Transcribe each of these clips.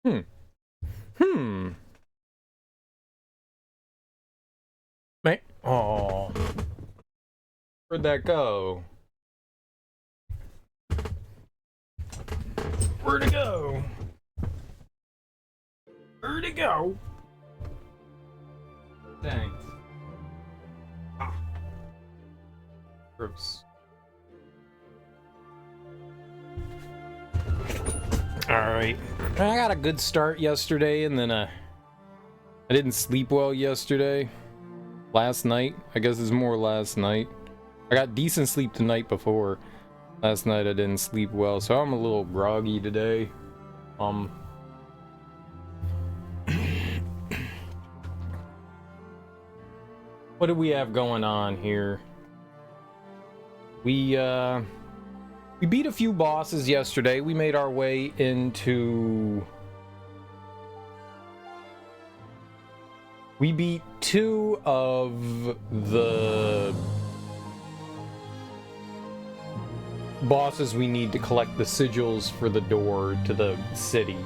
Hmm. Hmm. Man. Oh. Where'd that go? Where'd it go? Where'd it go? Thanks. Ah. Gross. Alright. I got a good start yesterday, and then I didn't sleep well yesterday. Last night. I guess it's more last night. I got decent sleep the night before. Last night I didn't sleep well, so I'm a little groggy today. What do we have going on here? We beat a few bosses yesterday. We made our way into... We beat 2 of the bosses we need to collect the sigils for the door to the city.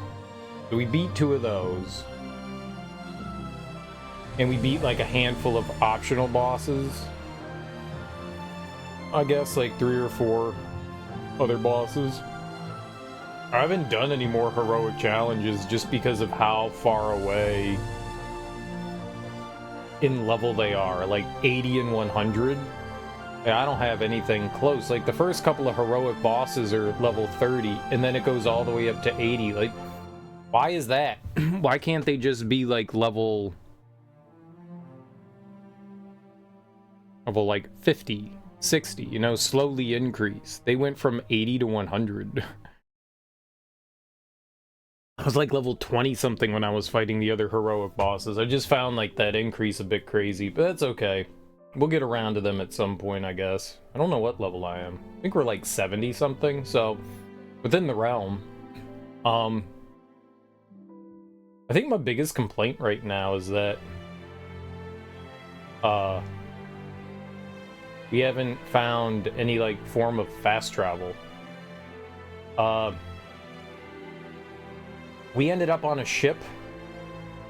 So we beat 2 of those. And we beat like a handful of optional bosses. I guess like 3 or 4 other bosses. I haven't done any more heroic challenges just because of how far away in level they are, like 80 and 100. And I don't have anything close. Like the first couple of heroic bosses are level 30, and then it goes all the way up to 80. Like, why is that? Why can't they just be like level like 50, 60, you know, slowly increase? They went from 80 to 100. I was like level 20 something when I was fighting the other heroic bosses. I just found like that increase a bit crazy, but that's okay. We'll get around to them at some point, I guess. I don't know what level I am. I think we're like 70 something, so within the realm. I think my biggest complaint right now is that we haven't found any like form of fast travel. We ended up on a ship.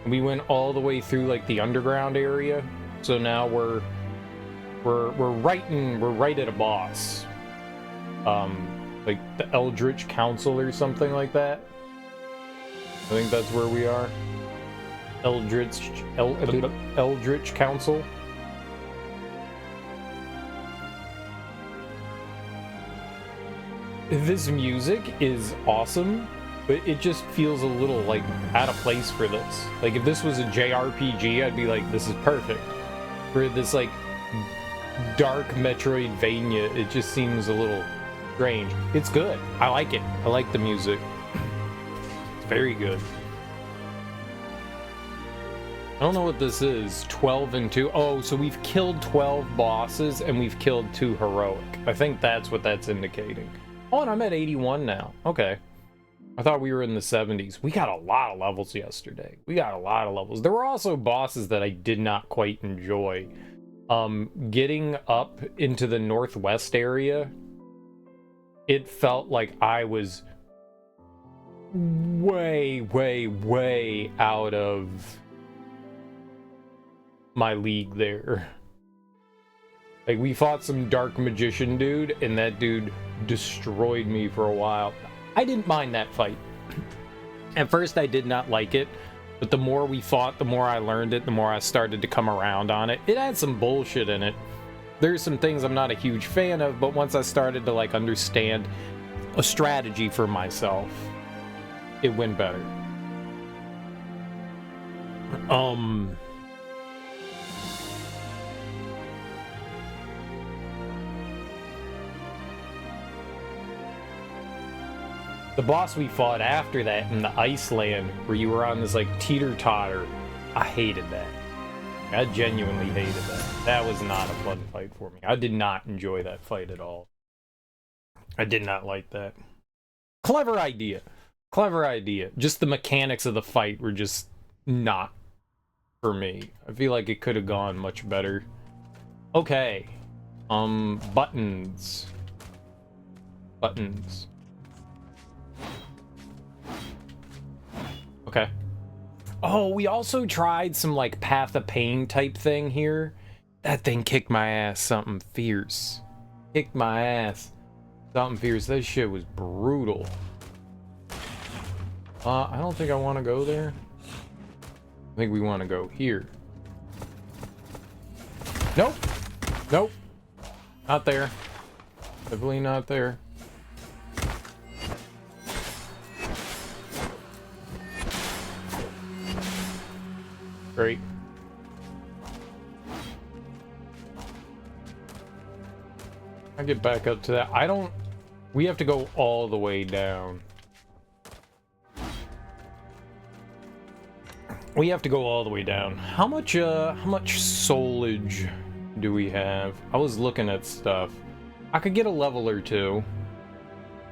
We went all the way through like the underground area. So now we're right at a boss. Like the Eldritch Council or something like that. I think that's where we are. Eldritch Council. This music is awesome, but it just feels a little like out of place for this. Like if this was a JRPG, I'd be like, this is perfect. For this like dark Metroidvania, it just seems a little strange. It's good. I like it. I like the music. It's very good. I don't know what this is. 12 and 2. Oh, so we've killed 12 bosses and we've killed 2 heroic. I think that's what that's indicating. Oh, and I'm at 81 now. Okay. I thought we were in the 70s. We got a lot of levels yesterday. We got a lot of levels. There were also bosses that I did not quite enjoy. Getting up into the northwest area, it felt like I was way, way, way out of my league there. Like, we fought some dark magician dude, and that dude destroyed me for a while. I didn't mind that fight. At first, I did not like it, but the more we fought, the more I learned it, the more I started to come around on it. It had some bullshit in it. There's some things I'm not a huge fan of, but once I started to, like, understand a strategy for myself, it went better. The boss we fought after that in the Iceland, where you were on this like teeter-totter, I hated that. I genuinely hated that. That was not a fun fight for me. I did not enjoy that fight at all. I did not like that. Clever idea. Clever idea. Just the mechanics of the fight were just not for me. I feel like it could have gone much better. Okay. Buttons. Buttons. Oh, we also tried some like Path of Pain type thing here. That thing kicked my ass something fierce. Kicked my ass something fierce. That shit was brutal. I don't think I want to go there. I think we want to go here. Nope. Nope. Not there. Definitely not there. Great. I get back up to that. I don't... We have to go all the way down. We have to go all the way down. How much soulage do we have? I was looking at stuff. I could get a level or two.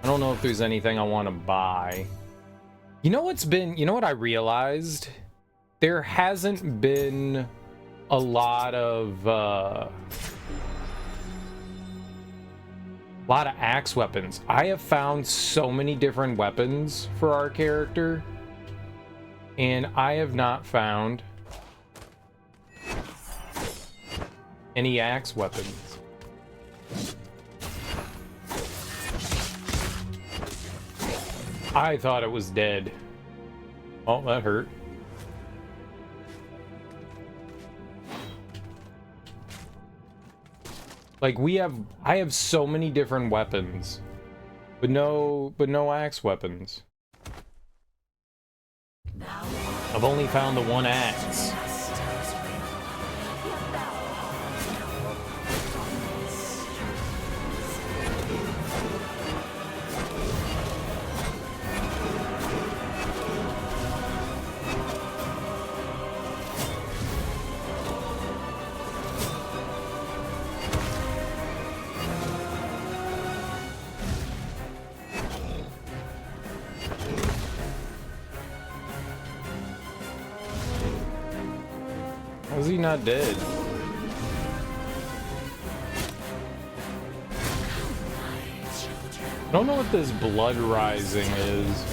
I don't know if there's anything I want to buy. You know what's been... You know what I realized? There hasn't been a lot of axe weapons. I have found so many different weapons for our character, and I have not found any axe weapons. I thought it was dead. Oh, that hurt. Like I have so many different weapons, but no axe weapons. I've only found the one axe. How's he not dead? I don't know what this blood rising is.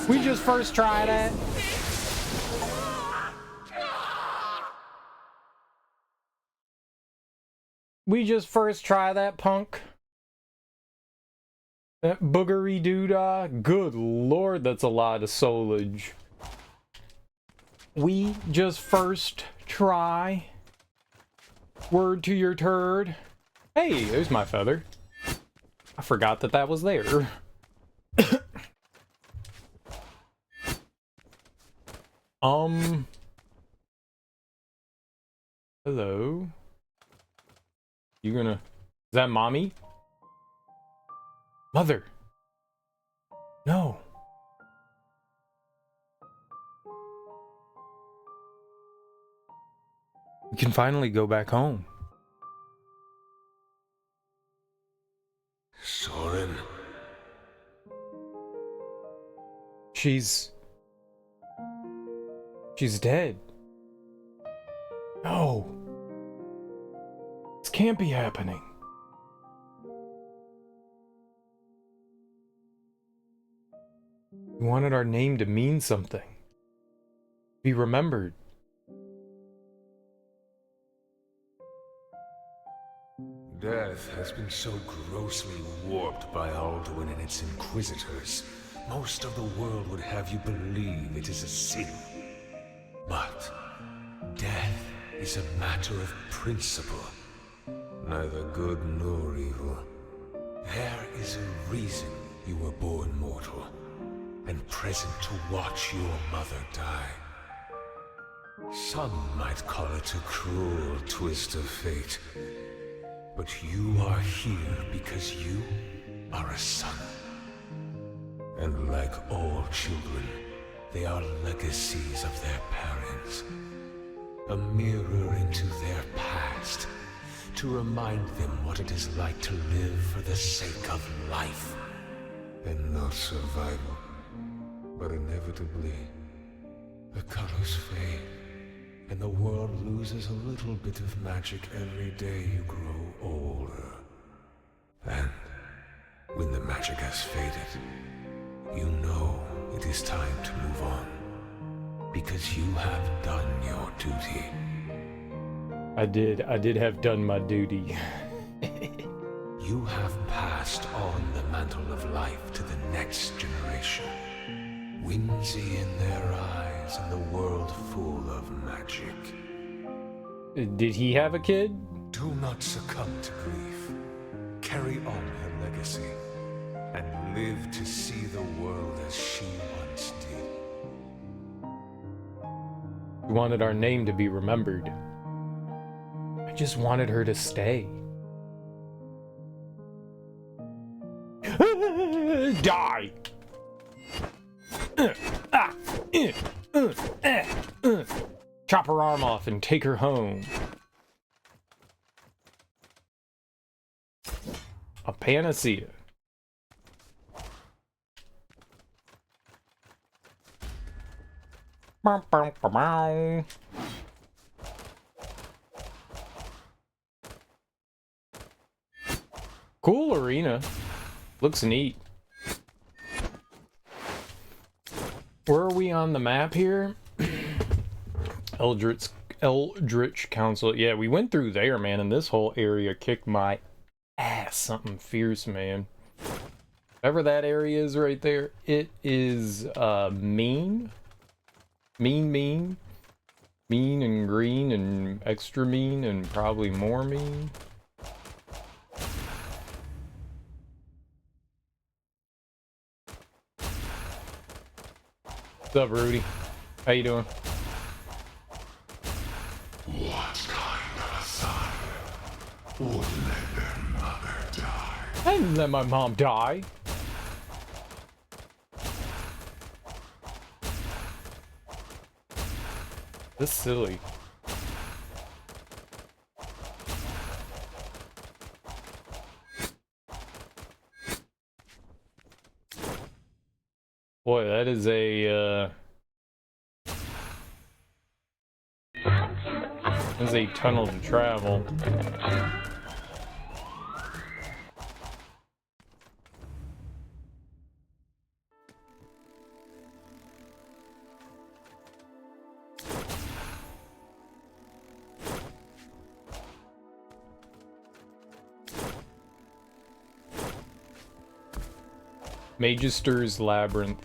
We just first tried it. We just first try that, punk. That boogery doodah. Good lord, that's a lot of soulage. We just first try. Word to your turd. Hey, there's my feather. I forgot that that was there. Hello. You gonna... Is that mommy? Mother. No. We can finally go back home. Soren. She's dead. No. This can't be happening. We wanted our name to mean something. Be remembered. Death has been so grossly warped by Alduin and its inquisitors. Most of the world would have you believe it is a sin. But death is a matter of principle, neither good nor evil. There is a reason you were born mortal, and present to watch your mother die. Some might call it a cruel twist of fate, but you are here because you are a son. And like all children, they are legacies of their parents. A mirror into their past, to remind them what it is like to live for the sake of life. And not survival, but inevitably, the colors fade, and the world loses a little bit of magic every day you grow older. And when the magic has faded, you know it is time to move on, because you have done your duty. I did have done my duty. You have passed on the mantle of life to the next generation. Whimsy in their eyes and the world full of magic. Did he have a kid? Do not succumb to grief. Carry on her legacy, and live to see the world as she once did. We wanted our name to be remembered. I just wanted her to stay. Die! Chop her arm off and take her home. A panacea. Cool arena. Looks neat. Where are we on the map here? Eldritch Council. Yeah, we went through there, man, and this whole area kicked my ass. Something fierce, man. Whatever that area is right there, it is mean. Mean and green and extra mean and probably more mean. What's up, Rudy? How you doing? What kind of a son would let their mother die? I didn't let my mom die. This is silly. Boy, that is a there's a tunnel to travel. Magister's Labyrinth.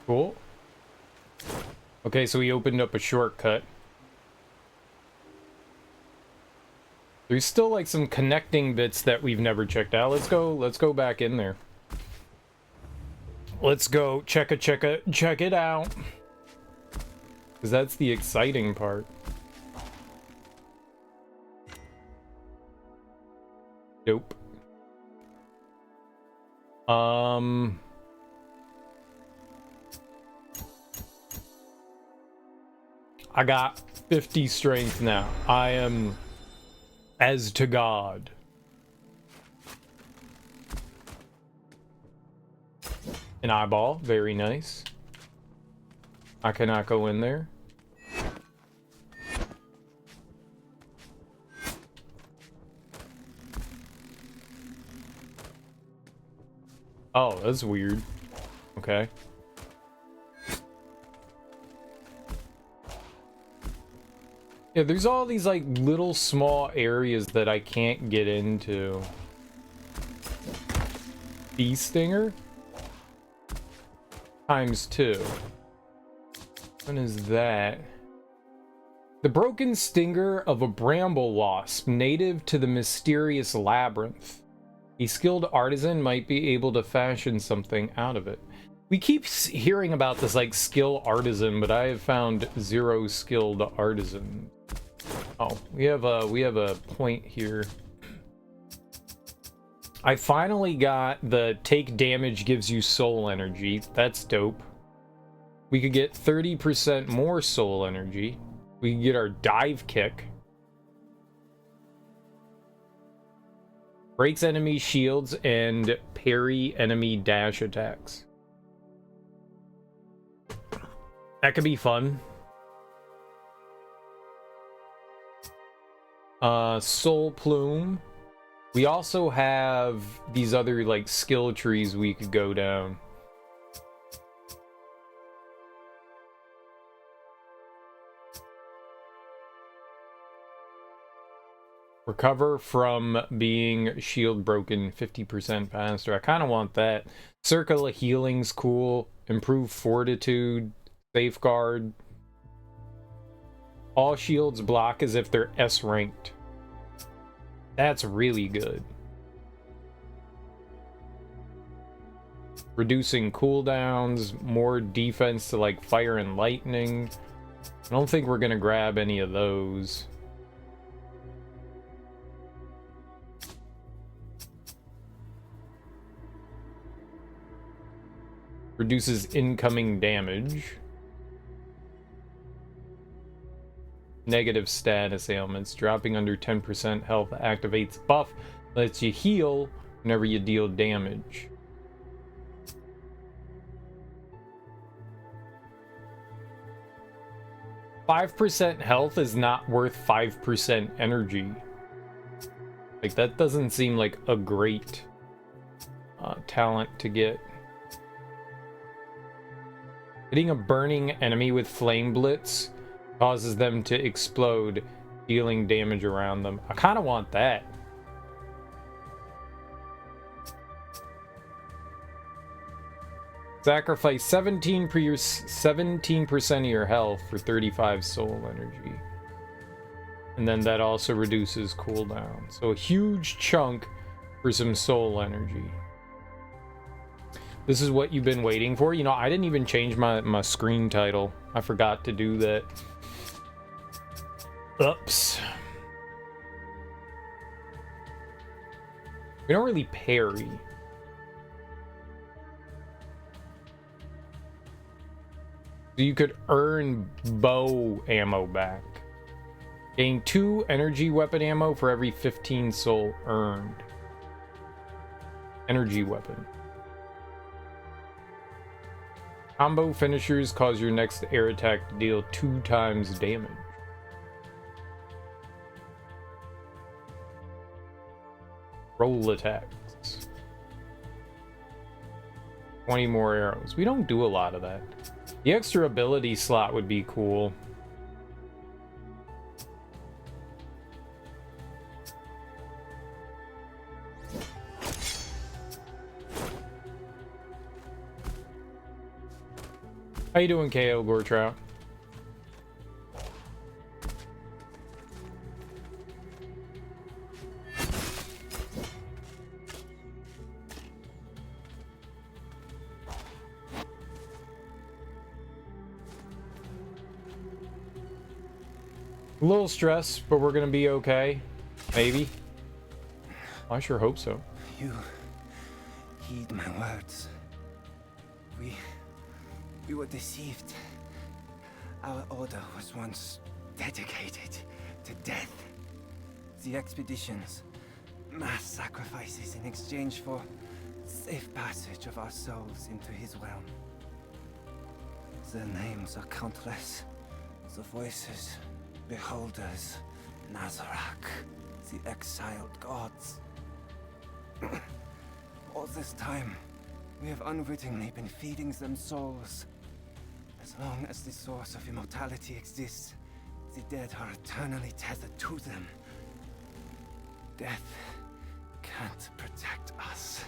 Cool. Okay, so we opened up a shortcut. There's still like some connecting bits that we've never checked out. Let's go back in there. Let's go check it out. Because that's the exciting part. Nope. I got 50 strength now. I am as to God. An eyeball, very nice. I cannot go in there. Oh, that's weird. Okay. Yeah, there's all these like little small areas that I can't get into. Bee stinger? ×2. What is that? The broken stinger of a bramble wasp, native to the mysterious labyrinth. A skilled artisan might be able to fashion something out of it. We keep hearing about this like skill artisan, but I have found 0 skilled artisan. Oh, we have a point here. I finally got the take damage gives you soul energy. That's dope. We could get 30% more soul energy. We can get our dive kick. Breaks enemy shields and parry enemy dash attacks. That could be fun. Soul plume. We also have these other like skill trees we could go down. Recover from being shield broken 50% faster. I kind of want that. Circle of healing's cool. Improve fortitude. Safeguard. All shields block as if they're S ranked. That's really good. Reducing cooldowns. More defense to like fire and lightning. I don't think we're gonna grab any of those. Reduces incoming damage. Negative status ailments. Dropping under 10% health activates buff. Lets you heal whenever you deal damage. %5 health is not worth 5% energy. Like, that doesn't seem like a great talent to get. Hitting a burning enemy with flame blitz causes them to explode, dealing damage around them. I kind of want that. Sacrifice 17% of your health for 35 soul energy. And then that also reduces cooldown. So a huge chunk for some soul energy. This is what you've been waiting for. You know, I didn't even change my screen title. I forgot to do that. Oops. We don't really parry. So you could earn bow ammo back. Gain 2 energy weapon ammo for every 15 soul earned. Energy weapon. Combo finishers cause your next air attack to deal 2 times damage. Roll attacks. 20 more arrows. We don't do a lot of that. The extra ability slot would be cool. How you doing, KO Gortrout? A little stressed, but we're gonna be okay. Maybe. I sure hope so. Heed my words. We were deceived. Our order was once dedicated to death. The expeditions, mass sacrifices in exchange for safe passage of our souls into his realm. Their names are countless. The voices, beholders, Nazarak, the exiled gods. All this time, we have unwittingly been feeding them souls. As long as the source of immortality exists, the dead are eternally tethered to them. Death can't protect us.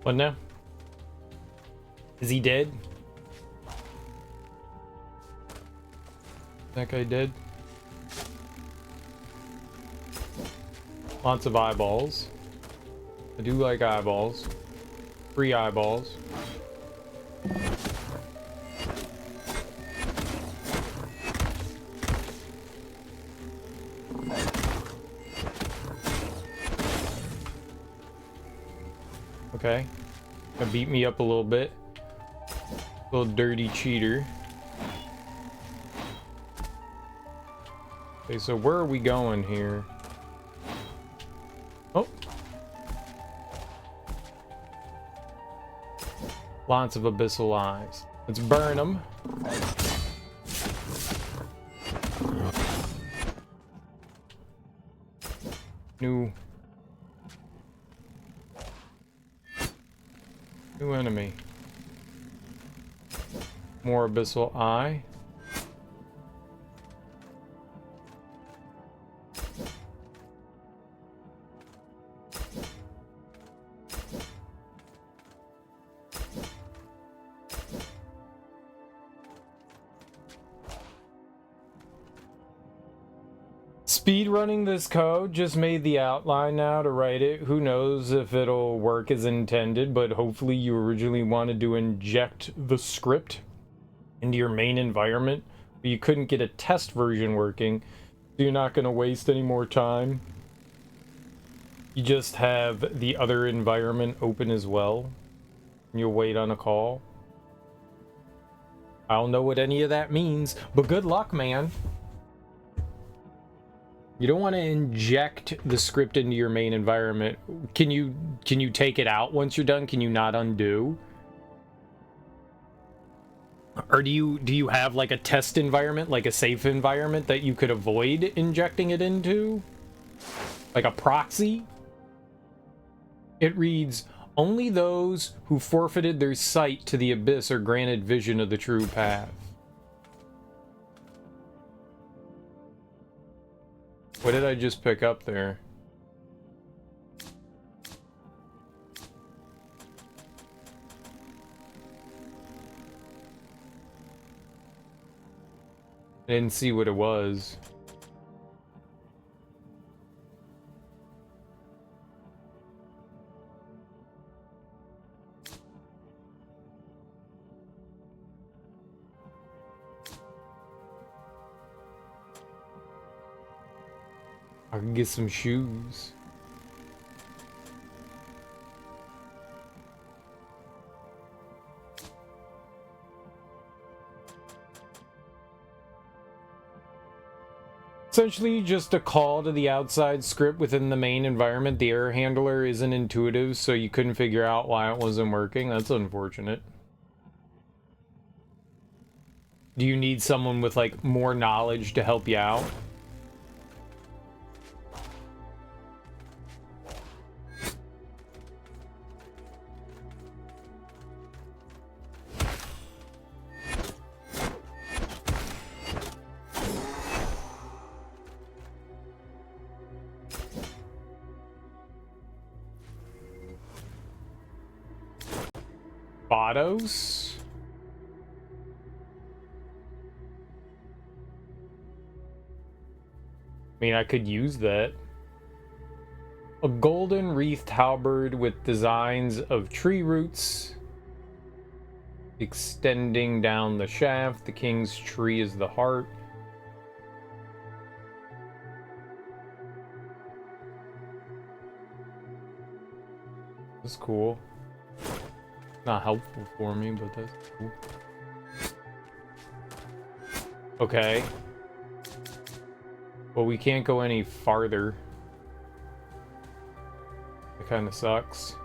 What now? Is he dead? That guy dead? Lots of eyeballs. I do like eyeballs. Free eyeballs. Okay. Gonna beat me up a little bit. Little dirty cheater. Okay, so where are we going here? Oh. Lots of abyssal eyes. Let's burn them. New enemy. More abyssal eye. Speed running this code, just made the outline now to write it. Who knows if it'll work as intended, but hopefully you originally wanted to inject the script into your main environment, but you couldn't get a test version working, so you're not going to waste any more time. You just have the other environment open as well, and you'll wait on a call. I don't know what any of that means, but good luck, man. You don't want to inject the script into your main environment. Can you take it out once you're done? Can you not undo? Or do you have like a test environment, like a safe environment that you could avoid injecting it into? Like a proxy? It reads, only those who forfeited their sight to the abyss are granted vision of the true path. What did I just pick up there? I didn't see what it was. I can get some shoes. Essentially just a call to the outside script within the main environment. The error handler isn't intuitive, so you couldn't figure out why it wasn't working. That's unfortunate. Do you need someone with like more knowledge to help you out? Autos? I mean, I could use that. A golden wreathed halberd with designs of tree roots extending down the shaft. The king's tree is the heart. That's cool. Not helpful for me, but that's cool. Okay. Well, we can't go any farther. It kind of sucks.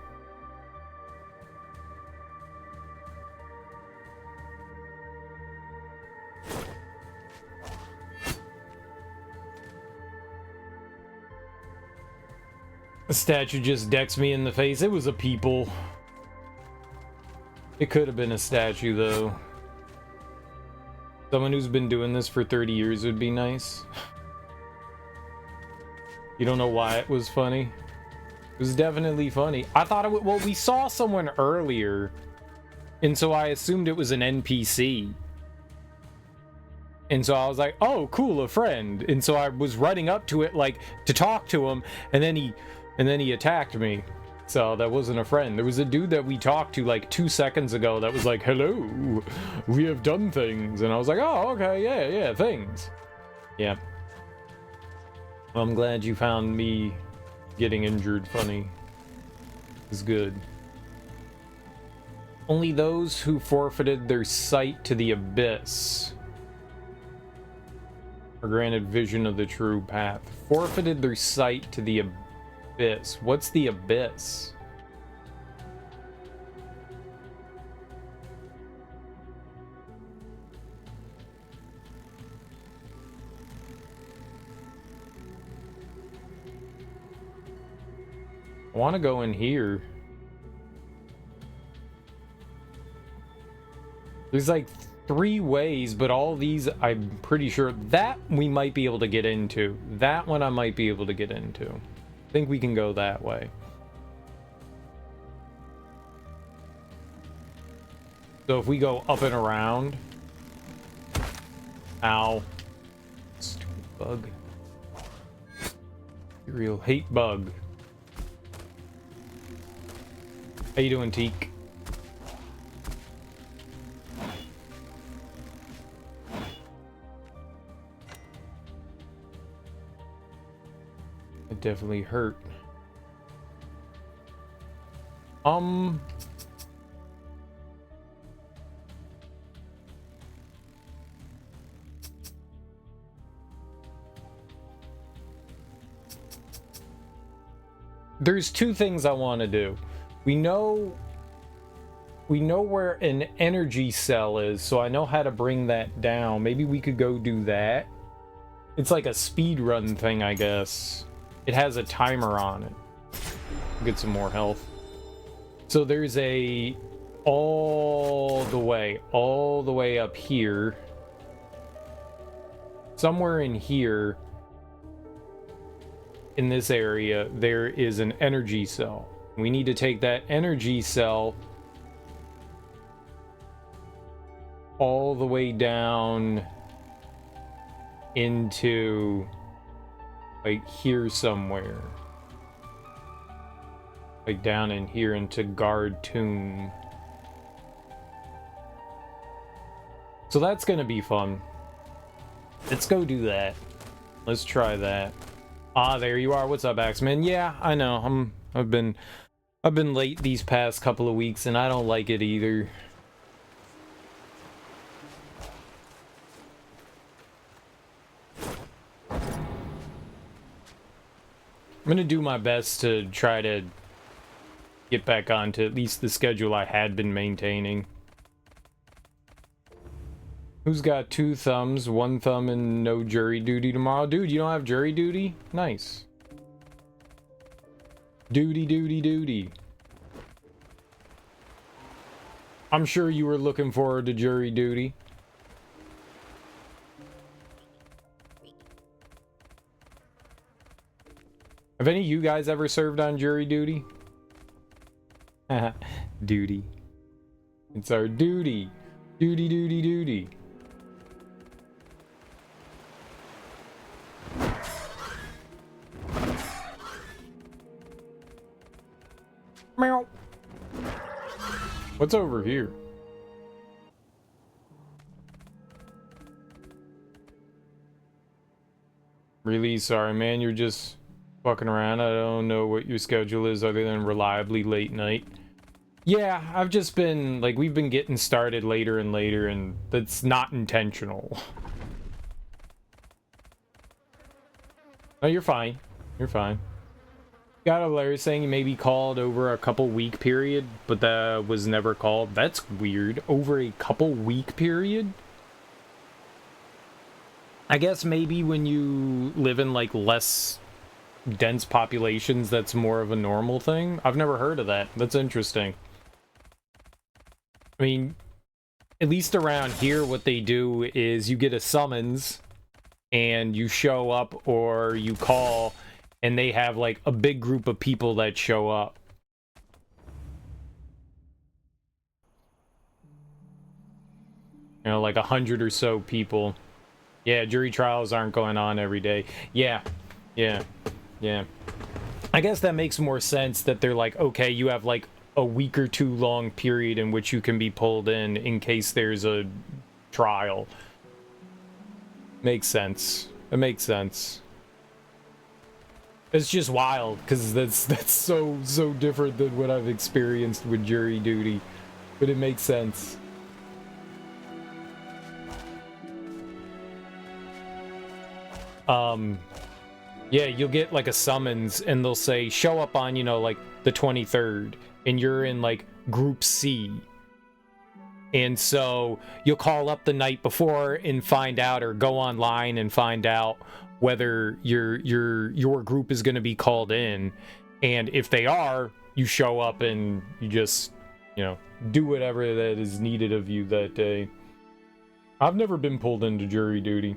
The statue just decks me in the face. It was a people. It could have been a statue, though. Someone who's been doing this for 30 years would be nice. You don't know why it was funny? It was definitely funny. I thought it would... Well, we saw someone earlier, and so I assumed it was an NPC. And so I was like, oh, cool, a friend. And so I was running up to it, like, to talk to him, and then he attacked me. So that wasn't a friend. There was a dude that we talked to like 2 seconds ago that was like, hello, we have done things. And I was like, oh, okay, yeah, things. Yeah. Well, I'm glad you found me getting injured funny. It's good. Only those who forfeited their sight to the abyss are granted vision of the true path. Forfeited their sight to the abyss. What's the abyss? I want to go in here. There's like 3 ways, but all these I'm pretty sure that we might be able to get into. That one I might be able to get into. I think we can go that way. So if we go up and around. Ow. Stupid bug. Real hate bug. How you doing, Teak? It definitely hurt. There's 2 things I want to do. We know where an energy cell is, so I know how to bring that down. Maybe we could go do that. It's like a speed run thing, I guess. It has a timer on it. Get some more health. So there's a all the way up here. Somewhere in here, in this area, there is an energy cell. We need to take that energy cell all the way down into like here somewhere. Like down in here into Guard Tomb. So that's gonna be fun. Let's go do that. Let's try that. Ah, there you are. What's up, Axeman? Yeah, I know. I've been late these past couple of weeks, and I don't like it either. I'm gonna do my best to try to get back onto at least the schedule I had been maintaining. Who's got 2 thumbs, 1 thumb, and no jury duty tomorrow? Dude, you don't have jury duty? Nice. Duty. I'm sure you were looking forward to jury duty. Have any of you guys ever served on jury duty? Duty. It's our duty. Duty. Meow. What's over here? Really sorry, man. You're just fucking around. I don't know what your schedule is other than reliably late night. Yeah, I've just been, like, we've been getting started later and later, and that's not intentional. Oh, you're fine. You're fine. Got a letter saying you may be called over a couple week period, but that was never called. That's weird. Over a couple week period? I guess maybe when you live in, like, less dense populations, that's more of a normal thing. I've never heard of that. That's interesting. I mean, at least around here, what they do is you get a summons and you show up or you call, and they have like a big group of people that show up. You know, like 100 or so people. Yeah, jury trials aren't going on every day. Yeah. I guess that makes more sense that they're like, okay, you have like a week or two long period in which you can be pulled in case there's a trial. Makes sense. It makes sense. It's just wild because that's so different than what I've experienced with jury duty, but it makes sense. Yeah, you'll get like a summons and they'll say show up on, you know, like the 23rd, and you're in like group C. And so you'll call up the night before and find out, or go online and find out whether your group is going to be called in. And if they are, you show up and you just, you know, do whatever that is needed of you that day. I've never been pulled into jury duty.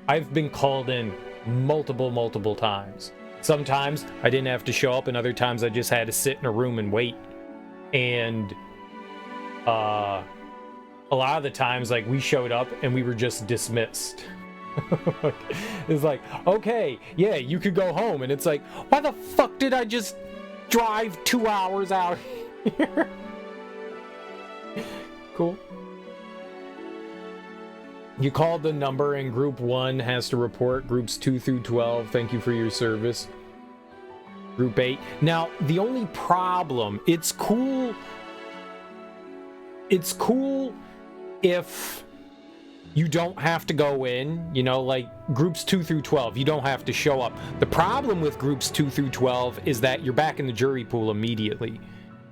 I've been called in multiple times. Sometimes I didn't have to show up, and other times I just had to sit in a room and wait. And a lot of the times, like, we showed up and we were just dismissed. It's like, okay, yeah, you could go home. And it's like, why the fuck did I just drive 2 hours out here? Cool. You called the number, and group 1 has to report. Groups 2 through 12, thank you for your service. Group 8. Now, the only problem, it's cool if you don't have to go in, you know, like groups 2 through 12, you don't have to show up. The problem with groups 2 through 12 is that you're back in the jury pool immediately.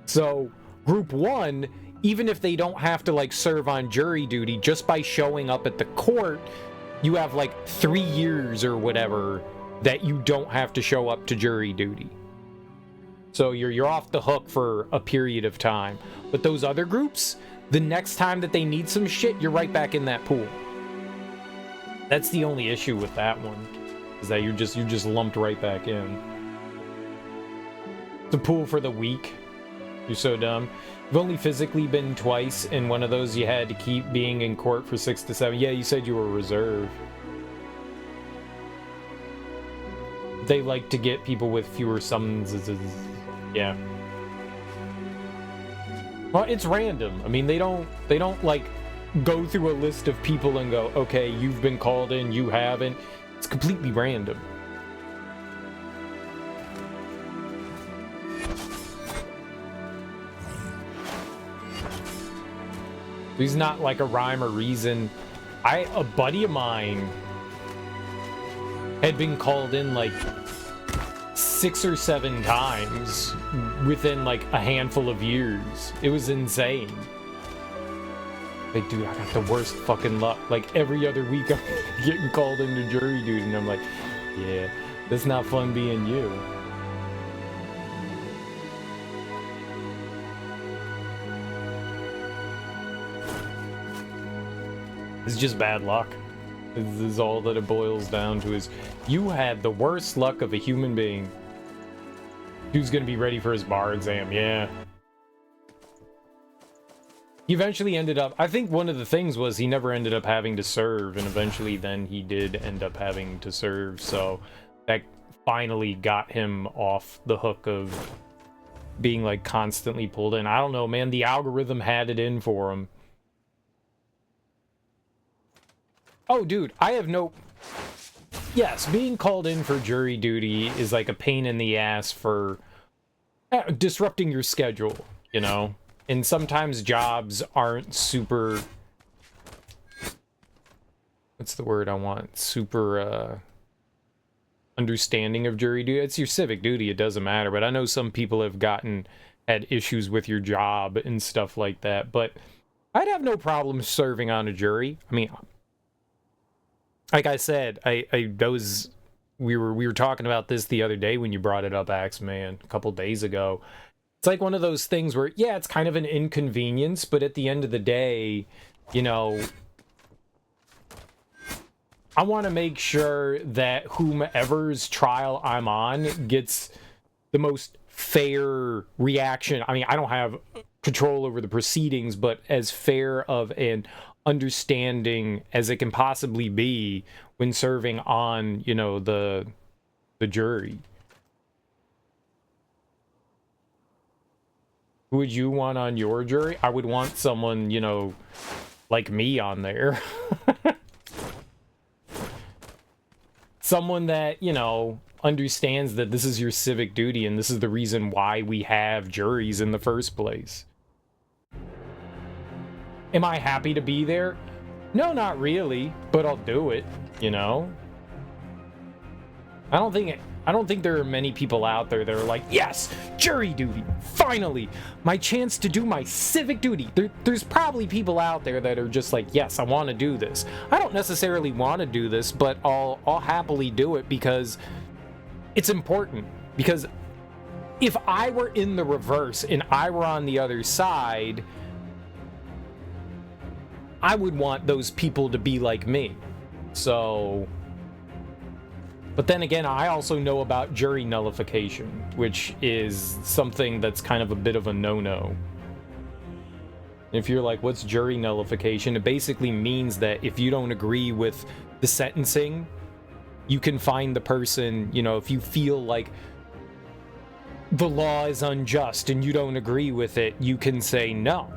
So, group 1, even if they don't have to like serve on jury duty, just by showing up at the court, you have like 3 years or whatever that you don't have to show up to jury duty. So you're off the hook for a period of time. But those other groups, the next time that they need some shit, you're right back in that pool. That's the only issue with that one, is that you're just lumped right back in. The pool for the week. You're so dumb. You've only physically been twice, and one of those you had to keep being in court for 6 to 7. Yeah, you said you were reserve. They like to get people with fewer summonses. Yeah. Well, it's random. I mean, they don't like go through a list of people and go, okay, you've been called in, you haven't. It's completely random. There's not like a rhyme or reason. A buddy of mine had been called in like 6 or 7 times within like a handful of years. It was insane. Like, dude, I got the worst fucking luck. Like, every other week I'm getting called into jury duty, and I'm like, yeah, that's not fun being you. It's just bad luck. This is all that it boils down to, is you had the worst luck of a human being. Dude's gonna be ready for his bar exam, yeah. He eventually ended up, I think one of the things was he never ended up having to serve, and eventually then he did end up having to serve, so that finally got him off the hook of being like constantly pulled in. I don't know, man, the algorithm had it in for him. Oh, dude, I have no... yes, being called in for jury duty is like a pain in the ass for disrupting your schedule, you know? And sometimes jobs aren't super... What's the word I want? Super, understanding of jury duty. It's your civic duty, it doesn't matter. But I know some people have had issues with your job and stuff like that. But I'd have no problem serving on a jury. I mean, like I said, we were talking about this the other day when you brought it up, Axeman, a couple days ago. It's like one of those things where, yeah, it's kind of an inconvenience, but at the end of the day, you know, I want to make sure that whomever's trial I'm on gets the most fair reaction. I mean, I don't have control over the proceedings, but as fair of an understanding as it can possibly be when serving on, you know, the jury. Who would you want on your jury? I would want someone, you know, like me on there. Someone that, you know, understands that this is your civic duty and this is the reason why we have juries in the first place. Am I happy to be there? No, not really, but I'll do it, you know? I don't think there are many people out there that are like, yes, jury duty, finally, my chance to do my civic duty. There's probably people out there that are just like, yes, I want to do this. I don't necessarily want to do this, but I'll happily do it because it's important. Because if I were in the reverse and I were on the other side, I would want those people to be like me. So... But then again, I also know about jury nullification, which is something that's kind of a bit of a no-no. If you're like, what's jury nullification? It basically means that if you don't agree with the sentencing, you can find the person, you know, if you feel like the law is unjust and you don't agree with it, you can say no.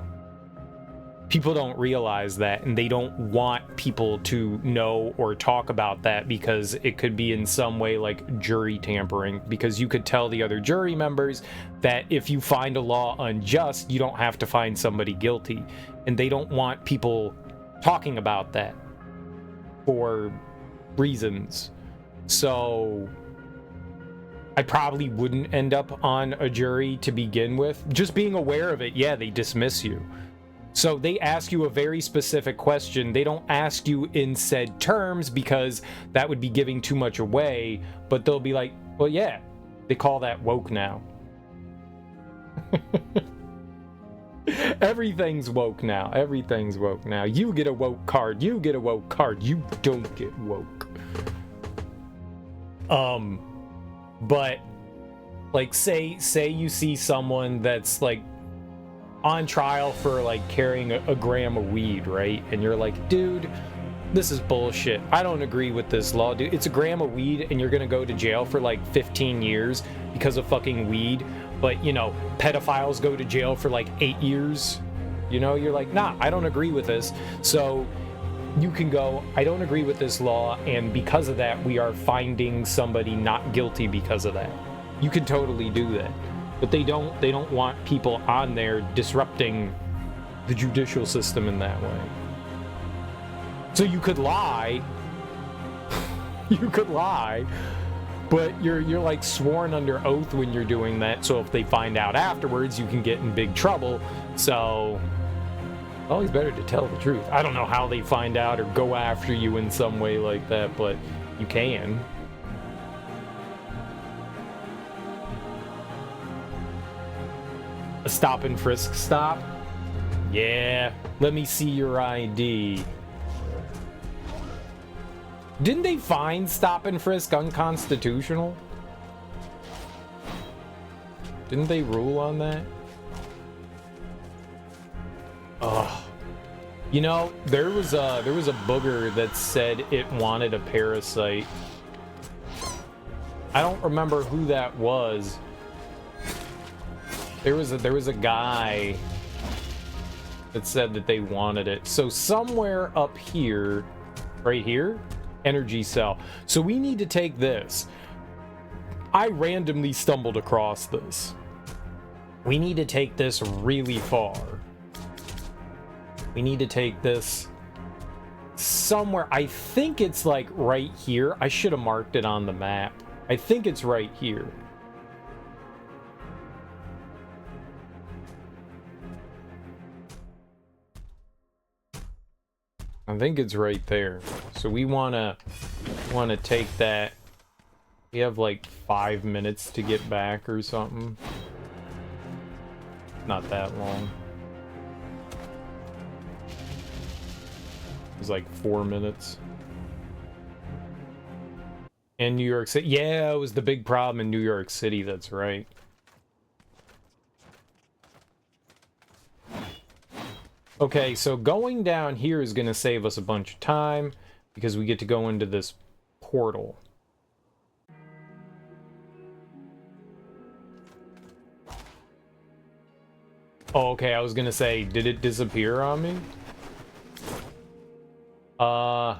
People don't realize that, and they don't want people to know or talk about that because it could be in some way like jury tampering, because you could tell the other jury members that if you find a law unjust, you don't have to find somebody guilty, and they don't want people talking about that for reasons. So I probably wouldn't end up on a jury to begin with. Just being aware of it, yeah, they dismiss you. So they ask you a very specific question. They don't ask you in said terms because that would be giving too much away, but they'll be like, well, yeah, they call that woke now. Everything's woke now. Everything's woke now. You get a woke card. You get a woke card. You don't get woke. But like say you see someone that's like on trial for like carrying a gram of weed, right? And you're like, dude, this is bullshit. I don't agree with this law, dude. It's a gram of weed and you're gonna go to jail for like 15 years because of fucking weed. But, you know, pedophiles go to jail for like 8 years. You know, you're like, nah, I don't agree with this. So you can go, I don't agree with this law, and because of that, we are finding somebody not guilty because of that. You can totally do that. But they don't want people on there disrupting the judicial system in that way. So you could lie. You could lie. But you're like sworn under oath when you're doing that. So if they find out afterwards, you can get in big trouble. So always better to tell the truth. I don't know how they find out or go after you in some way like that, but you can. A stop and frisk stop? Yeah, let me see your ID. Didn't they find stop and frisk unconstitutional? Didn't they rule on that? Ugh. You know, there was a booger that said it wanted a parasite. I don't remember who that was. There was a guy that said that they wanted it. So somewhere up here, right here, energy cell. So we need to take this. I randomly stumbled across this. We need to take this really far. We need to take this somewhere. I think it's like right here. I should have marked it on the map. I think it's right here. I think it's right there. So we wanna take that. We have like 5 minutes to get back or something. Not that long. It's like 4 minutes. And New York City. Yeah, it was the big problem in New York City. That's right. Okay, so going down here is going to save us a bunch of time because we get to go into this portal. Oh, okay, I was going to say, did it disappear on me? I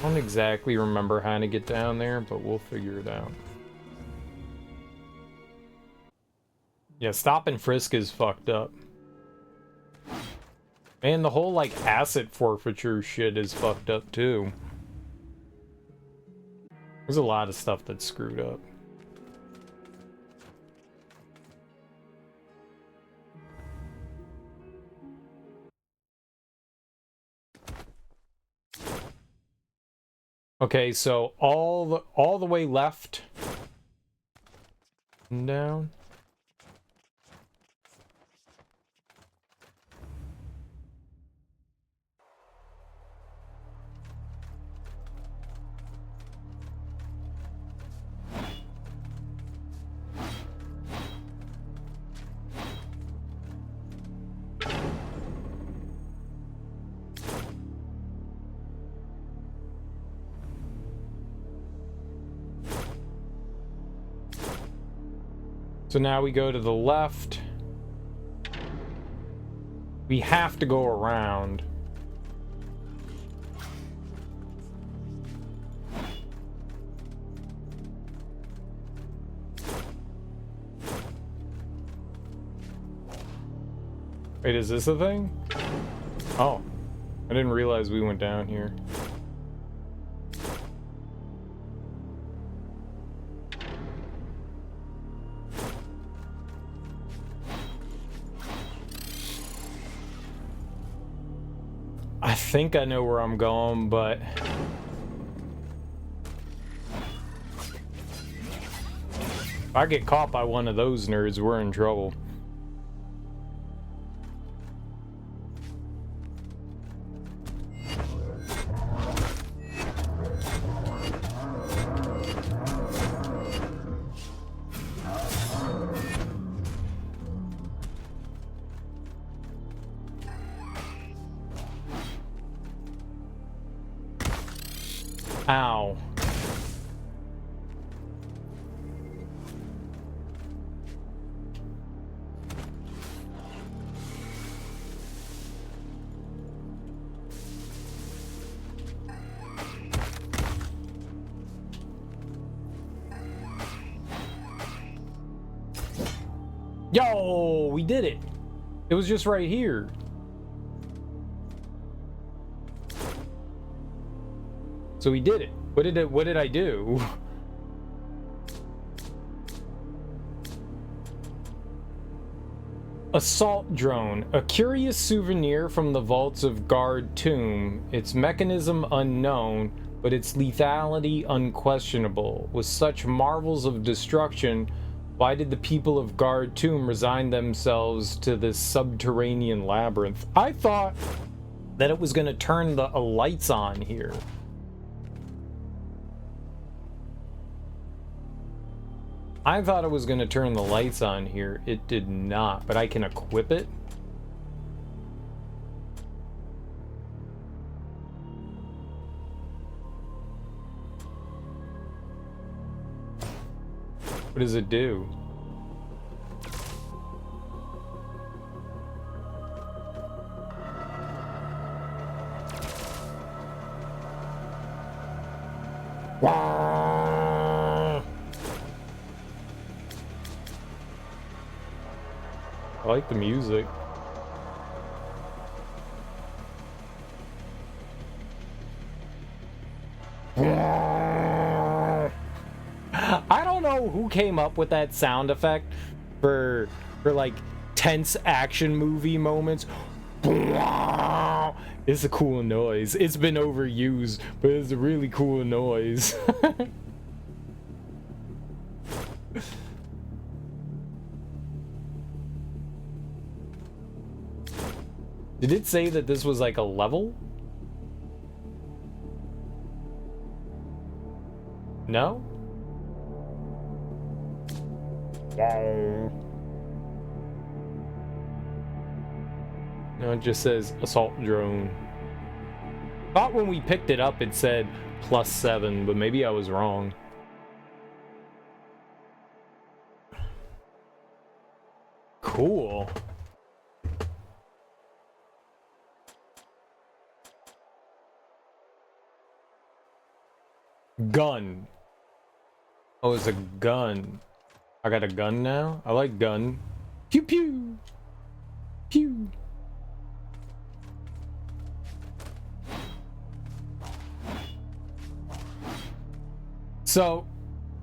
don't exactly remember how to get down there, but we'll figure it out. Yeah, stop and frisk is fucked up. And the whole, like, asset forfeiture shit is fucked up, too. There's a lot of stuff that's screwed up. Okay, so all the way left and down. So now we go to the left. We have to go around. Wait, is this a thing? Oh, I didn't realize we went down here. I think I know where I'm going, but if I get caught by one of those nerds, we're in trouble. Ow. Yo, we did it. It was just right here. So we did it. What did I do? Assault drone, a curious souvenir from the vaults of Guard Tomb. Its mechanism unknown, but its lethality unquestionable. With such marvels of destruction, why did the people of Guard Tomb resign themselves to this subterranean labyrinth? I thought that it was going to turn the lights on here. I thought it was going to turn the lights on here. It did not, but I can equip it. What does it do? I like the music. I don't know who came up with that sound effect for like tense action movie moments. It's a cool noise. It's been overused, but it's a really cool noise. Did it say that this was like a level? No? Wow. No, it just says assault drone. Thought when we picked it up it said +7, but maybe I was wrong. Cool. Gun. Oh, it's a gun. I got a gun now? I like gun. Pew pew. Pew. So,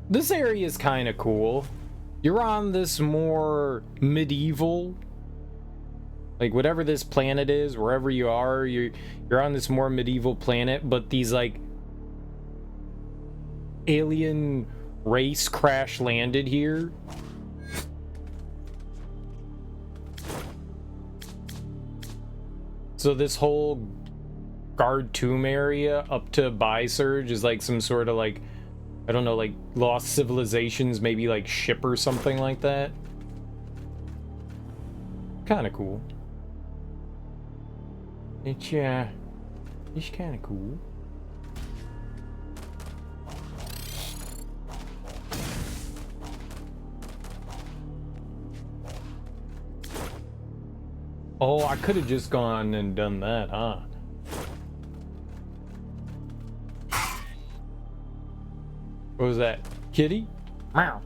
this area is kind of cool. You're on this more medieval, like whatever this planet is, wherever you are, you're on this more medieval planet, but these like alien race crash landed here. So this whole guard tomb area up to Bi-Surge is like some sort of like, I don't know, like lost civilizations, maybe like ship or something like that. Kind of cool. It's kind of cool. Oh, I could have just gone and done that, huh? What was that? Kitty? Meow.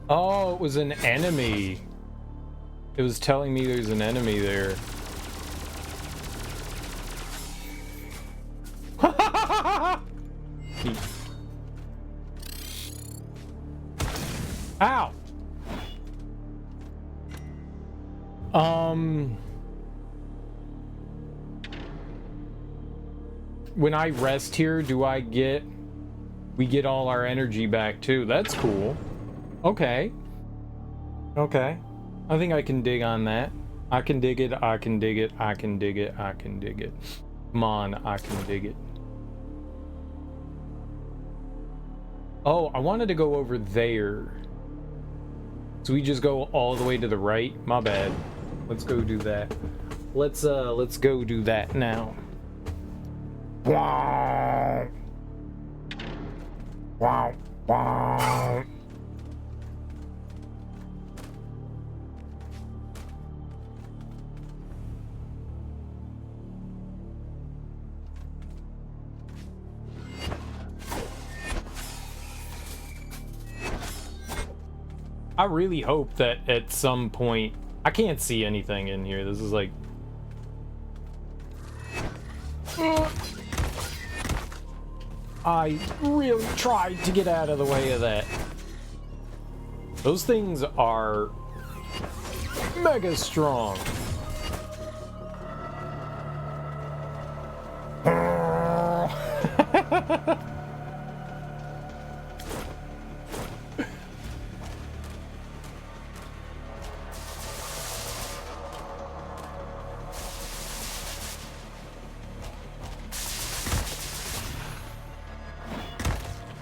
Oh, it was an enemy. It was telling me there's an enemy there. Ow! When I rest here, we get all our energy back too. That's cool. Okay. Okay. I think I can dig on that. I can dig it, I can dig it, I can dig it, I can dig it. Come on, I can dig it. Oh, I wanted to go over there. So we just go all the way to the right? My bad. Let's go do that. Let's go do that now. Wow. Wow. Wow. I really hope that at some point I can't see anything in here. This is like I really tried to get out of the way of that. Those things are mega strong.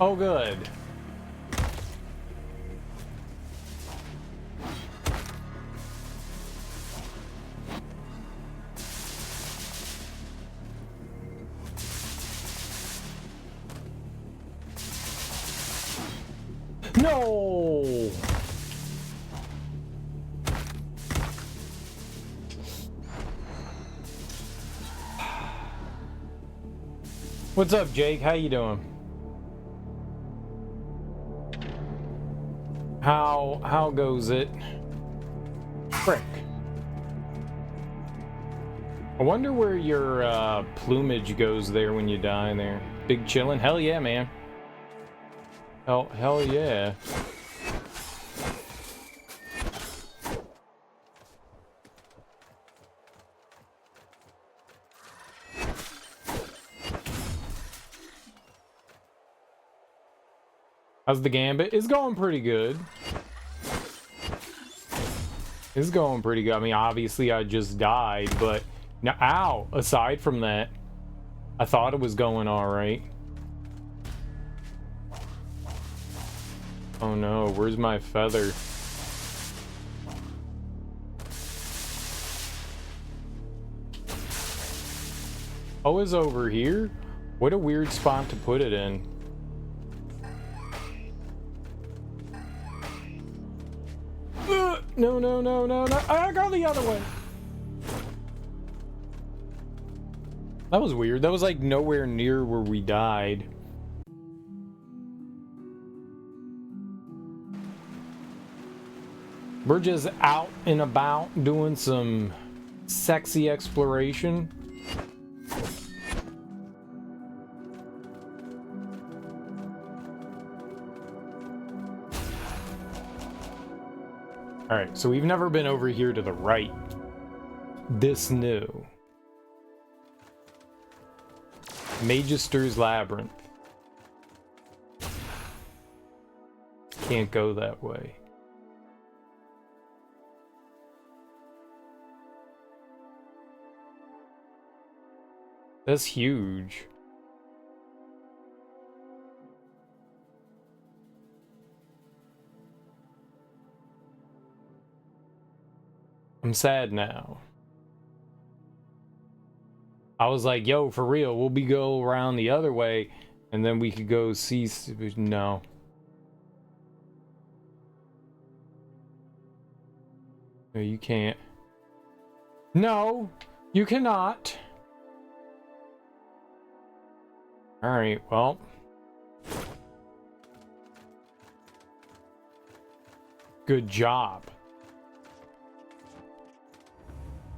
Oh, good. No! What's up, Jake? How you doing? How goes it? Frick. I wonder where your plumage goes there when you die there. Big chillin'? Hell yeah, man. Hell yeah. How's the Gambit? It's going pretty good. It's going pretty good. I mean, obviously I just died, but now, ow, aside from that, I thought it was going all right. Oh no, where's my feather? Oh, it's over here? What a weird spot to put it in. No, no, no, no, no. I go the other way. That was weird. That was like nowhere near where we died. We're just out and about doing some sexy exploration. Alright, so we've never been over here to the right. This new. Magister's Labyrinth. Can't go that way. That's huge. I'm sad now. I was like, yo, for real, we'll go around the other way, and then we could go see... No. No, you can't. No, you cannot. Alright, well. Good job.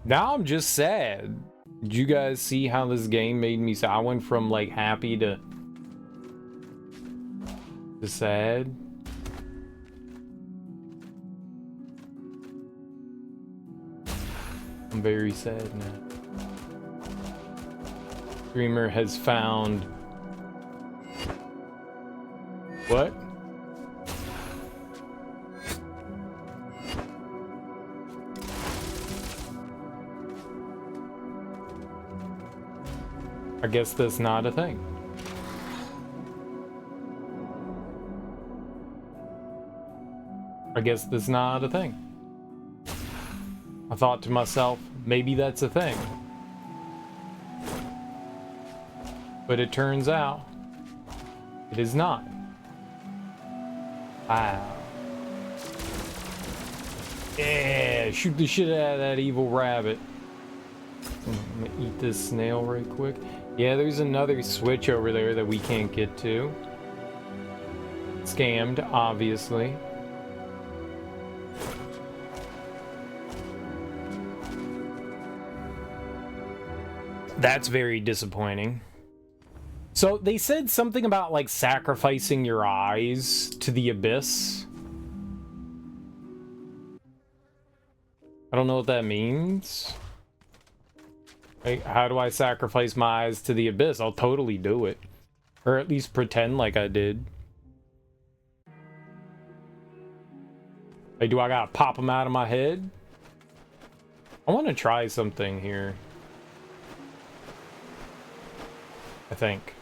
Now I'm just sad. Did you guys see how this game made me sad? I went from like happy to sad. I'm very sad now. Dreamer has found... What? I guess that's not a thing. I guess that's not a thing. I thought to myself, maybe that's a thing. But it turns out, it is not. Wow. Yeah, shoot the shit out of that evil rabbit. I'm gonna eat this snail right quick. Yeah, there's another switch over there that we can't get to. Scammed, obviously. That's very disappointing. So they said something about like sacrificing your eyes to the abyss. I don't know what that means. Like, how do I sacrifice my eyes to the abyss? I'll totally do it. Or at least pretend like I did. Like, do I gotta pop them out of my head? I want to try something here. I think.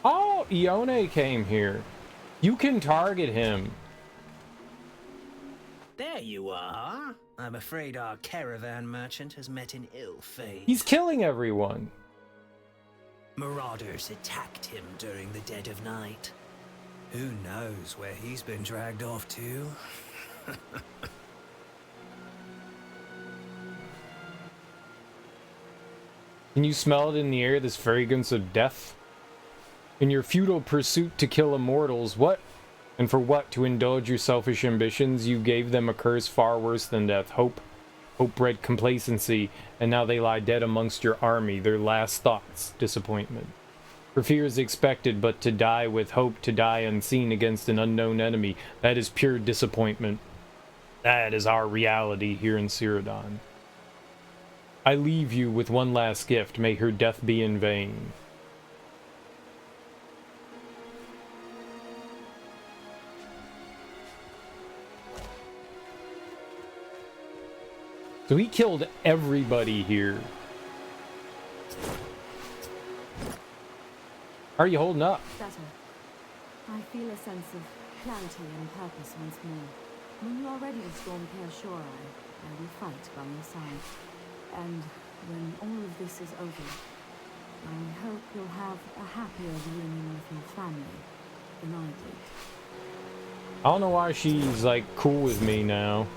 Oh, Ione came here. You can target him. There you are. I'm afraid our caravan merchant has met an ill fate. He's killing everyone. Marauders attacked him during the dead of night. Who knows where he's been dragged off to? Can you smell it in the air, this fragrance of death? In your futile pursuit to kill immortals, what? And for what? To indulge your selfish ambitions, you gave them a curse far worse than death. Hope bred complacency, and now they lie dead amongst your army, their last thoughts, disappointment. For fear is expected, but to die with hope, to die unseen against an unknown enemy, that is pure disappointment. That is our reality here in Cyrodiil. I leave you with one last gift, may her death be in vain. So he killed everybody here. How are you holding up? Better. I feel a sense of clarity and purpose once more. When you are ready to storm Shore, I will fight by your side. And when all of this is over, I hope you'll have a happier reunion with your family than I did. I don't know why she's like cool with me now.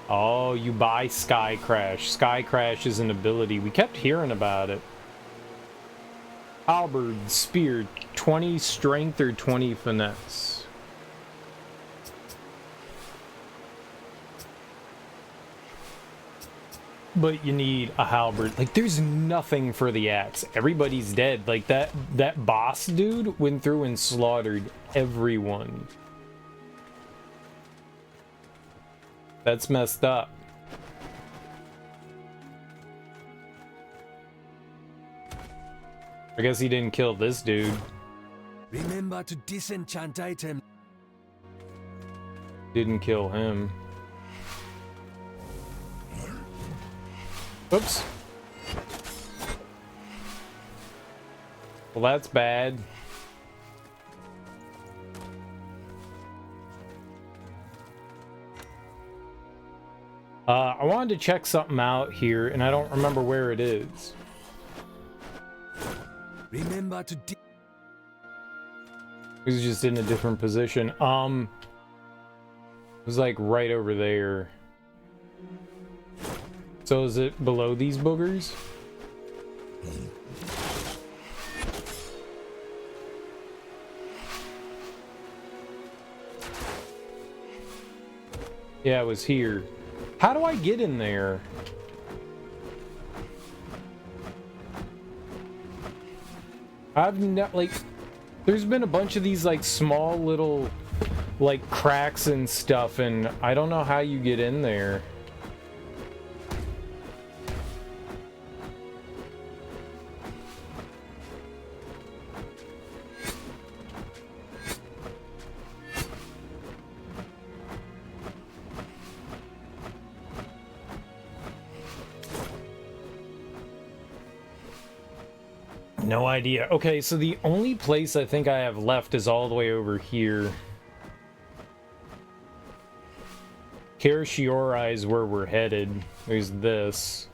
Oh, you buy Sky Crash. Sky Crash is an ability. We kept hearing about it. Halberd, Spear, 20 Strength or 20 Finesse. But you need a halberd. Like, there's nothing for the axe. Everybody's dead. Like, that boss dude went through and slaughtered everyone. That's messed up. I guess he didn't kill this dude. Remember to disenchant item. Didn't kill him. Oops. Well, that's bad. I wanted to check something out here, and I don't remember where it is. Remember to It was just in a different position. It was like right over there. So is it below these boogers? Yeah, it was here. How do I get in there? I've not, like, there's been a bunch of these, like, small little, like, cracks and stuff, and I don't know how you get in there. No idea. Okay, so the only place I think I have left is all the way over here. Shiora is where we're headed. There's this.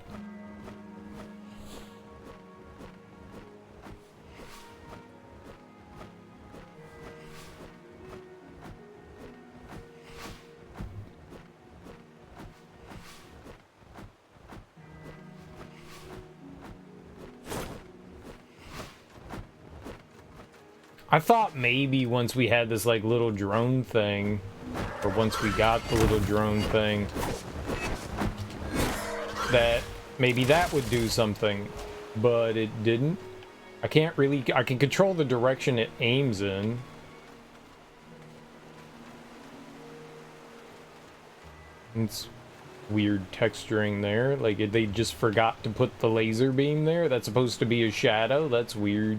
I thought maybe once we had this like little drone thing, or once we got the little drone thing, that maybe that would do something, but it didn't. I can't really, I can control the direction it aims in. It's weird texturing there, like they just forgot to put the laser beam there. That's supposed to be a shadow. That's weird.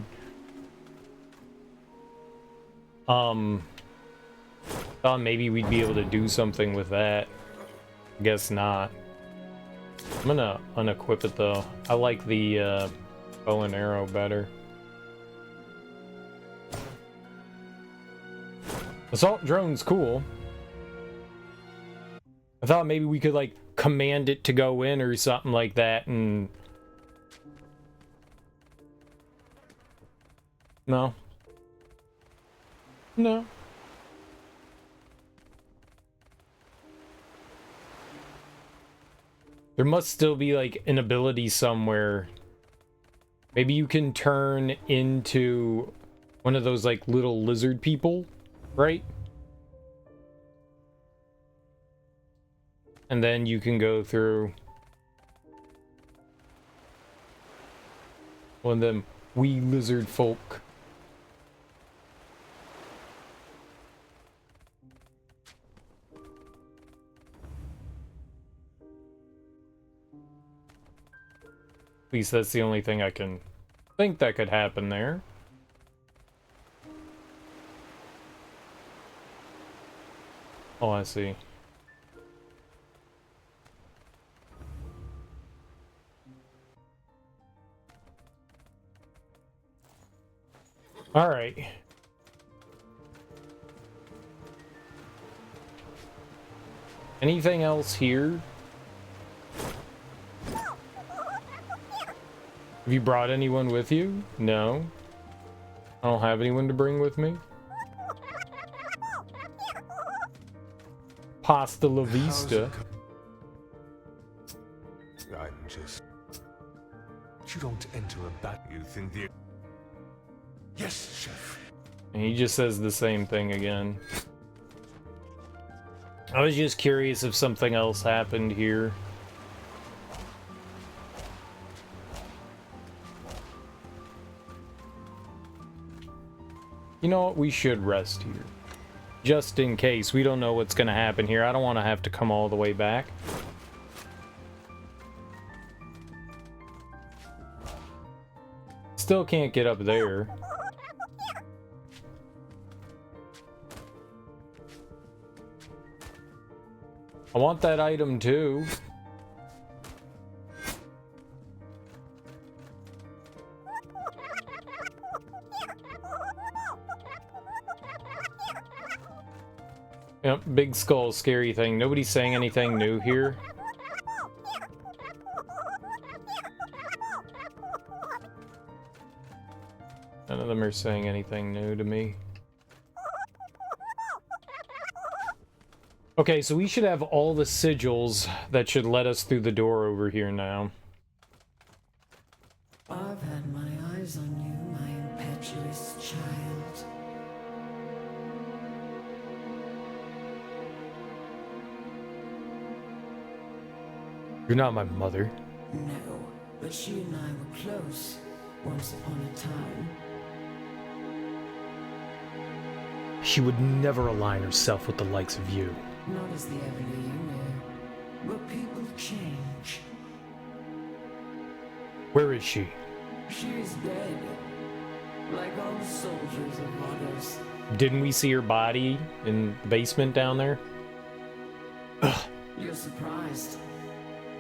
Thought maybe we'd be able to do something with that. Guess not. I'm gonna unequip it though. I like the bow and arrow better. Assault drone's cool. I thought maybe we could, like, command it to go in or something like that, and... No. No. There must still be, like, an ability somewhere. Maybe you can turn into one of those, like, little lizard people, right? And then you can go through one of them wee lizard folk. At least that's the only thing I can think that could happen there. Oh, I see. All right. Anything else here? Have you brought anyone with you? No. I don't have anyone to bring with me. Pasta la vista. I'm just... You don't enter a bat, you think the... Yes, Chef. And he just says the same thing again. I was just curious if something else happened here. You know what? We should rest here. Just in case. We don't know what's going to happen here. I don't want to have to come all the way back. Still can't get up there. I want that item too. Yep, big skull, scary thing. Nobody's saying anything new here. None of them are saying anything new to me. Okay, so we should have all the sigils that should let us through the door over here now. I've had my eyes on you, my impetuous child. You're not my mother. No, but she and I were close once upon a time. She would never align herself with the likes of you. Not as the Evelyn you knew, but people change. Where is she? She is dead, like all the soldiers of Vados. Didn't we see her body in the basement down there? Ugh. You're surprised.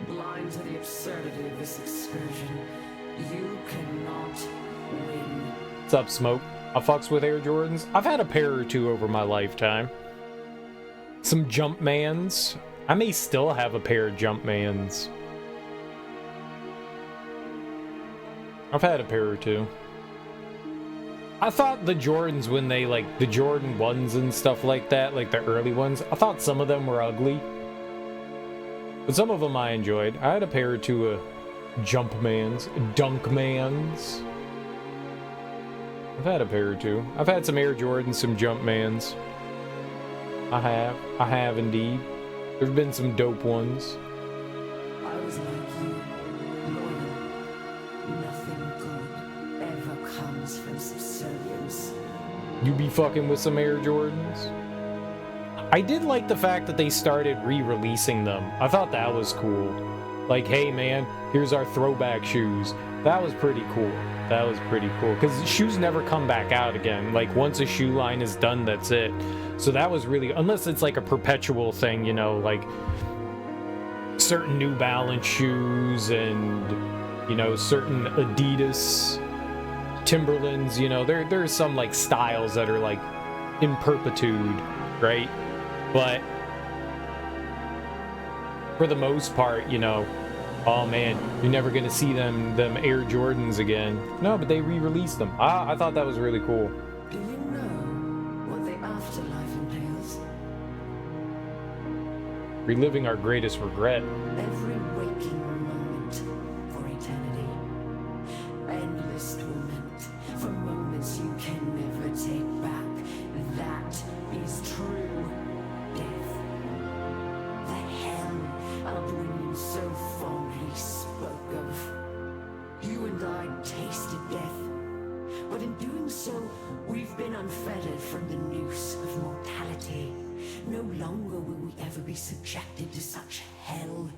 Blind to the absurdity of this excursion, you cannot win. What's up, Smoke? I fucks with Air Jordans. I've had a pair or two over my lifetime. Some Jumpmans. I may still have a pair of Jumpmans. I've had a pair or two. I thought the Jordans, when they, like, the Jordan 1s and stuff like that, like the early ones, I thought some of them were ugly. But some of them I enjoyed. I had a pair or two of Jumpmans, Dunkmans. I've had a pair or two. I've had some Air Jordans, some Jumpmans. I have indeed. There's been some dope ones. I was like you, loyal. Nothing good ever comes from subservience. You be fucking with some Air Jordans? I did like the fact that they started re-releasing them. I thought that was cool. Like, hey man, here's our throwback shoes. That was pretty cool. That was pretty cool. Because shoes never come back out again. Like, once a shoe line is done, that's it. So that was really... Unless it's like a perpetual thing, you know, like... certain New Balance shoes and, you know, certain Adidas, Timberlands, you know, there's some, like, styles that are, like, in perpetuity, right? But for the most part, you know, oh man, you're never gonna see them Air Jordans again. No, but they re-released them. I thought that was really cool. Do you know what the afterlife entails? Reliving our greatest regret. Every waking moment for eternity. Endless torment for moments you can never take back. That is true death. The hell Alduin so fondly spoke of. You and I tasted death, but in doing so, we've been unfettered from the noose of mortality. No longer will we ever be subjected to such hell.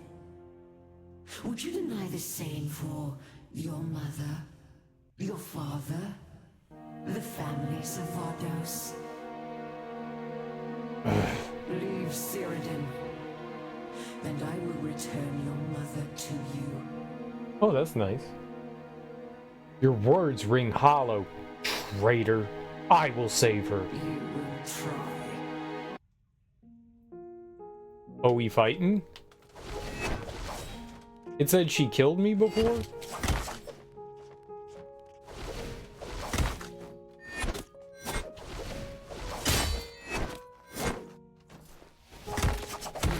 Would you deny the same for your mother, your father, the families of Vardos? Leave Cyrodiil, and I will return your mother to you. Oh, that's nice. Your words ring hollow, traitor. I will save her. You will try. Oh, we fighting? It said she killed me before?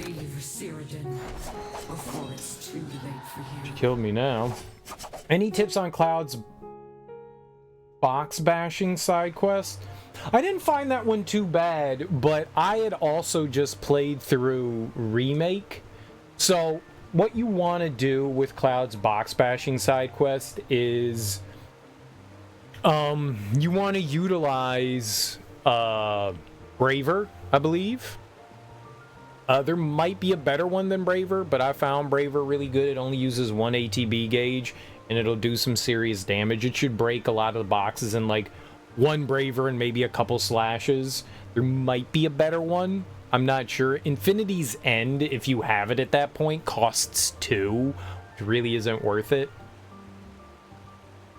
Leave Cyrodiil before it's too late for you. She killed me now. Any tips on Cloud's box bashing side quest? I didn't find that one too bad, but I had also just played through Remake. So what you want to do with Cloud's box bashing side quest is you want to utilize Braver, I believe. There might be a better one than Braver, but I found Braver really good. It only uses 1 ATB gauge, and it'll do some serious damage. It should break a lot of the boxes in like 1 Braver and maybe a couple slashes. There might be a better one. I'm not sure. Infinity's End, if you have it at that point, costs 2, which really isn't worth it.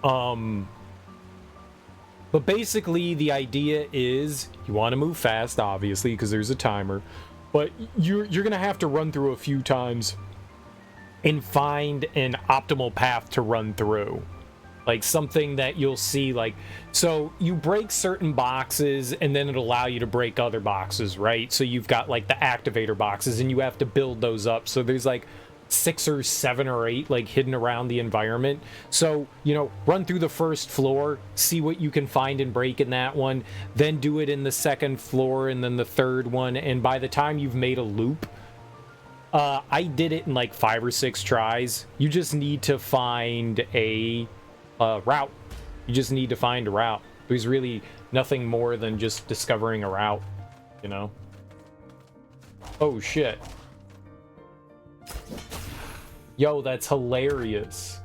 But basically the idea is you want to move fast, obviously, because there's a timer. But you're gonna have to run through a few times and find an optimal path to run through. Like something that you'll see, like, so you break certain boxes and then it'll allow you to break other boxes, right? So you've got like the activator boxes and you have to build those up. So there's like 6 or 7 or 8 like hidden around the environment. So, you know, run through the first floor, see what you can find and break in that one, then do it in the second floor and then the third one. And by the time you've made a loop, I did it in like 5 or 6 tries. You just need to find a route. You just need to find a route. There's really nothing more than just discovering a route, you know? Oh shit. Yo, that's hilarious.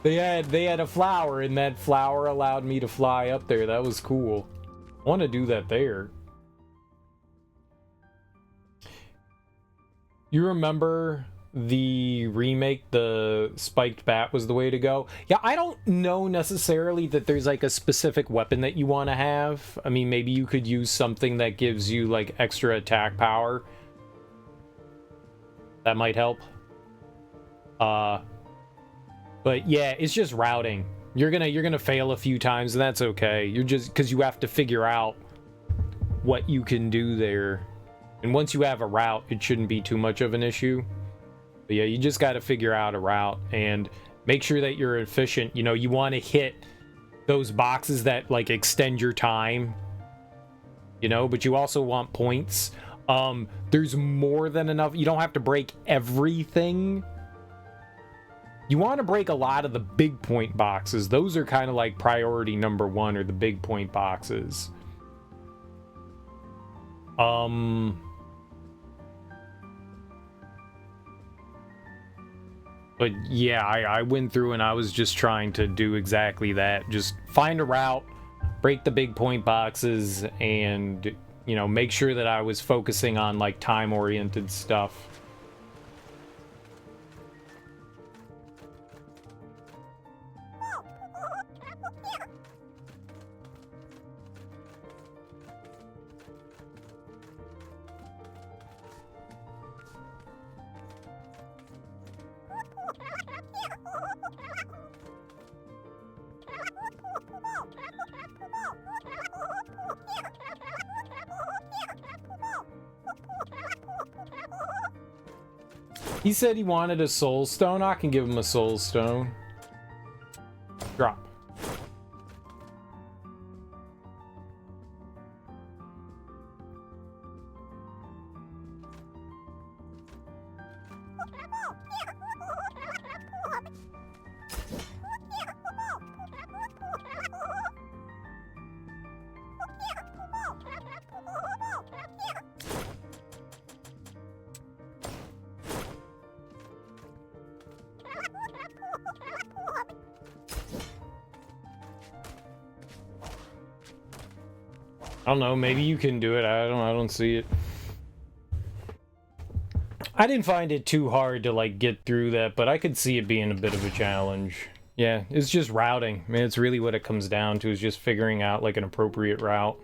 They had a flower, and that flower allowed me to fly up there. That was cool. I want to do that there. You remember the remake, the spiked bat was the way to go? Yeah, I don't know necessarily that there's like a specific weapon that you want to have. I mean, maybe you could use something that gives you like extra attack power. That might help. But yeah, it's just routing. You're gonna fail a few times, and that's okay. You're just, because you have to figure out what you can do there. And once you have a route, it shouldn't be too much of an issue. But yeah, you just got to figure out a route and make sure that you're efficient. You know, you want to hit those boxes that like extend your time, you know, but you also want points. There's more than enough. You don't have to break everything. You want to break a lot of the big point boxes. Those are kind of like priority number 1, or the big point boxes. But yeah, I went through and I was just trying to do exactly that. Just find a route, break the big point boxes, and, you know, make sure that I was focusing on like time-oriented stuff. He said he wanted a soul stone. I can give him a soul stone. Drop. I don't know, maybe you can do it. I don't see it. I didn't find it too hard to like get through that, but I could see it being a bit of a challenge. Yeah, it's just routing. I mean, it's really what it comes down to, is just figuring out like an appropriate route.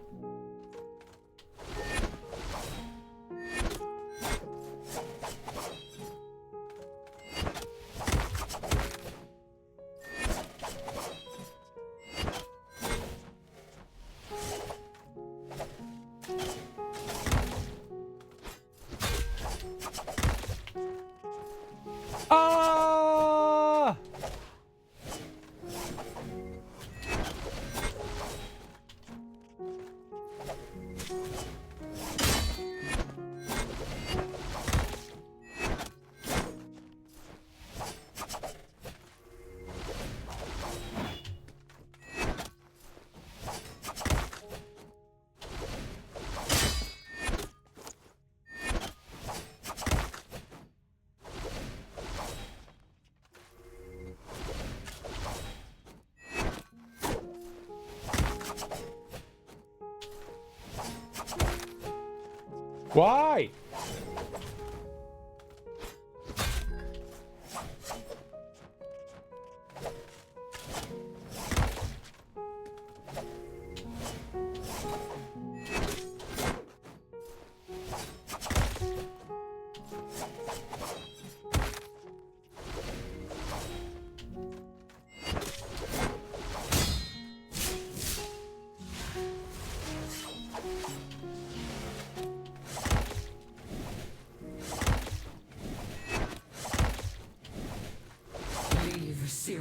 Why?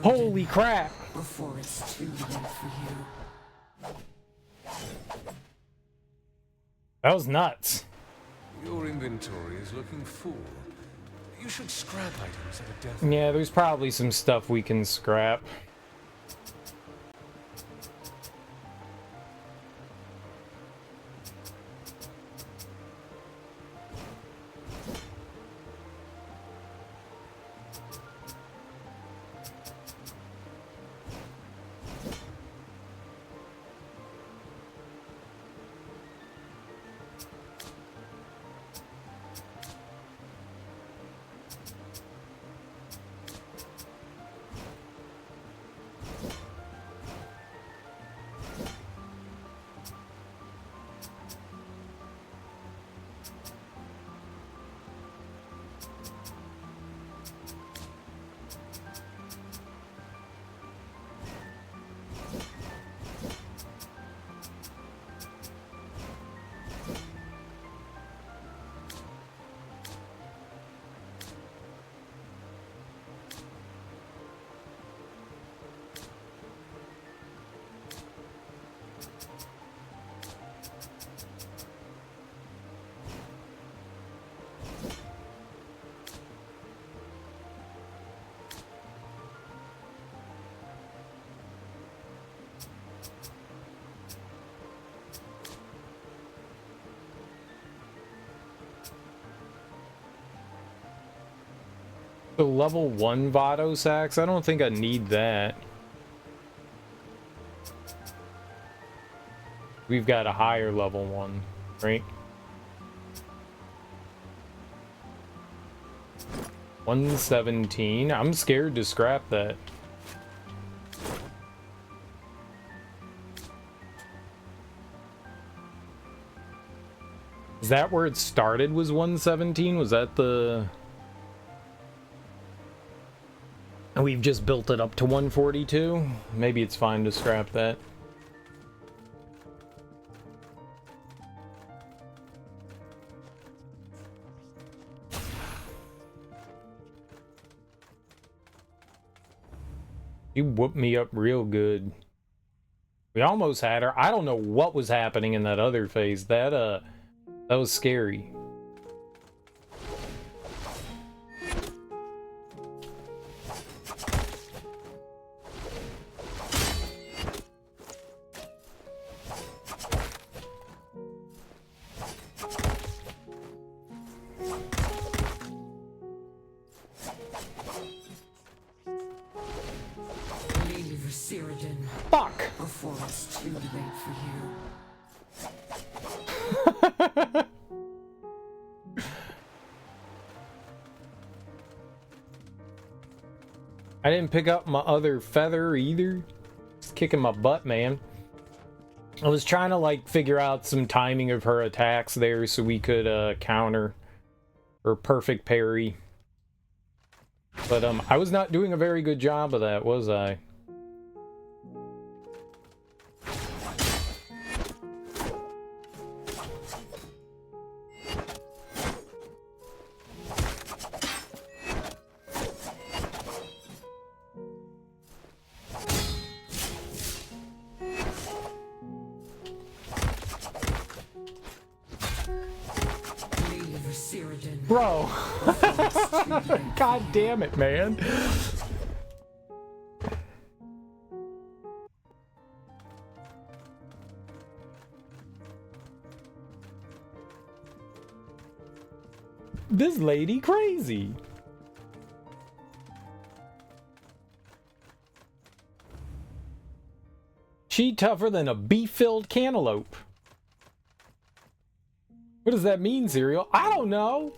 Holy crap! Before it's too late for you. That was nuts. Your inventory is looking full. You should scrap items at a death. Yeah, there's probably some stuff we can scrap. So level 1 Vado Sax? I don't think I need that. We've got a higher level one, right? 117. I'm scared to scrap that. Is that where it started, was 117? Was that the... And we've just built it up to 142? Maybe it's fine to scrap that. She whooped me up real good. We almost had her. I don't know what was happening in that other phase. That was scary. Fuck! Before it's too late for you. I didn't pick up my other feather either. It's kicking my butt, man. I was trying to like figure out some timing of her attacks there so we could counter her perfect parry. But I was not doing a very good job of that, was I? Bro, god damn it, man. This lady crazy. She tougher than a beef-filled cantaloupe. What does that mean, Serial? I don't know.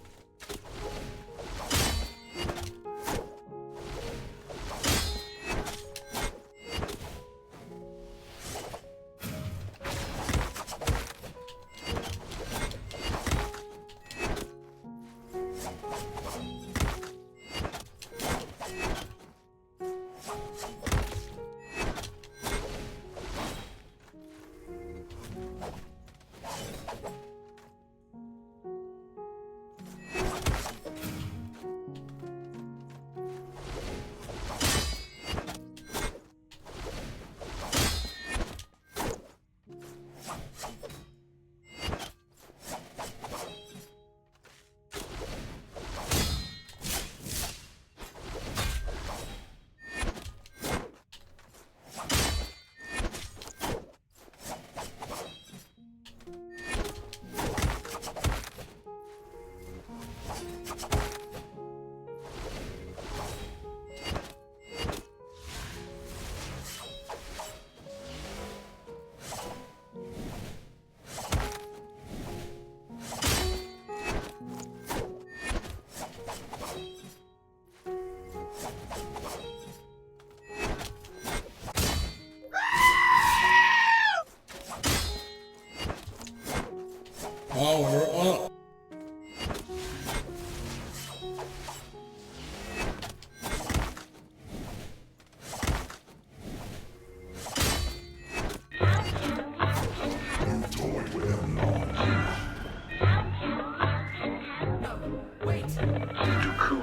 Power up.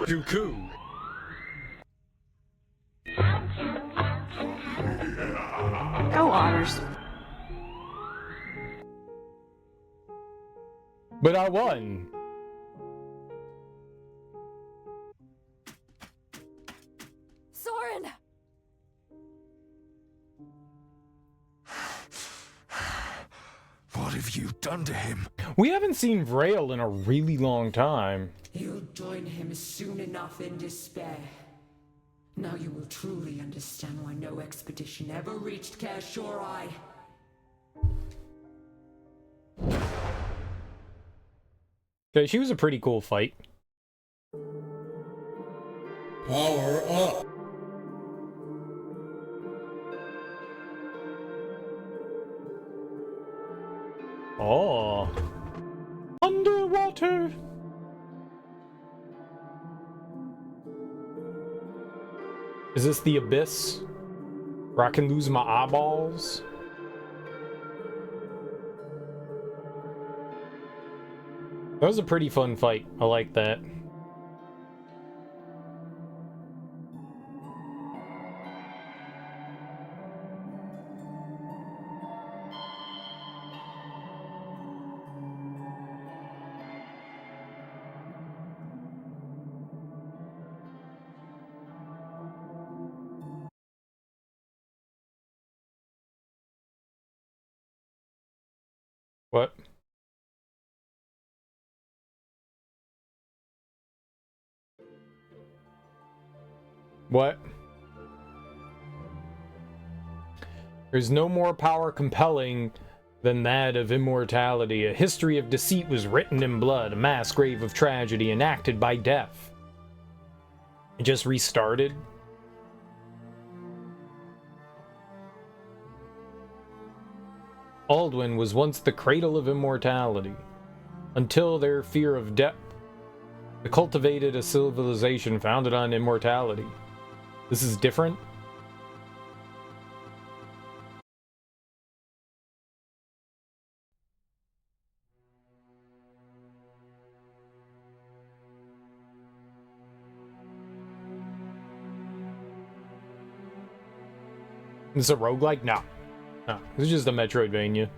Dooku. Go, Otters. But I won. Soren! What have you done to him? We haven't seen Vrail in a really long time. You'll join him soon enough in despair. Now you will truly understand why no expedition ever reached Kashorai. Okay, she was a pretty cool fight. Power up. Oh. Underwater. Is this the abyss? Where I can lose my eyeballs? That was a pretty fun fight. I like that. What? What? There's no more power compelling than that of immortality. A history of deceit was written in blood, a mass grave of tragedy enacted by death. It just restarted. Alduin was once the cradle of immortality. Until their fear of death, they cultivated a civilization founded on immortality. This is different? This is a roguelike? No. No. This is just a Metroidvania.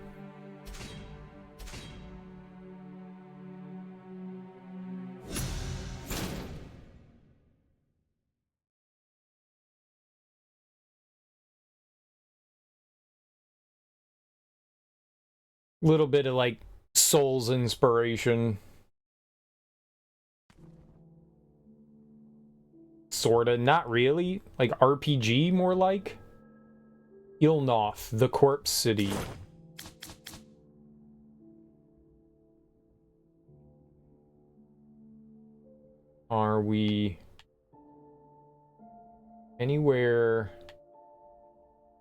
Little bit of like Souls inspiration. Sorta. Not really. Like RPG more like. Ilnoth, the Corpse City. Are we anywhere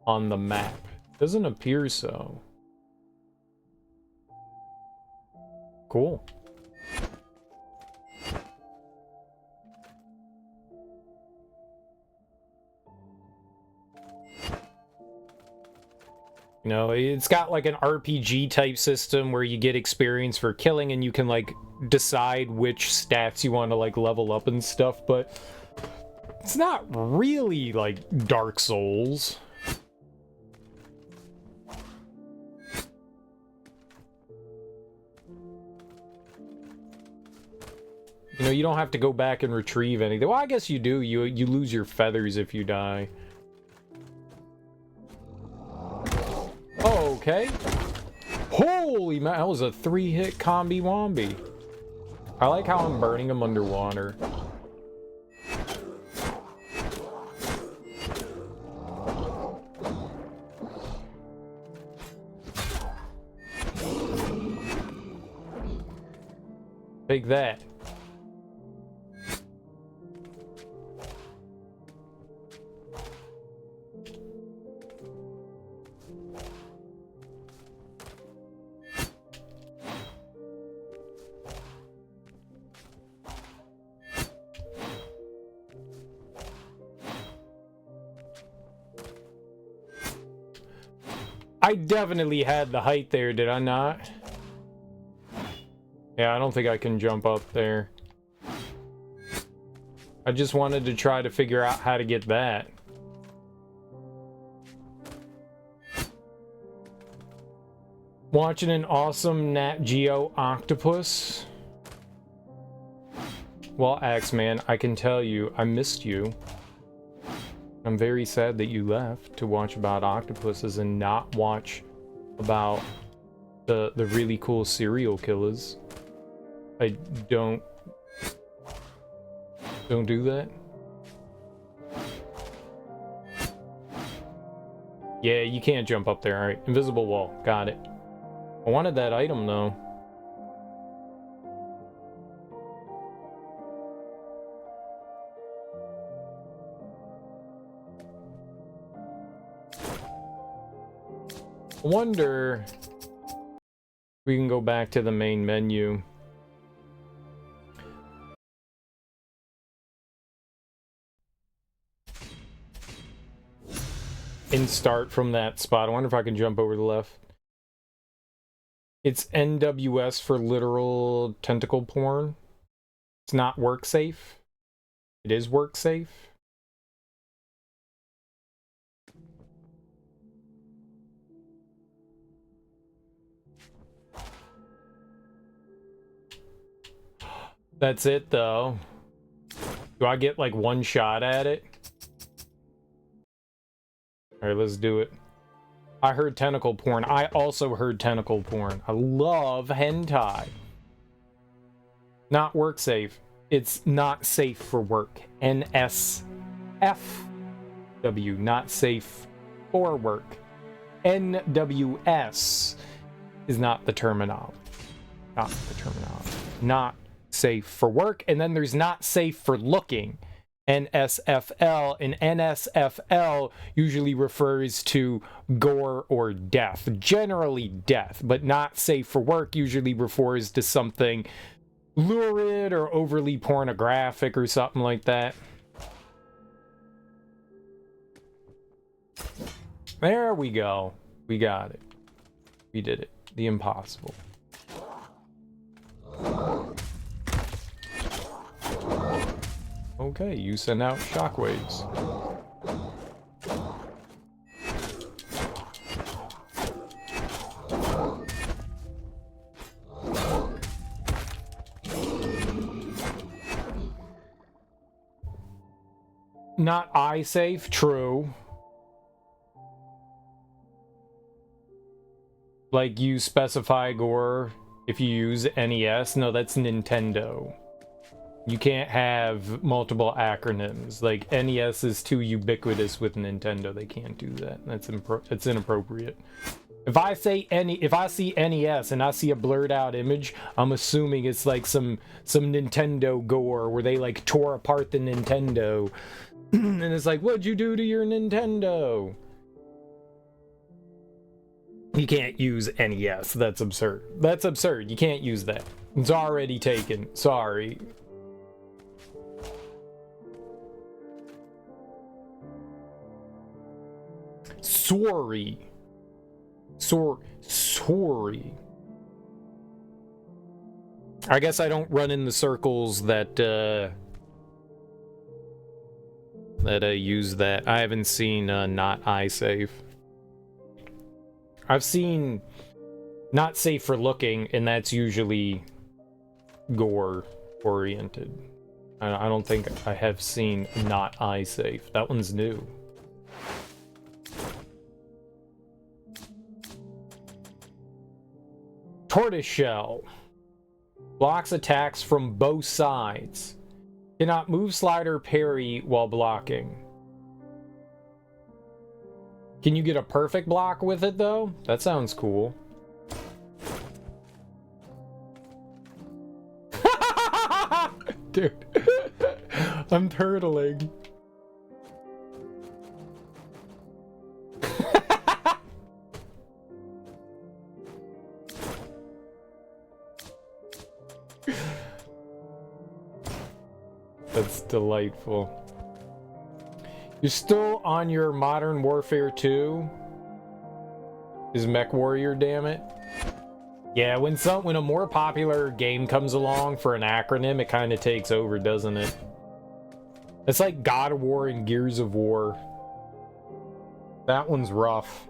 on the map? Doesn't appear so. Cool. You know, it's got like an RPG type system where you get experience for killing and you can like decide which stats you want to like level up and stuff, but it's not really like Dark Souls. You know, you don't have to go back and retrieve anything. Well, I guess you do. You lose your feathers if you die. Oh, okay. Holy man, that was a 3-hit combi wombi. I like how I'm burning them underwater. Take that. I definitely had the height there, did I not? Yeah, I don't think I can jump up there. I just wanted to try to figure out how to get that. Watching an awesome Nat Geo octopus. Well, Axeman, I can tell you, I missed you. I'm very sad that you left to watch about octopuses and not watch about the really cool serial killers. I don't do that. Yeah, you can't jump up there. All right, invisible wall. Got it. I wanted that item though. I wonder if we can go back to the main menu. And start from that spot. I wonder if I can jump over the left. It's NWS for literal tentacle porn. It's not work safe. It is work safe. That's it though. Do I get like one shot at it? Alright, let's do it. I heard tentacle porn. I also heard tentacle porn. I love hentai. Not work safe. It's not safe for work. NSFW. Not safe for work. NWS is not the terminology. Not the terminology. Not safe for work. And then there's not safe for looking. NSFL, and NSFL usually refers to gore or death. Generally death, but not safe for work usually refers to something lurid or overly pornographic or something like that. There we go. We got it. We did it. The impossible. Okay, you send out shockwaves. Not eye safe, true. Like you specify gore if you use NES. No, that's Nintendo. You can't have multiple acronyms. Like NES is too ubiquitous with Nintendo. They can't do that. It's inappropriate. If I see NES and I see a blurred out image, I'm assuming it's like some Nintendo gore where they like tore apart the Nintendo. And it's like, what'd you do to your Nintendo? You can't use NES. That's absurd. That's absurd. You can't use that. It's already taken. Sorry. Sorry. Sorry. I guess I don't run in the circles that use that. I haven't seen not eye safe. I've seen not safe for looking, and that's usually gore oriented. I don't think I have seen not eye safe. That one's new. Tortoiseshell. Blocks attacks from both sides. Cannot move, slide, or parry while blocking. Can you get a perfect block with it, though? That sounds cool. Dude. I'm turtling. That's delightful. You're still on your Modern Warfare 2? Is Mech Warrior, damn it? Yeah, when a more popular game comes along for an acronym, it kind of takes over, doesn't it? It's like God of War and Gears of War. That one's rough.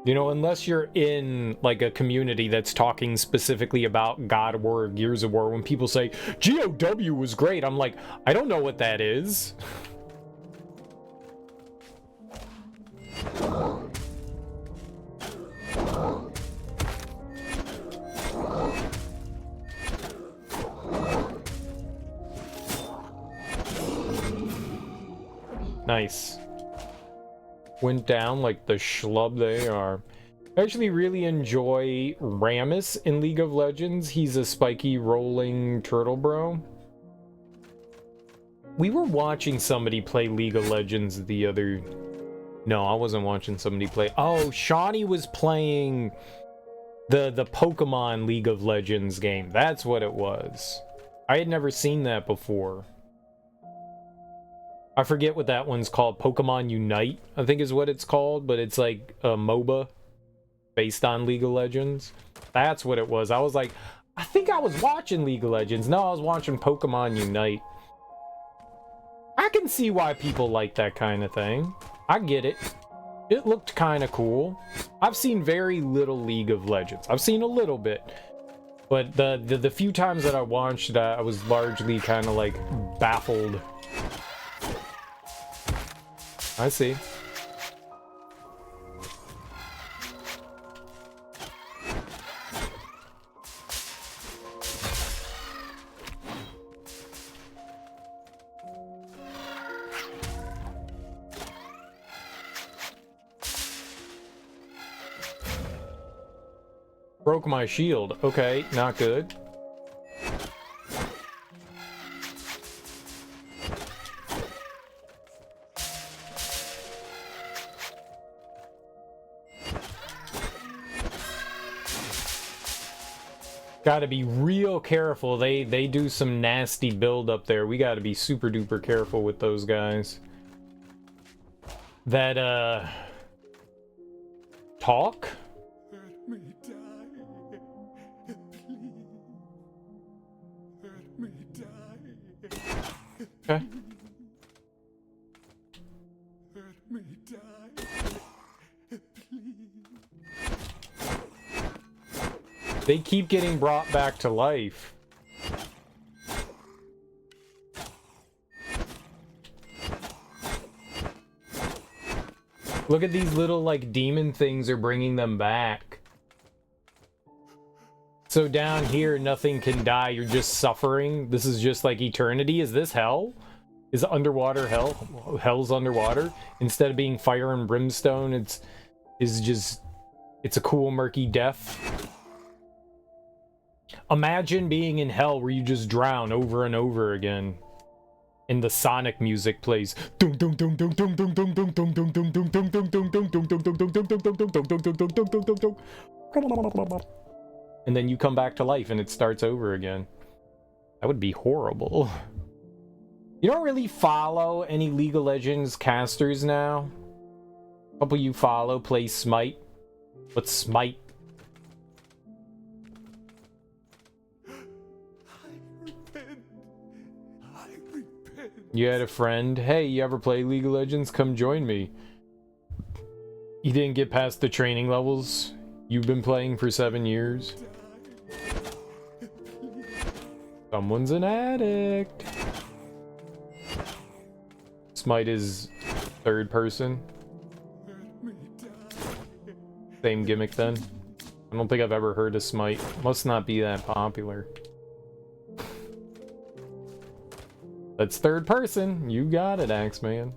You know, unless you're in like a community that's talking specifically about God of War or Gears of War, when people say GOW was great, I'm like, I don't know what that is. Nice. Went down like the schlub they are. I actually really enjoy Rammus in League of Legends. He's a spiky rolling turtle bro. We were watching somebody play League of Legends the other... No, I wasn't watching somebody play... Oh, Shawnee was playing the Pokemon League of Legends game. That's what it was. I had never seen that before. I forget what that one's called. Pokemon Unite, I think is what it's called, but it's like a MOBA based on League of Legends. That's what it was. I was like, I think I was watching League of Legends. No, I was watching Pokemon Unite. I can see why people like that kind of thing. I get it. It looked kind of cool. I've seen very little League of Legends. I've seen a little bit. But the few times that I watched that, I was largely kind of like baffled. I see. Broke my shield. Okay, not good. Gotta be real careful. They do some nasty build up there. We gotta be super duper careful with those guys. That, talk? Let me die. Please. Let me die. Okay. Let me die. They keep getting brought back to life. Look at these little, like, demon things are bringing them back. So down here, nothing can die. You're just suffering. This is just like eternity. Is this hell? Is underwater hell? Hell's underwater? Instead of being fire and brimstone, it's a cool, murky death. Imagine being in hell where you just drown over and over again. And the Sonic music plays. And then you come back to life and it starts over again. That would be horrible. You don't really follow any League of Legends casters now? A couple you follow play Smite. What's Smite? You had a friend, hey, you ever play League of Legends? Come join me. You didn't get past the training levels? You've been playing for 7 years? Someone's an addict. Smite is third person. Same gimmick then. I don't think I've ever heard of Smite. Must not be that popular. That's third person. You got it, Axeman.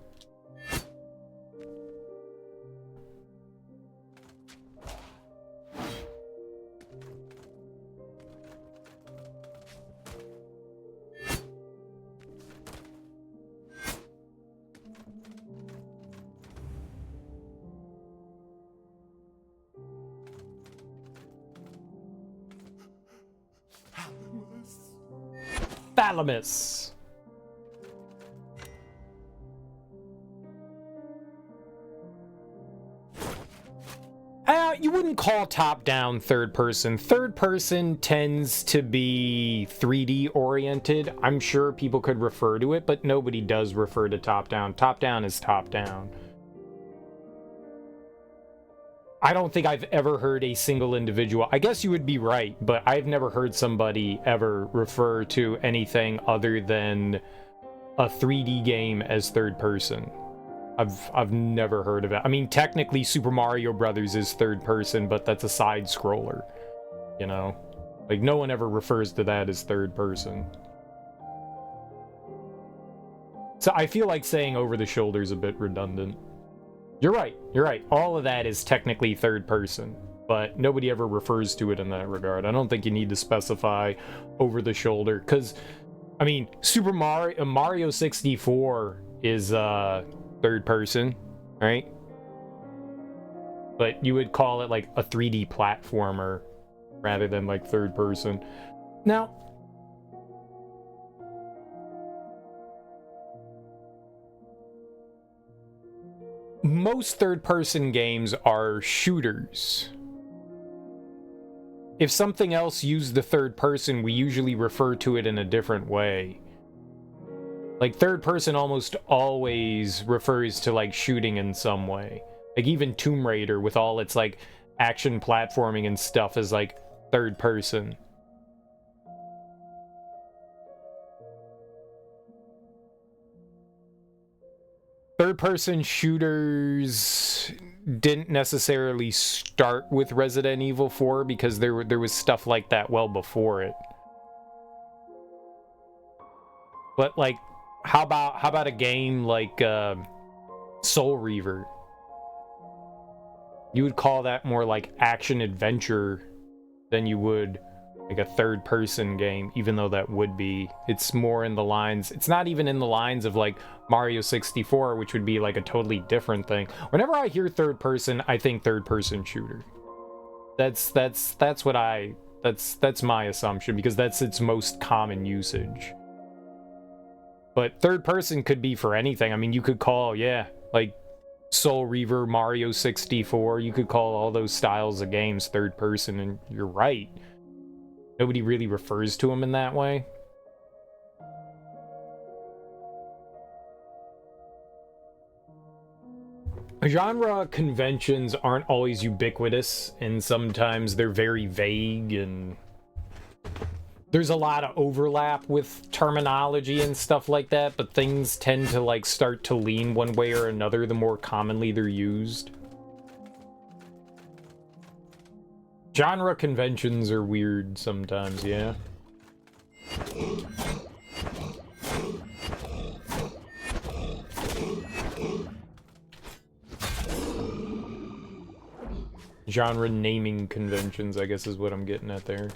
Thalamus. You wouldn't call top-down third person. Third person tends to be 3D oriented. I'm sure people could refer to it, but nobody does refer to top-down. Top-down is top-down. I don't think I've ever heard a single individual. I guess you would be right, but I've never heard somebody ever refer to anything other than a 3D game as third person. I've never heard of it. I mean, technically Super Mario Brothers is third person, but that's a side scroller. You know? Like, no one ever refers to that as third person. So I feel like saying over the shoulder is a bit redundant. You're right. You're right. All of that is technically third person, but nobody ever refers to it in that regard. I don't think you need to specify over the shoulder, because, I mean, Mario 64 is, third person, right? But you would call it like a 3D platformer rather than like third person. Now, most third person games are shooters. If something else used the third person, we usually refer to it in a different way. Like, third person almost always refers to, like, shooting in some way. Like, even Tomb Raider, with all its, like, action platforming and stuff, is, like, third person. Third person shooters didn't necessarily start with Resident Evil 4, because there was stuff like that well before it. But, like, how about a game like Soul Reaver? You would call that more like action adventure than you would like a third-person game, even though that would be. It's more in the lines. It's not even in the lines of like Mario 64, which would be like a totally different thing. Whenever I hear third-person, I think third-person shooter. That's my assumption, because that's its most common usage. But third-person could be for anything. I mean, you could call, yeah, like Soul Reaver, Mario 64. You could call all those styles of games third-person, and you're right. Nobody really refers to them in that way. Genre conventions aren't always ubiquitous, and sometimes they're very vague, and there's a lot of overlap with terminology and stuff like that, but things tend to like start to lean one way or another the more commonly they're used. Genre conventions are weird sometimes, yeah. Genre naming conventions, I guess, is what I'm getting at there.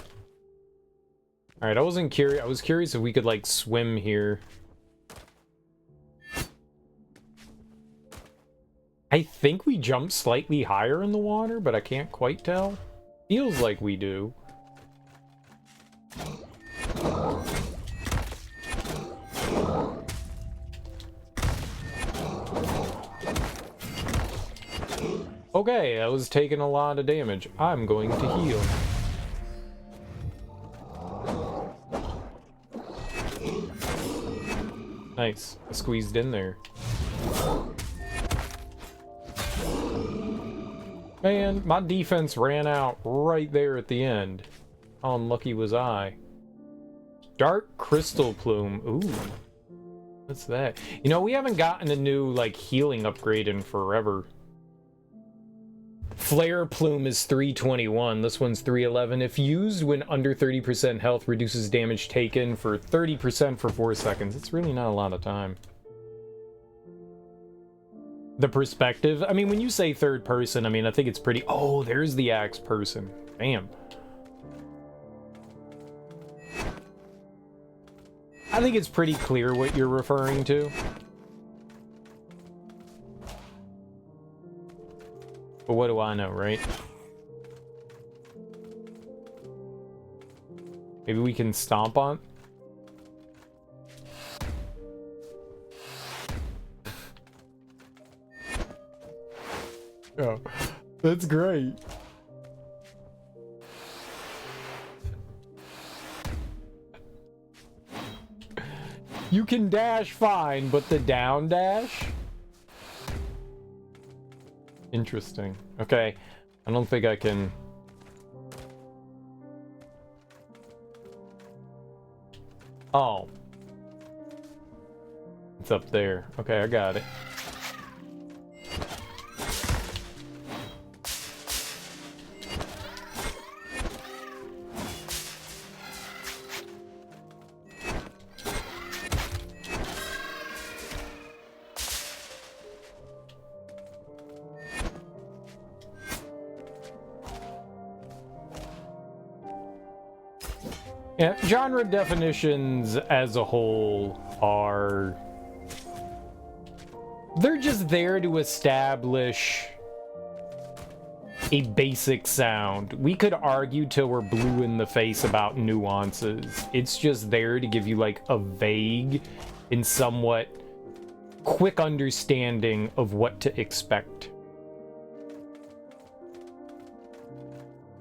Alright, I wasn't curious. I was curious if we could, like, swim here. I think we jump slightly higher in the water, but I can't quite tell. Feels like we do. Okay, I was taking a lot of damage. I'm going to heal. Nice. I squeezed in there. Man, my defense ran out right there at the end. How unlucky was I? Dark Crystal Plume. Ooh. What's that? You know, we haven't gotten a new, like, healing upgrade in forever. Flare Plume is 321. This one's 311. If used when under 30% health, reduces damage taken for 30% for 4 seconds. It's really not a lot of time. The perspective, I mean, when you say third person, I mean, I think it's pretty... Oh, there's the axe person. Bam. I think it's pretty clear what you're referring to. But what do I know, right? Maybe we can stomp on... Oh, that's great. You can dash fine, but the down dash? Interesting. Okay, I don't think I can... Oh. It's up there. Okay, I got it. Yeah, genre definitions as a whole are... They're just there to establish a basic sound. We could argue till we're blue in the face about nuances. It's just there to give you like a vague and somewhat quick understanding of what to expect.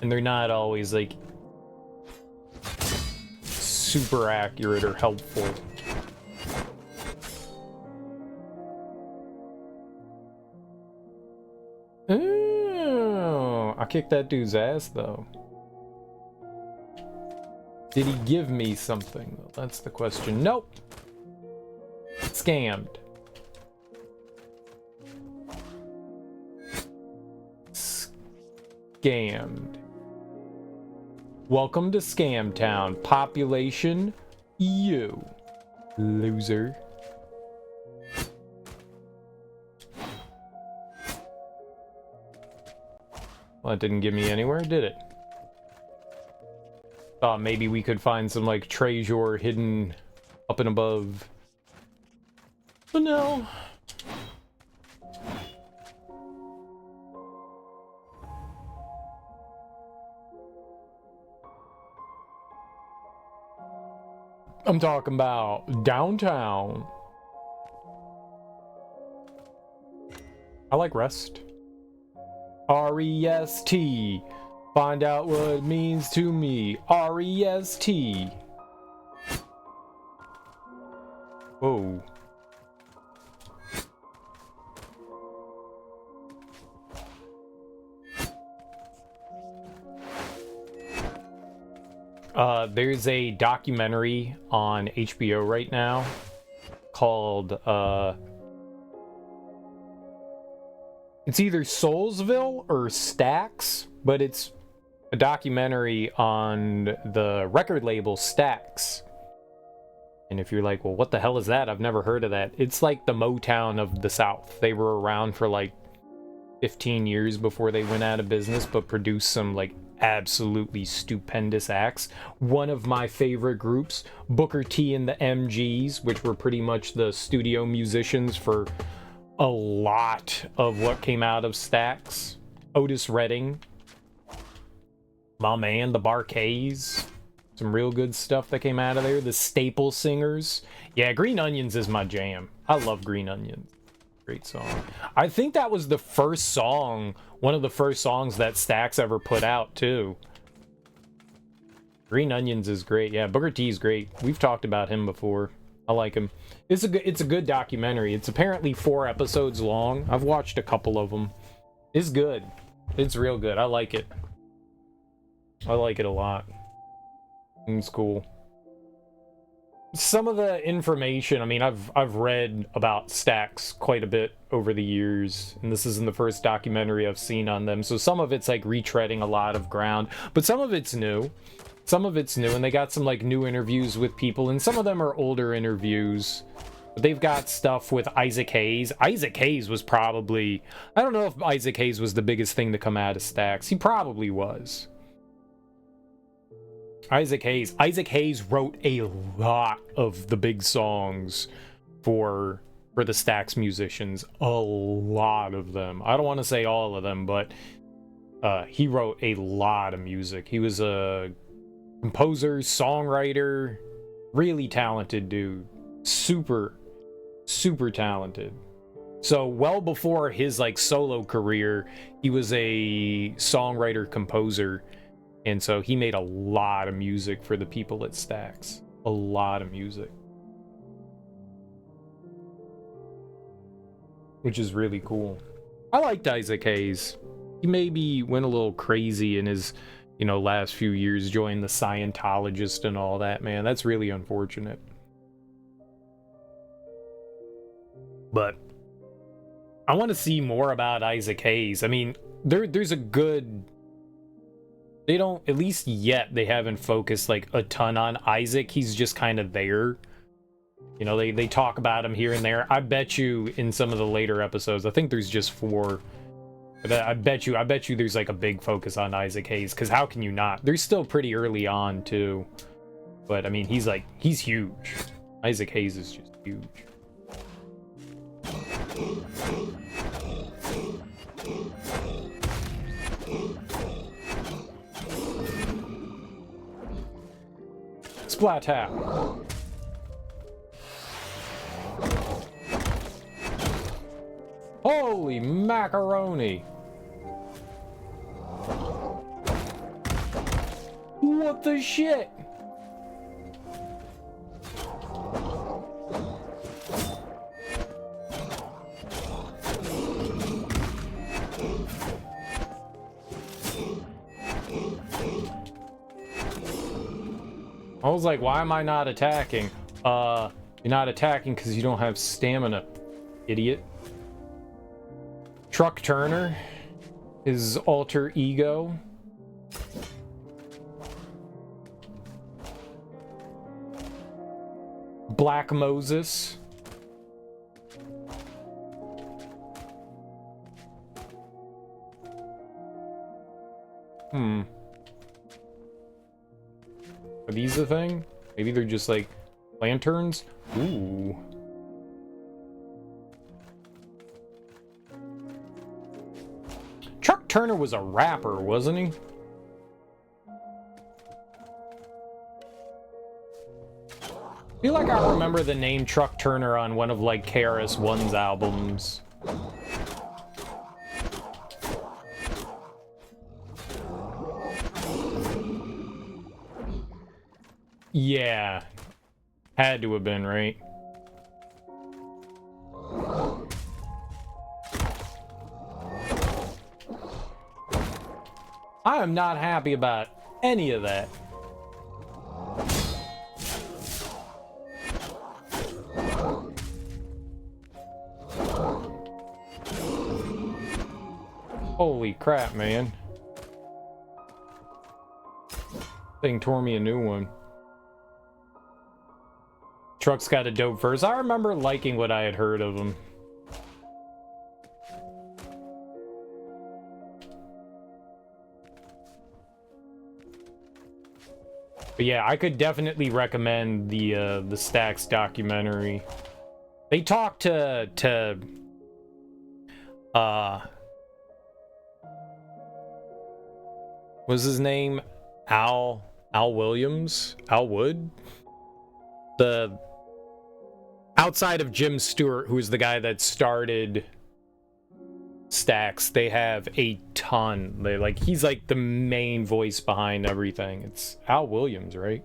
And they're not always like super accurate or helpful. Oh, I kicked that dude's ass though. Did he give me something? Well, that's the question. Nope. Scammed. Scammed. Welcome to Scam Town. Population, you. Loser. Well, it didn't give me anywhere, did it? Thought maybe we could find some, like, treasure hidden up and above. But no. I'm talking about downtown. I like rest. R-E-S-T. Find out what it means to me. R-E-S-T. Whoa. There's a documentary on HBO right now called, it's either Soulsville or Stax, but it's a documentary on the record label Stax. And if you're like, well, what the hell is that? I've never heard of that. It's like the Motown of the South. They were around for like 15 years before they went out of business, but produced some like absolutely stupendous acts. One of my favorite groups, Booker T and the MGs, which were pretty much the studio musicians for a lot of what came out of Stax. Otis Redding, my man, the Barkays, some real good stuff that came out of there. The Staple Singers. Yeah, Green Onions is my jam. I love Green Onions. Great song. I think that was the first song, one of the first songs that Stax ever put out, too. Green Onions is great. Yeah, Booker T is great. We've talked about him before. I like him. It's a good documentary. It's apparently 4 episodes long. I've watched a couple of them. It's good. It's real good. I like it. I like it a lot. It's cool. Some of the information, I mean, I've read about Stax quite a bit over the years, and this isn't the first documentary I've seen on them, so some of it's like retreading a lot of ground, but some of it's new. Some of it's new, and they got some like new interviews with people, and some of them are older interviews. But they've got stuff with Isaac Hayes. Isaac Hayes was probably, I don't know if Isaac Hayes was the biggest thing to come out of Stax. He probably was. Isaac Hayes wrote a lot of the big songs for the Stax musicians. A lot of them. I don't want to say all of them, but he wrote a lot of music. He was a composer, songwriter, really talented dude. Super talented. So well before his like solo career, he was a songwriter, composer. And so he made a lot of music for the people at Stax. A lot of music. Which is really cool. I liked Isaac Hayes. He maybe went a little crazy in his, last few years, joined the Scientologist and all that, man. That's really unfortunate. But I want to see more about Isaac Hayes. I mean, there's a good... They don't, at least yet, they haven't focused like a ton on Isaac. He's just kind of there. They talk about him here and there. I bet you in some of the later episodes, I think there's just 4. But I bet you there's like a big focus on Isaac Hayes, because how can you not? They're still pretty early on too. But I mean, he's huge. Isaac Hayes is just huge. Splat tap. Holy macaroni. What the shit? I was like, why am I not attacking? You're not attacking because you don't have stamina, idiot. Truck Turner, his alter ego. Black Moses. Are these the thing? Maybe they're just like lanterns? Ooh. Chuck Turner was a rapper, wasn't he? I feel like I remember the name Chuck Turner on one of like KRS-One's albums. Yeah. Had to have been, right? I am not happy about any of that. Holy crap, man. Thing tore me a new one. Truck's got a dope verse. I remember liking what I had heard of him. But yeah, I could definitely recommend the Stax documentary. They talked to what's his name? Al Williams? Al Wood? The outside of Jim Stewart, who's the guy that started Stax, they have a ton. They like he's like the main voice behind everything. It's Al Williams, right?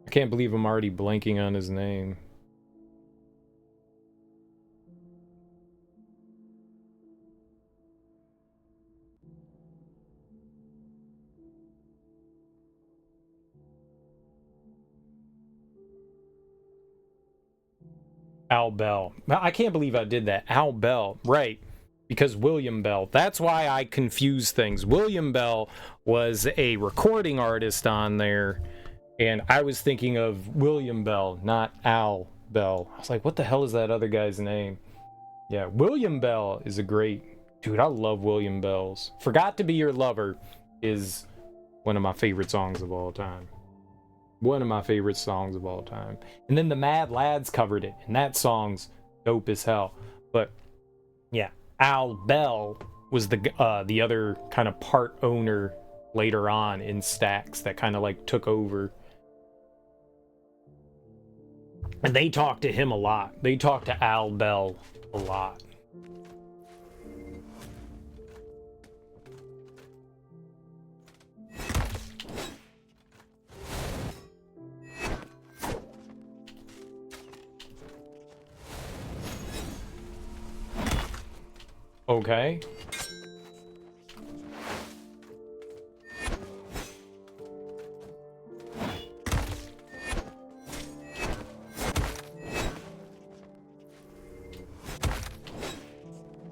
I can't believe I'm already blanking on his name. Al Bell. I can't believe I did that. Al Bell. Right. Because William Bell. That's why I confuse things. William Bell was a recording artist on there, and I was thinking of William Bell, not Al Bell. I was like, what the hell is that other guy's name? Yeah, William Bell is a great... Dude, I love William Bell's. Forgot to Be Your Lover is one of my favorite songs of all time. One of my favorite songs of all time. And then the Mad Lads covered it, and that song's dope as hell. But yeah, Al Bell was the other kind of part owner later on in Stax that kind of like took over. And they talked to him a lot. They talked to Al Bell a lot. Okay.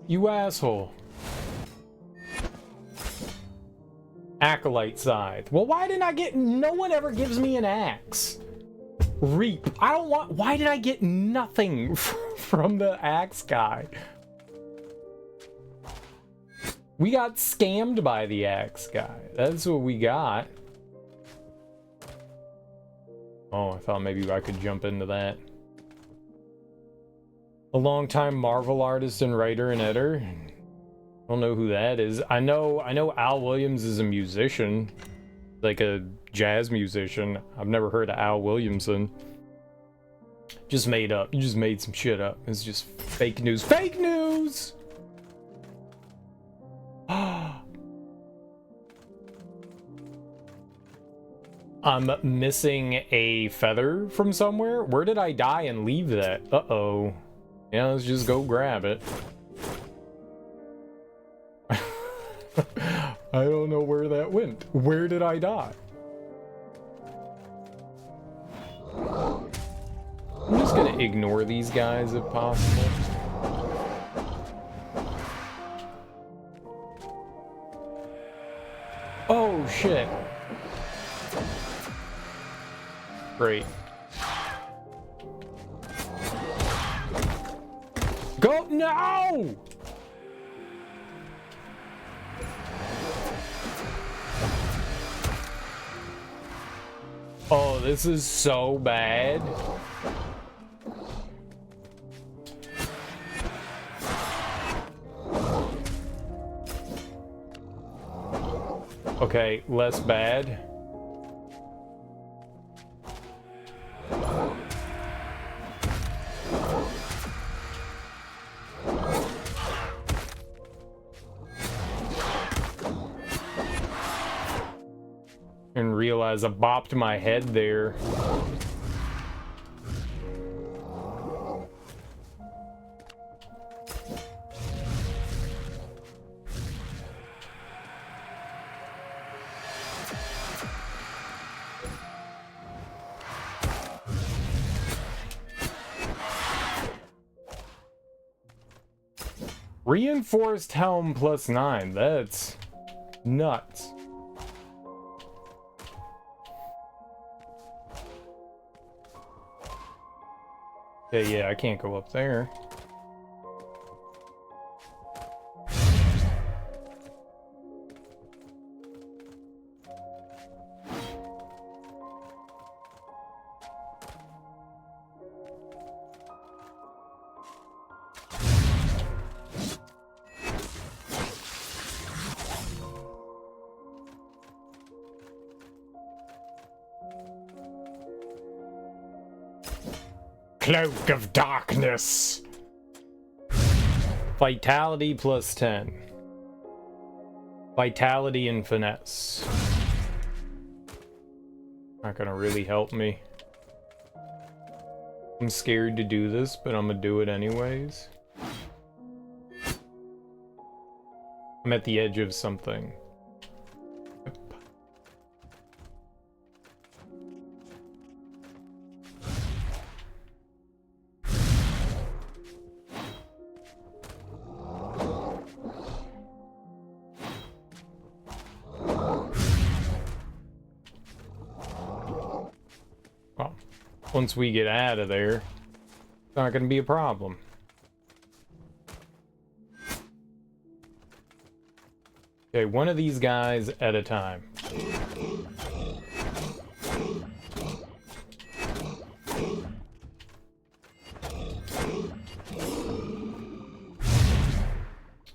You asshole. Acolyte scythe. Well, why didn't I get... No one ever gives me an axe. Reap. I don't want... Why did I get nothing from the axe guy? We got scammed by the axe guy. That's what we got. Oh, I thought maybe I could jump into that. A longtime Marvel artist and writer and editor. I don't know who that is. I know Al Williams is a musician. Like a jazz musician. I've never heard of Al Williamson. Just made up. You just made some shit up. It's just fake news. Fake news! I'm missing a feather from somewhere. Where did I die and leave that? Uh-oh. Yeah, let's just go grab it. I don't know where that went. Where did I die? I'm just gonna ignore these guys if possible. Oh, shit. Great. Go! No! Oh, this is so bad. Okay, less bad. And realize I bopped my head there. Reinforced helm +9. That's nuts. Okay, yeah, I can't go up there. Cloak of Darkness. Vitality +10. Vitality and finesse. Not gonna really help me. I'm scared to do this, but I'm gonna do it anyways. I'm at the edge of something. Once we get out of there, it's not going to be a problem. Okay, one of these guys at a time.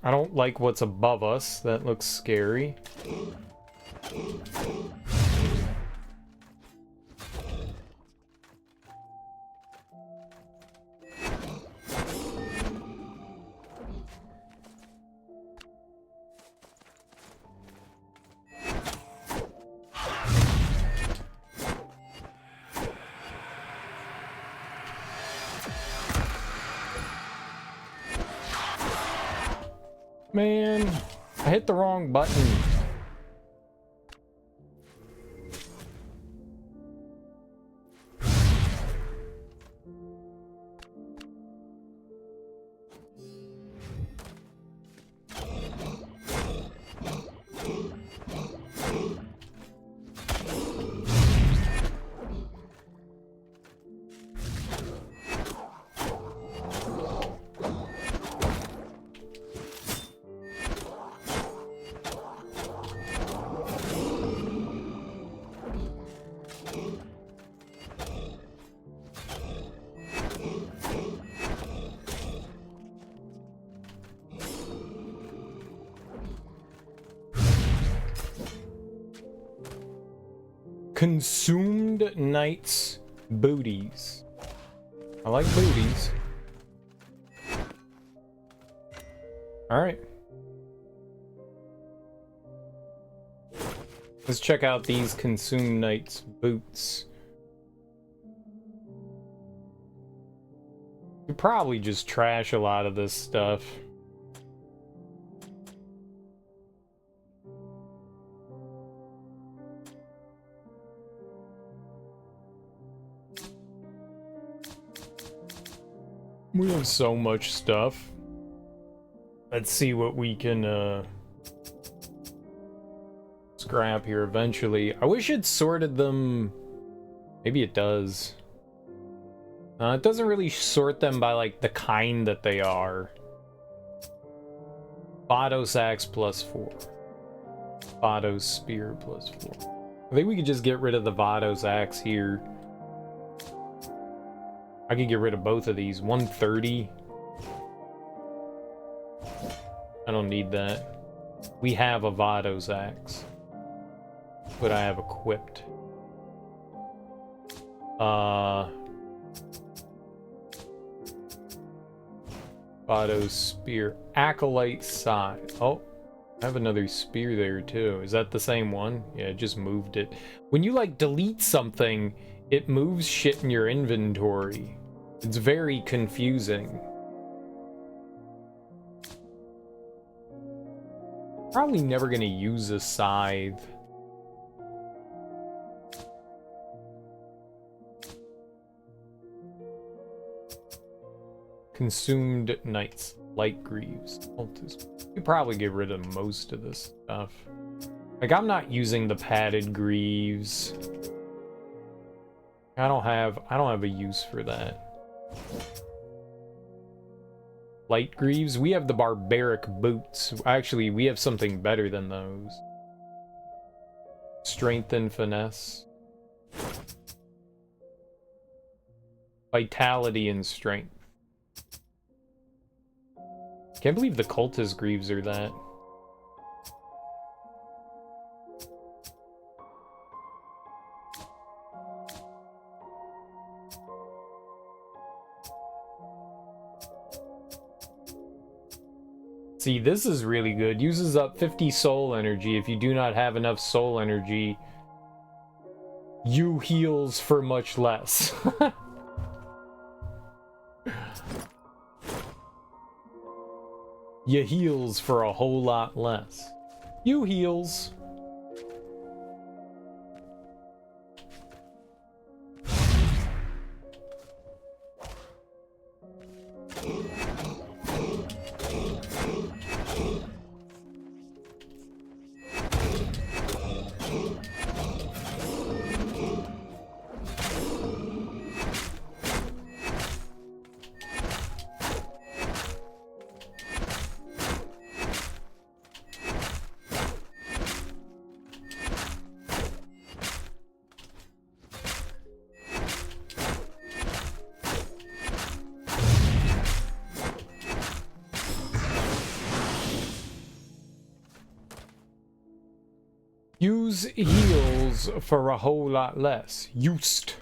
I don't like what's above us. That looks scary. Man, I hit the wrong button. Consumed Knight's booties. I like booties. Alright. Let's check out these Consumed Knight's boots. You probably just trash a lot of this stuff. We have so much stuff. Let's see what we can scrap here eventually. I wish it sorted them. Maybe it does. It doesn't really sort them by like the kind that they are. Botto's axe +4. Botto's spear +4. I think we could just get rid of the Vados axe here. I could get rid of both of these. 130. I don't need that. We have a Vados axe. What I have equipped. Vados spear. Acolyte side. Oh. I have another spear there too. Is that the same one? Yeah, it just moved it. When you like delete something, it moves shit in your inventory. It's very confusing. Probably never gonna use a scythe. Consumed knights. Light greaves. Cultist. You probably get rid of most of this stuff. Like, I'm not using the padded greaves. I don't have a use for that. Light greaves? We have the barbaric boots. Actually, we have something better than those. Strength and finesse. Vitality and strength. Can't believe the cultist greaves are that. See, this is really good. Uses up 50 soul energy. If you do not have enough soul energy, you heals for much less. You heals for a whole lot less. You heals. Use heals for a whole lot less. Used.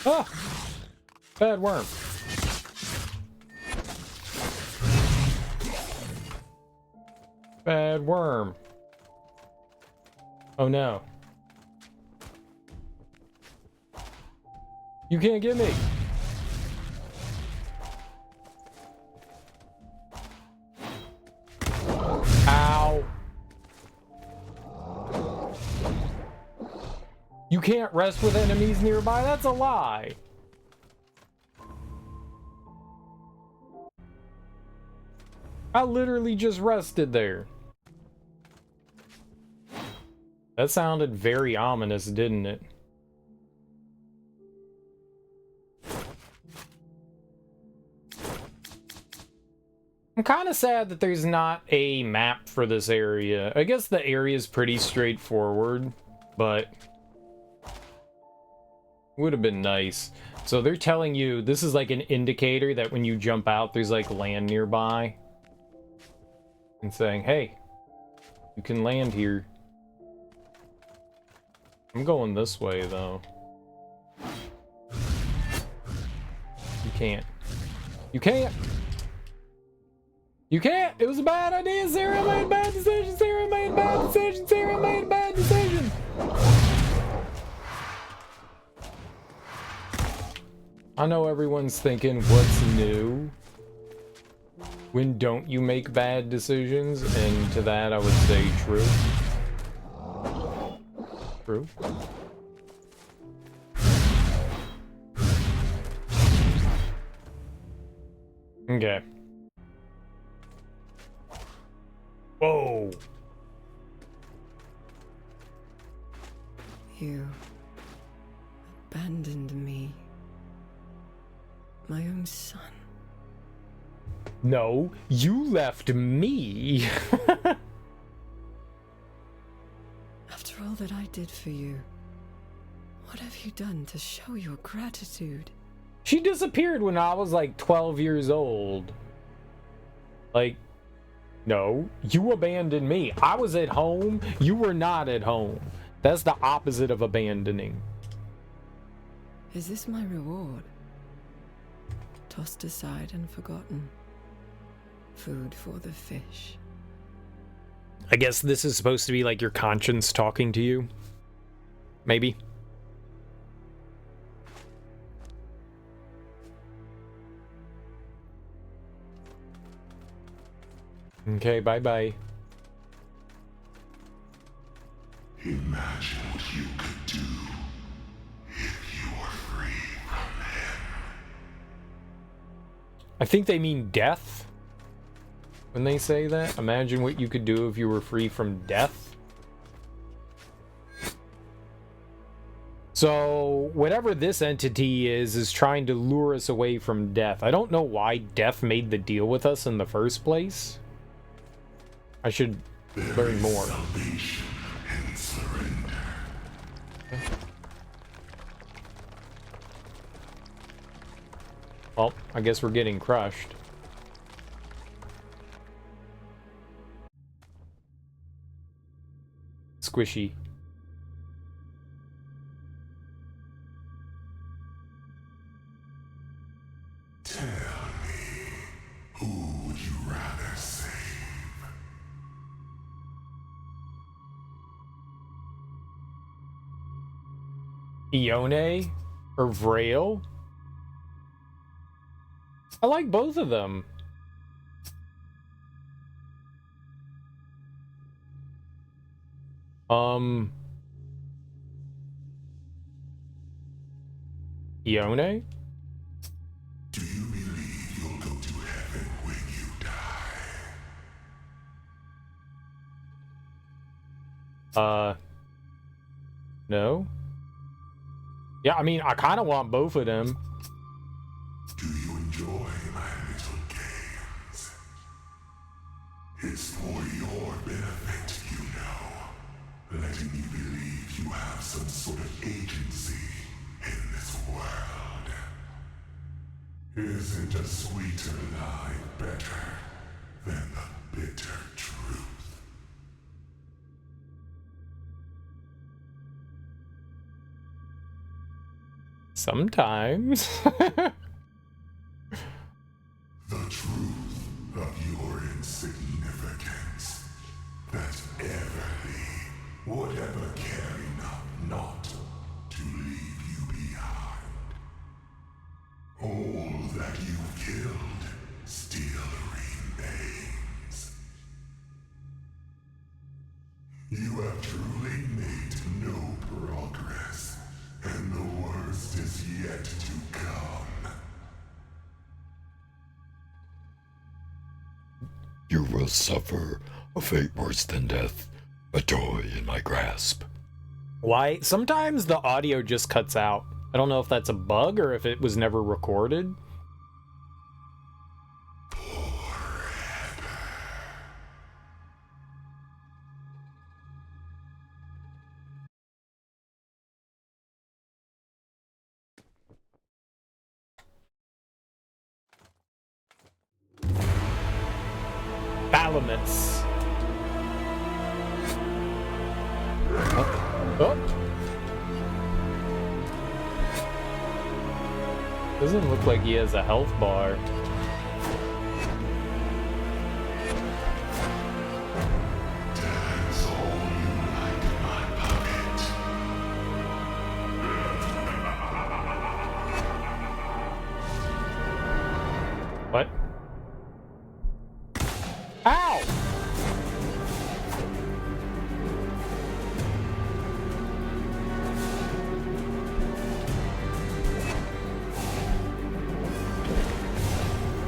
Ah! Bad worm. Bad worm. Oh no. You can't get me. Ow. You can't rest with enemies nearby? That's a lie. I literally just rested there. That sounded very ominous, didn't it? I'm kind of sad that there's not a map for this area. I guess the area is pretty straightforward, but would have been nice. So they're telling you, this is like an indicator that when you jump out, there's like land nearby. And saying, hey, you can land here. I'm going this way, though. You can't. You can't! You can't! It was a bad idea! Sarah made a bad decision! Sarah made a bad decision! Sarah made a bad decision! I know everyone's thinking, what's new? When don't you make bad decisions? And to that I would say true. True. Okay. Whoa. You abandoned me. my own son. No, you left me. After all that I did for you, what have you done to show your gratitude? She disappeared when I was like 12 years old. Like, no, you abandoned me. I was at home. You were not at home. That's the opposite of abandoning. Is this my reward? Tossed aside and forgotten. Food for the fish. I guess this is supposed to be like your conscience talking to you. Maybe. Okay, bye-bye. Imagine what you could do if you were free from him. I think they mean death when they say that. Imagine what you could do if you were free from death. So whatever this entity is trying to lure us away from death. I don't know why death made the deal with us in the first place. I should learn more. Salvation and surrender. Well, I guess we're getting crushed. Squishy. Tell me, who would you rather save? Ione or Vrail? I like both of them. Ione? Do you believe you'll go to heaven when you die? No? Yeah, I mean, I kind of want both of them. Do you enjoy my little games? It's for your benefit, you know. Letting you believe you have some sort of agency in this world. Isn't a sweeter lie better than the bitter truth? Sometimes. The truth of your insignificance. That Everly would ever care enough not to leave you behind. All that you've killed still remains. You have truly made no progress, and the worst is yet to come. You will suffer a fate worse than death, a toy in my grasp. Why? Sometimes the audio just cuts out. I don't know if that's a bug or if it was never recorded. Balamets. Oh. Doesn't look like he has a health bar. That's all you like, my puppet. What? Ow!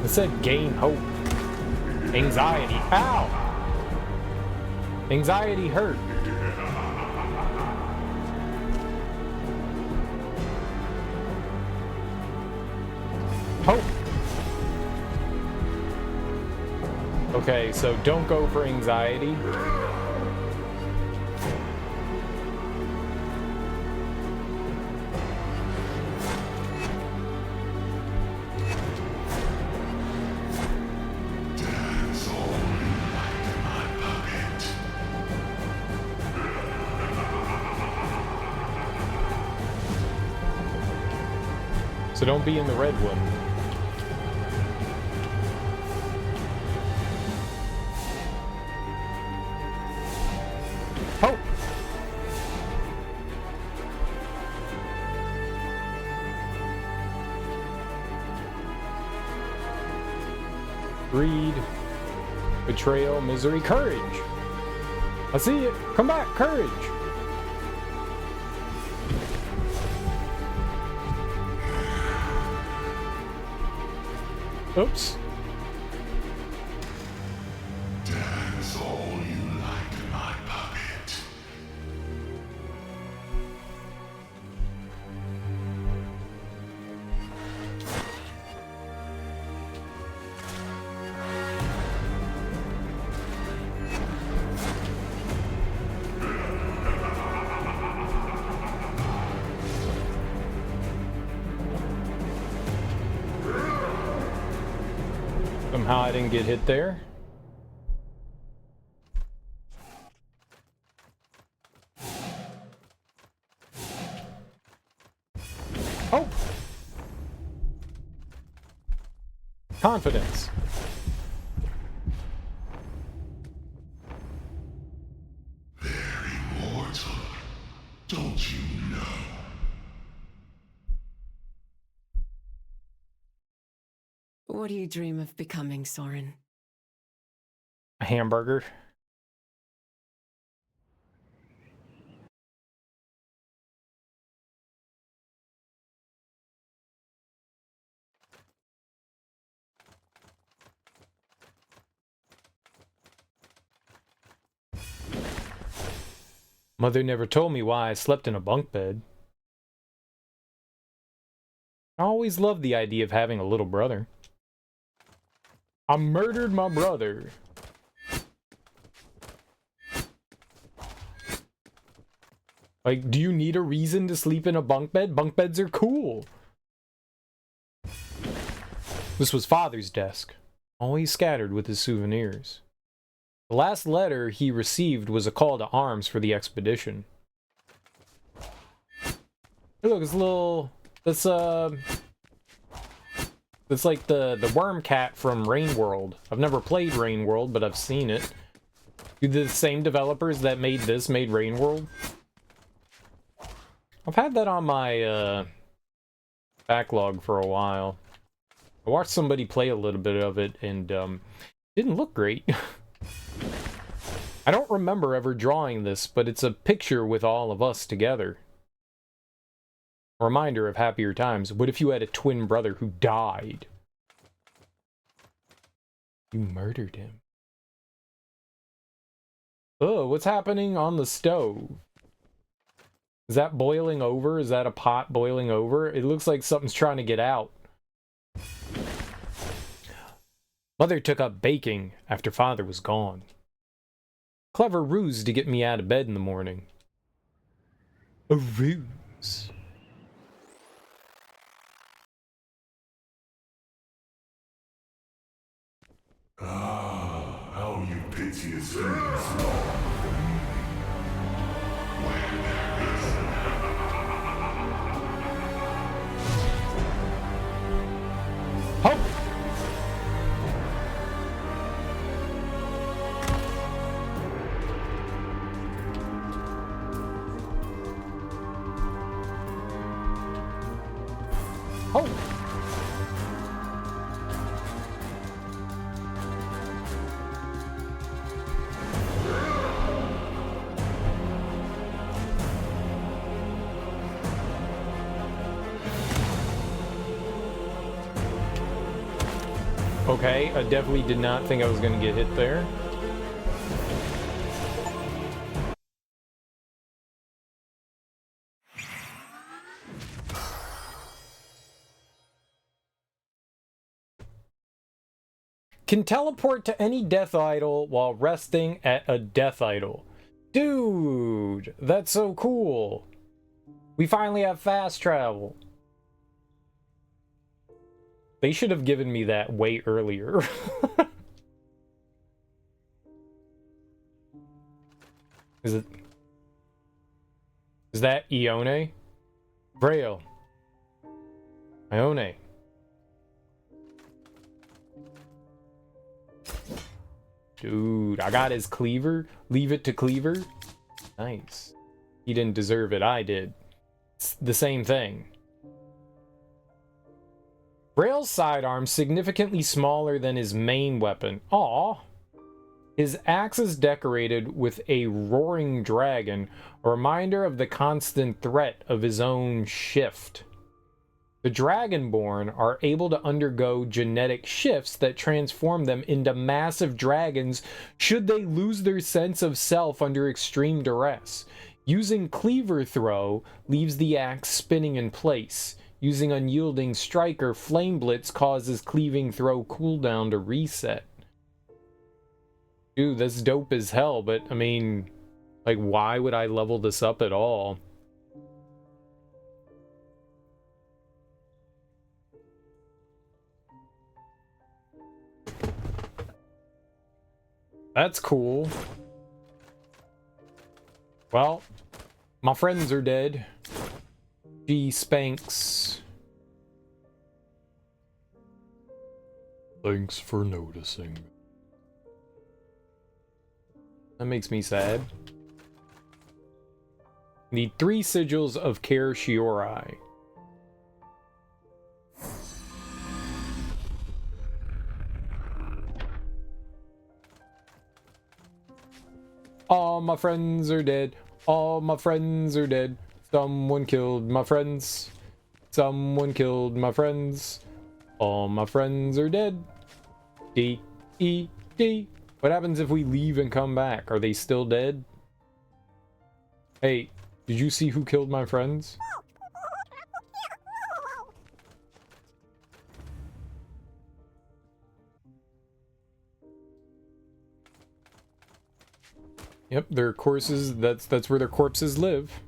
It said gain hope. Anxiety. Ow! Anxiety hurt. Oh! Okay, so don't go for anxiety. So don't be in the red one. Oh! Greed, betrayal, misery, courage. I see it. Come back, courage. Oops. That's all you like in my pocket. Somehow I didn't get hit there. Oh! Confidence. They're immortal, don't you know? What do you dream of becoming, Soren? A hamburger. Mother never told me why I slept in a bunk bed. I always loved the idea of having a little brother. I murdered my brother. Like, do you need a reason to sleep in a bunk bed? Bunk beds are cool. This was Father's desk, always scattered with his souvenirs. The last letter he received was a call to arms for the expedition. Hey, look, it's a little... That's like the worm cat from Rain World. I've never played Rain World, but I've seen it. Do the same developers that made this made Rain World? I've had that on my backlog for a while. I watched somebody play a little bit of it and didn't look great. I don't remember ever drawing this, but it's a picture with all of us together. A reminder of happier times. What if you had a twin brother who died? You murdered him. Oh, what's happening on the stove? Is that boiling over? Is that a pot boiling over? It looks like something's trying to get out. Mother took up baking after Father was gone. Clever ruse to get me out of bed in the morning. A ruse. Ah, how you piteous feelings long. Where there is Hope! Hope! Okay, I definitely did not think I was going to get hit there. Can teleport to any death idol while resting at a death idol. Dude, that's so cool. We finally have fast travel. They should have given me that way earlier. Is that Ione? Vrail. Ione. Dude, I got his cleaver. Leave it to cleaver. Nice. He didn't deserve it, I did. It's the same thing. Vrail's sidearm's significantly smaller than his main weapon. Aw. His axe is decorated with a roaring dragon, a reminder of the constant threat of his own shift. The Dragonborn are able to undergo genetic shifts that transform them into massive dragons should they lose their sense of self under extreme duress. Using Cleaver Throw leaves the axe spinning in place. Using Unyielding Strike or Flame Blitz causes Cleaving Throw cooldown to reset. Dude, that's dope as hell, but I mean, like, why would I level this up at all? That's cool. Well, my friends are dead. Gee, Spanx. Thanks for noticing. That makes me sad. Need 3 sigils of Care Shiori. All my friends are dead. All my friends are dead. Someone killed my friends. Someone killed my friends. All my friends are dead. D-E-D. What happens if we leave and come back? Are they still dead? Hey, did you see who killed my friends? Yep, their corpses, that's where their corpses live.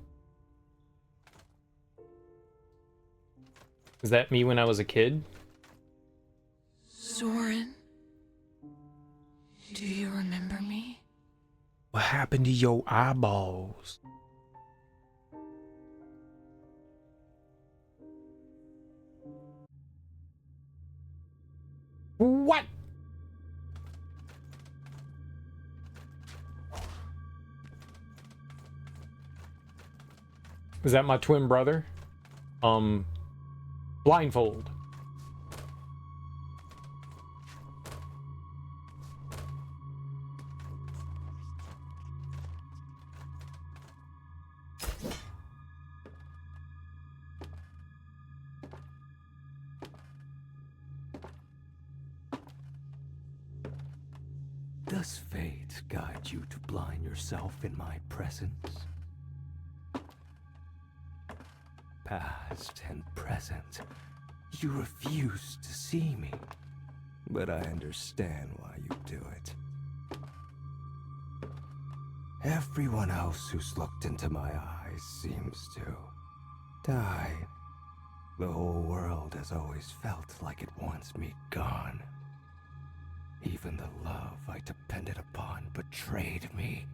Is that me when I was a kid? Soren, do you remember me? What happened to your eyeballs? What? Is that my twin brother? Blindfold. Does fate guide you to blind yourself in my presence? Past and present, you refuse to see me, but I understand why you do it. Everyone else who's looked into my eyes seems to die. The whole world has always felt like it wants me gone. Even the love I depended upon betrayed me.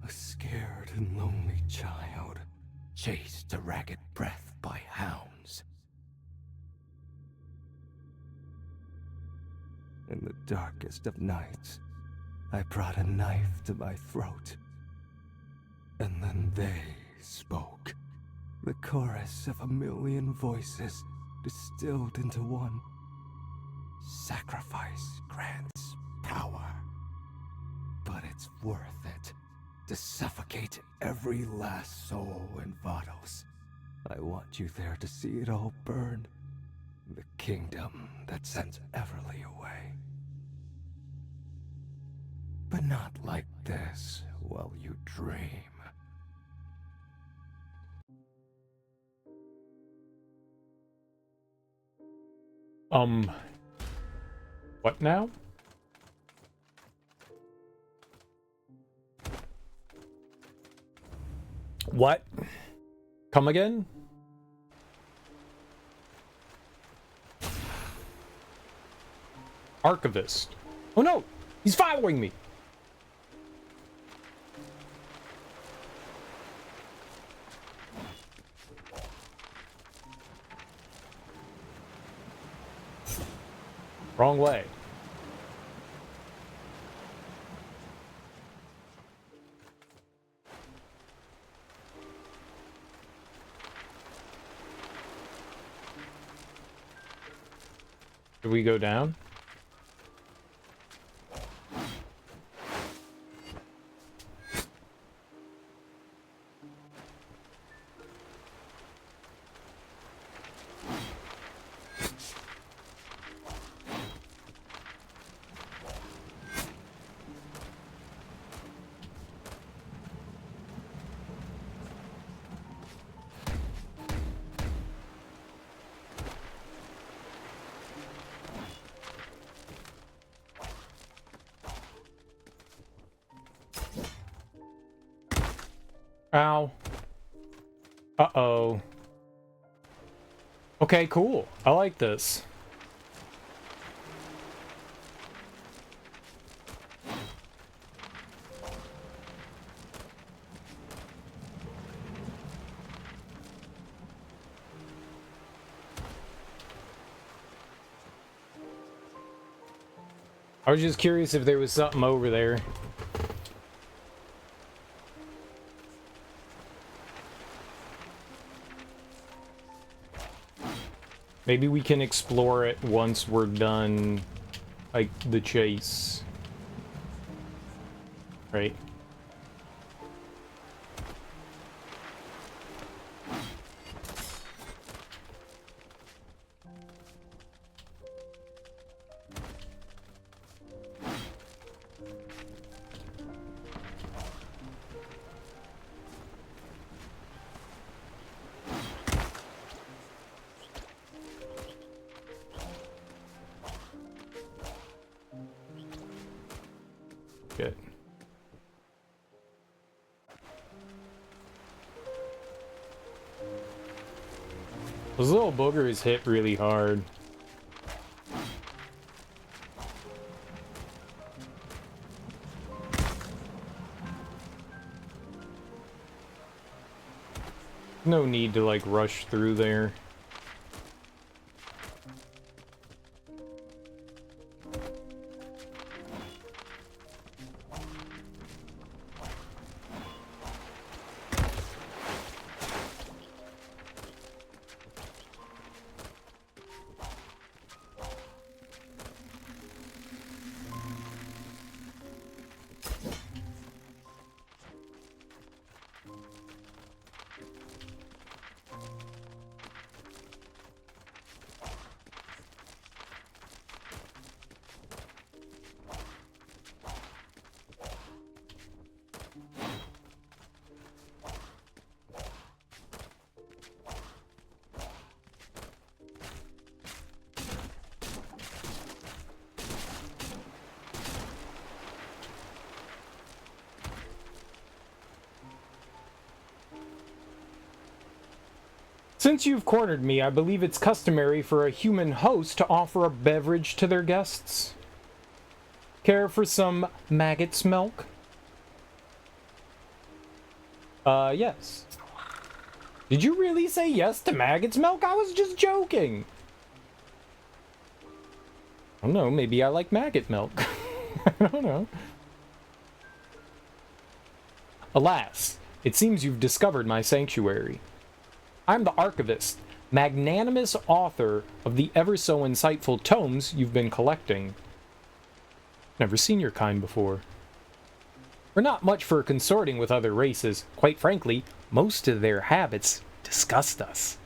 A scared and lonely child, chased to ragged breath by hounds. In the darkest of nights, I brought a knife to my throat. And then they spoke. The chorus of a million voices distilled into one. Sacrifice grants power, but it's worth it to suffocate every last soul in Vados. I want you there to see it all burn. The kingdom that sent Everly away. But not like this while you dream. What now? What? Come again? Archivist. Oh no! He's following me! Wrong way. Did we go down? Ow. Uh-oh. Okay, cool. I like this. I was just curious if there was something over there. Maybe we can explore it once we're done, like, the chase. Right? Good. Those little boogers hit really hard. No need to, like, rush through there. Since you've cornered me, I believe it's customary for a human host to offer a beverage to their guests. Care for some maggot's milk? Yes. Did you really say yes to maggot's milk? I was just joking. I don't know, maybe I like maggot milk. I don't know. Alas, it seems you've discovered my sanctuary. I'm the archivist, magnanimous author of the ever-so-insightful tomes you've been collecting. Never seen your kind before. We're not much for consorting with other races. Quite frankly, most of their habits disgust us.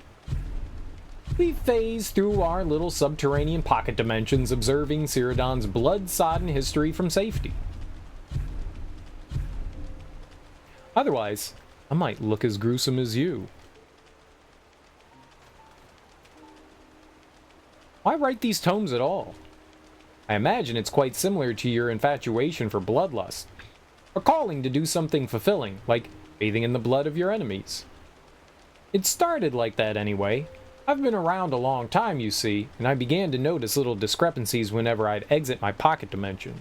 We phase through our little subterranean pocket dimensions, observing Cyrodiil's blood-sodden history from safety. Otherwise, I might look as gruesome as you. Why write these tomes at all? I I imagine it's quite similar to your infatuation for bloodlust. A calling to do something fulfilling, like bathing in the blood of your enemies. It started like that anyway. I've been around a long time, you see, and I began to notice little discrepancies whenever I'd exit my pocket dimension.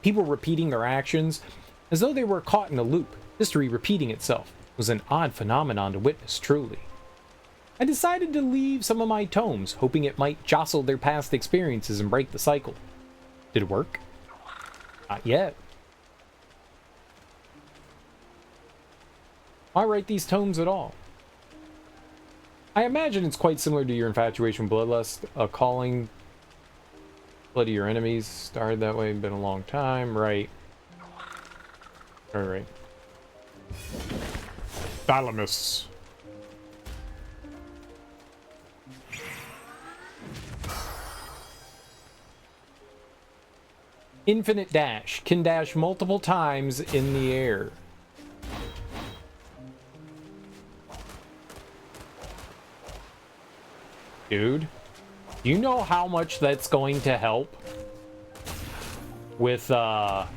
People repeating their actions as though they were caught in a loop, history repeating itself, was an odd phenomenon to witness, truly. I decided to leave some of my tomes, hoping it might jostle their past experiences and break the cycle. Did it work? Not yet. Why write these tomes at all? I imagine it's quite similar to your infatuation with bloodlust, a calling blood of your enemies. Started that way, been a long time, right? Alright. Thalamus. Infinite dash. Can dash multiple times in the air. Dude, do you know how much that's going to help with that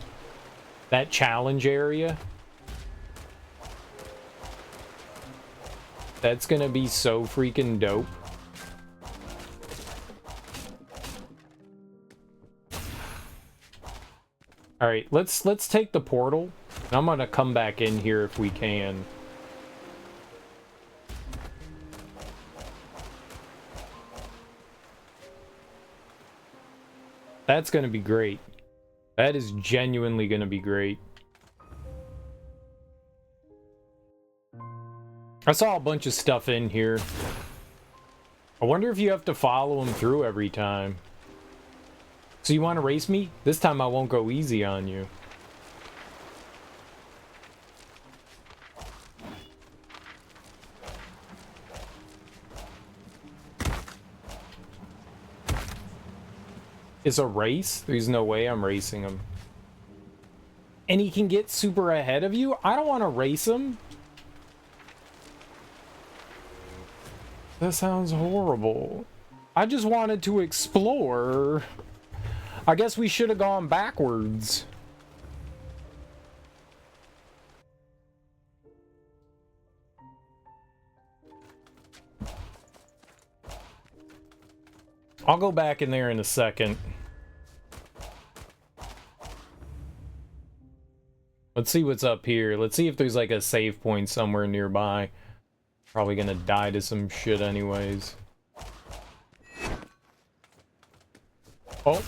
challenge area? That's gonna be so freaking dope. All right, let's take the portal. And I'm gonna come back in here if we can. That's gonna be great. That is genuinely gonna be great. I saw a bunch of stuff in here. I wonder if you have to follow them through every time. So you want to race me? This time I won't go easy on you. It's a race? There's no way I'm racing him. And he can get super ahead of you? I don't want to race him. That sounds horrible. I just wanted to explore. I guess we should have gone backwards. I'll go back in there in a second. Let's see what's up here. Let's see if there's like a save point somewhere nearby. Probably gonna die to some shit anyways. Oh.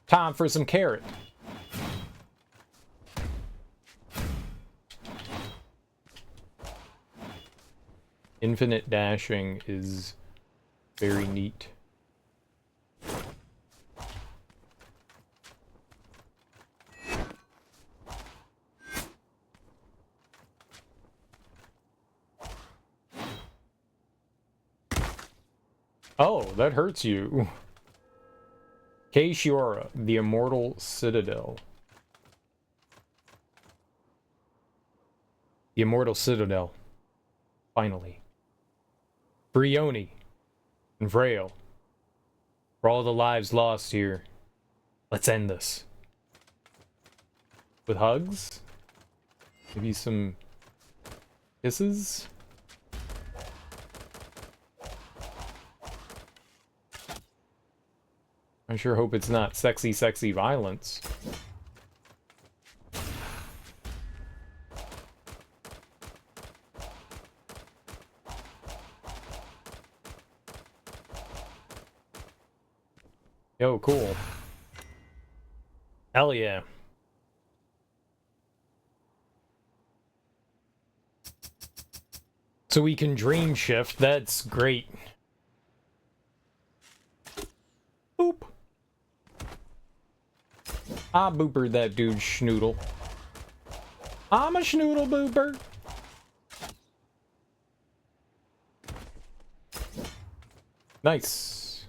Time for some carrot. Infinite dashing is very neat. Oh, that hurts you. Keishiora, the Immortal Citadel. The Immortal Citadel. Finally. Brioni and Vrail. For all the lives lost here, let's end this. With hugs? Maybe some kisses? I sure hope it's not sexy, sexy violence. Yo, cool. Hell yeah. So we can dream shift, that's great. Boop. I boopered that dude schnoodle. I'm a schnoodle booper. Nice.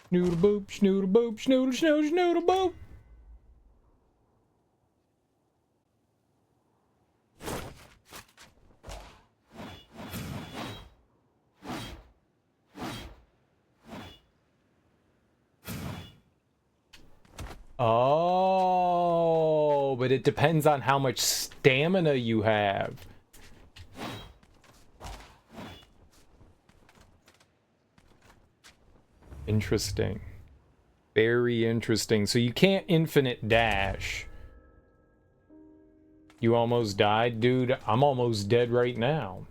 Schnoodle boop, schnoodle boop, schnoodle, schnoodle, schnoodle boop. Oh, but it depends on how much stamina you have. Interesting. Very interesting. So you can't infinite dash. You almost died? Dude, I'm almost dead right now.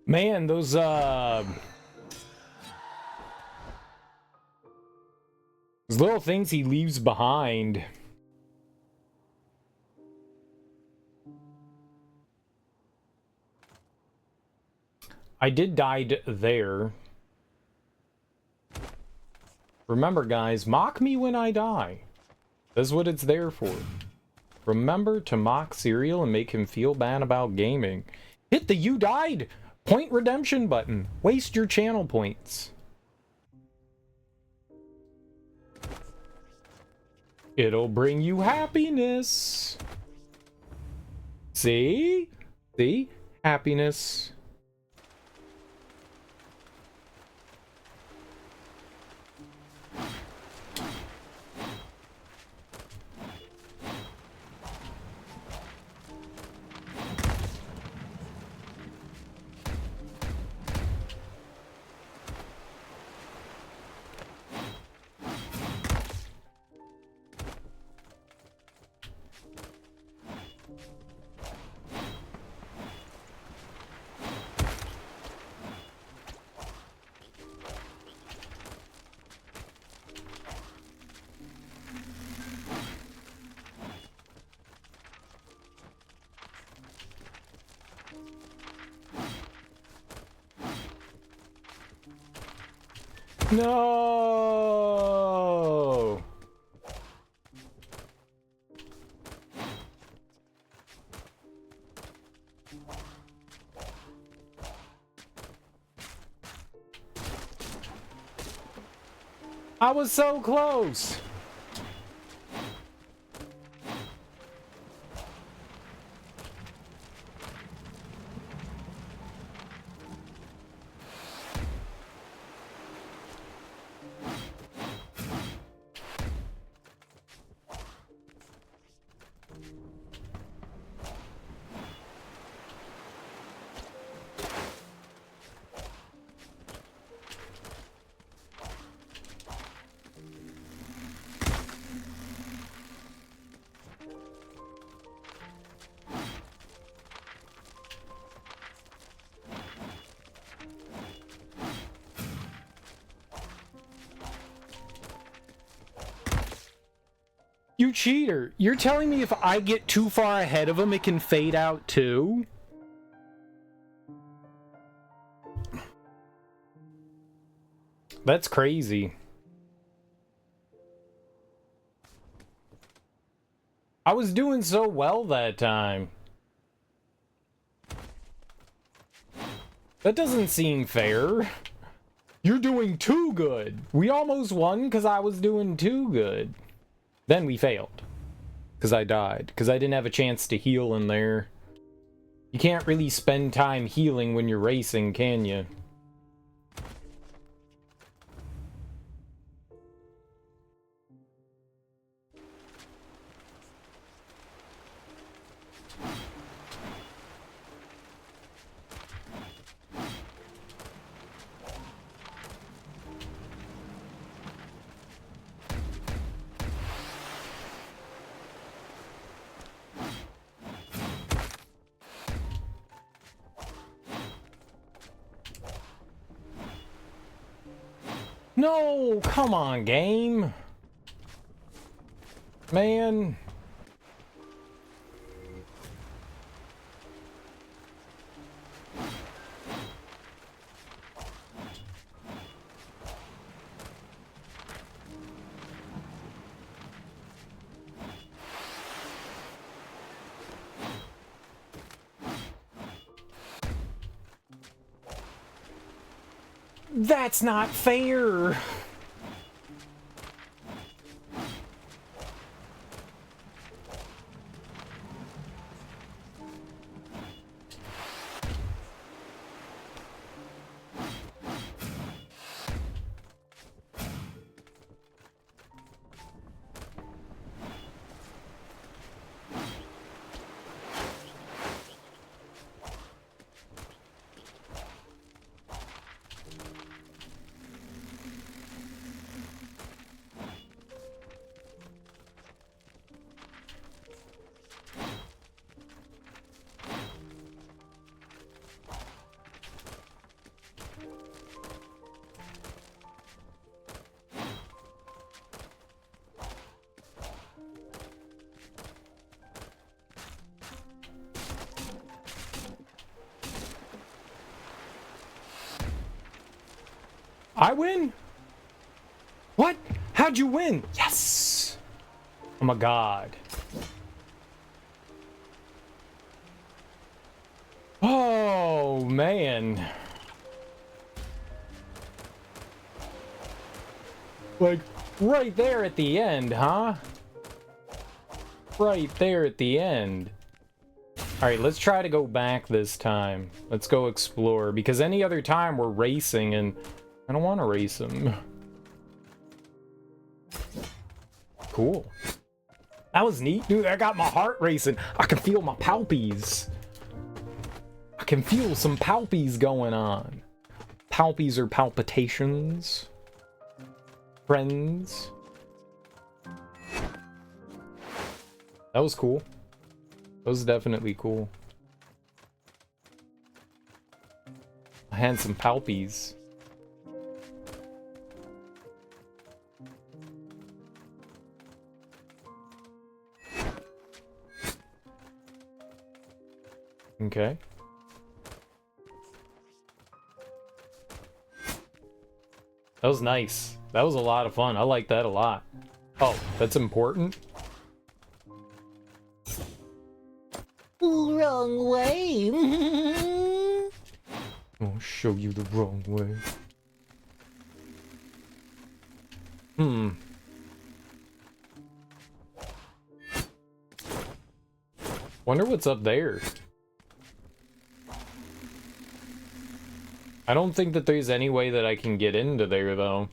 Man, those little things he leaves behind. I did die there. Remember, guys, mock me when I die. That's what it's there for. Remember to mock Serial and make him feel bad about gaming. Hit the "you died" point redemption button. Waste your channel points. It'll bring you happiness. See? See? Happiness. No! I was so close! You cheater! You're telling me if I get too far ahead of him, it can fade out too? That's crazy. I was doing so well that time. That doesn't seem fair. You're doing too good. We almost won because I was doing too good. Then we failed. Because I died. Because I didn't have a chance to heal in there. You can't really spend time healing when you're racing, can you? No, come on, game. Man. That's not fair. I win? What? How'd you win? Yes! Oh my god. Oh, man. Like, right there at the end, huh? Right there at the end. Alright, let's try to go back this time. Let's go explore, because any other time we're racing and I don't want to race him. Cool. That was neat, dude. I got my heart racing. I can feel my palpies. I can feel some palpies going on. Palpies or palpitations. Friends. That was cool. That was definitely cool. I had some palpies. Okay. That was nice. That was a lot of fun. I like that a lot. Oh, that's important. Wrong way. I'll show you the wrong way. Wonder what's up there. I don't think that there's any way that I can get into there, though.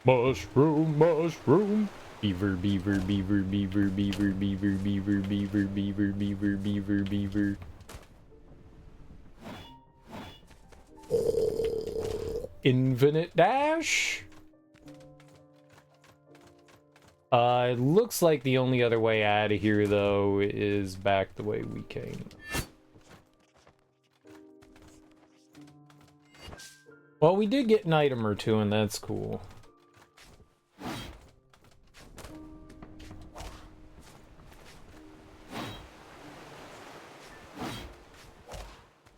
Mushroom, mushroom. Beaver, beaver, beaver, beaver, beaver, beaver, beaver, beaver, beaver, beaver, beaver, beaver. Infinite dash? It looks like the only other way out of here, though, is back the way we came. Well, we did get an item or two, and that's cool.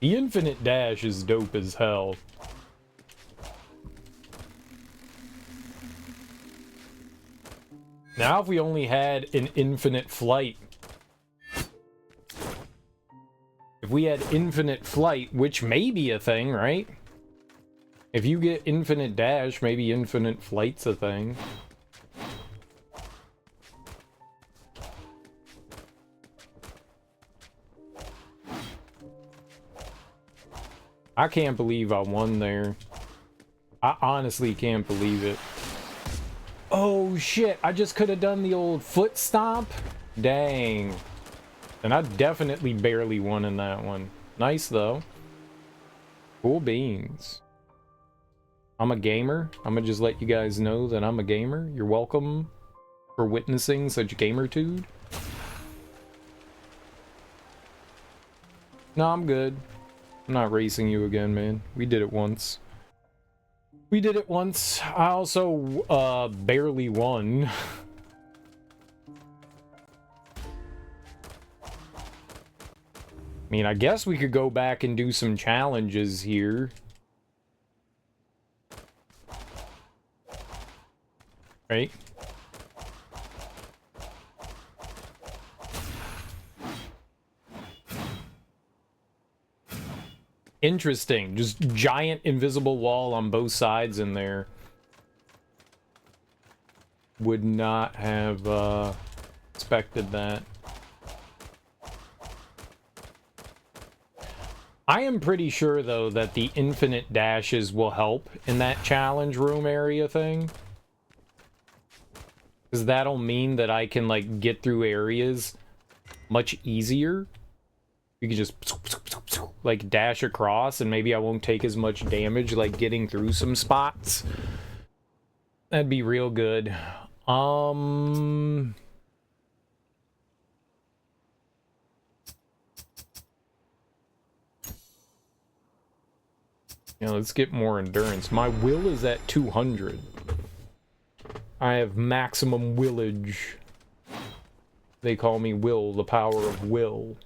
The infinite dash is dope as hell. Now if we only had an infinite flight. If we had infinite flight, which may be a thing, right? If you get infinite dash, maybe infinite flight's a thing. I can't believe I won there. I honestly can't believe it. Oh shit, I just could have done the old foot stomp. Dang. And I definitely barely won in that one. Nice though. Cool beans. I'm a gamer. I'm gonna just let you guys know that I'm a gamer. You're welcome for witnessing such gamertude. No, I'm good. I'm not racing you again, man. We did it once. We did it once. I also barely won. I mean, I guess we could go back and do some challenges here. Right? Interesting. Just giant invisible wall on both sides in there. Would not have expected that. I am pretty sure, though, that the infinite dashes will help in that challenge room area thing. Because that'll mean that I can, like, get through areas much easier. You can just, like, dash across, and maybe I won't take as much damage, like, getting through some spots. That'd be real good. Yeah, let's get more endurance. My will is at 200. I have maximum willage. They call me Will, the power of will.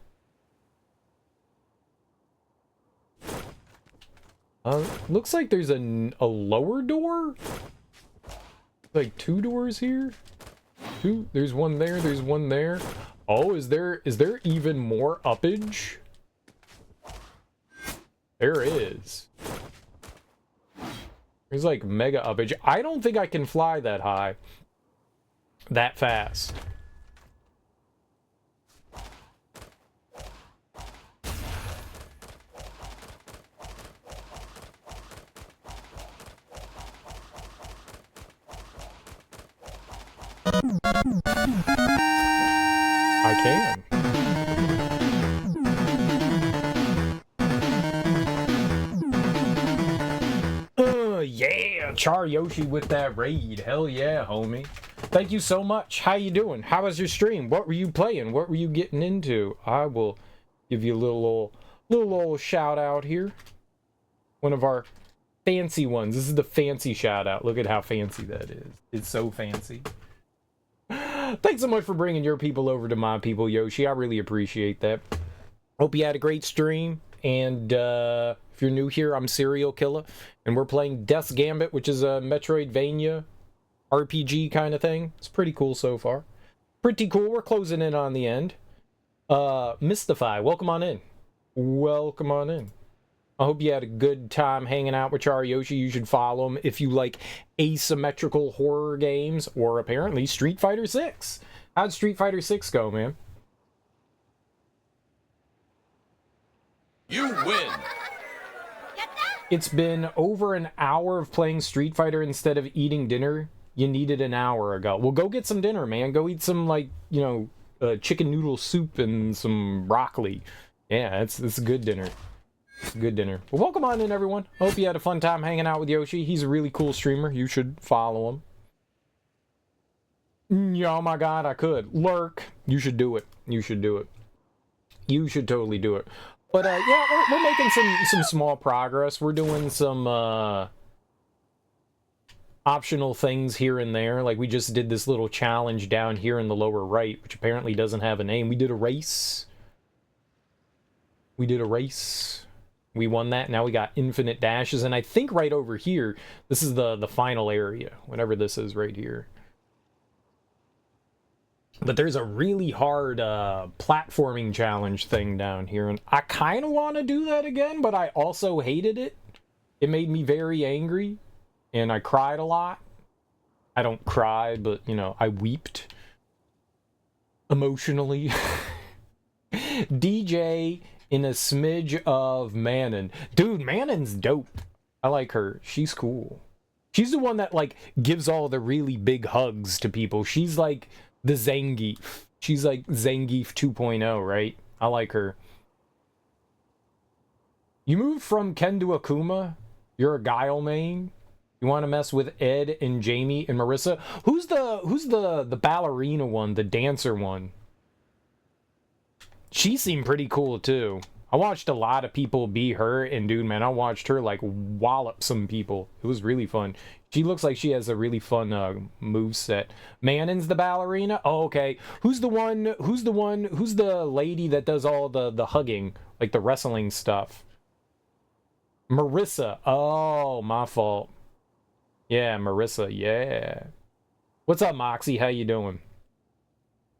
Looks like there's a lower door? Like 2 doors here? 2? There's one there, there's one there. Oh, is there even more uppage? There is. There's like mega uppage. I don't think I can fly that high. That fast. I can. Yeah, Char Yoshi with that raid. Hell yeah, homie. Thank you so much. How you doing? How was your stream? What were you playing? What were you getting into? I will give you a little shout out here. One of our fancy ones. This is the fancy shout out. Look at how fancy that is. It's so fancy. Thanks so much for bringing your people over to my people, Yoshi. I really appreciate that. Hope you had a great stream. And if you're new here, I'm Serial Killer. And we're playing Death's Gambit, which is a Metroidvania RPG kind of thing. It's pretty cool so far. Pretty cool. We're closing in on the end. Mystify, welcome on in. Welcome on in. I hope you had a good time hanging out with Char Yoshi. You should follow him if you like asymmetrical horror games, or apparently Street Fighter 6. How'd Street Fighter 6 go, man? You win! It's been over an hour of playing Street Fighter instead of eating dinner. You needed an hour ago. Well, go get some dinner, man. Go eat some, like, you know, chicken noodle soup and some broccoli. Yeah, it's a good dinner. It's a good dinner. Well, welcome on in, everyone. Hope you had a fun time hanging out with Yoshi. He's a really cool streamer. You should follow him. Yeah, oh my god, I could. Lurk. You should do it. You should do it. You should totally do it. But, yeah, we're making some small progress. We're doing some, optional things here and there. Like, we just did this little challenge down here in the lower right, which apparently doesn't have a name. We did a race. We did a race. We won that. Now we got infinite dashes. And I think right over here, this is the final area. Whatever this is right here. But there's a really hard platforming challenge thing down here. And I kind of want to do that again, but I also hated it. It made me very angry. And I cried a lot. I don't cry, but, you know, I weeped. Emotionally. DJ in a smidge of Manon. Dude, Manon's dope. I like her. She's cool. She's the one that, like, gives all the really big hugs to people. She's like the Zangief. She's like Zangief 2.0, right? I like her. You moved from Ken to Akuma? You're a Guile main? You want to mess with Ed and Jamie and Marissa? Who's the ballerina one, the dancer one? She seemed pretty cool too. I watched a lot of people be her, and dude, man, I watched her like wallop some people. It was really fun. She looks like she has a really fun move set. Manon's the ballerina. Oh, okay. Who's the lady that does all the hugging, like the wrestling stuff? Marissa. Oh, my fault. Yeah, Marissa. Yeah. What's up, Moxie? How you doing?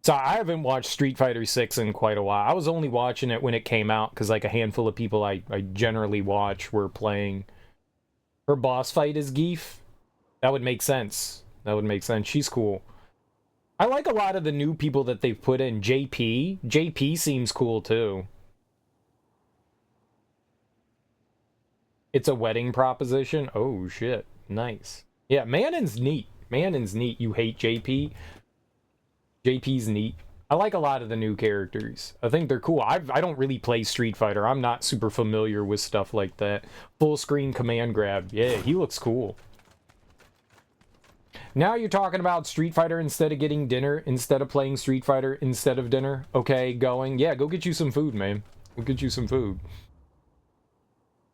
So I haven't watched Street Fighter 6 in quite a while. I was only watching it when it came out because like a handful of people I generally watch were playing. Her boss fight is Geef. That would make sense. That would make sense. She's cool. I like a lot of the new people that they've put in. JP. JP seems cool too. It's a wedding proposition. Oh shit. Nice. Yeah, Manon's neat. Manon's neat. You hate JP? JP's neat. I like a lot of the new characters. I think they're cool. I don't really play Street Fighter. I'm not super familiar with stuff like that. Full screen command grab. Yeah, he looks cool. Now you're talking about Street Fighter instead of getting dinner, instead of playing Street Fighter instead of dinner. Okay, going. Yeah, go get you some food, man. Go get you some food.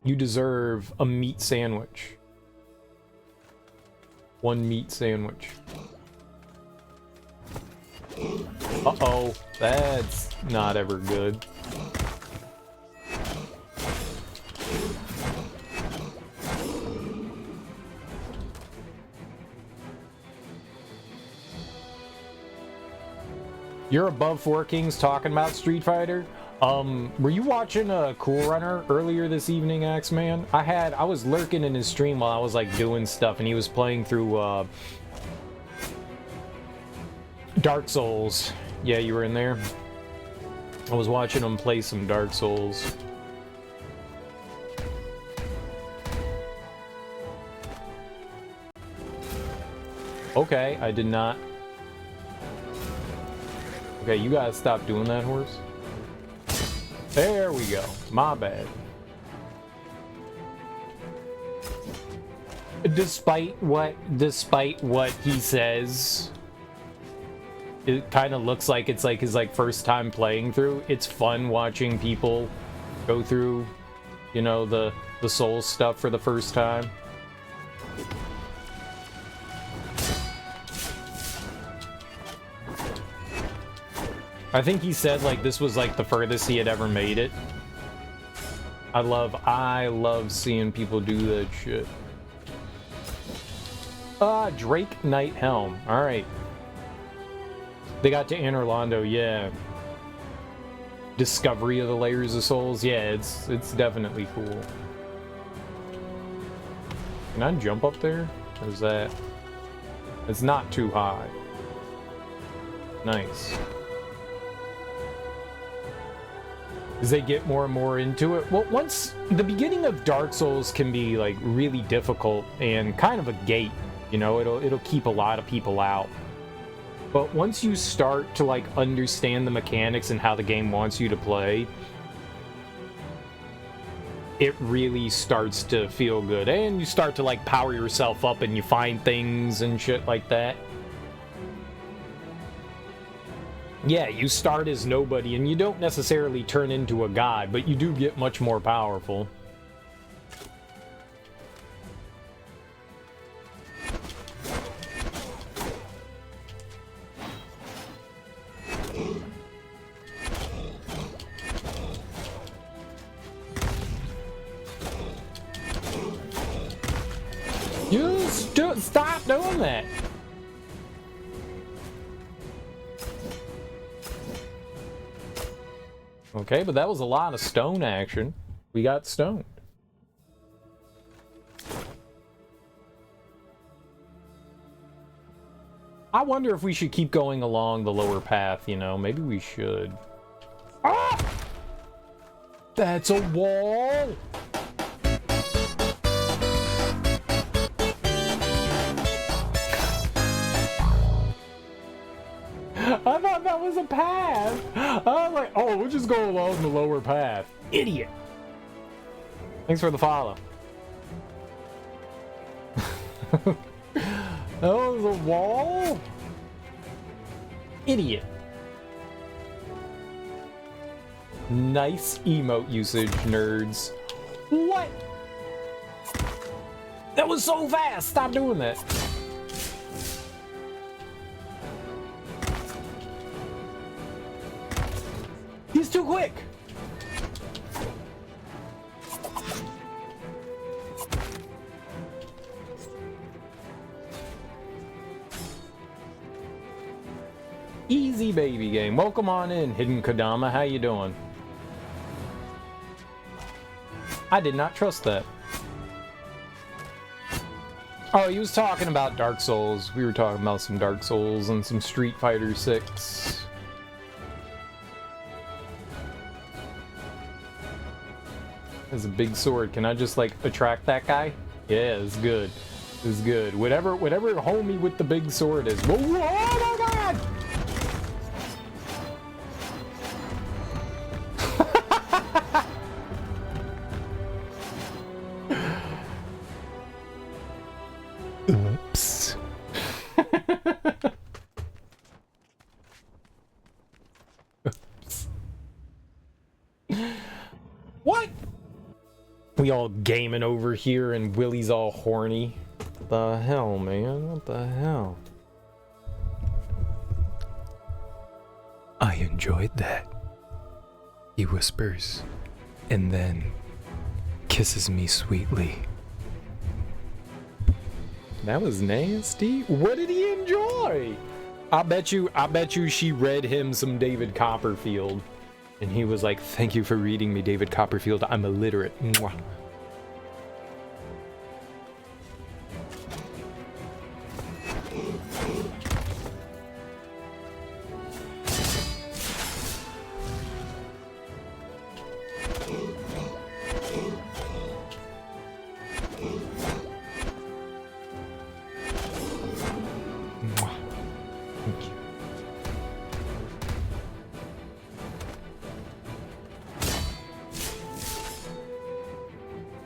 You deserve a meat sandwich. One meat sandwich. Uh-oh, that's not ever good. You're above Four Kings talking about Street Fighter? Were you watching Cool Runner earlier this evening, Axeman? I was lurking in his stream while I was like doing stuff, and he was playing through Dark Souls. Yeah, you were in there. I was watching him play some Dark Souls. Okay, I did not. Okay, you gotta stop doing that, horse. There we go. My bad. Despite what he says, it kind of looks like it's like his first time playing through. It's fun watching people go through, you know, the Souls stuff for the first time. I think he said like this was like the furthest he had ever made it. I love seeing people do that shit. Drake Knight Helm. All right. They got to Anor Londo, yeah. Discovery of the Layers of Souls, yeah, it's definitely cool. Can I jump up there? Or is that... It's not too high. Nice. As they get more and more into it, well, once... The beginning of Dark Souls can be, like, really difficult and kind of a gate, you know? It'll keep a lot of people out. But once you start to like understand the mechanics and how the game wants you to play, it really starts to feel good. And you start to like power yourself up and you find things and shit like that. Yeah, you start as nobody and you don't necessarily turn into a god, but you do get much more powerful. Stop doing that. Okay, but that was a lot of stone action. We got stoned. I wonder if we should keep going along the lower path, you know? Maybe we should. Ah! That's a wall! I thought that was a path. I was like, oh, we'll just go along the lower path. Idiot. Thanks for the follow. That was a wall? Idiot. Nice emote usage, nerds. What? That was so fast! Stop doing that. He's too quick! Easy baby game. Welcome on in, Hidden Kodama. How you doing? I did not trust that. Oh, he was talking about Dark Souls. We were talking about some Dark Souls and some Street Fighter 6. Has a big sword. Can I just like attract that guy? Yeah, it's good. It's good. Whatever homie with the big sword is. Whoa, whoa, oh my god! Oops. Oops. What? We all gaming over here and Willie's all horny. What the hell, man? What the hell? I enjoyed that. He whispers, and then kisses me sweetly. That was nasty. What did he enjoy? I bet you she read him some David Copperfield. And he was like, thank you for reading me, David Copperfield. I'm illiterate. Mwah.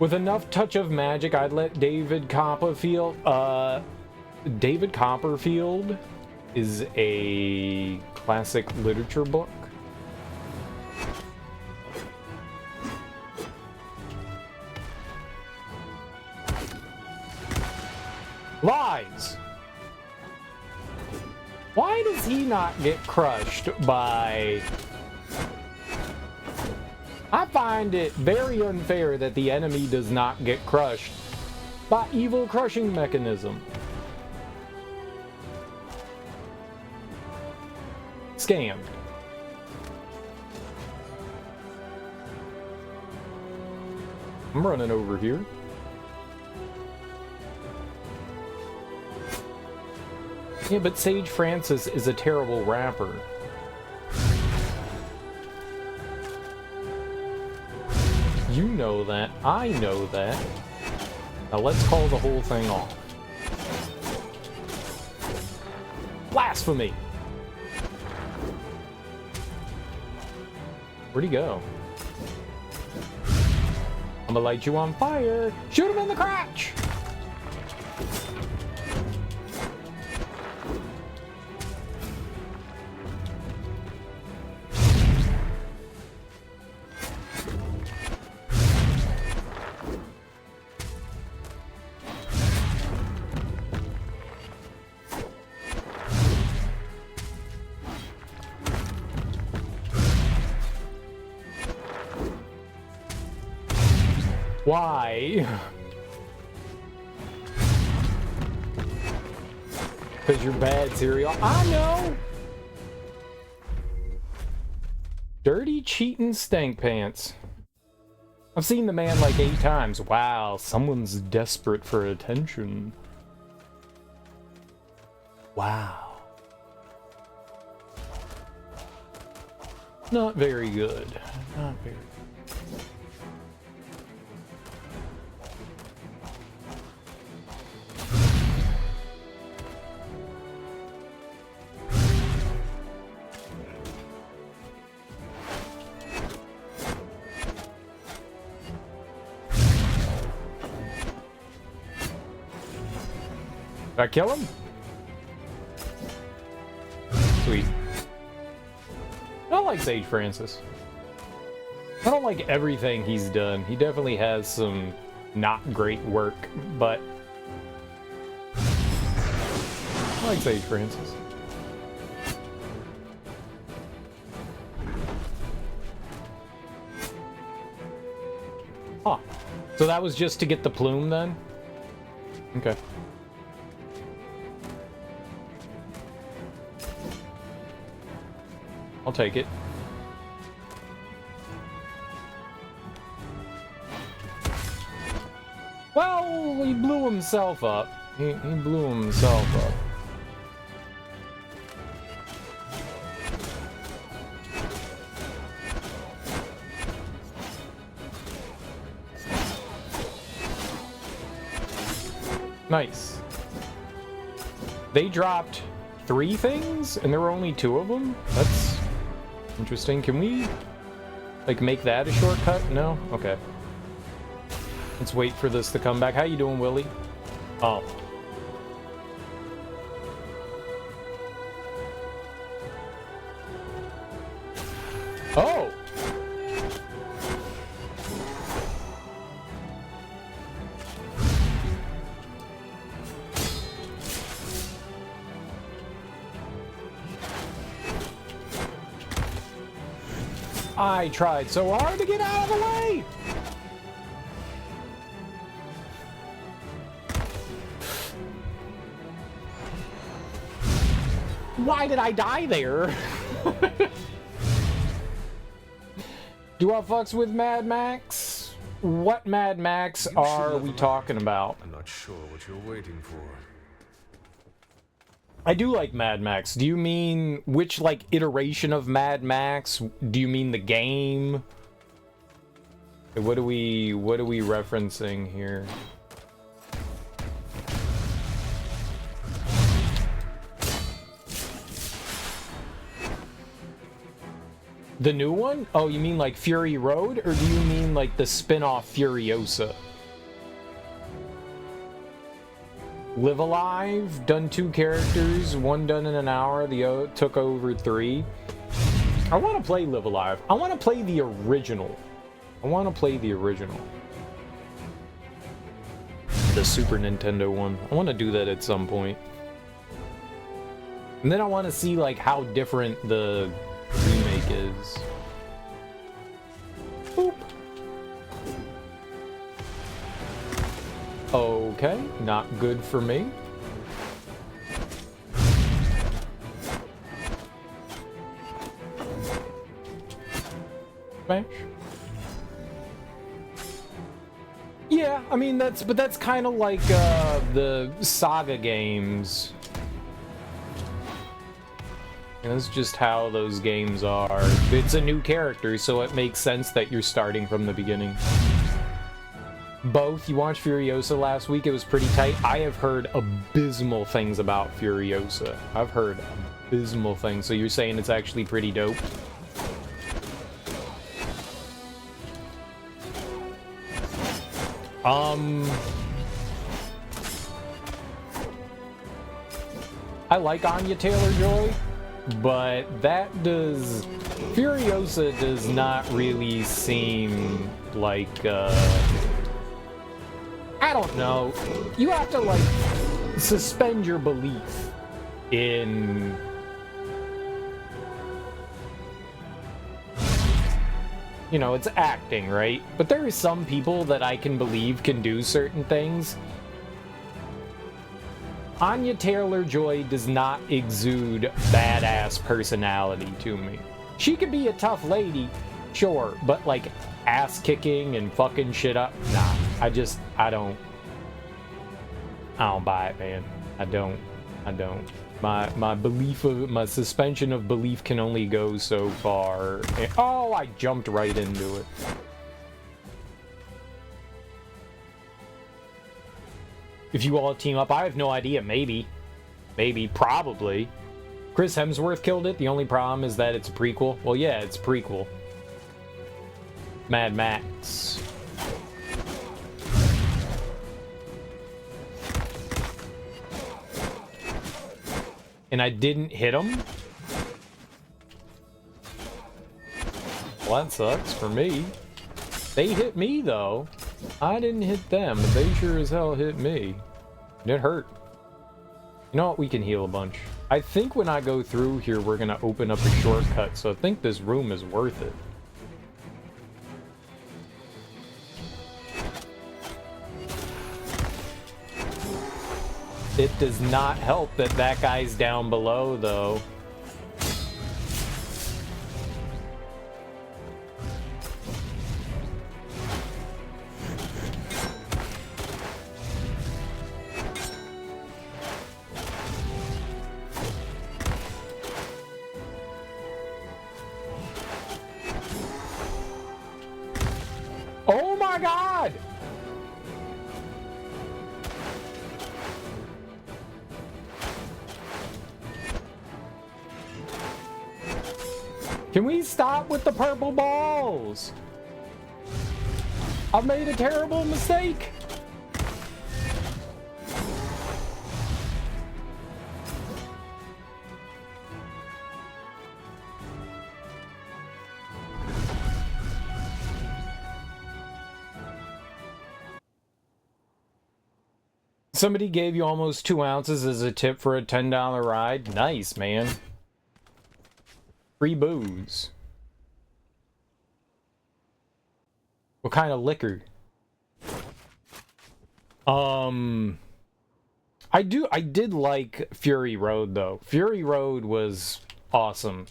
With enough touch of magic, I'd let David Copperfield. David Copperfield is a classic literature book. Lies! Why does he not get crushed by... I find it very unfair that the enemy does not get crushed by evil crushing mechanism. Scammed. I'm running over here. Yeah, but Sage Francis is a terrible rapper. You know that. I know that. Now let's call the whole thing off. Blasphemy! Where'd he go? I'm gonna light you on fire! Shoot him in the crotch! Why? Because you're bad, cereal. I know! Dirty, cheating stank pants. I've seen the man like 8 times. Wow, someone's desperate for attention. Wow. Not very good. Not very good. Did I kill him? Sweet. I like Sage Francis. I don't like everything he's done. He definitely has some not great work, but I like Sage Francis. Huh. So that was just to get the plume then? Okay. I'll take it. Well, he blew himself up. He blew himself up. Nice. They dropped 3 things, and there were only 2 of them? That's interesting. Can we, like, make that a shortcut? No? Okay. Let's wait for this to come back. How you doing, Willie? Oh. Oh! I tried so hard to get out of the way! Why did I die there? Do I fucks with Mad Max? What Mad Max are we talking about? I'm not sure what you're waiting for. I do like Mad Max. Do you mean which, like, iteration of Mad Max? Do you mean the game? What are we referencing here? The new one? Oh, you mean like Fury Road? Or do you mean like the spin-off Furiosa? Live Alive, done 2 characters, one done in an hour, the other took over 3. I want to play Live Alive. I want to play the original. The Super Nintendo one. I want to do that at some point. And then I want to see like how different the remake is. Boop. Okay, not good for me. Smash. Yeah, I mean that's kind of like the Saga games. And that's just how those games are. It's a new character, so it makes sense that you're starting from the beginning. Both. You watched Furiosa last week. It was pretty tight. I have heard abysmal things about Furiosa. I've heard abysmal things. So you're saying it's actually pretty dope? I like Anya Taylor-Joy, but Furiosa does not really seem like, I don't know. You have to, like, suspend your belief in... You know, it's acting, right? But there are some people that I can believe can do certain things. Anya Taylor-Joy does not exude badass personality to me. She could be a tough lady, sure, but, like, ass-kicking and fucking shit up, nah. I don't buy it, man. I don't. My belief of my suspension of belief can only go so far. And, oh, I jumped right into it. If you all team up, I have no idea. Maybe, probably. Chris Hemsworth killed it. The only problem is that it's a prequel. Well, yeah, it's a prequel. Mad Max. And I didn't hit him. Well, that sucks for me. They hit me, though. I didn't hit them, but they sure as hell hit me. And it hurt. You know what? We can heal a bunch. I think when I go through here, we're going to open up a shortcut, so I think this room is worth it. It does not help that that guy's down below, though. Oh my God! Can we stop with the purple balls? I've made a terrible mistake. Somebody gave you almost 2 ounces as a tip for a $10 ride. Nice, man. Free booze. What kind of liquor? I did like Fury Road, though. Fury Road was awesome.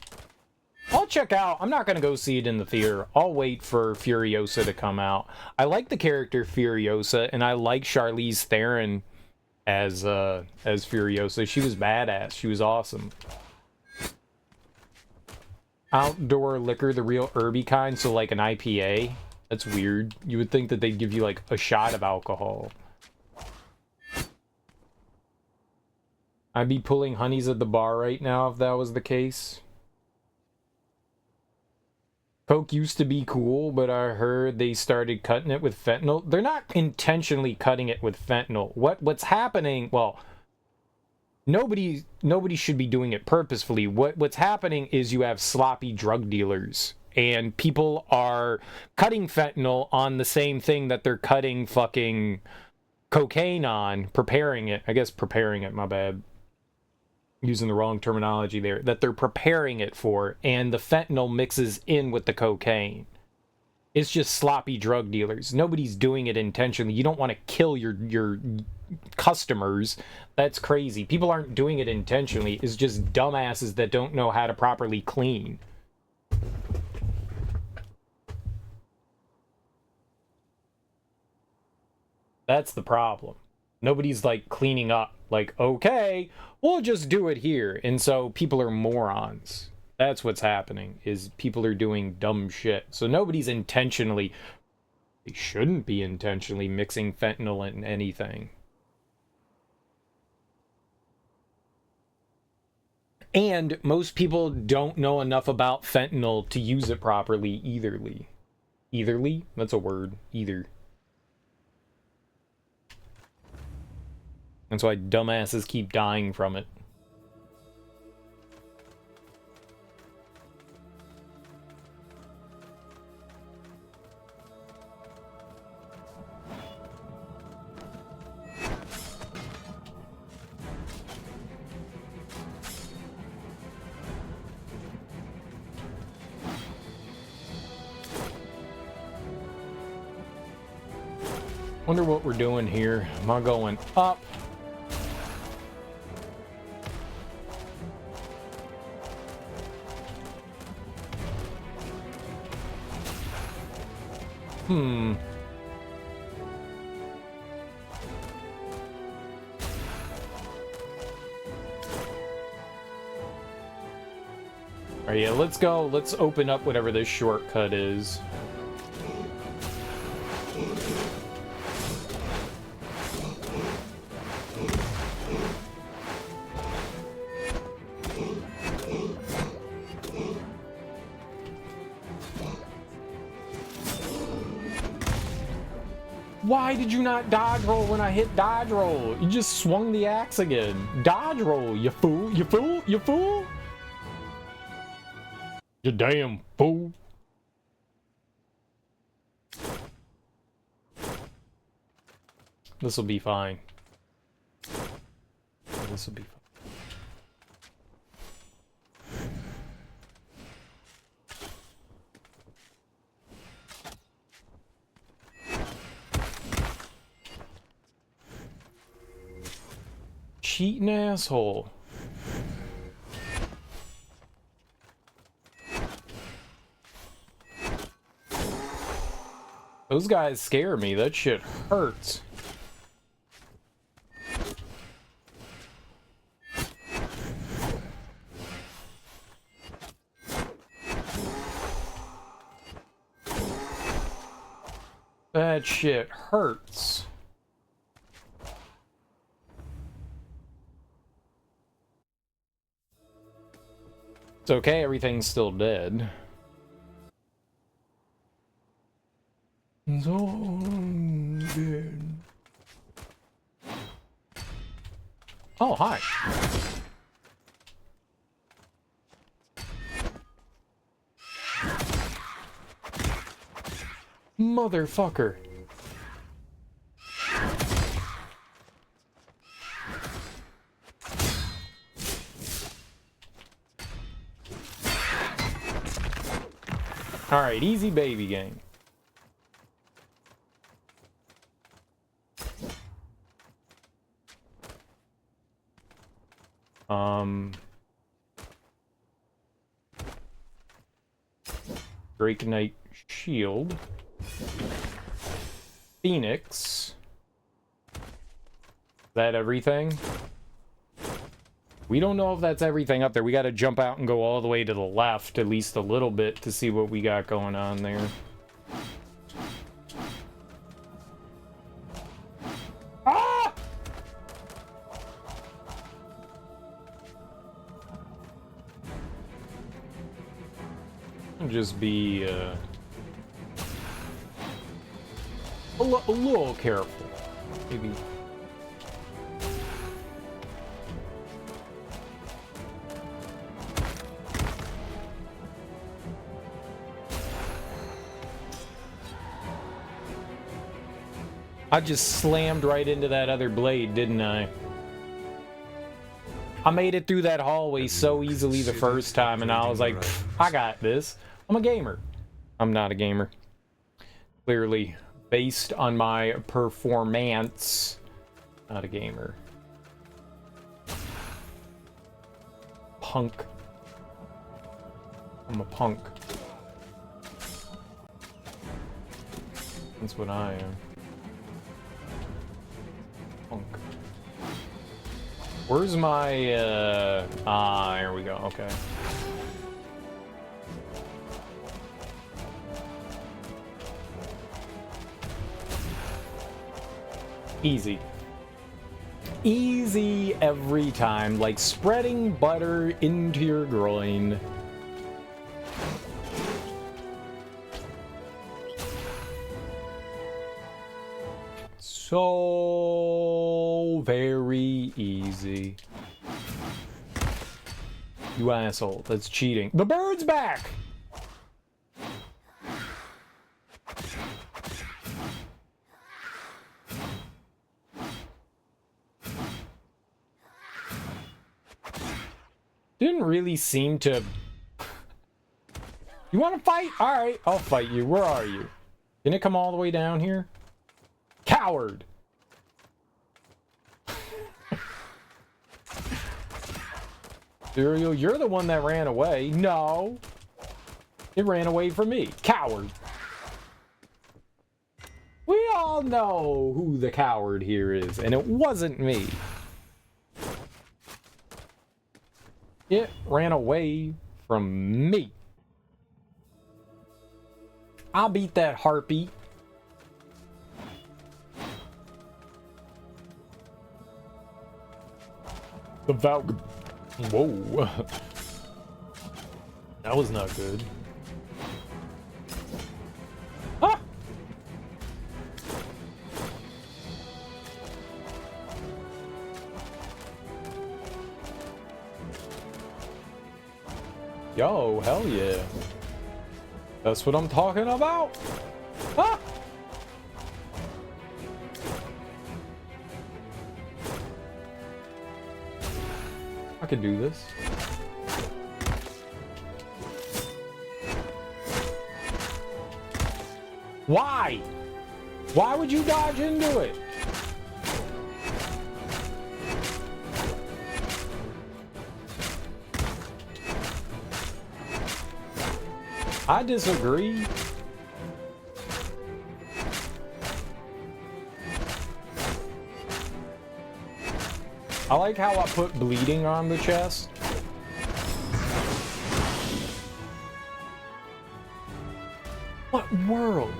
I'll check out. I'm not going to go see it in the theater. I'll wait for Furiosa to come out. I like the character Furiosa, and I like Charlize Theron as Furiosa. She was badass. She was awesome. Outdoor liquor, the real herby kind, so like an IPA. That's weird. You would think that they'd give you like a shot of alcohol. I'd be pulling honeys at the bar right now if that was the case. Coke used to be cool, but I heard they started cutting it with fentanyl. They're not intentionally cutting it with fentanyl. What's happening? Well, nobody should be doing it purposefully. What's happening is you have sloppy drug dealers, and people are cutting fentanyl on the same thing that they're cutting fucking cocaine on, preparing it. I guess preparing it, my bad. Using the wrong terminology there, that they're preparing it for, and the fentanyl mixes in with the cocaine. It's just sloppy drug dealers. Nobody's doing it intentionally. You don't want to kill your customers. That's crazy. People aren't doing it intentionally. It's just dumbasses that don't know how to properly clean. That's the problem. Nobody's like cleaning up, like, okay, we'll just do it here. And so people are morons. That's what's happening, is people are doing dumb shit. So nobody's intentionally, they shouldn't be intentionally mixing fentanyl in anything. And most people don't know enough about fentanyl to use it properly eitherly. Eitherly? That's a word. Either. That's why dumbasses keep dying from it. Wonder what we're doing here. Am I going up? Alright, yeah, let's go. Let's open up whatever this shortcut is. Why did you not dodge roll when I hit dodge roll? You just swung the axe again. Dodge roll, you fool, you fool, you fool. You damn fool. This will be fine. This will be fine. Cheating asshole. Those guys scare me. That shit hurts. That shit hurts. It's okay, everything's still dead. It's all dead. Oh, hi. Motherfucker. Alright, easy baby gang. Drake Knight Shield. Phoenix. Is that everything? We don't know if that's everything up there. We gotta jump out and go all the way to the left, at least a little bit, to see what we got going on there. Ah! Just be a little careful, maybe. I just slammed right into that other blade, didn't I? I made it through that hallway so easily the first time, and I was like, I got this. I'm a gamer. I'm not a gamer. Clearly, based on my performance, not a gamer. Punk. I'm a punk. That's what I am. Punk. Where's my, here we go, okay. Easy. Easy every time, like spreading butter into your groin. So very easy. You asshole, that's cheating. The bird's back! Didn't really seem to... You want to fight? Alright, I'll fight you. Where are you? Didn't it come all the way down here? Coward! Serial, you're the one that ran away. No. It ran away from me. Coward. We all know who the coward here is, and it wasn't me. It ran away from me. I'll beat that harpy. The Valk. Whoa. That was not good. Ah! Yo, hell yeah. That's what I'm talking about. Ah! I could do this. Why? Why would you dodge into it? I disagree. I like how I put bleeding on the chest. What world?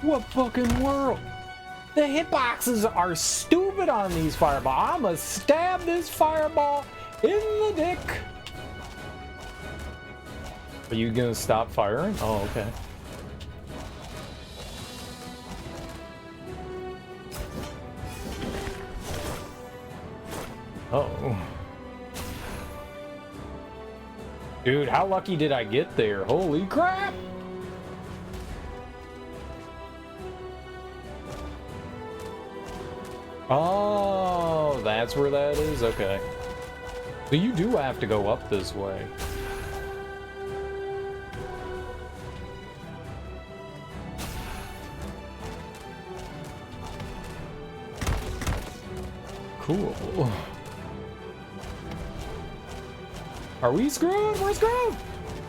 What fucking world? The hitboxes are stupid on these fireballs. I'ma stab this fireball in the dick. Are you gonna stop firing? Oh, okay. Uh-oh. Dude, how lucky did I get there? Holy crap! Oh, that's where that is? Okay. So you do have to go up this way. Cool. Are we screwed? We're screwed!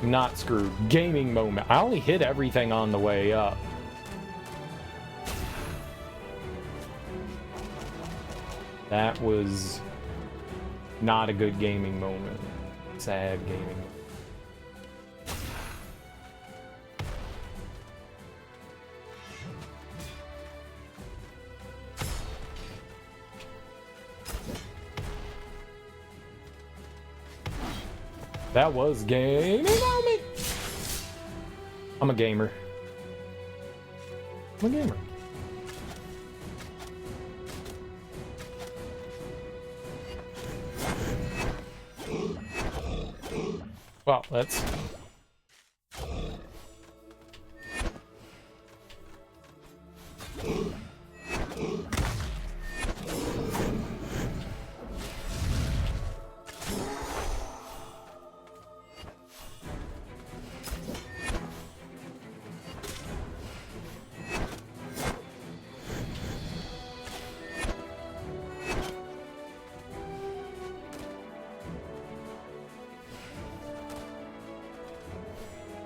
Not screwed. Gaming moment. I only hit everything on the way up. That was not a good gaming moment. Sad gaming moment. That was gaming moment. I'm a gamer. I'm a gamer. Well, that's...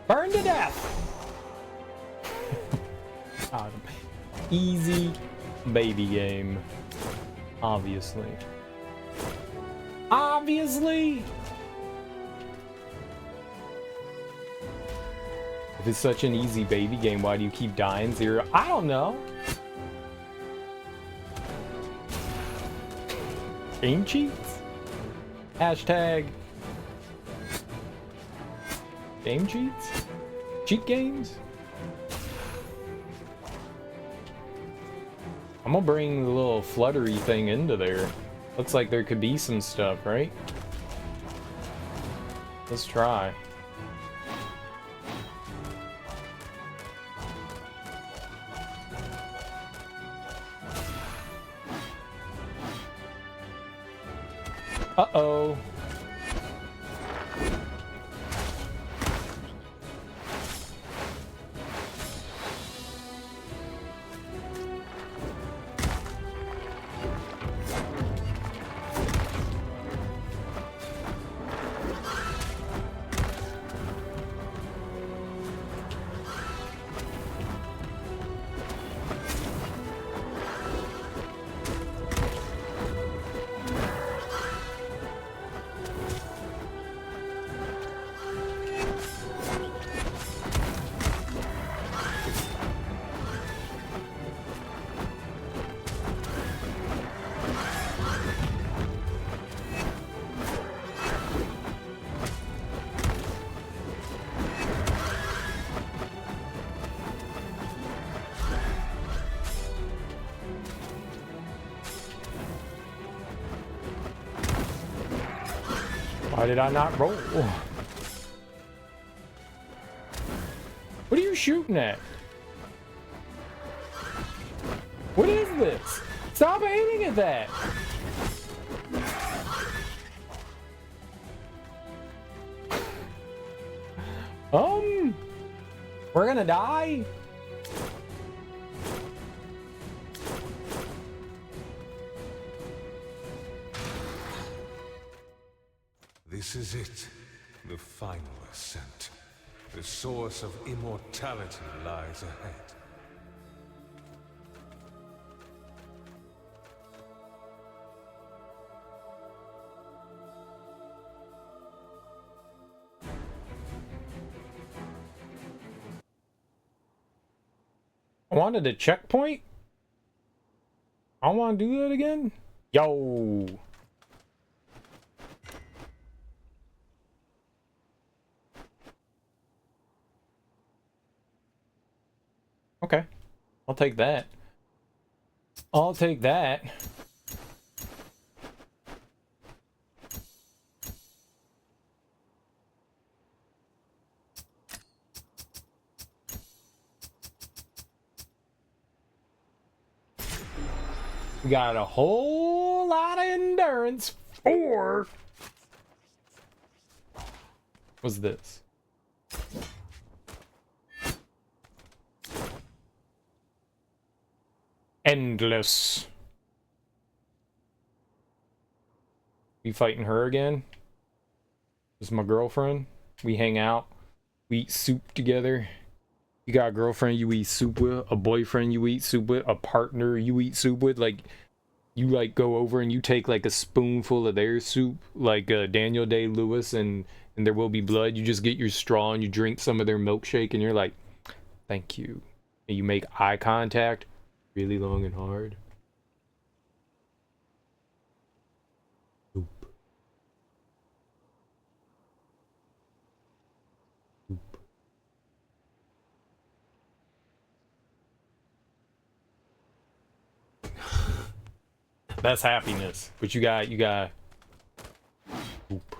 Burn to death! Easy baby game. Obviously. Obviously! If it's such an easy baby game, why do you keep dying zero? I don't know. Game cheats? Hashtag game cheats? Cheat games? I'm gonna bring the little fluttery thing into there. Looks like there could be some stuff, right? Let's try. Uh-oh. Why did I not roll? What are you shooting at? What is this? Stop aiming at that! We're gonna die? This is it, the final ascent. The source of immortality lies ahead. I wanted a checkpoint? I want to do that again? Yo! Okay. I'll take that. I'll take that. We got a whole lot of endurance for... What's this? Endless. We fighting her again? This is my girlfriend. We hang out. We eat soup together. You got a girlfriend you eat soup with, a boyfriend you eat soup with, a partner you eat soup with. Like, you like go over and you take like a spoonful of their soup, like Daniel Day-Lewis and There Will Be Blood. You just get your straw and you drink some of their milkshake and you're like, thank you. And you make eye contact really long and hard. Soup. Soup. That's happiness. But you got Oop.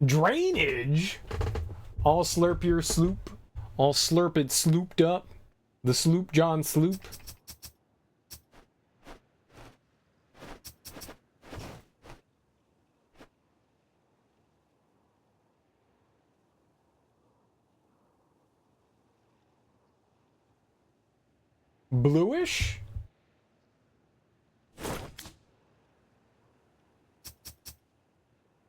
Drainage? I'll slurp your sloop. I'll slurp it slooped up. The sloop John Sloop. Bluish?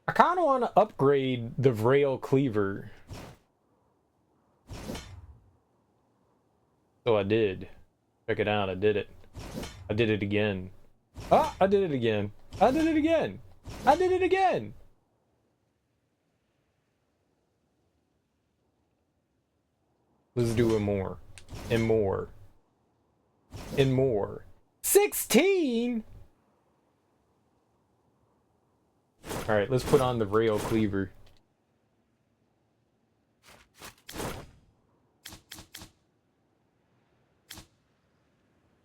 I kind of want to upgrade the Vrail Cleaver. So I did. Check it out, I did it. I did it again. Ah, I did it again. I did it again. I did it again. Let's do it more. And more. And more. 16? Alright, let's put on the Vrail Cleaver.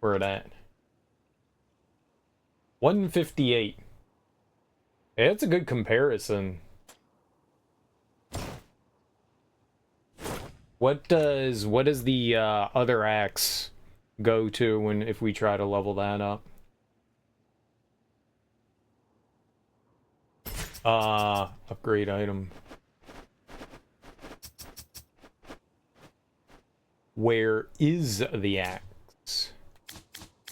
Where it at? 158. Yeah, it's a good comparison. What does the other axe go to if we try to level that up? Upgrade item. Where is the axe?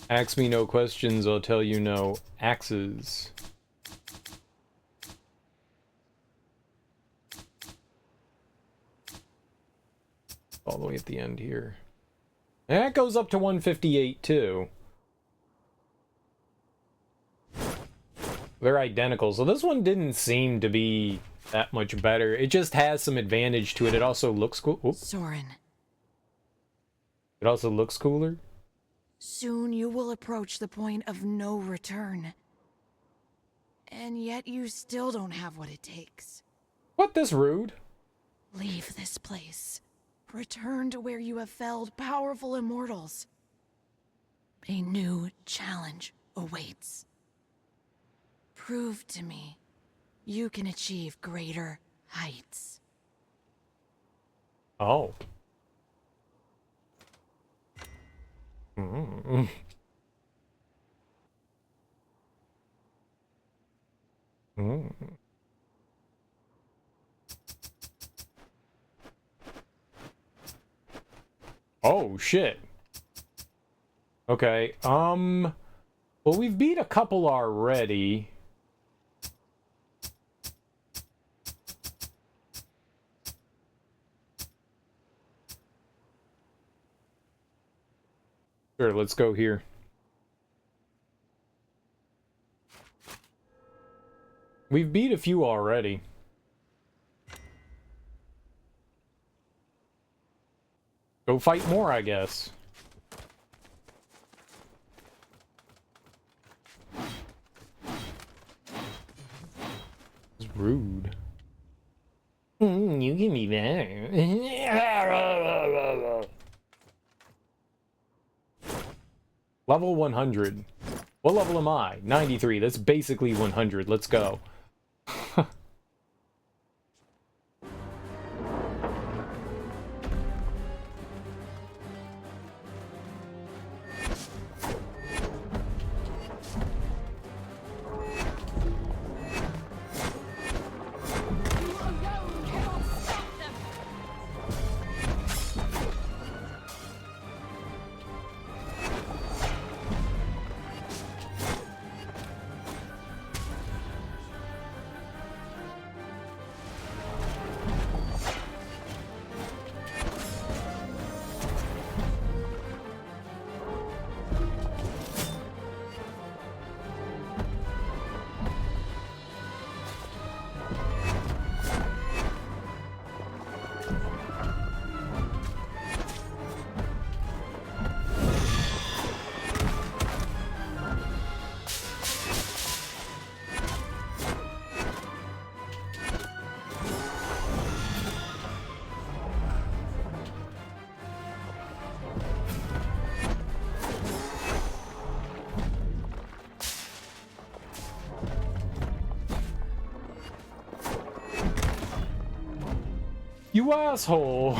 Ask me no questions, I'll tell you no axes. All the way at the end here. And that goes up to 158 too. They're identical, so this one didn't seem to be that much better. It just has some advantage to it. It also looks cool. Oop. Soren. It also looks cooler. Soon you will approach the point of no return. And yet you still don't have what it takes. What, this rude? Leave this place. Return to where you have felled powerful immortals. A new challenge awaits. Prove to me you can achieve greater heights. Oh. Mm. Oh, shit. Okay, well, we've beat a couple already. Sure, let's go here. We've beat a few already. Go fight more, I guess. It's rude. You can be better. Level 100. What level am I? 93. That's basically 100. Let's go. You asshole!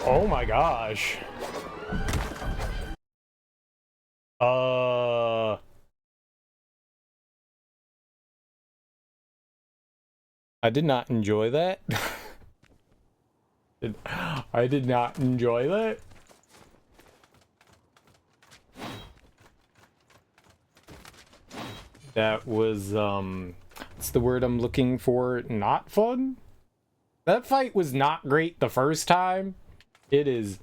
Oh my gosh. I did not enjoy that. I did not enjoy that. That was, what's the word I'm looking for? Not fun? That fight was not great the first time. It is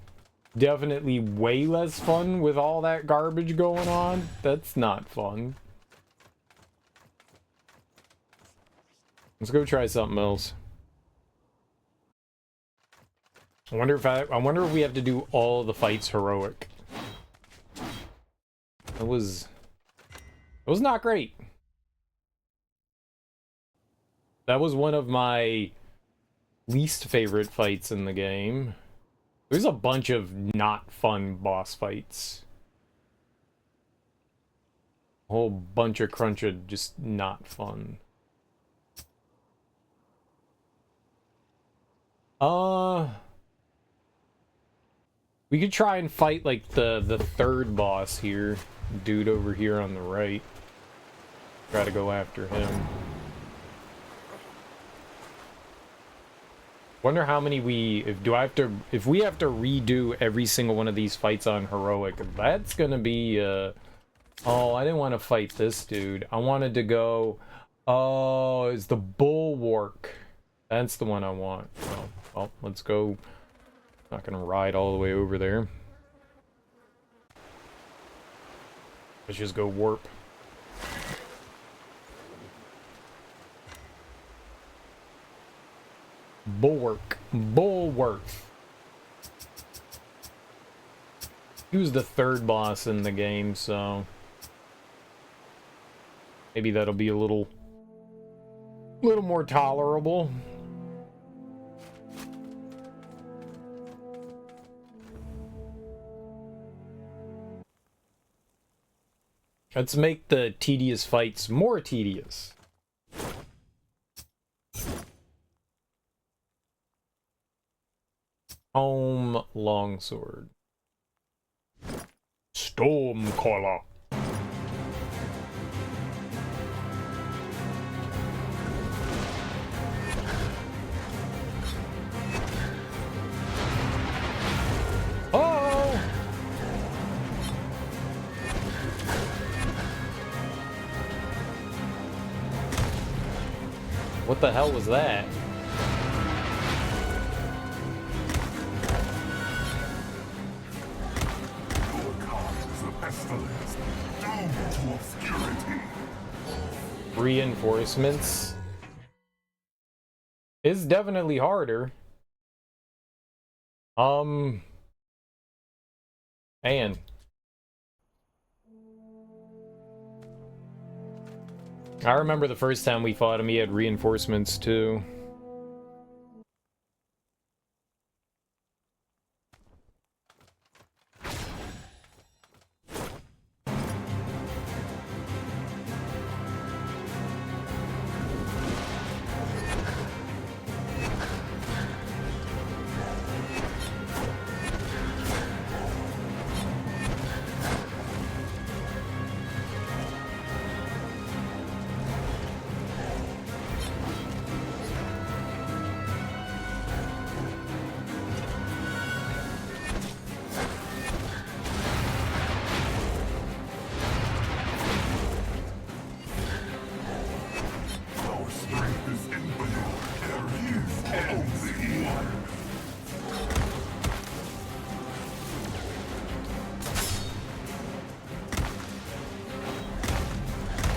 definitely way less fun with all that garbage going on. That's not fun. Let's go try something else. I wonder if we have to do all the fights heroic. It was not great. That was one of my least favorite fights in the game. There's a bunch of not fun boss fights. A whole bunch of crunching, just not fun. We could try and fight like the third boss here. Dude over here on the right. Try to go after him. Wonder how many if we have to redo every single one of these fights on heroic, that's gonna be oh, I didn't want to fight this dude. I wanted to go, oh, it's the bulwark. That's the one I want. Oh, well, let's go. Not gonna ride all the way over there. Let's just go warp. Bulwark. Bulwark. He was the third boss in the game, so... Maybe that'll be a little more tolerable. Let's make the tedious fights more tedious. Home longsword. Stormcaller. Oh! What the hell was that? Reinforcements is definitely harder. Man. I remember the first time we fought him, he had reinforcements too.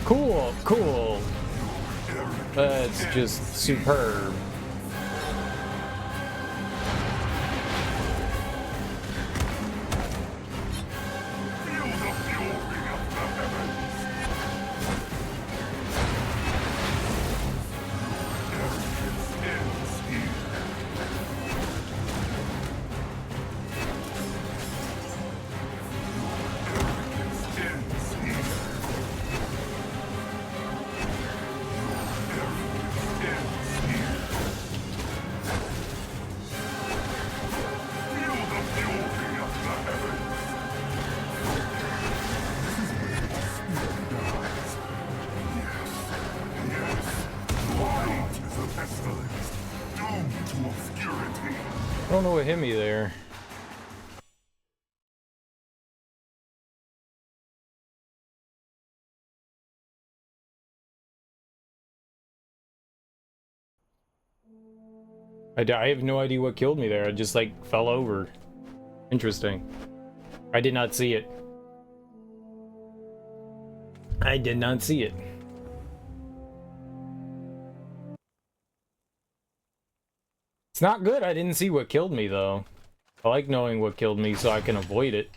Cool, cool. That's just superb. I don't know what hit me there. I have no idea what killed me there. I just like fell over. Interesting. I did not see it. I did not see it. It's not good. I didn't see what killed me though. I like knowing what killed me so I can avoid it.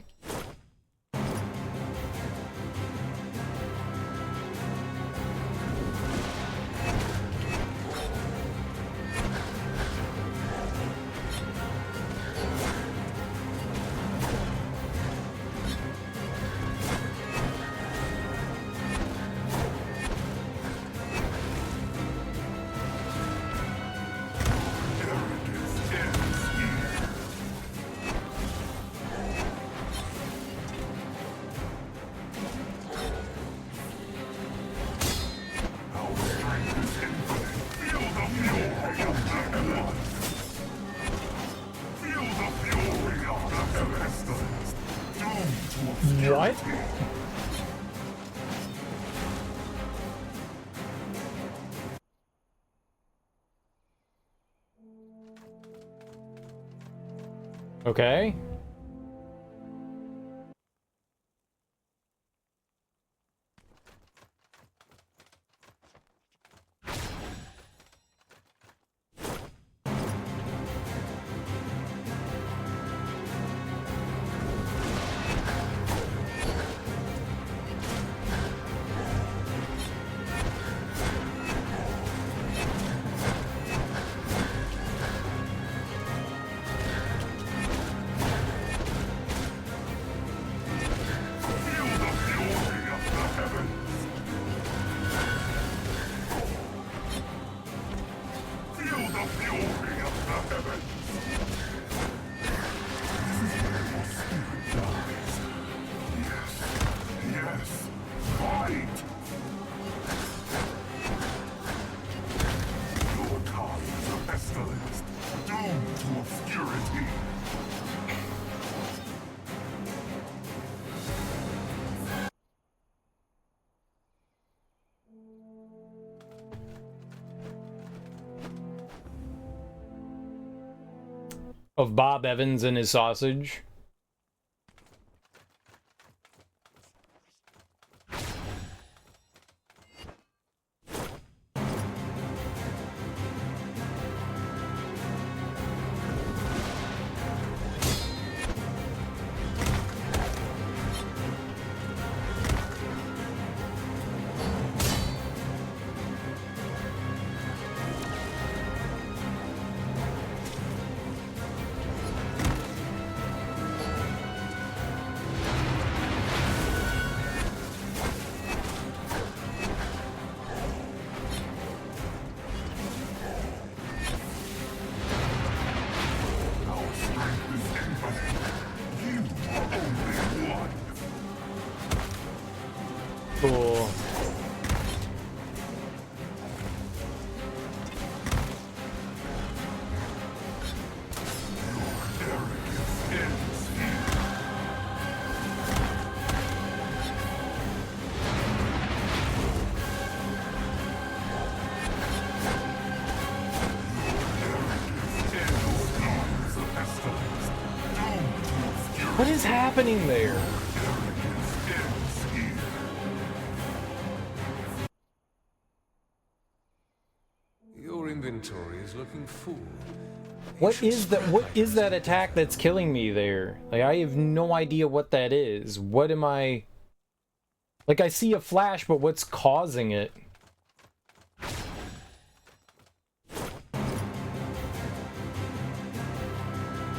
What? Okay. the fury of the heavens! This is where your spirit dies. Yes, yes, fight! Your kind is a pestilence, doomed to obscurity. Of Bob Evans and his sausage. Cool. What is happening there? Your inventory is looking full. What is that? What is that attack that's killing me there? Like, I have no idea what that is. What am I... Like, I see a flash, but what's causing it?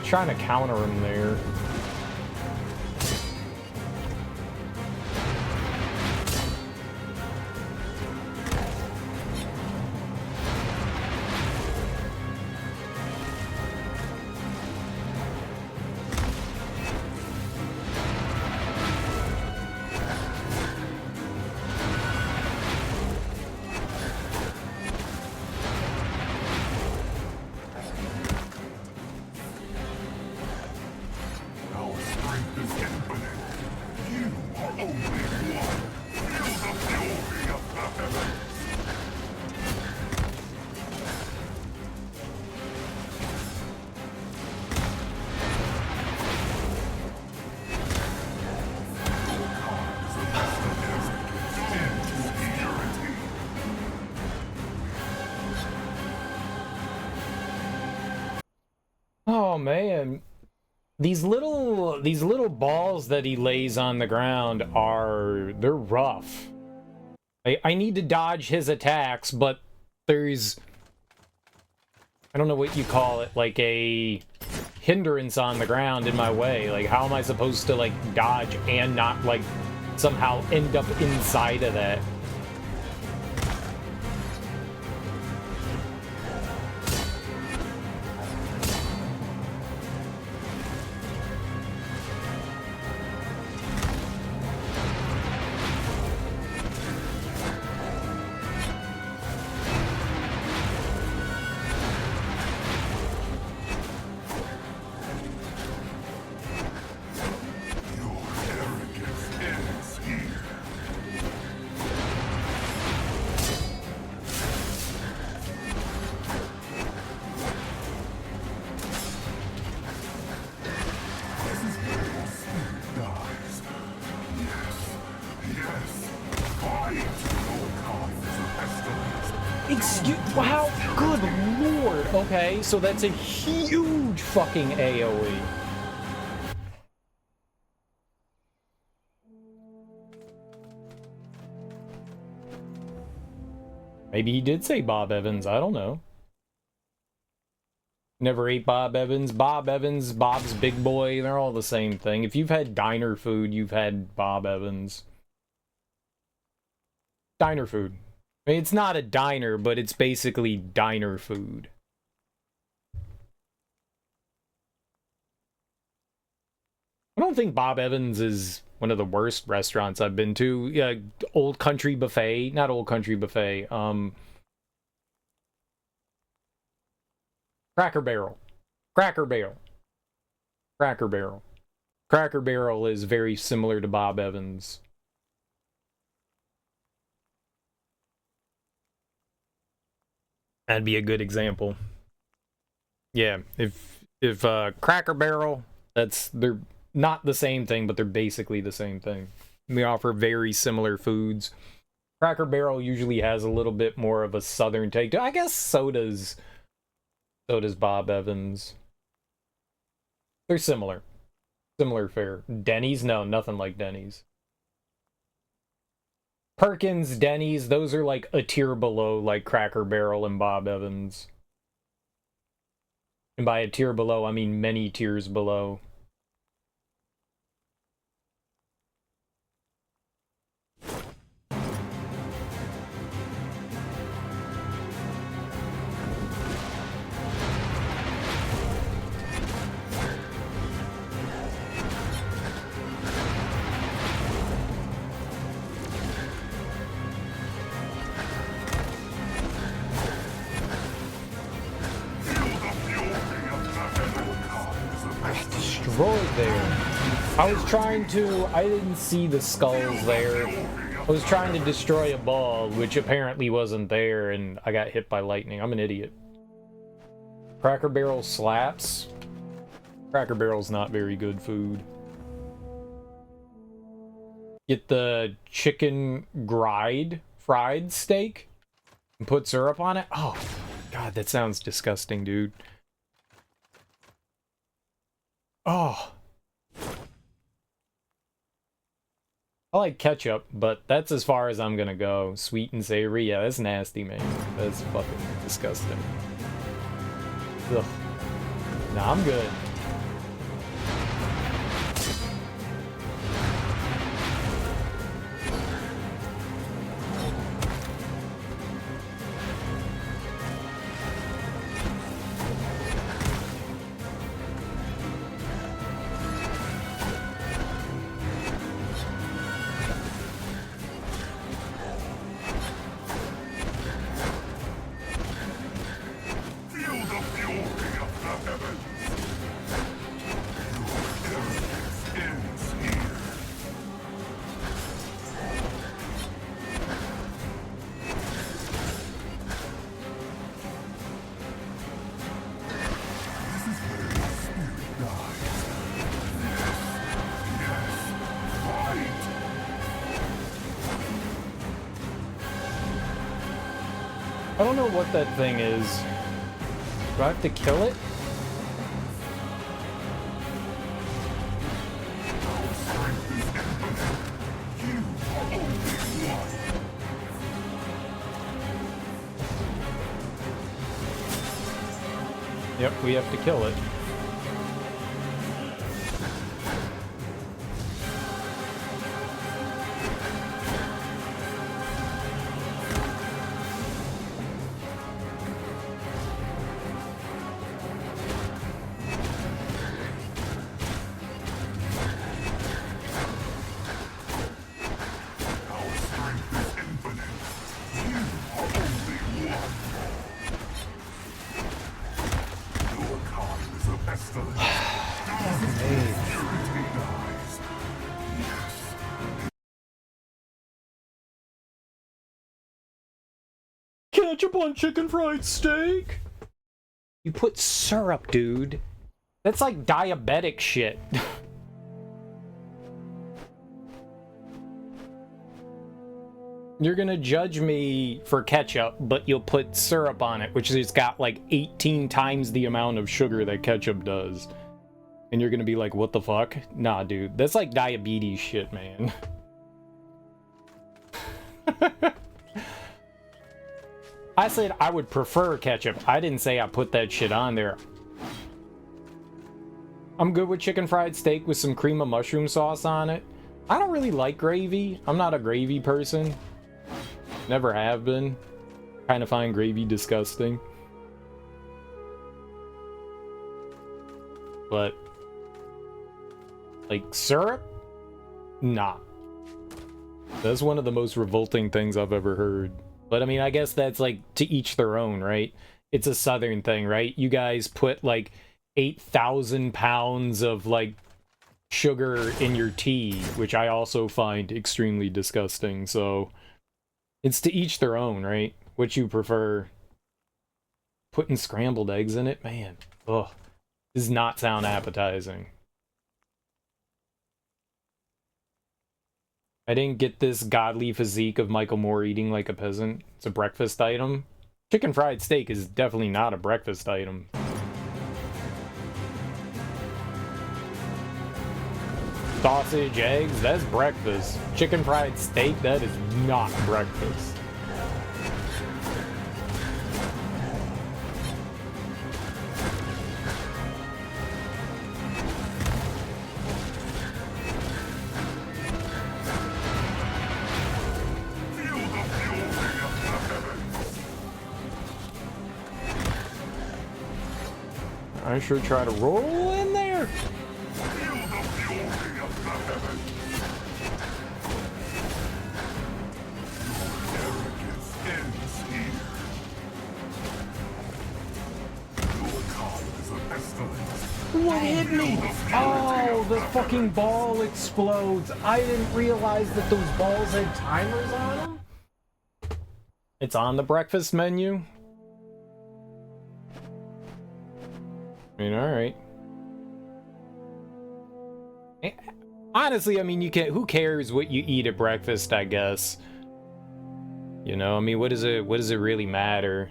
Trying to counter him there. Oh man, these little balls that he lays on the ground they're rough. I need to dodge his attacks, but there's, I don't know what you call it, like a hindrance on the ground in my way. Like, how am I supposed to like dodge and not like somehow end up inside of that? Wow, good lord. Okay, so that's a huge fucking AoE. Maybe he did say Bob Evans, I don't know. Never ate Bob Evans. Bob Evans, Bob's Big Boy, they're all the same thing. If you've had diner food, you've had Bob Evans. Diner food. I mean, it's not a diner, but it's basically diner food. don't think Bob Evans is one of the worst restaurants I've been to. Yeah, Old Country Buffet, not Old Country Buffet. Cracker Barrel. Cracker Barrel. Cracker Barrel. Cracker Barrel is very similar to Bob Evans. That'd be a good example. Yeah, if Cracker Barrel, they're not the same thing, but they're basically the same thing. They offer very similar foods. Cracker Barrel usually has a little bit more of a southern take. I guess so does Bob Evans. They're similar. Similar fare. Denny's? No, nothing like Denny's. Perkins, Denny's, those are like a tier below like Cracker Barrel and Bob Evans. And by a tier below, I mean many tiers below. Destroyed there. I didn't see the skulls there. I was trying to destroy a ball, which apparently wasn't there, and I got hit by lightning. I'm an idiot. Cracker Barrel slaps. Cracker Barrel's not very good food. Get the chicken fried steak and put syrup on it. Oh, God, that sounds disgusting, dude. Oh. I like ketchup, but that's as far as I'm gonna go. Sweet and savory, yeah, that's nasty, man. That's fucking disgusting. Ugh. Nah, I'm good. I don't know what that thing is. Do I have to kill it? Yep, we have to kill it. Ketchup on chicken fried steak? You put syrup, dude. That's like diabetic shit. You're gonna judge me for ketchup, but you'll put syrup on it, which has got like 18 times the amount of sugar that ketchup does. And you're gonna be like, what the fuck? Nah, dude. That's like diabetes shit, man. I said I would prefer ketchup. I didn't say I put that shit on there. I'm good with chicken fried steak with some cream of mushroom sauce on it. I don't really like gravy. I'm not a gravy person. Never have been. Kind of find gravy disgusting. But Like, syrup? Nah. That's one of the most revolting things I've ever heard. But I mean, I guess that's like to each their own, right? It's a southern thing, right? You guys put like 8,000 pounds of like sugar in your tea, which I also find extremely disgusting. So it's to each their own, right? What you prefer. Putting scrambled eggs in it, man. Ugh. Does not sound appetizing. I didn't get this godly physique of Michael Moore eating like a peasant. It's a breakfast item. Chicken fried steak is definitely not a breakfast item. Sausage, eggs, that's breakfast. Chicken fried steak, that is not breakfast. I sure try to roll in there. What hit me? Oh, the fucking ball explodes. I didn't realize that those balls had timers on them. It's on the breakfast menu. I mean, alright. Honestly, I mean, you can't, who cares what you eat at breakfast, I guess. You know, I mean, what does it really matter?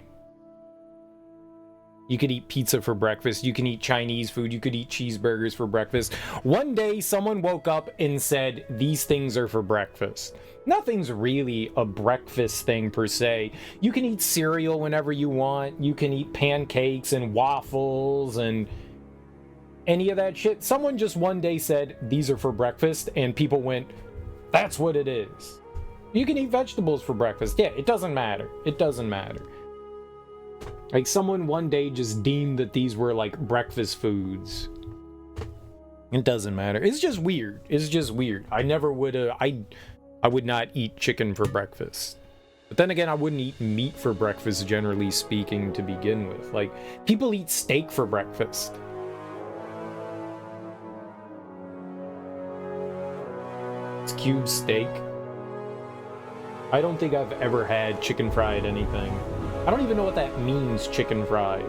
You could eat pizza for breakfast, you can eat Chinese food, you could eat cheeseburgers for breakfast. One day, someone woke up and said, these things are for breakfast. Nothing's really a breakfast thing per se. You can eat cereal whenever you want. You can eat pancakes and waffles and any of that shit. Someone just one day said, these are for breakfast, and people went, that's what it is. You can eat vegetables for breakfast. Yeah, it doesn't matter. It doesn't matter. Like, someone one day just deemed that these were, like, breakfast foods. It doesn't matter. It's just weird. It's just weird. I never would have... I would not eat chicken for breakfast. But then again, I wouldn't eat meat for breakfast, generally speaking, to begin with. Like, people eat steak for breakfast. It's cube steak. I don't think I've ever had chicken fried anything. I don't even know what that means, chicken fried.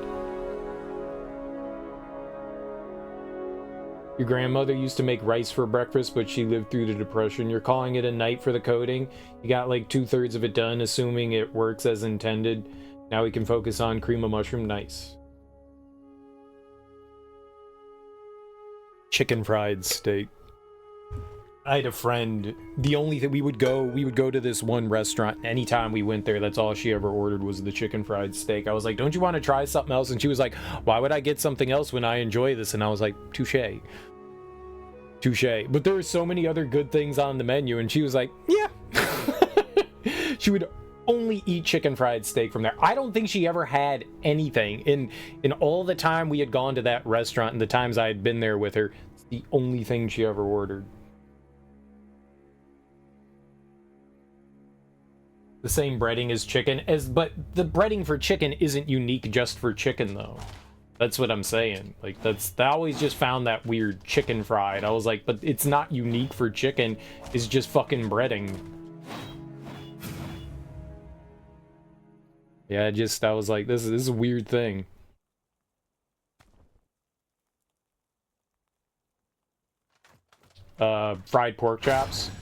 Your grandmother used to make rice for breakfast, but she lived through the Depression. You're calling it a night for the coding. You got like 2/3 of it done, assuming it works as intended. Now we can focus on cream of mushroom. Nice. Chicken fried steak. I had a friend, the only thing we would go to this one restaurant. Anytime we went there, that's all she ever ordered was the chicken fried steak. I was like, don't you want to try something else? And she was like, why would I get something else when I enjoy this? And I was like, touche. Touche. But there were so many other good things on the menu, and she was like, yeah. She would only eat chicken fried steak from there. I don't think she ever had anything. In all the time we had gone to that restaurant and the times I had been there with her, it's the only thing she ever ordered. The same breading as chicken, but the breading for chicken isn't unique just for chicken, though. That's what I'm saying. Like, I always just found that weird, chicken fried. I was like, but it's not unique for chicken. It's just fucking breading. Yeah, I was like, this is a weird thing. Fried pork chops.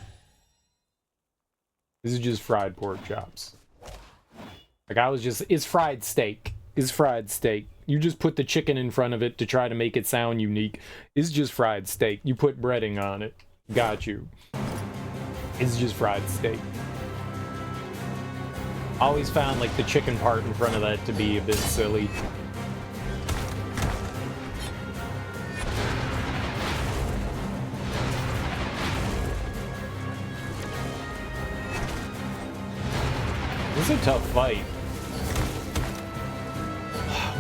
This is just fried pork chops. Like, it's fried steak. It's fried steak. You just put the chicken in front of it to try to make it sound unique. It's just fried steak. You put breading on it. Got you. It's just fried steak. I always found, like, the chicken part in front of that to be a bit silly. This is a tough fight.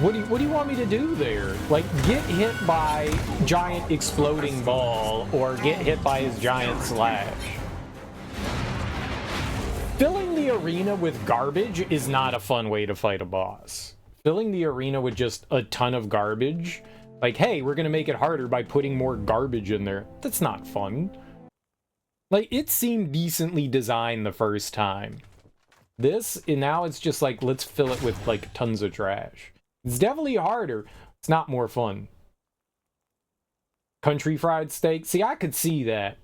What do you want me to do there? Like, get hit by giant exploding ball or get hit by his giant slash? Filling the arena with garbage is not a fun way to fight a boss. Filling the arena with just a ton of garbage, like, hey, we're gonna make it harder by putting more garbage in there. That's not fun. Like, it seemed decently designed the first time. This, and now it's just like, let's fill it with, like, tons of trash. It's definitely harder. It's not more fun. Country fried steak? See, I could see that.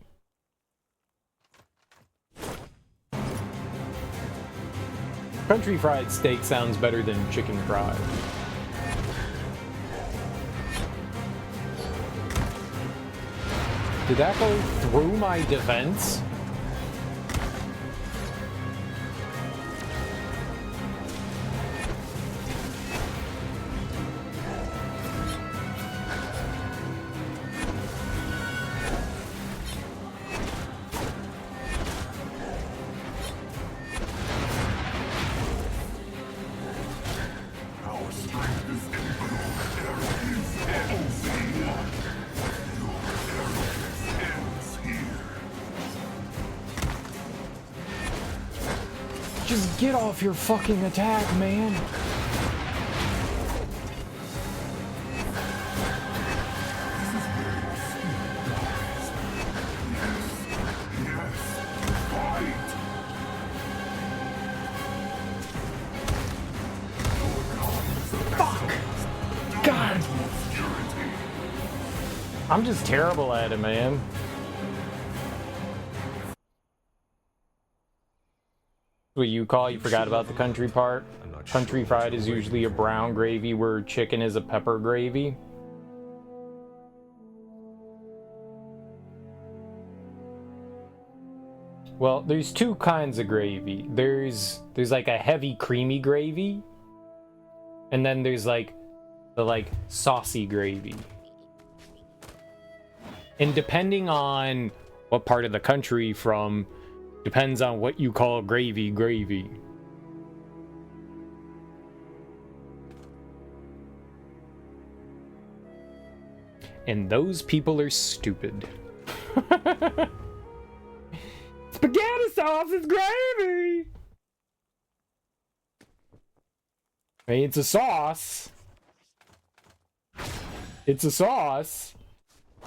Country fried steak sounds better than chicken fried. Did that go through my defense? Just get off your fucking attack, man. Fuck! God! I'm just terrible at it, man. What you call? You forgot about the country part? Country fried is usually a brown gravy where chicken is a pepper gravy. Well, there's two kinds of gravy. There's like a heavy creamy gravy, and then there's like the saucy gravy. And depending on what part of the country from, depends on what you call gravy. And those people are stupid. Spaghetti sauce is gravy! I mean, it's a sauce. It's a sauce.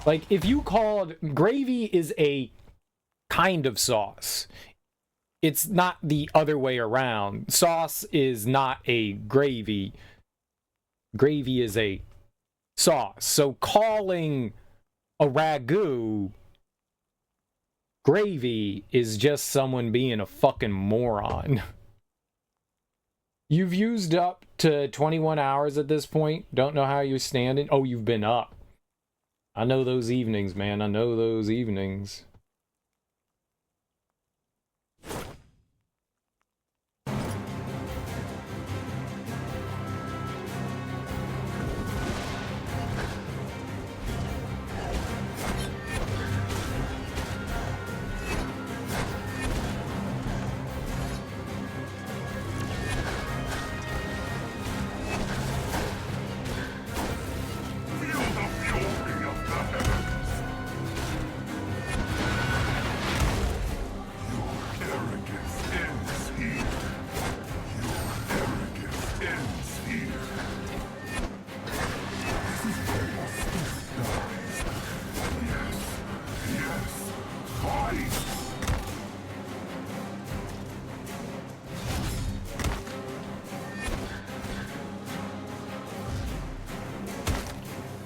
Like, if you called... Gravy is a kind of sauce. It's not the other way around. Sauce is not a gravy. Gravy is a sauce. So calling a ragu gravy is just someone being a fucking moron. You've used up to 21 hours at this point. Don't know how you're standing. Oh, you've been up. I know those evenings, man. I know those evenings.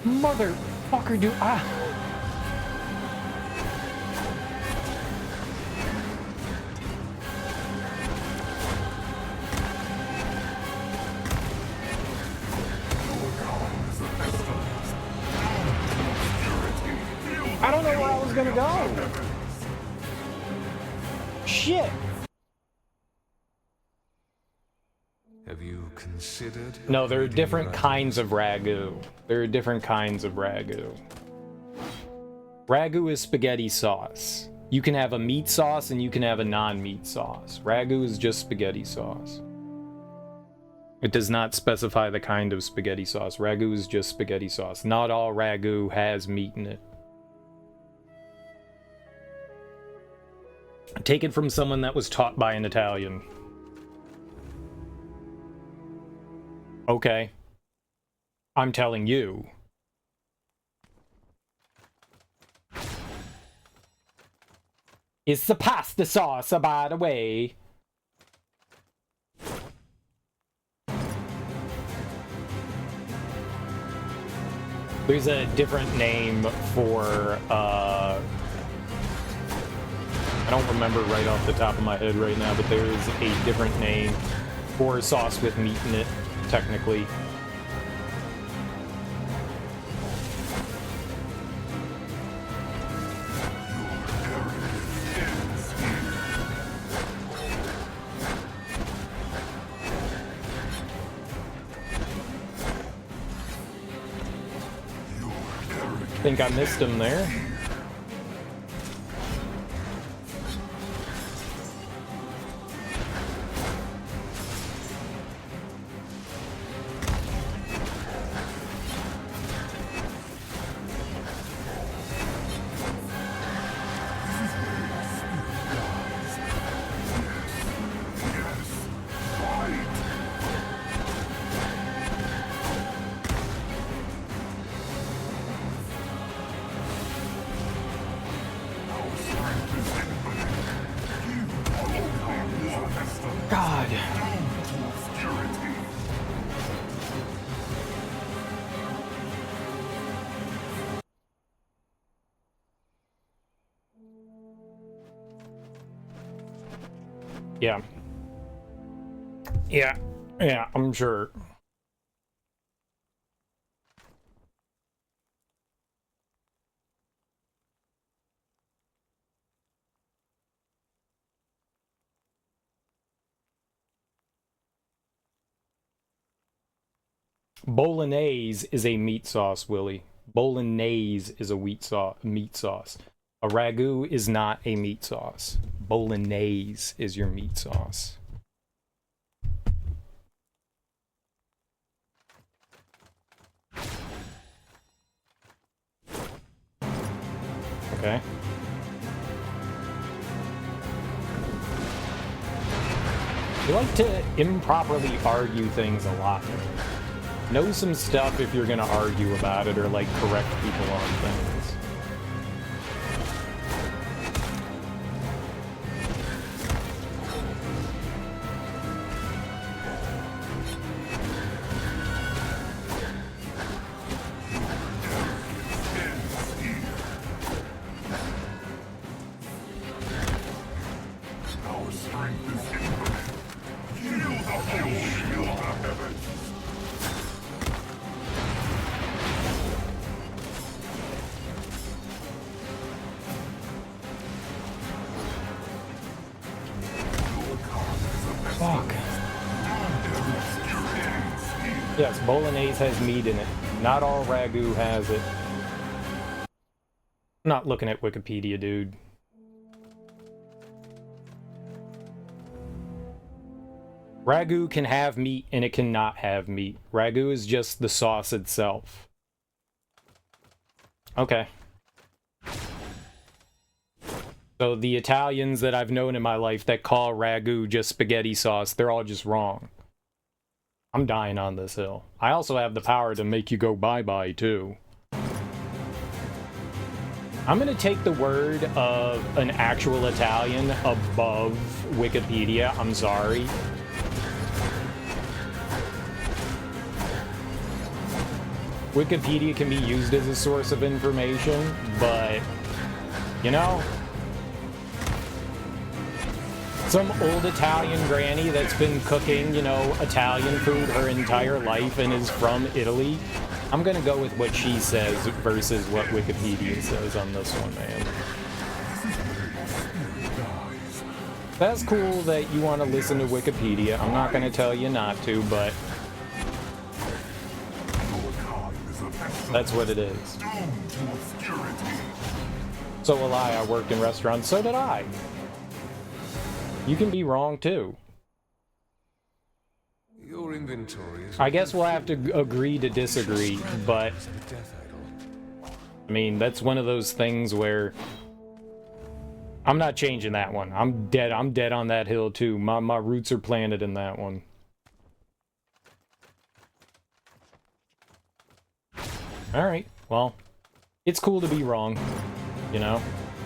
Motherfucker, dude. I don't know where I was gonna go. Shit. Have you considered? No, there are different kinds of ragu. There are different kinds of ragu. Ragu is spaghetti sauce. You can have a meat sauce and you can have a non-meat sauce. Ragu is just spaghetti sauce. It does not specify the kind of spaghetti sauce. Ragu is just spaghetti sauce. Not all ragu has meat in it. Take it from someone that was taught by an Italian. Okay. I'm telling you. It's the pasta sauce, by the way. There's a different name for, I don't remember right off the top of my head right now, but there is a different name for sauce with meat in it, technically. Think I missed him there. God. Yeah. Yeah, I'm sure. Bolognese is a meat sauce, Willie. Bolognese is a meat sauce. A ragu is not a meat sauce. Bolognese is your meat sauce. Okay. You like to improperly argue things a lot. Know some stuff if you're gonna argue about it or like correct people on things. Yes, bolognese has meat in it. Not all ragu has it. I'm not looking at Wikipedia, dude. Ragu can have meat and it cannot have meat. Ragu is just the sauce itself. Okay. So the Italians that I've known in my life that call ragu just spaghetti sauce, they're all just wrong. I'm dying on this hill. I also have the power to make you go bye-bye, too. I'm gonna take the word of an actual Italian above Wikipedia. I'm sorry. Wikipedia can be used as a source of information, but, you know, some old Italian granny that's been cooking, you know, Italian food her entire life and is from Italy, I'm gonna go with what she says versus what Wikipedia says on this one, man. That's cool that you want to listen to Wikipedia. I'm not gonna tell you not to, but that's what it is. So will I. I worked in restaurants. So did I. You can be wrong, too. Your inventory is... I guess we'll have to agree to disagree, but I mean, that's one of those things where I'm not changing that one. I'm dead on that hill too. My roots are planted in that one. Alright, well, it's cool to be wrong, you know?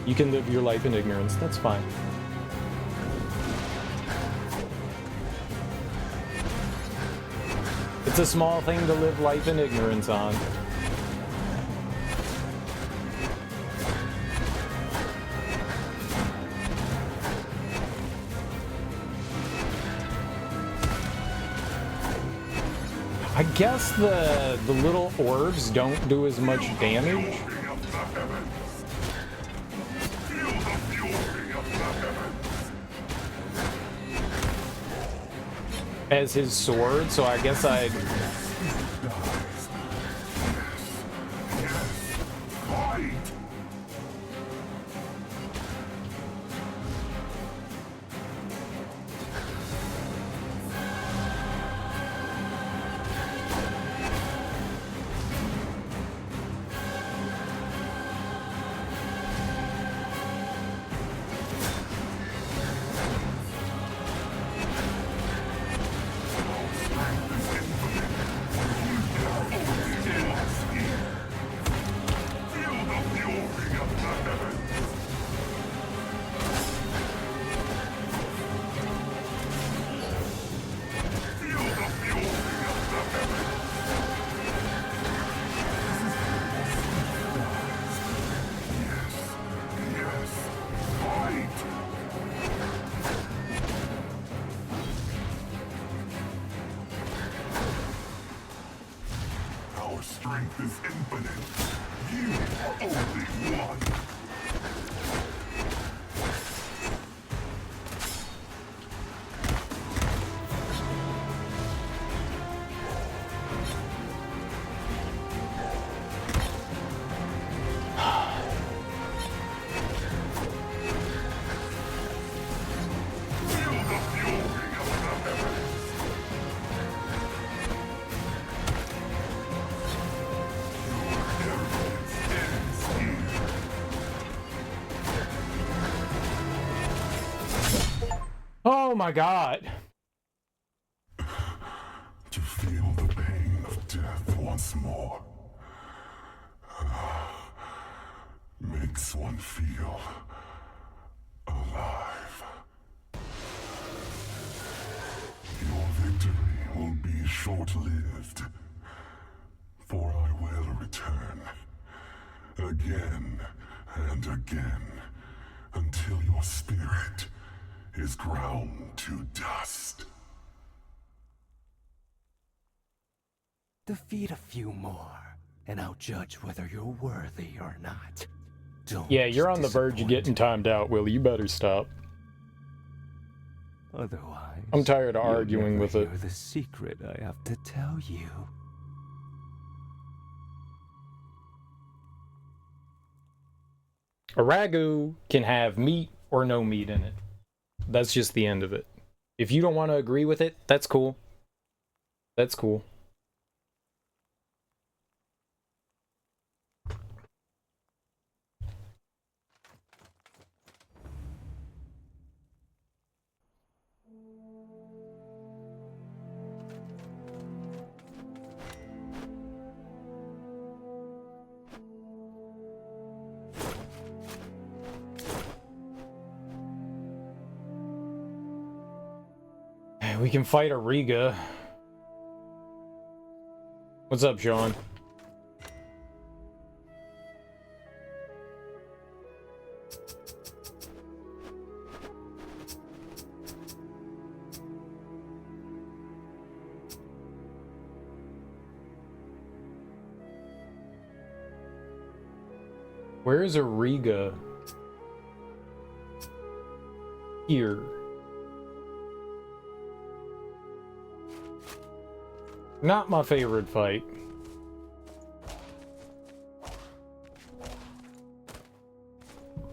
You can live your life in ignorance, that's fine. It's a small thing to live life in ignorance on. I guess the little orbs don't do as much damage. As his sword, so I guess I'd... Oh my god. To feel the pain of death once more makes one feel alive. Your victory will be short-lived, for I will return again and again until your spirit is ground to dust. Defeat a few more, and I'll judge whether you're worthy or not. Don't Yeah, you're on the verge of getting timed out, Willie. You better stop. Otherwise, I'm tired of arguing with it. hear the secret I have to tell you. A ragu can have meat or no meat in it. That's just the end of it. If you don't want to agree with it, that's cool. That's cool. We can fight a Riga. What's up, Sean? Where is a Riga? Here. Not my favorite fight.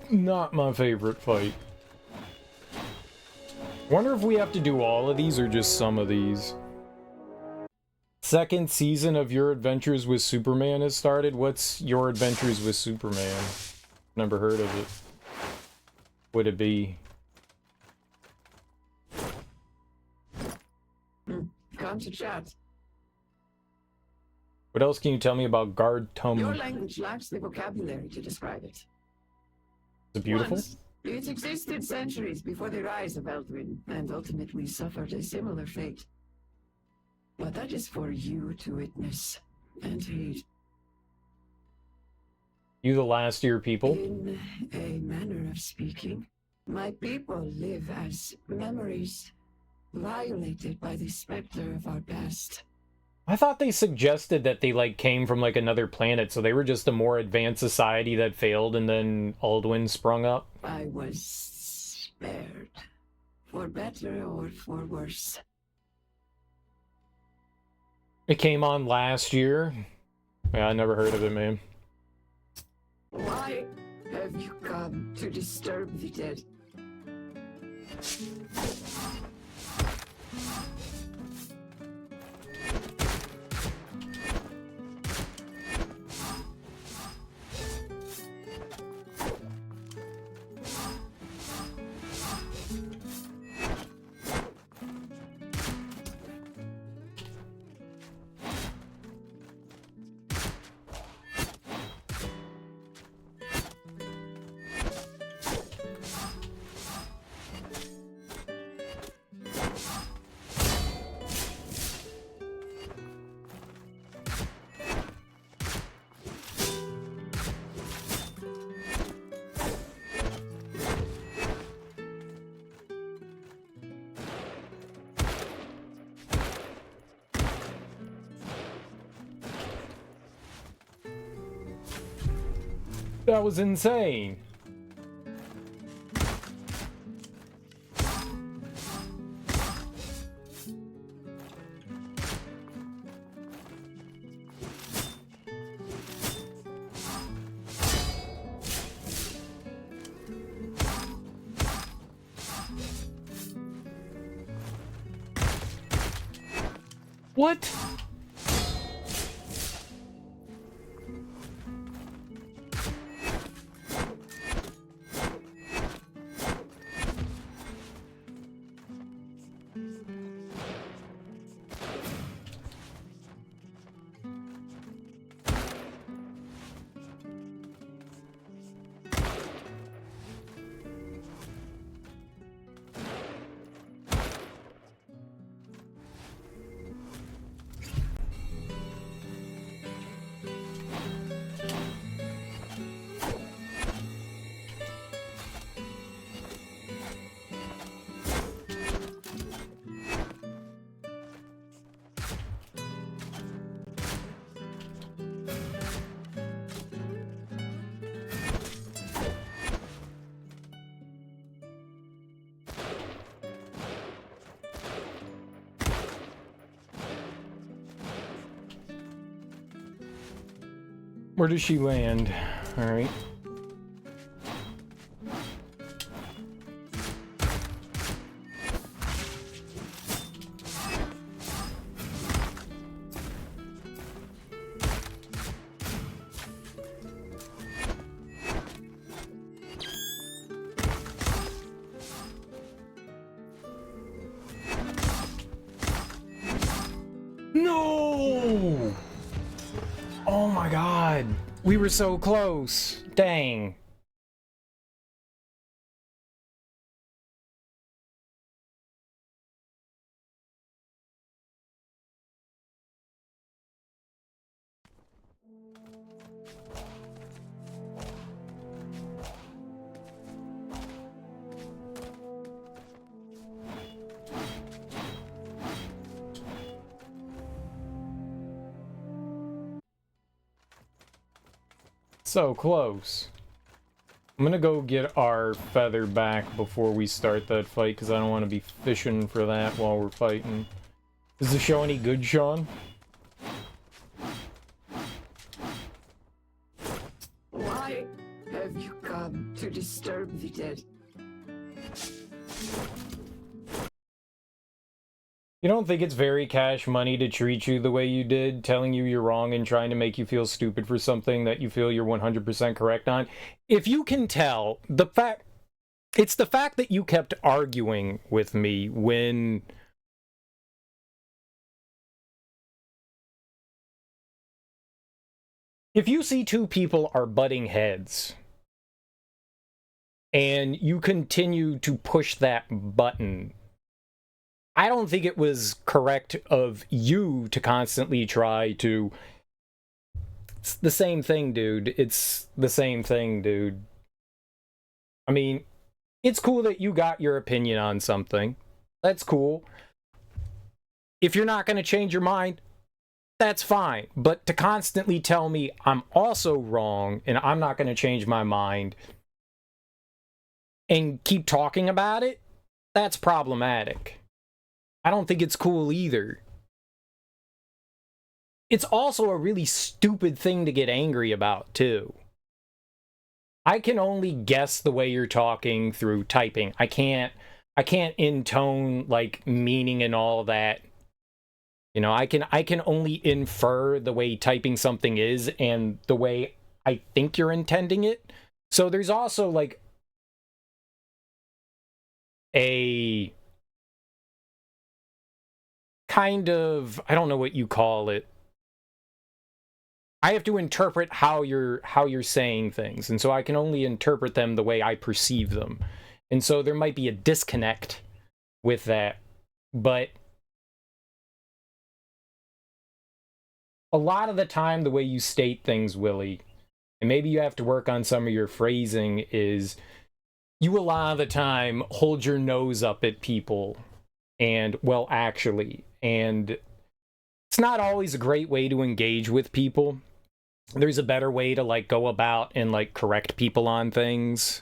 Not my favorite fight. Wonder if we have to do all of these or just some of these. Second season of Your Adventures with Superman has started. What's Your Adventures with Superman? Never heard of it. Would it be? Come to chat. What else can you tell me about Guard Tum? Your language lacks the vocabulary to describe it. Is it beautiful? Once, it existed centuries before the rise of Eldrin, and ultimately suffered a similar fate. But that is for you to witness and heed. You the last of your people? In a manner of speaking, my people live as memories, violated by the specter of our past. I thought they suggested that they, like, came from, like, another planet, so they were just a more advanced society that failed, and then Alduin sprung up. I was spared. For better or for worse. It came on last year. Yeah, I never heard of it, man. Why have you come to disturb the dead? That was insane. What? Where does she land? All right. No! Oh my god. We were so close. Dang. So close. I'm gonna go get our feather back before we start that fight, because I don't want to be fishing for that while we're fighting. Is the show any good, Sean? Why have you come to disturb the dead? You don't think it's very cash money to treat you the way you did, telling you you're wrong and trying to make you feel stupid for something that you feel you're 100% correct on? If you can tell, it's the fact that you kept arguing with me when... If you see two people are butting heads, and you continue to push that button, I don't think it was correct of you to constantly try to... It's the same thing, dude. It's the same thing, dude. I mean, it's cool that you got your opinion on something. That's cool. If you're not going to change your mind, that's fine. But to constantly tell me I'm also wrong and I'm not going to change my mind and keep talking about it, that's problematic. I don't think it's cool either. It's also a really stupid thing to get angry about, too. I can only guess the way you're talking through typing. I can't intone, like, meaning and all that. You know, I can only infer the way typing something is and the way I think you're intending it. So there's also, like, a kind of, I don't know what you call it. I have to interpret how you're saying things, and so I can only interpret them the way I perceive them. And so there might be a disconnect with that. But a lot of the time, the way you state things, Willie, and maybe you have to work on some of your phrasing, is you a lot of the time hold your nose up at people and, well, actually, and it's not always a great way to engage with people. There's a better way to, like, go about and, like, correct people on things.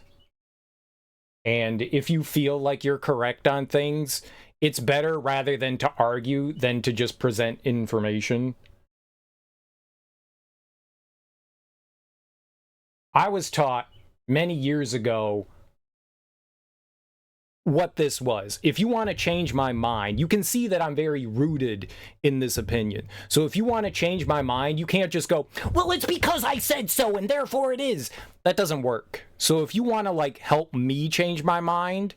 And if you feel like you're correct on things, it's better rather than to argue than to just present information. I was taught many years ago what this was. If you want to change my mind, you can see that I'm very rooted in this opinion. So if you want to change my mind, you can't just go, well, it's because I said so and therefore it is. That doesn't work. So if you want to, like, help me change my mind,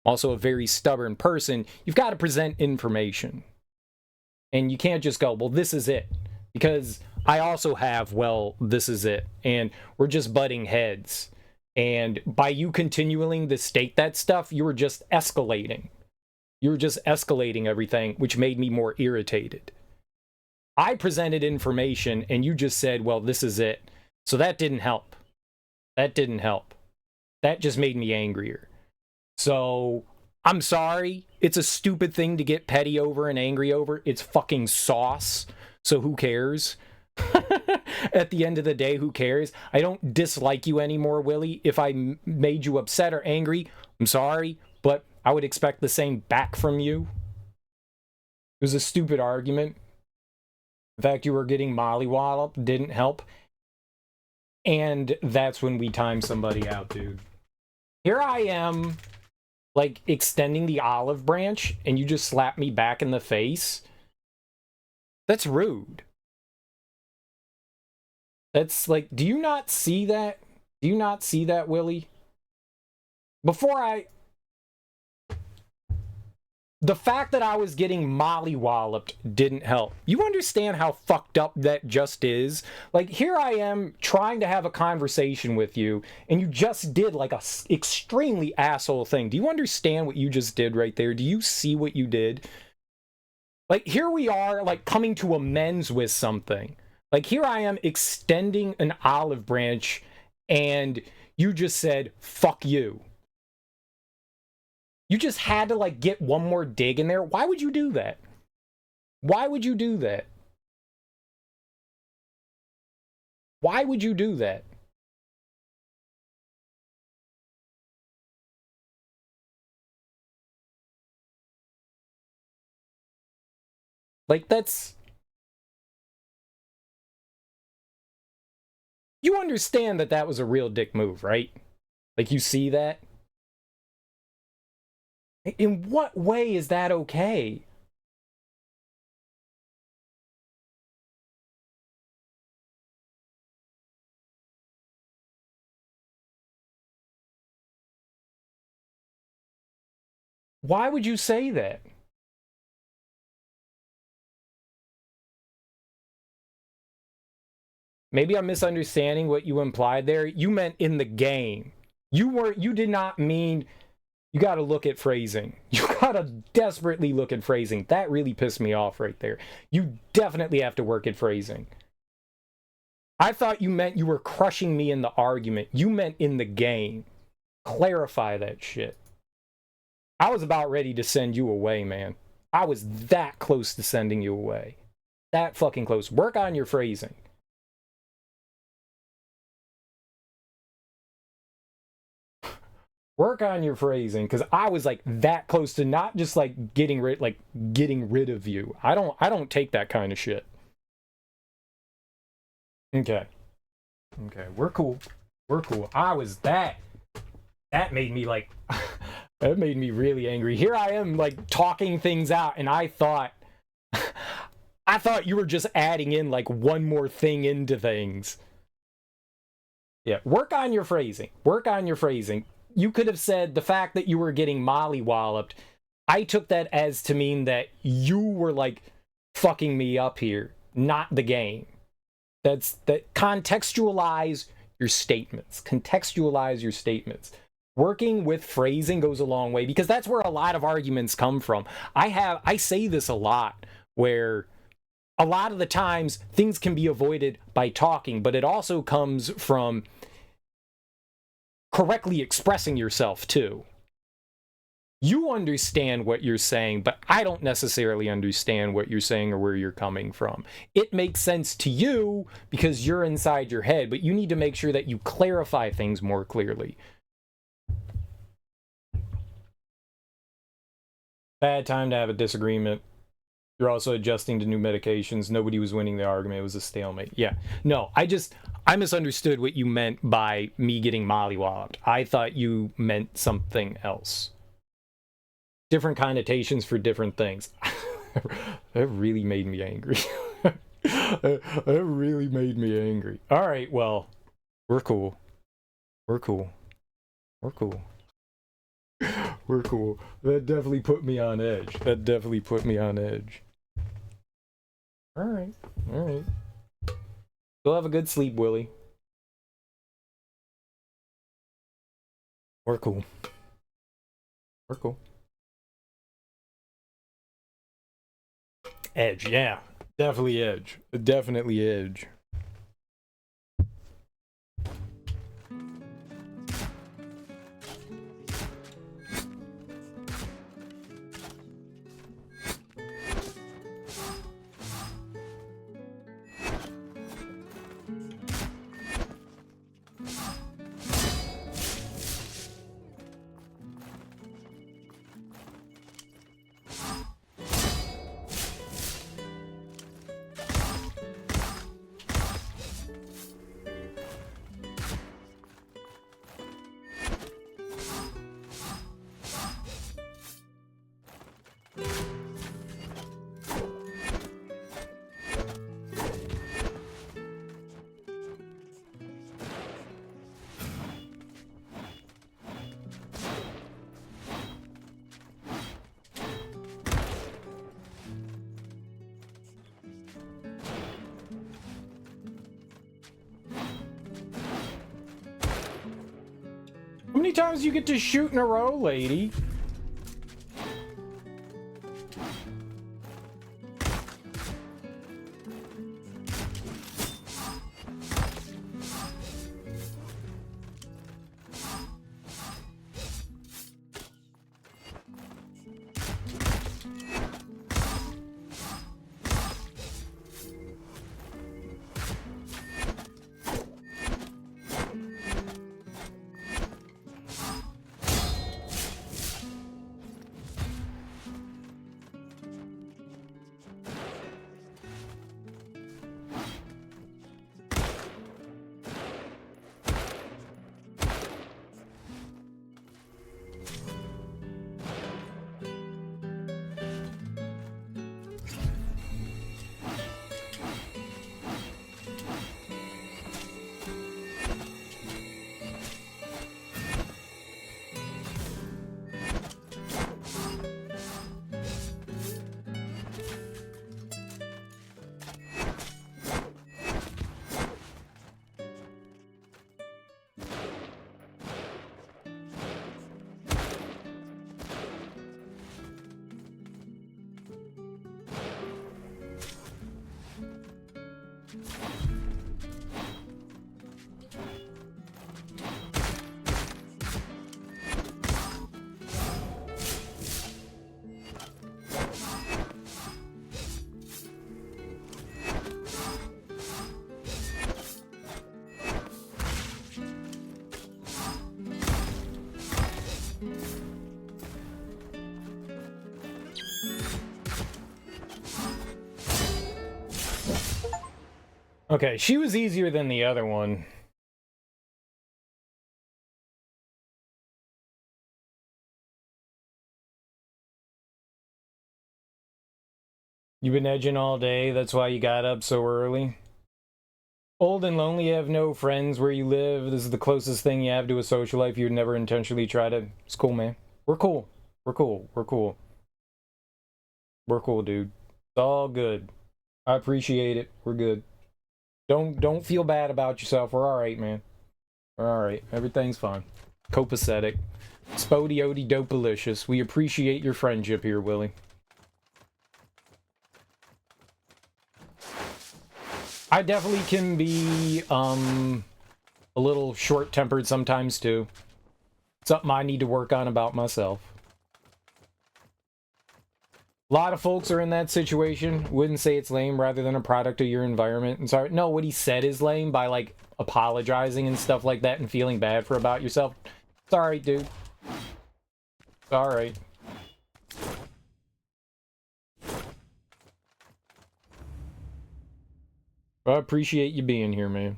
also a very stubborn person, you've got to present information. And you can't just go, well, this is it. Because I also have, well, this is it. And we're just butting heads. And by you continuing to state that stuff, you were just escalating. You were just escalating everything, which made me more irritated. I presented information, and you just said, well, this is it. So that didn't help. That didn't help. That just made me angrier. So, I'm sorry. It's a stupid thing to get petty over and angry over. It's fucking sauce. So who cares? At the end of the day, who cares? I don't dislike you anymore, Willie. If I made you upset or angry, I'm sorry, but I would expect the same back from you. It was a stupid argument. The fact you were getting mollywalloped didn't help. And that's when we time somebody out, dude. Here I am, like, extending the olive branch, and you just slap me back in the face. That's rude. That's like, do you not see that? Do you not see that, Willie? The fact that I was getting mollywalloped didn't help. You understand how fucked up that just is? Like, here I am trying to have a conversation with you, and you just did, like, a extremely asshole thing. Do you understand what you just did right there? Do you see what you did? Like, here we are, like, coming to amends with something. Like, here I am extending an olive branch, and you just said, fuck you. You just had to, like, get one more dig in there. Why would you do that? Why would you do that? Why would you do that? Like, that's... You understand that that was a real dick move, right? Like, you see that? In what way is that okay? Why would you say that? Maybe I'm misunderstanding what you implied there. You meant in the game. You did not mean, you got to look at phrasing. You got to desperately look at phrasing. That really pissed me off right there. You definitely have to work at phrasing. I thought you meant you were crushing me in the argument. You meant in the game. Clarify that shit. I was about ready to send you away, man. I was that close to sending you away. That fucking close. Work on your phrasing. Work on your phrasing, because I was like that close to not just like getting rid of you. I don't take that kind of shit. Okay, we're cool. I was that made me like that made me really angry. Here I am like talking things out, and I thought you were just adding in like one more thing into things. Yeah, work on your phrasing. You could have said the fact that you were getting mollywalloped. I took that as to mean that you were like fucking me up here, not the game. Contextualize your statements. Working with phrasing goes a long way, because that's where a lot of arguments come from. I say this a lot, where a lot of the times things can be avoided by talking, but it also comes from correctly expressing yourself too. You understand what you're saying, but I don't necessarily understand what you're saying or where you're coming from. It makes sense to you because you're inside your head, but you need to make sure that you clarify things more clearly. Bad time to have a disagreement. You're also adjusting to new medications. Nobody was winning the argument. It was a stalemate. Yeah. No, I misunderstood what you meant by me getting mollywalloped. I thought you meant something else. Different connotations for different things. That really made me angry. That really made me angry. All right, well, we're cool. That definitely put me on edge. All right. You'll have a good sleep, Willie. We're cool. Edge, yeah. Definitely edge. How many times do you get to shoot in a row, lady? Okay, she was easier than the other one. You've been edging all day, that's why you got up so early. Old and lonely, you have no friends where you live. This is the closest thing you have to a social life. You'd never intentionally try to... It's cool, man. We're cool. We're cool. We're cool. We're cool, dude. It's all good. I appreciate it. We're good. Don't feel bad about yourself. We're alright, man. We're alright. Everything's fine. Copacetic. Spodiody dopalicious. We appreciate your friendship here, Willie. I definitely can be, a little short-tempered sometimes, too. Something I need to work on about myself. A lot of folks are in that situation. Wouldn't say it's lame rather than a product of your environment. And sorry, no, what he said is lame by, like, apologizing and stuff like that and feeling bad for about yourself. It's alright, dude. It's alright. I appreciate you being here, man.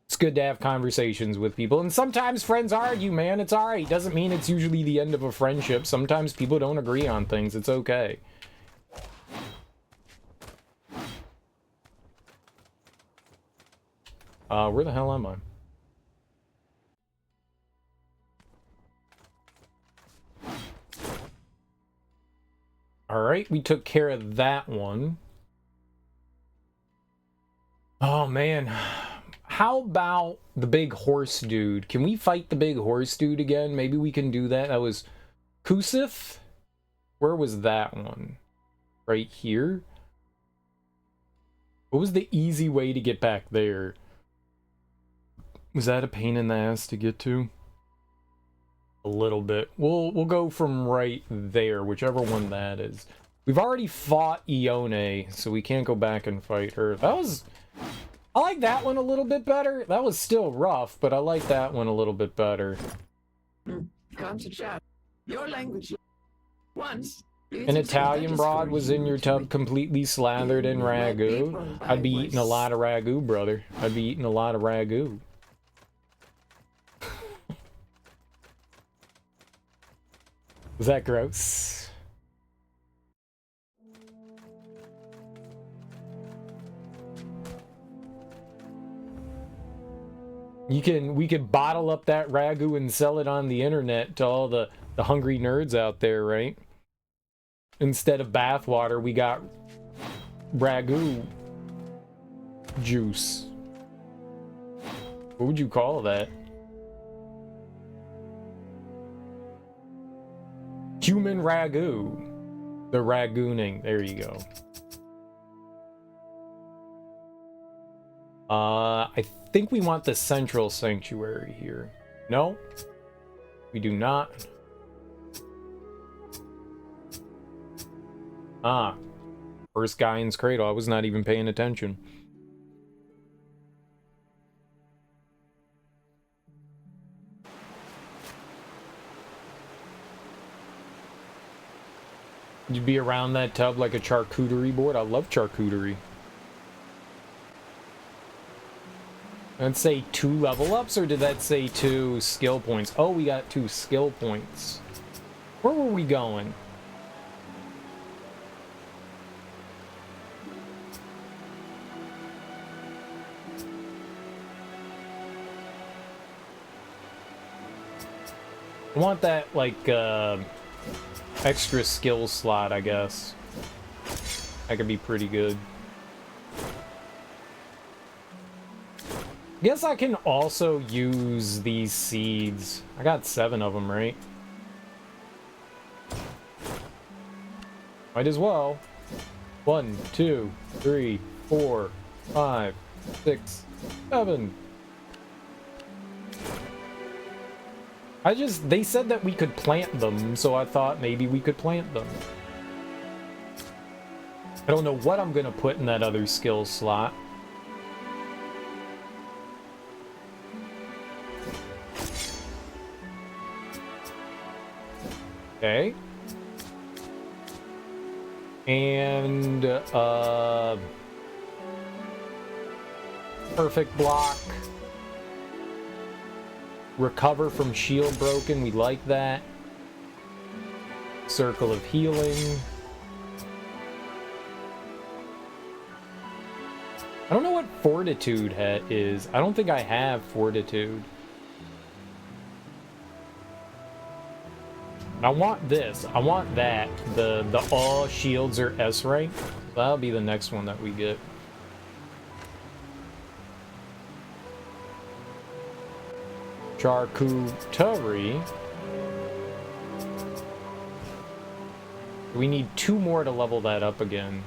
It's good to have conversations with people. And sometimes friends argue, man. It's alright. Doesn't mean it's usually the end of a friendship. Sometimes people don't agree on things. It's okay. Where the hell am I? Alright, we took care of that one. Oh, man. How about the big horse dude? Can we fight the big horse dude again? Maybe we can do that. That was Kusith? Where was that one? Right here? What was the easy way to get back there? Was that a pain in the ass to get to? A little bit. We'll go from right there, whichever one that is. We've already fought Ione, so we can't go back and fight her. That was... I like that one a little bit better. That was still rough, but I like that one a little bit better. Come to chat. Your language. Once. An Italian broad was in your tub completely slathered in ragu. I'd be eating a lot of ragu, brother. I'd be eating a lot of ragu. Was that gross? We could bottle up that ragu and sell it on the internet to all the hungry nerds out there, right? Instead of bathwater, we got ragu juice. What would you call that? Human ragu. The ragooning. There you go. I think we want the central sanctuary here. No, we do not. Ah, first guy in's cradle. I was not even paying attention. You'd be around that tub like a charcuterie board. I love charcuterie. Did that say 2 level ups, or did that say 2 skill points? Oh, we got 2 skill points. Where were we going? I want that, like, extra skill slot, I guess. That could be pretty good. Guess I can also use these seeds. I got 7 of them, right? Might as well. 1, 2, 3, 4, 5, 6, 7. They said that we could plant them, so I thought maybe we could plant them. I don't know what I'm gonna put in that other skill slot. Okay. Perfect block. Recover from shield broken. We like that. Circle of healing. I don't know what fortitude is. I don't think I have fortitude. I want this. I want that. The all shields are S rank. That'll be the next one that we get. Charcuterie. We need 2 more to level that up again.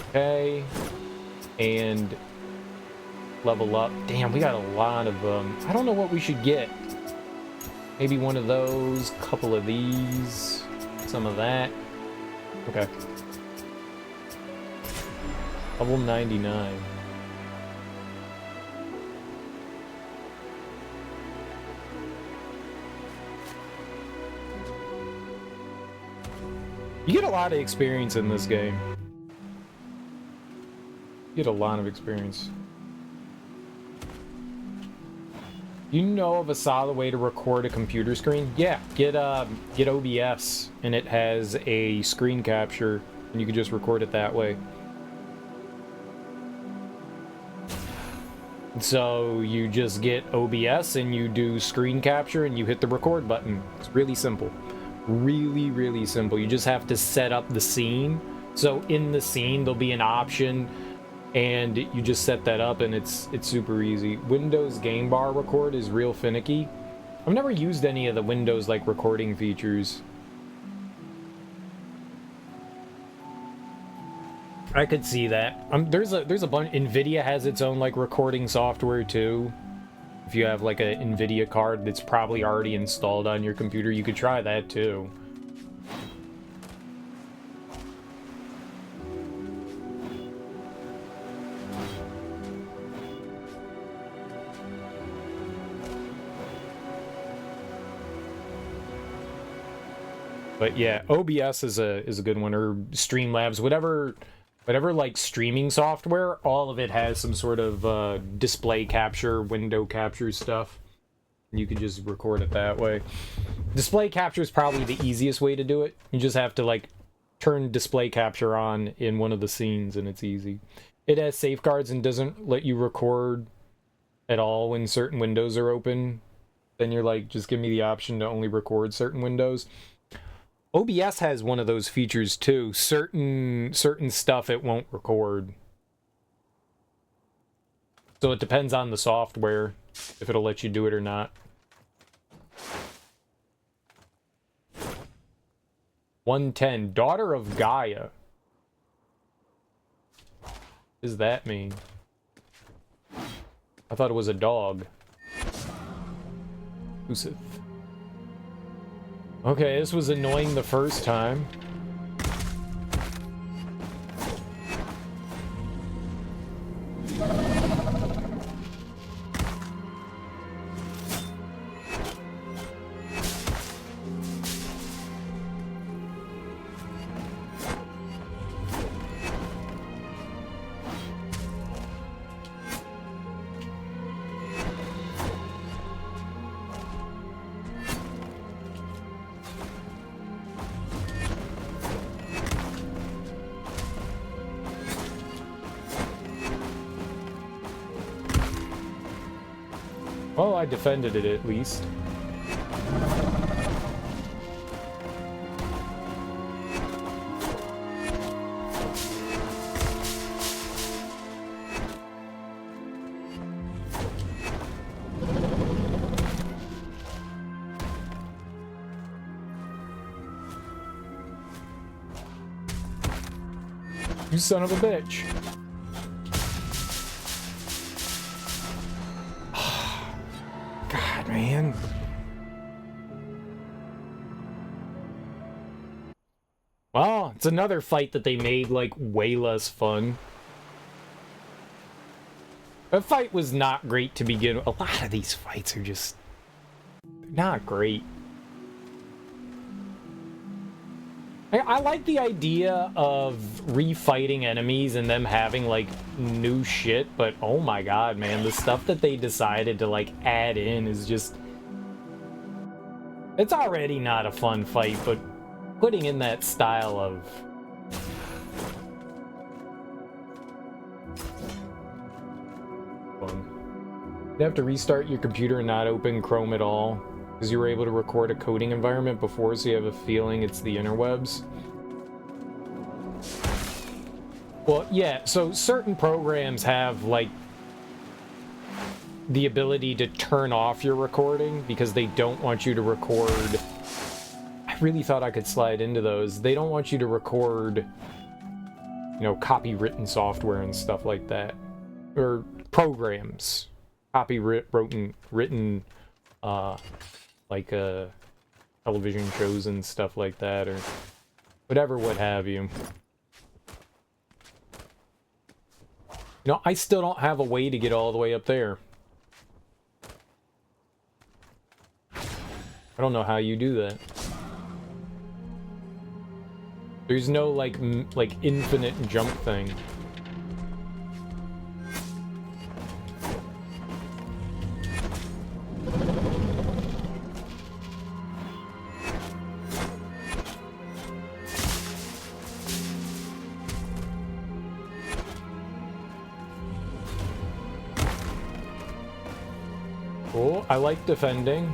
Okay. And level up. Damn, we got a lot of them. I don't know what we should get. Maybe one of those, couple of these, some of that. Okay. Level 99. You get a lot of experience in this game. You get a lot of experience. You know of a solid way to record a computer screen? Yeah, get OBS, and it has a screen capture, and you can just record it that way. So you just get OBS, and you do screen capture, and you hit the record button. It's really simple. Really, really simple. You just have to set up the scene. So in the scene, there'll be an option, and you just set that up, and it's super easy. Windows game bar record is real finicky. I've never used any of the Windows like recording features. I could see that. There's a bunch. Nvidia has its own like recording software too. If you have like a Nvidia card that's probably already installed on your computer, you could try that too. But yeah, OBS is a good one, or Streamlabs, whatever like streaming software, all of it has some sort of display capture, window capture stuff. You can just record it that way. Display capture is probably the easiest way to do it. You just have to like turn display capture on in one of the scenes, and it's easy. It has safeguards and doesn't let you record at all when certain windows are open. Then you're like, just give me the option to only record certain windows. OBS has one of those features too. Certain stuff it won't record. So it depends on the software if it'll let you do it or not. 110, Daughter of Gaia. What does that mean? I thought it was a dog. Usith. Okay, this was annoying the first time. Well, I defended it at least. You son of a bitch. God, man. Well, it's another fight that they made, like, way less fun. That fight was not great to begin with. A lot of these fights are just not great. I like the idea of refighting enemies and them having, like, new shit, but oh my god, man, the stuff that they decided to, like, add in is just... It's already not a fun fight, but putting in that style of... fun. You have to restart your computer and not open Chrome at all, because you were able to record a coding environment before, so you have a feeling it's the interwebs. Well, yeah, so certain programs have, like, the ability to turn off your recording because they don't want you to record... I really thought I could slide into those. They don't want you to record, you know, copywritten software and stuff like that. Or programs. Copywritten, like, television shows and stuff like that, or whatever, what have you. You know, I still don't have a way to get all the way up there. I don't know how you do that. There's no, like, infinite jump thing. Cool, I like defending.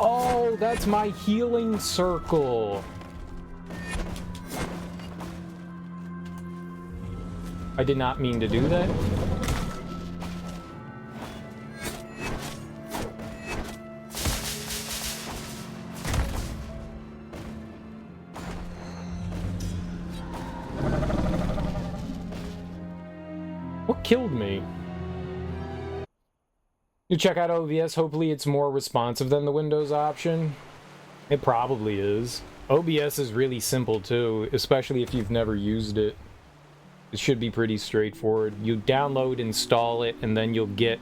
Oh, that's my healing circle. I did not mean to do that. What killed me? You check out OBS, hopefully it's more responsive than the Windows option. It probably is. OBS is really simple too, especially if you've never used it. It should be pretty straightforward. You download, install it, and then you'll get...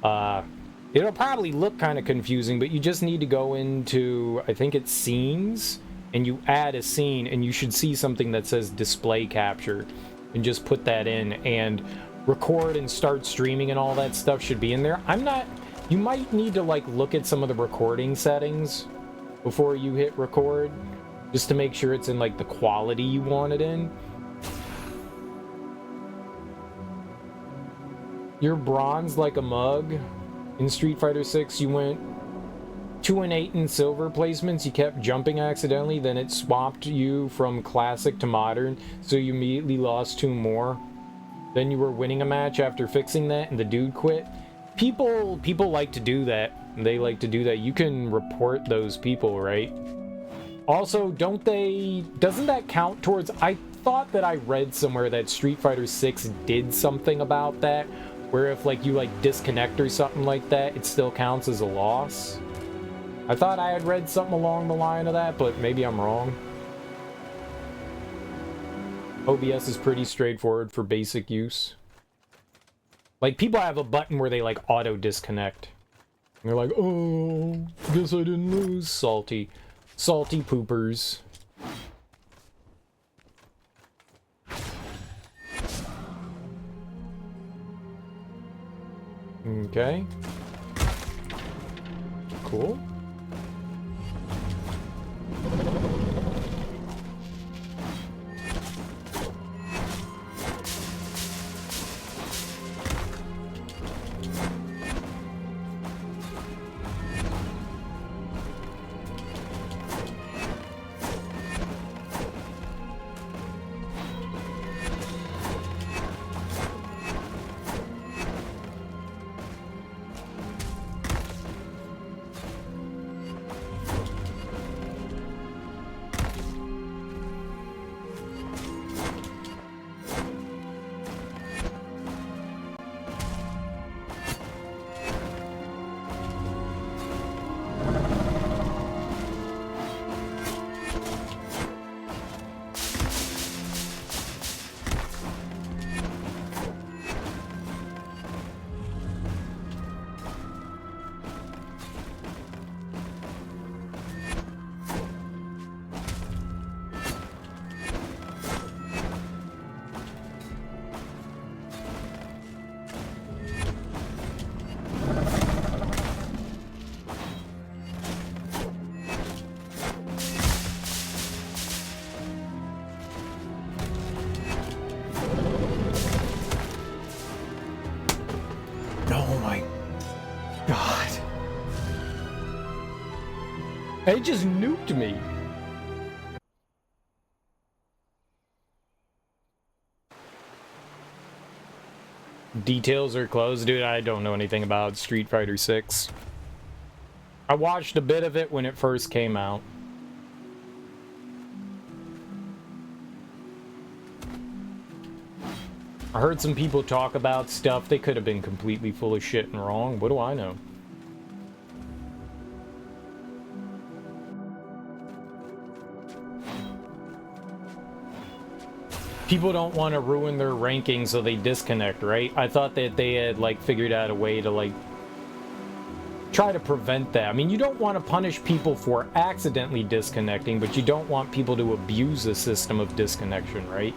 it'll probably look kind of confusing, but you just need to go into, I think it's scenes, and you add a scene, and you should see something that says display capture, and just put that in, and record and start streaming and all that stuff should be in there. You might need to, like, look at some of the recording settings before you hit record, just to make sure it's in, like, the quality you want it in. You're bronze like a mug. In Street Fighter 6, you went 2 and 8 in silver placements. You kept jumping accidentally, then it swapped you from classic to modern, so you immediately lost 2 more. Then you were winning a match after fixing that, and the dude quit. People like to do that. They like to do that. You can report those people, right? Also, doesn't that count towards... I thought that I read somewhere that Street Fighter 6 did something about that, where if, like, you, like, disconnect or something like that, it still counts as a loss. I thought I had read something along the line of that, but maybe I'm wrong. OBS is pretty straightforward for basic use. Like, people have a button where they, like, auto-disconnect. And they're like, oh, guess I didn't lose. Salty. Salty poopers. Okay. Cool. It just nuked me. Details are closed, dude. I don't know anything about Street Fighter 6. I watched a bit of it when it first came out. I heard some people talk about stuff. They could have been completely full of shit and wrong. What do I know? People don't want to ruin their ranking, so they disconnect, right? I thought that they had, like, figured out a way to, like, try to prevent that. I mean, you don't want to punish people for accidentally disconnecting, but you don't want people to abuse the system of disconnection, right?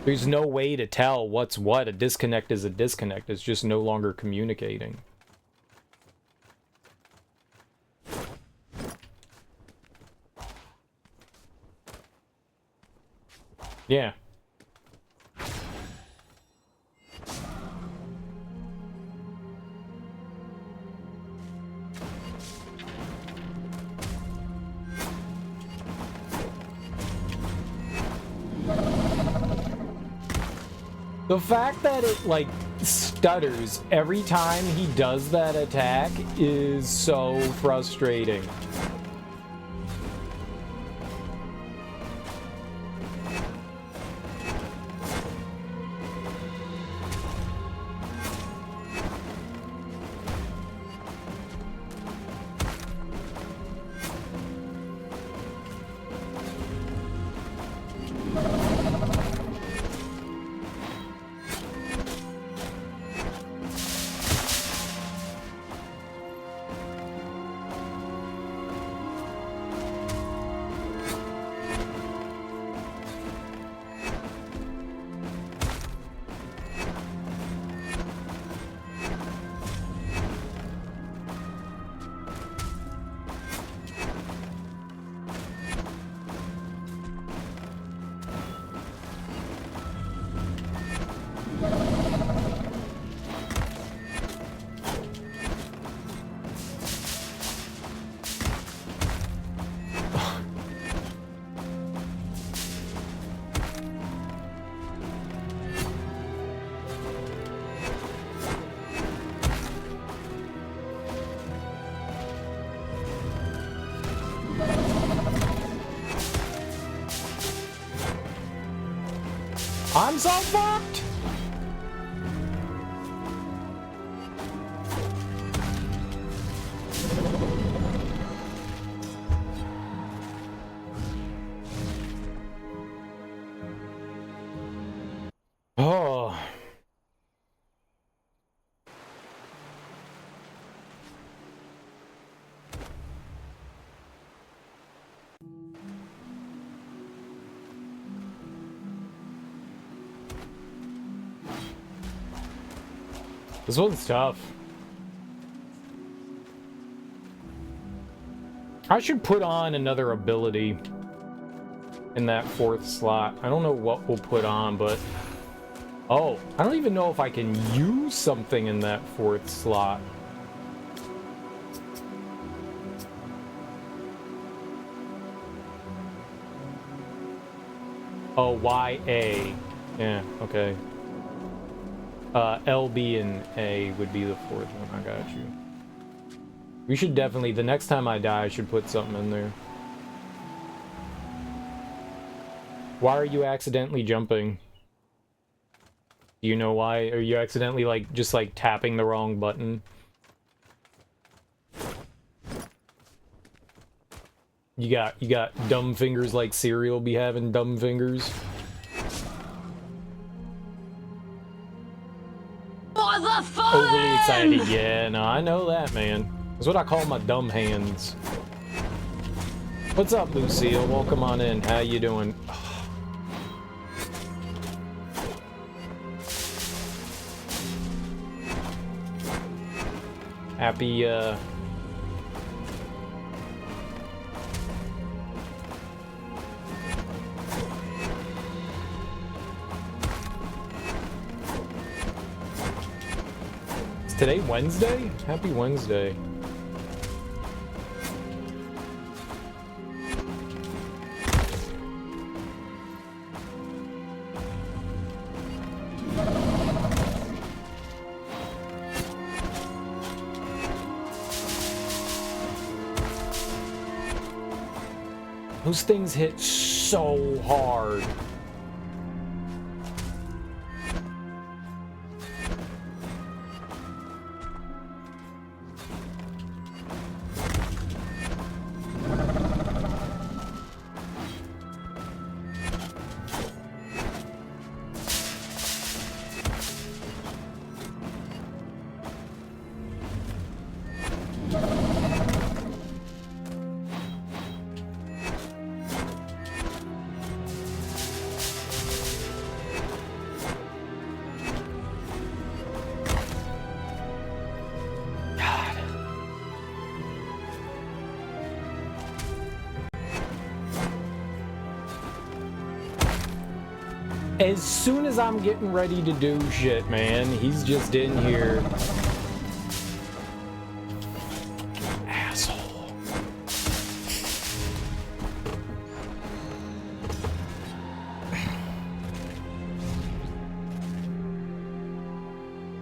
There's no way to tell what's what. A disconnect is a disconnect. It's just no longer communicating. Yeah. The fact that it, like, stutters every time he does that attack is so frustrating. I'm so fucked! Oh. This one's tough. I should put on another ability in that 4th slot. I don't know what we'll put on, but... Oh, I don't even know if I can use something in that 4th slot. Oh, YA. Yeah, okay. LB and A would be the 4th one. I got you. We should definitely, the next time I die, I should put something in there. Why are you accidentally jumping? Do you know why? Are you accidentally, like, just, like, tapping the wrong button? You got dumb fingers like cereal be having dumb fingers? Overly excited, yeah, no, I know that, man. That's what I call my dumb hands. What's up, Lucille? Welcome on in. How you doing? Happy, Is today Wednesday? Happy Wednesday. Those things hit so hard. As soon as I'm getting ready to do shit, man, he's just in here. Asshole.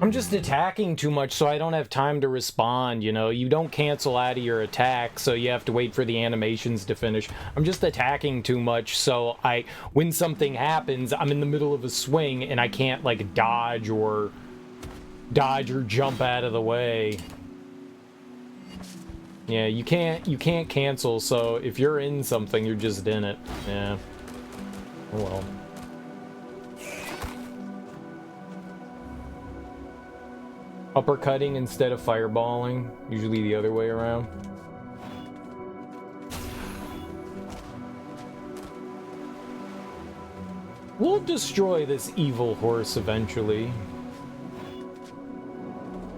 I'm just attacking too much, so I don't have time to respond, you know? You don't cancel out of your attack, so you have to wait for the animations to finish. I'm just attacking too much, so when something happens, I'm in the middle of a swing, and I can't, like, dodge or jump out of the way. Yeah, you can't cancel, so if you're in something, you're just in it. Yeah. Oh well. Uppercutting instead of fireballing, usually the other way around. We'll destroy this evil horse eventually.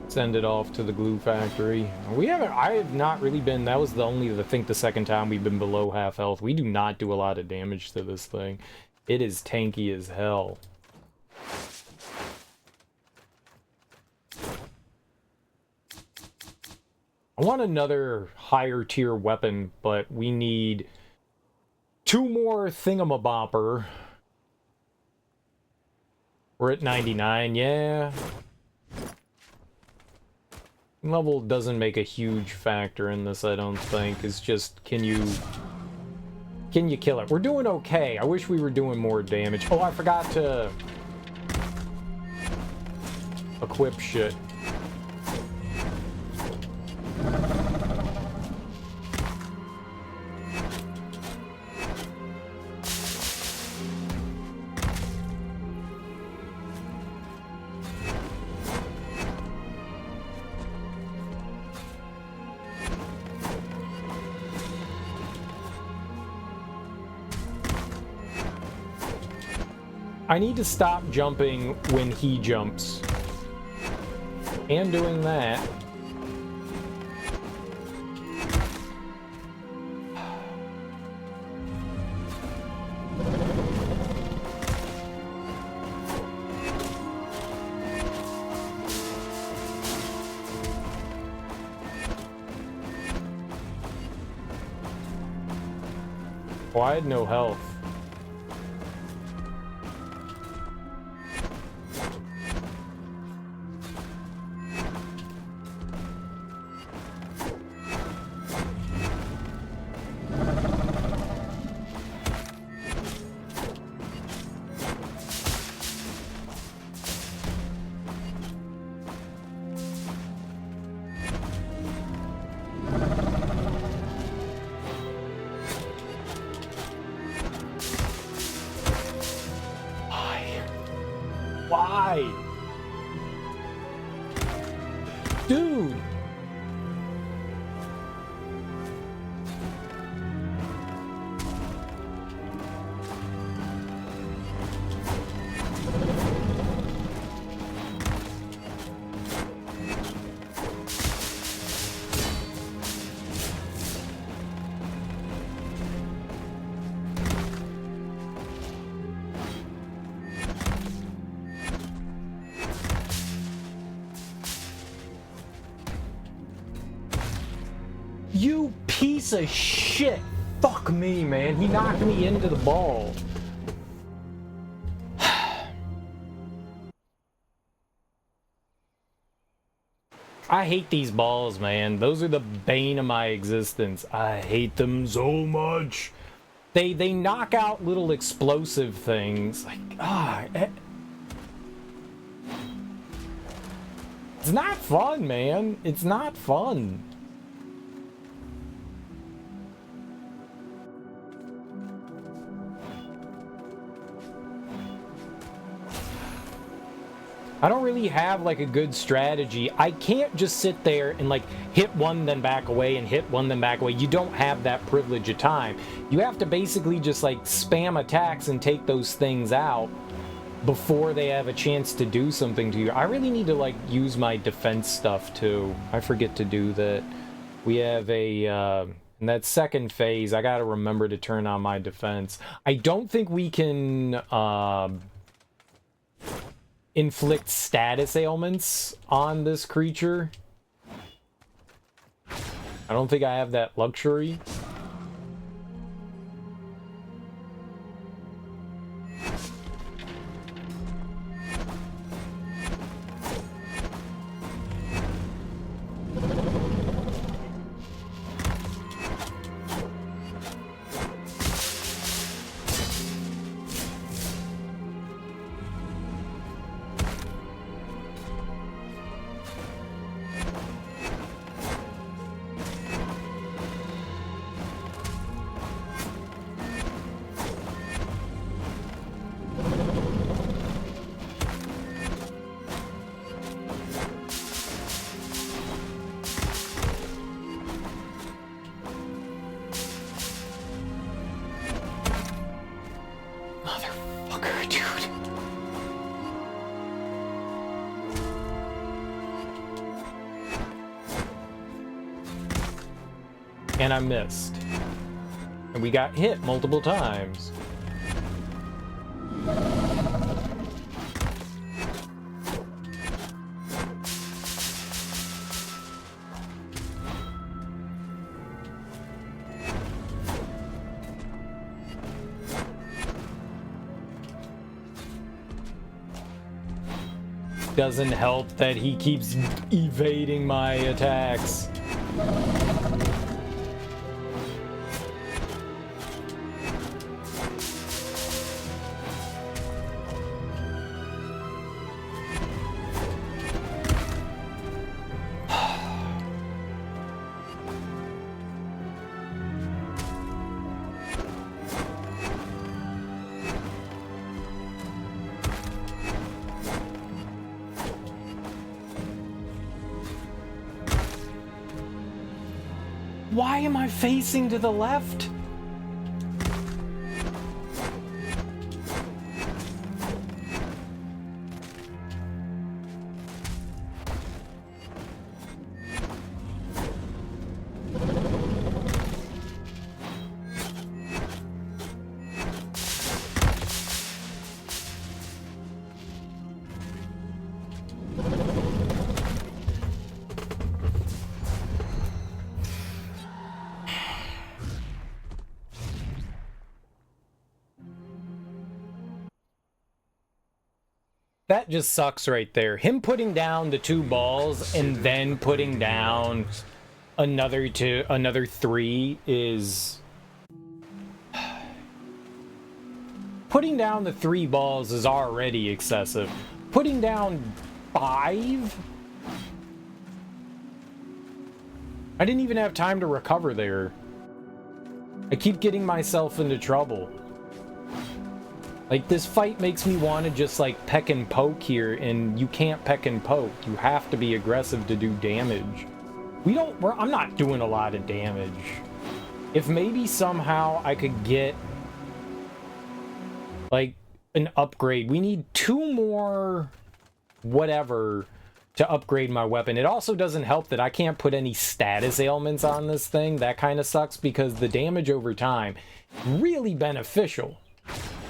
Send it off to the glue factory. I have not really been, that was I think the second time we've been below half health. We do not do a lot of damage to this thing. It is tanky as hell. I want another higher tier weapon, but we need 2 more thingamabopper. We're at 99, yeah. Level doesn't make a huge factor in this, I don't think. It's just, can you kill it? We're doing okay. I wish we were doing more damage. Oh, I forgot to equip shit. I need to stop jumping when he jumps. And doing that. Oh, I had no health. Why? Dude! You piece of shit! Fuck me, man. He knocked me into the ball. I hate these balls, man. Those are the bane of my existence. I hate them so much. They knock out little explosive things. Like, it's not fun, man. It's not fun. I don't really have like a good strategy. I can't just sit there and like hit one then back away and hit one then back away. You don't have that privilege of time. You have to basically just like spam attacks and take those things out before they have a chance to do something to you. I really need to like use my defense stuff too. I forget to do that. We have a in that second phase, I gotta remember to turn on my defense. I don't think we can inflict status ailments on this creature. I don't think I have that luxury. And I missed. And we got hit multiple times. Doesn't help that he keeps evading my attacks. Why am I facing to the left? That just sucks right there. Him putting down the 2 balls and then putting down another 3 is... Putting down the 3 balls is already excessive. Putting down 5? I didn't even have time to recover there. I keep getting myself into trouble. Like, this fight makes me want to just, like, peck and poke here, and you can't peck and poke. You have to be aggressive to do damage. I'm not doing a lot of damage. If maybe somehow I could get, like, an upgrade. We need 2 more whatever to upgrade my weapon. It also doesn't help that I can't put any status ailments on this thing. That kind of sucks because the damage over time is really beneficial.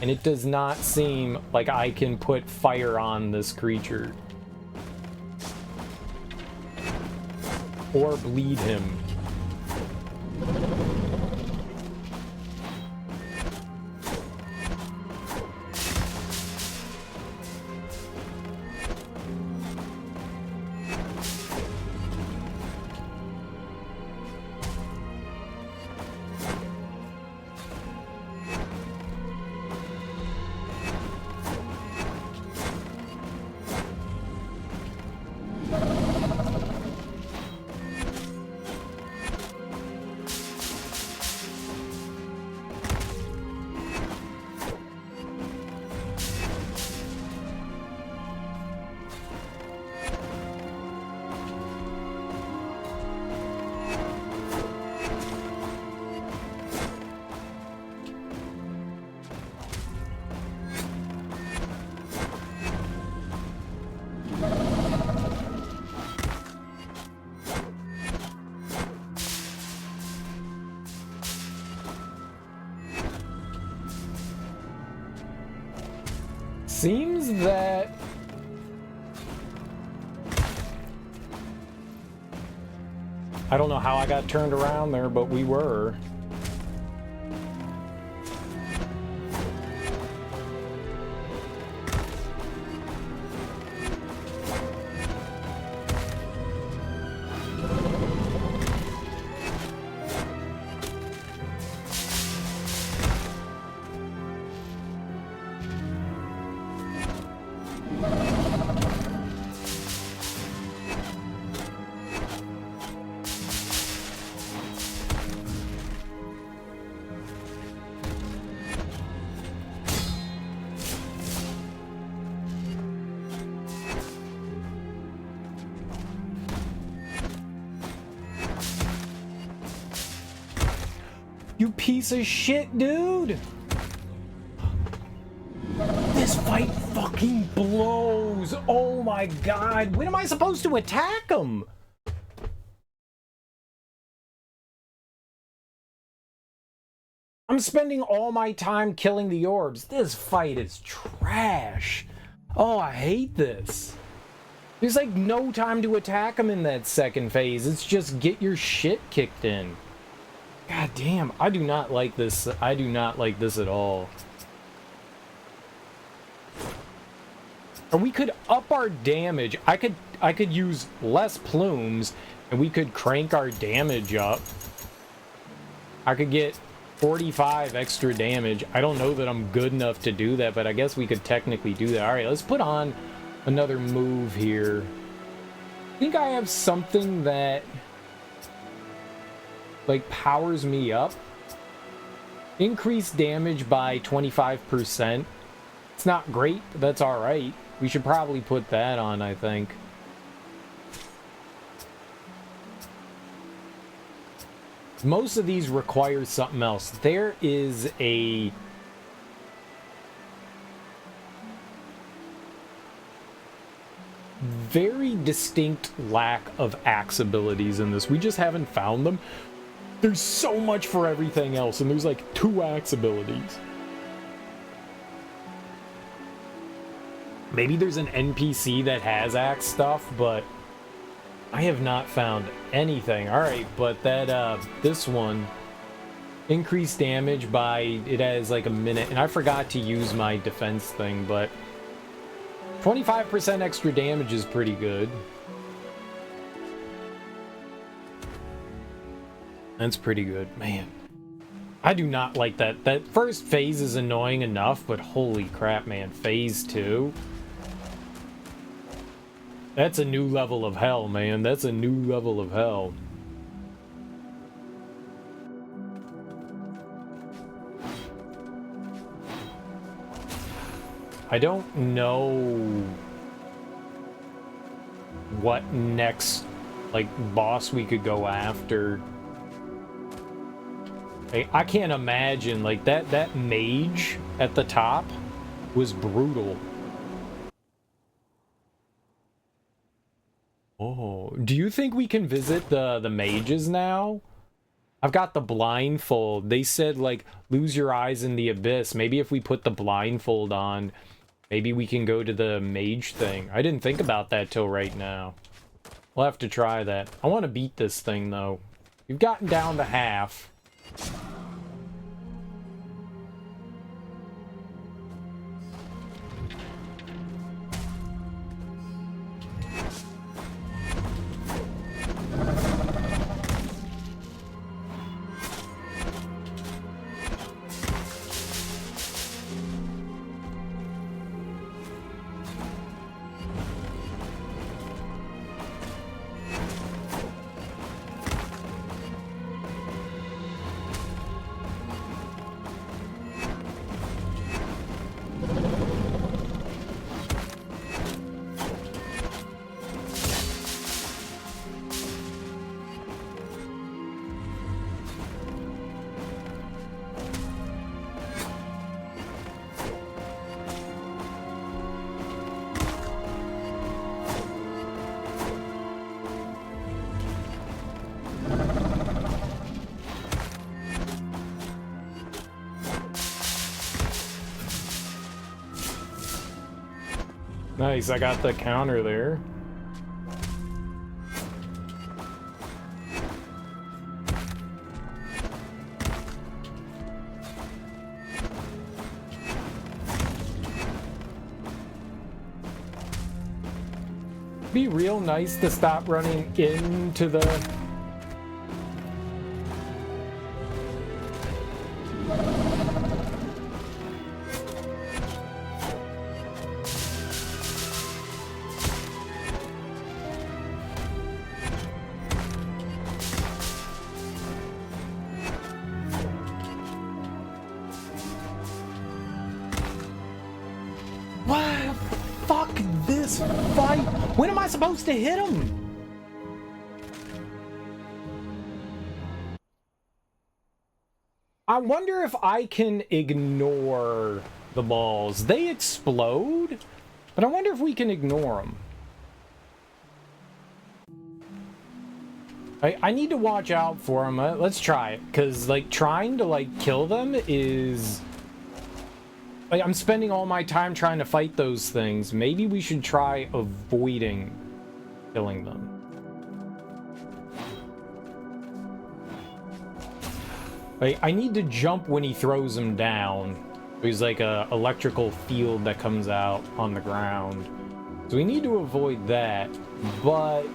And it does not seem like I can put fire on this creature. Or bleed him. Seems that... I don't know how I got turned around there, but we were. You piece of shit, dude! This fight fucking blows! Oh my god! When am I supposed to attack him? I'm spending all my time killing the orbs. This fight is trash. Oh, I hate this. There's like no time to attack him in that second phase. It's just get your shit kicked in. God damn, I do not like this. I do not like this at all. Or we could up our damage. I could use less plumes and we could crank our damage up. I could get 45 extra damage. I don't know that I'm good enough to do that, but I guess we could technically do that. All right, let's put on another move here. I think I have something that like powers me up. Increase damage by 25%. It's not great, but that's all right. We should probably put that on, I think. Most of these require something else. There is a very distinct lack of axe abilities in this. We just haven't found them. There's so much for everything else, and there's like 2 axe abilities. Maybe there's an NPC that has axe stuff, but I have not found anything. Alright, but that, this one, increased damage by, it has like a minute, and I forgot to use my defense thing, but 25% extra damage is pretty good. That's pretty good, man. I do not like that. That first phase is annoying enough, but holy crap, man. Phase 2? That's a new level of hell, man. That's a new level of hell. I don't know what next, like, boss we could go after. I can't imagine, like, that mage at the top was brutal. Oh, do you think we can visit the mages now? I've got the blindfold. They said, like, lose your eyes in the abyss. Maybe if we put the blindfold on, maybe we can go to the mage thing. I didn't think about that till right now. We'll have to try that. I want to beat this thing, though. We've gotten down to half. Nice, I got the counter there. Be real nice to stop running into the... What? Fuck this fight! When am I supposed to hit him? I wonder if I can ignore the balls. They explode, but I wonder if we can ignore them. I need to watch out for them. Let's try it, because like trying to like kill them is... Like, I'm spending all my time trying to fight those things. Maybe we should try avoiding killing them. Like, I need to jump when he throws them down. There's like a electrical field that comes out on the ground. So we need to avoid that. But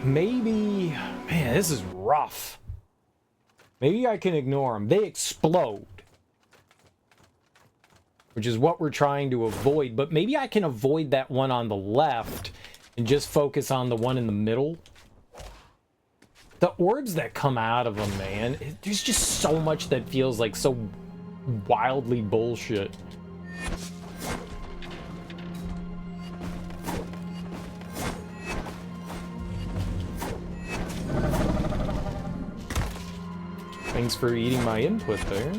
maybe... Man, this is rough. Maybe I can ignore them. They explode, which is what we're trying to avoid. But maybe I can avoid that one on the left and just focus on the one in the middle. The orbs that come out of them, man, there's just so much that feels like so wildly bullshit. Thanks for eating my input there.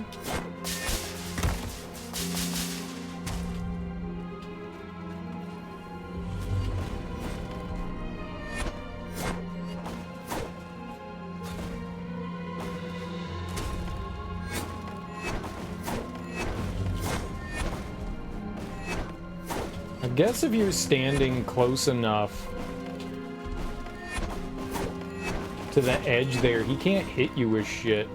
I guess if you're standing close enough to the edge there, he can't hit you with shit.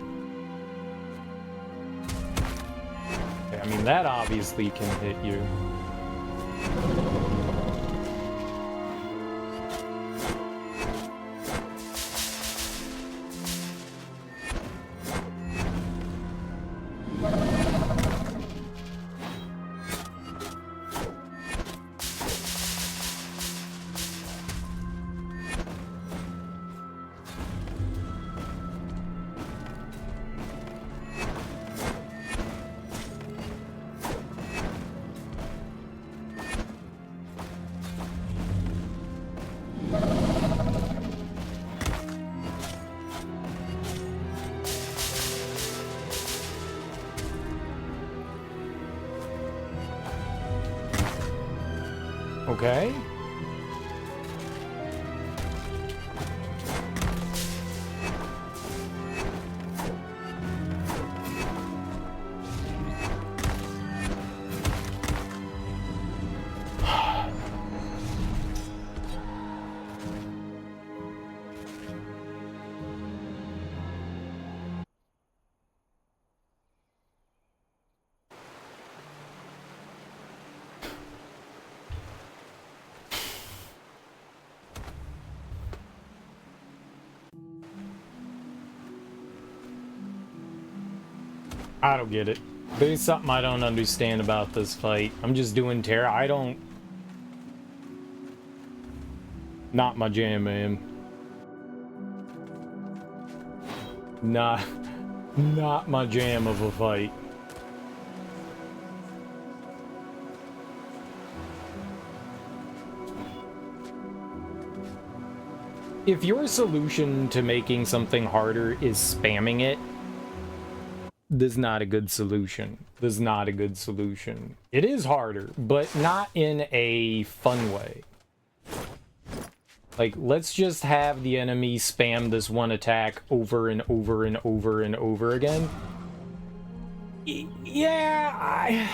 I mean, that obviously can hit you. Okay. I don't get it. There's something I don't understand about this fight. I'm just doing terror. I don't... Not my jam, man. Not my jam of a fight. If your solution to making something harder is spamming it, this is not a good solution. This is not a good solution. It is harder, but not in a fun way. Like, let's just have the enemy spam this one attack over and over and over and over again. Yeah,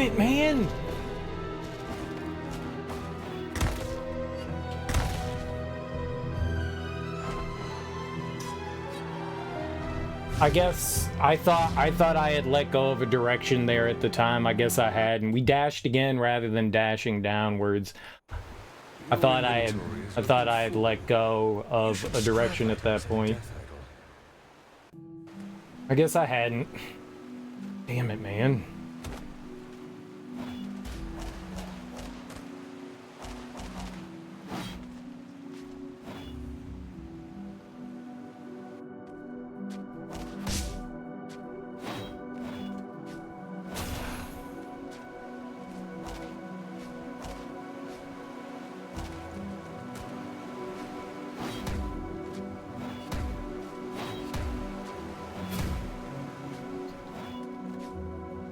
Damn it, man! I guess I thought I had let go of a direction there at the time. I guess I had, and we dashed again rather than dashing downwards. I thought I had let go of a direction at that point. I guess I hadn't. Damn it, man.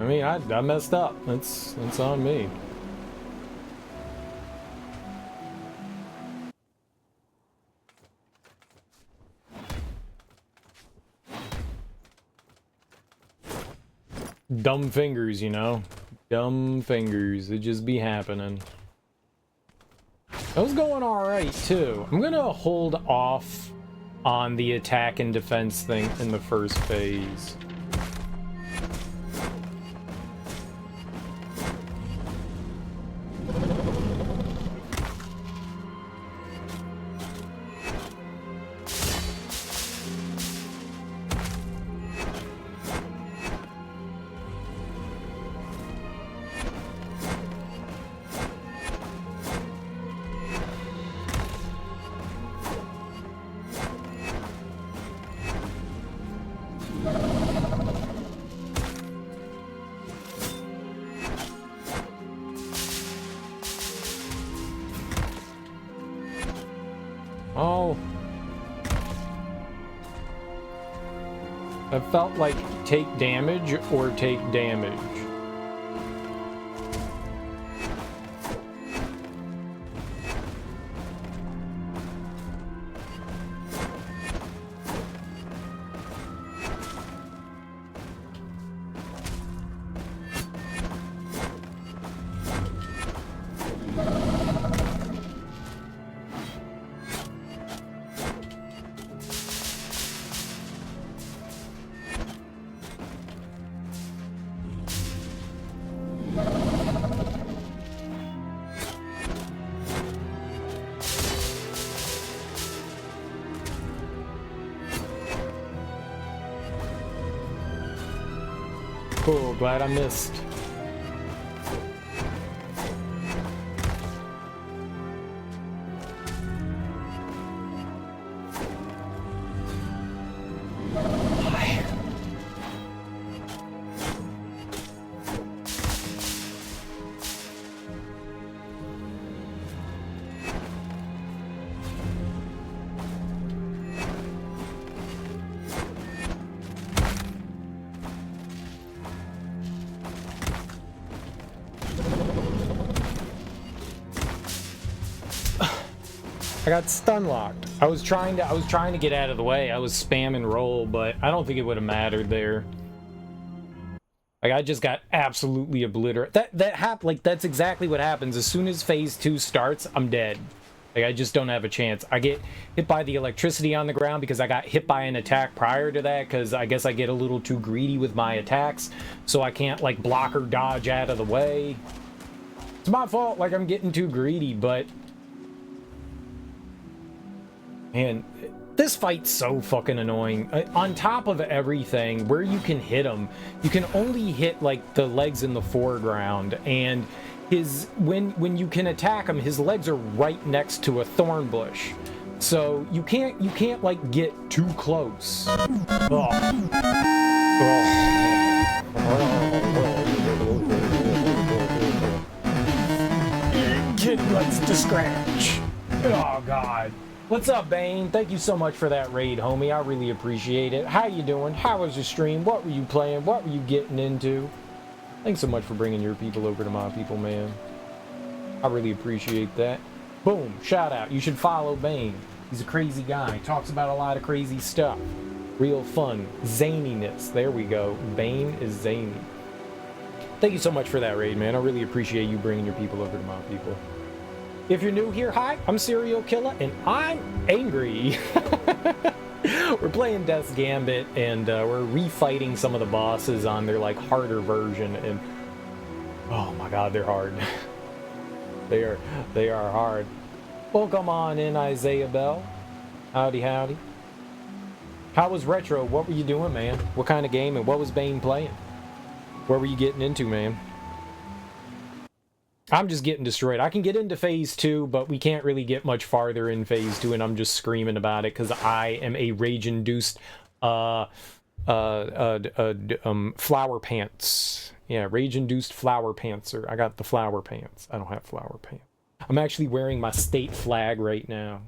I mean, I messed up. That's on me. Dumb fingers, you know? Dumb fingers. It just be happening. That was going alright, too. I'm gonna hold off on the attack and defense thing in the first phase. Oh. I felt like take damage or take damage. Cool, glad I missed. I got stun locked. I was trying to get out of the way. I was spamming roll, but I don't think it would have mattered there. Like, I just got absolutely obliterated. Like, that's exactly what happens. As soon as phase 2 starts, I'm dead. Like, I just don't have a chance. I get hit by the electricity on the ground because I got hit by an attack prior to that, because I guess I get a little too greedy with my attacks, so I can't, like, block or dodge out of the way. It's my fault, like, I'm getting too greedy, but... Man, this fight's so fucking annoying. On top of everything, where you can hit him, you can only hit, like, the legs in the foreground, and when you can attack him, his legs are right next to a thorn bush. So you can't like get too close. Oh. Kid likes to scratch. Oh god. What's up, Bane? Thank you so much for that raid, homie. I really appreciate it. How you doing? How was your stream? What were you playing? What were you getting into? Thanks so much for bringing your people over to my people, man. I really appreciate that. Boom, shout out. You should follow Bane. He's a crazy guy. He talks about a lot of crazy stuff. Real fun. Zaniness. There we go. Bane is zany. Thank you so much for that raid, man. I really appreciate you bringing your people over to my people. If you're new here, hi, I'm Serial Killer, and I'm angry. We're playing Death's Gambit, and we're refighting some of the bosses on their, like, harder version, and oh my god, they're hard. they are hard. Welcome on in, Isaiah Bell. Howdy, howdy. How was Retro? What were you doing, man? What kind of game, and what was Bane playing? What were you getting into, man? I'm just getting destroyed. I can get into Phase 2, but we can't really get much farther in Phase 2, and I'm just screaming about it because I am a rage-induced flower pants. Yeah, rage-induced flower pantser. I got the flower pants. I don't have flower pants. I'm actually wearing my state flag right now.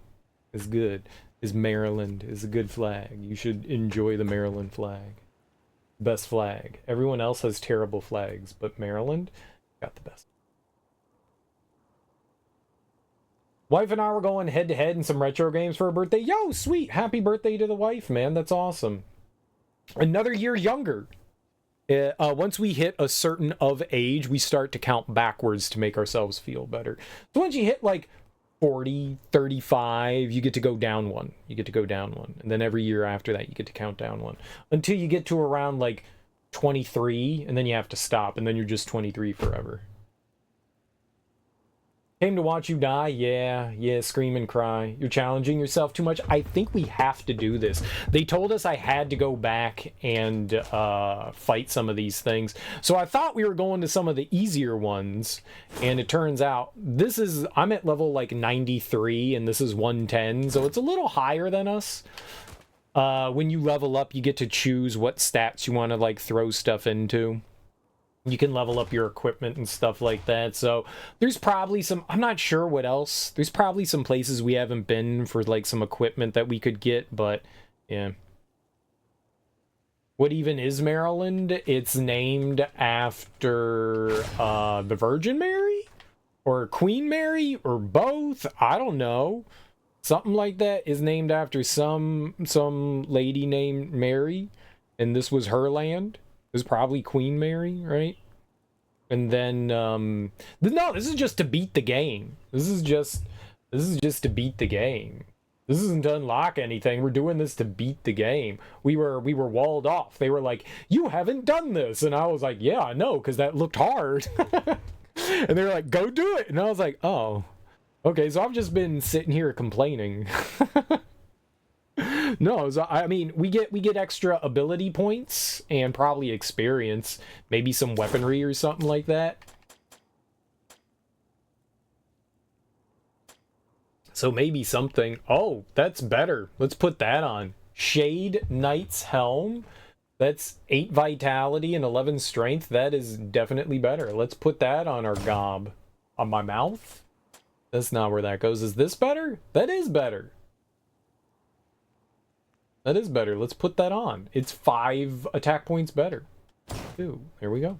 It's good. It's Maryland. It's a good flag. You should enjoy the Maryland flag. Best flag. Everyone else has terrible flags, but Maryland got the best. Wife and I were going head-to-head in some retro games for her birthday. Yo, sweet! Happy birthday to the wife, man. That's awesome. Another year younger. Once we hit a certain of age, we start to count backwards to make ourselves feel better. So once you hit, like, 40, 35, you get to go down one. You get to go down one. And then every year after that, you get to count down one. Until you get to around, like, 23, and then you have to stop, and then you're just 23 forever. Came to watch you die? Yeah, scream and cry. You're challenging yourself too much? I think we have to do this. They told us I had to go back and fight some of these things. So I thought we were going to some of the easier ones, and it turns out I'm at level like 93, and this is 110, so it's a little higher than us. When you level up, you get to choose what stats you want to like throw stuff into. You can level up your equipment and stuff like that. So there's probably some, I'm not sure what else. There's probably some places we haven't been for like some equipment that we could get, but yeah. What even is Maryland? It's named after the Virgin Mary? Or Queen Mary? Or both? I don't know. Something like that is named after some lady named Mary. And this was her land. It was probably Queen Mary, right? And then, no, this is just to beat the game. This is just to beat the game. This isn't to unlock anything. We're doing this to beat the game. We were walled off. They were like, you haven't done this. And I was like, yeah, I know, because that looked hard. And they were like, go do it. And I was like, oh, okay. So I've just been sitting here complaining. No, so, I mean, we get extra ability points and probably experience, maybe some weaponry or something like that. So maybe something. Oh, that's better. Let's put that on. Shade Knight's Helm. That's 8 vitality and 11 strength. That is definitely better. Let's put that on our gob. On my mouth? That's not where that goes. Is this better? That is better. That is better. Let's put that on. It's 5 attack points better. Ooh, there we go.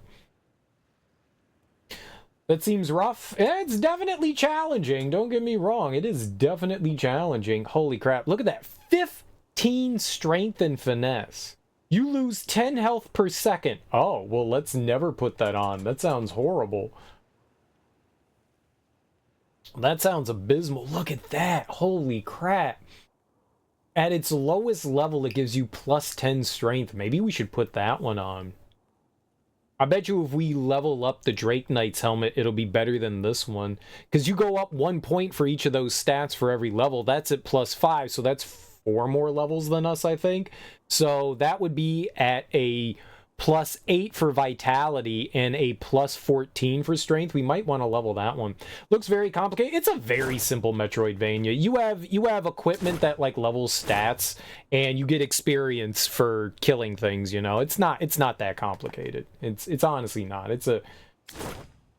That seems rough. It's definitely challenging. Don't get me wrong. It is definitely challenging. Holy crap. Look at that. 15 strength and finesse. You lose 10 health per second. Oh, well, let's never put that on. That sounds horrible. That sounds abysmal. Look at that. Holy crap. At its lowest level, it gives you plus 10 strength. Maybe we should put that one on. I bet you if we level up the Drake Knight's helmet, it'll be better than this one. Because you go up 1 point for each of those stats for every level. That's at plus 5, so that's 4 more levels than us, I think. So that would be at a plus 8 for vitality and a plus 14 for strength. We might want to level that one. Looks very complicated. It's a very simple Metroidvania. You have equipment that like levels stats, and you get experience for killing things, you know. It's not that complicated. It's honestly not. So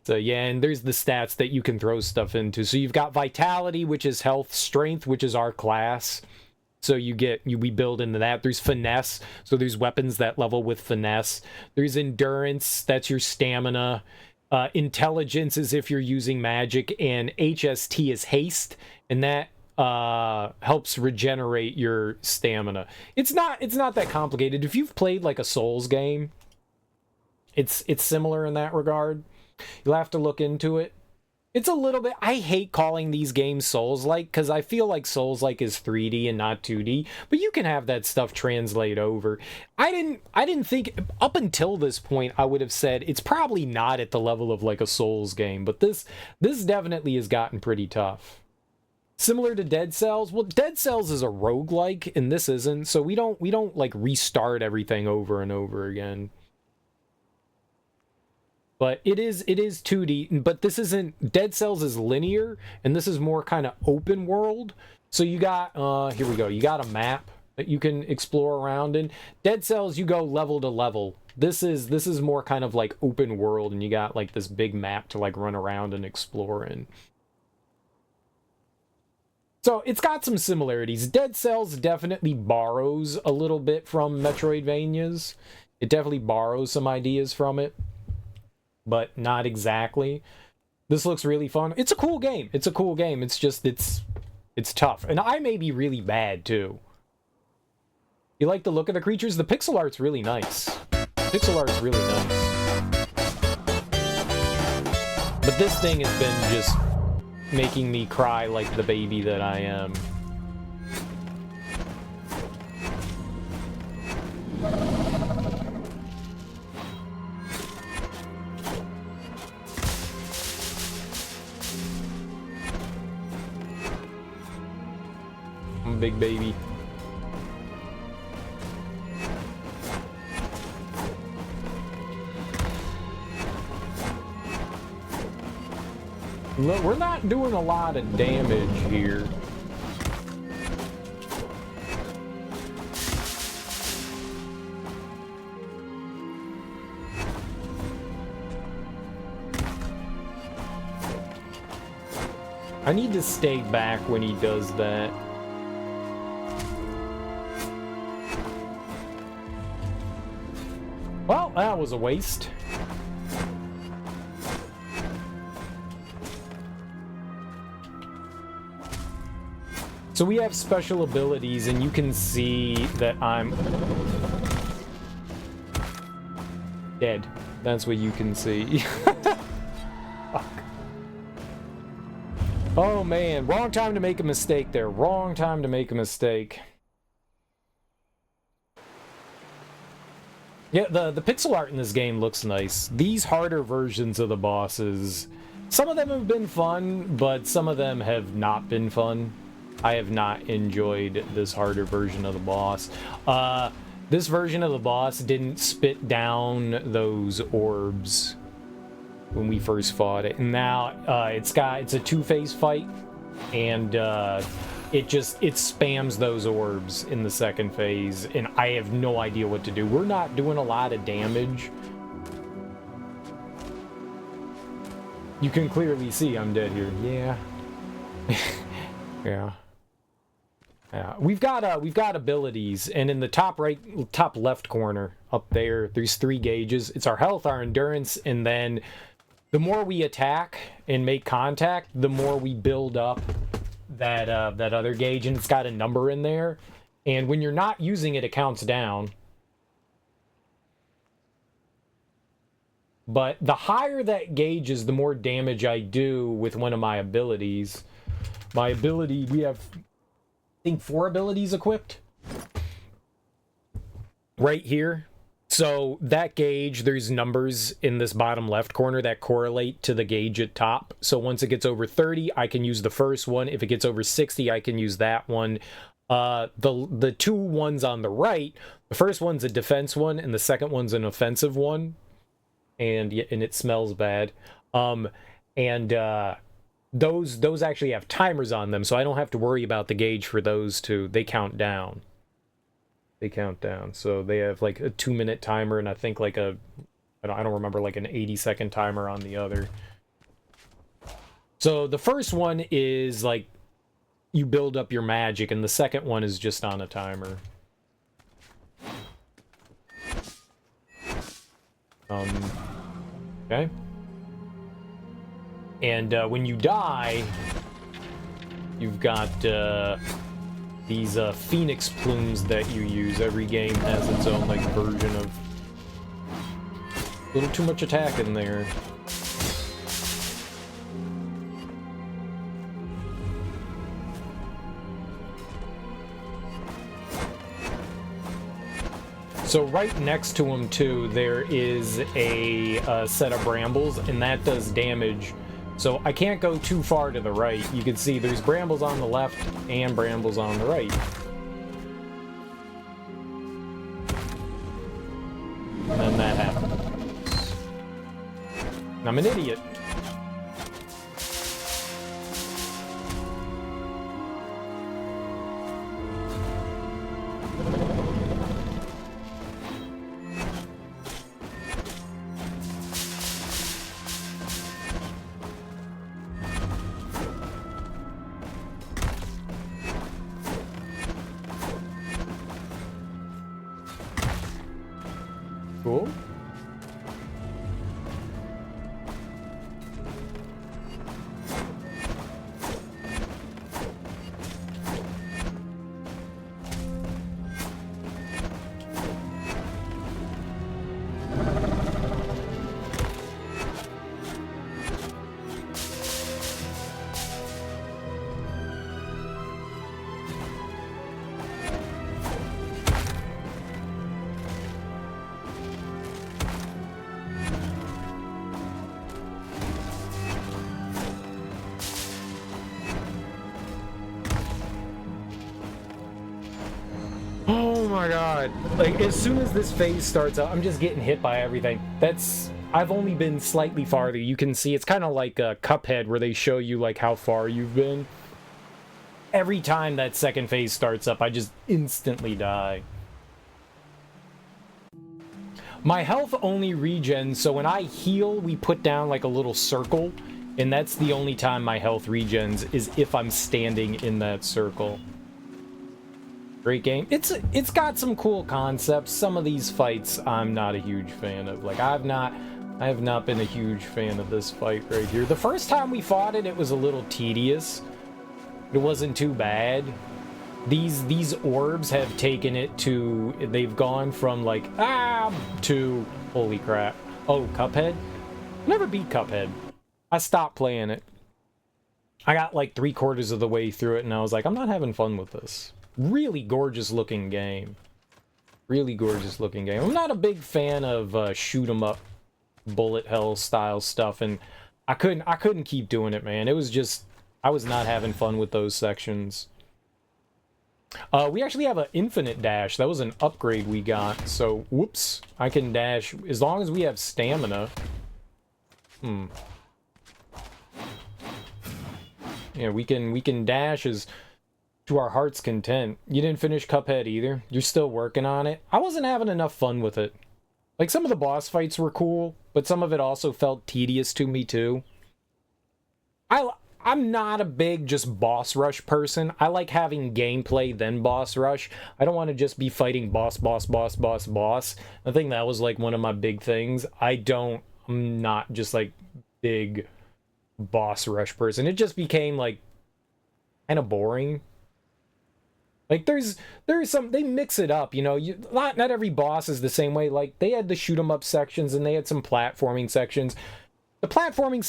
yeah, and there's the stats that you can throw stuff into. So you've got vitality, which is health, strength, which is our class. So we build into that. There's finesse, so there's weapons that level with finesse. There's endurance, that's your stamina. Intelligence is if you're using magic, and HST is haste, and that helps regenerate your stamina. It's not that complicated. If you've played like a Souls game, It's similar in that regard. You'll have to look into it. It's a little bit... I hate calling these games Souls-like, because I feel like Souls-like is 3D and not 2D, but you can have that stuff translate over. I didn't think... Up until this point, I would have said it's probably not at the level of like a Souls game, but this definitely has gotten pretty tough. Similar to Dead Cells. Well, Dead Cells is a roguelike, and this isn't, so we don't like restart everything over and over again. But it is 2D, but this isn't... Dead Cells is linear, and this is more kind of open world. So you got, here we go, you got a map that you can explore around in. Dead Cells, you go level to level. This is more kind of like open world, and you got like this big map to like run around and explore in. So it's got some similarities. Dead Cells definitely borrows a little bit from Metroidvanias. It definitely borrows some ideas from it, but not exactly. This looks really fun. It's a cool game. It's a cool game. It's just, it's tough. And I may be really bad, too. You like the look of the creatures? The pixel art's really nice. Pixel art's really nice. But this thing has been just making me cry like the baby that I am. I'm a big baby. Look, we're not doing a lot of damage here. I need to stay back when he does that. Well, that was a waste. So we have special abilities, and you can see that I'm dead. That's what you can see. Fuck. Oh man, wrong time to make a mistake there. Wrong time to make a mistake. Yeah, the pixel art in this game looks nice. These harder versions of the bosses, some of them have been fun, but some of them have not been fun. I have not enjoyed this harder version of the boss. This version of the boss didn't spit down those orbs when we first fought it. And now it's a two-phase fight, and it spams those orbs in the second phase, and I have no idea what to do. We're not doing a lot of damage. You can clearly see I'm dead here. Yeah. Yeah. Yeah, we've got abilities, and in the top left corner up there's 3 gauges. It's our health, our endurance, and then the more we attack and make contact, the more we build up that other gauge, and it's got a number in there. And when you're not using it, it counts down. But the higher that gauge is, the more damage I do with one of my abilities. My ability, we have, I think, 4 abilities equipped right here. So that gauge, there's numbers in this bottom left corner that correlate to the gauge at top. So once it gets over 30, I can use the first one. If it gets over 60, I can use that one. The 2 ones on the right, the first one's a defense one, and the second one's an offensive one. And it smells bad. Those actually have timers on them, so I don't have to worry about the gauge for those 2. They count down. They count down. So they have like a 2-minute timer, and I think like I don't remember, like an 80-second timer on the other. So the first one is like you build up your magic, and the second one is just on a timer. Okay. And when you die, you've got these phoenix plumes that you use. Every game has its own like version of A little too much attack in there. So right next to him, too, there is a set of brambles, and that does damage. So I can't go too far to the right. You can see there's brambles on the left and brambles on the right. And then that happened. I'm an idiot. Cool. Oh my god. Like, as soon as this phase starts up, I'm just getting hit by everything. I've only been slightly farther. You can see it's kind of like a Cuphead where they show you, like, how far you've been. Every time that second phase starts up, I just instantly die. My health only regens, so when I heal, we put down, like, a little circle. And that's the only time my health regens, is if I'm standing in that circle. Great game. It's got some cool concepts. Some of these fights I'm not a huge fan of. Like, I have not been a huge fan of this fight right here. The first time we fought it, it was a little tedious. It wasn't too bad. These orbs have taken it to, they've gone from like to holy crap. Oh, Cuphead? Never beat Cuphead. I stopped playing it. I got like 3/4 of the way through it and I was like, I'm not having fun with this. Really gorgeous looking game. Really gorgeous looking game. I'm not a big fan of shoot 'em up bullet hell style stuff, and I couldn't keep doing it, man. It was just, I was not having fun with those sections. We actually have an infinite dash. That was an upgrade we got. So, whoops, I can dash as long as we have stamina. Yeah, we can dash as to our heart's content. You didn't finish Cuphead either. You're still working on it. I wasn't having enough fun with it. Like, some of the boss fights were cool, but some of it also felt tedious to me too. I'm not a big just boss rush person. I like having gameplay then boss rush. I don't want to just be fighting boss. I think that was like one of my big things. I'm not just like big boss rush person. It just became like kind of boring. Like, there's some, they mix it up, you know. Not every boss is the same way. Like, they had the shoot 'em up sections and they had some platforming sections. The platforming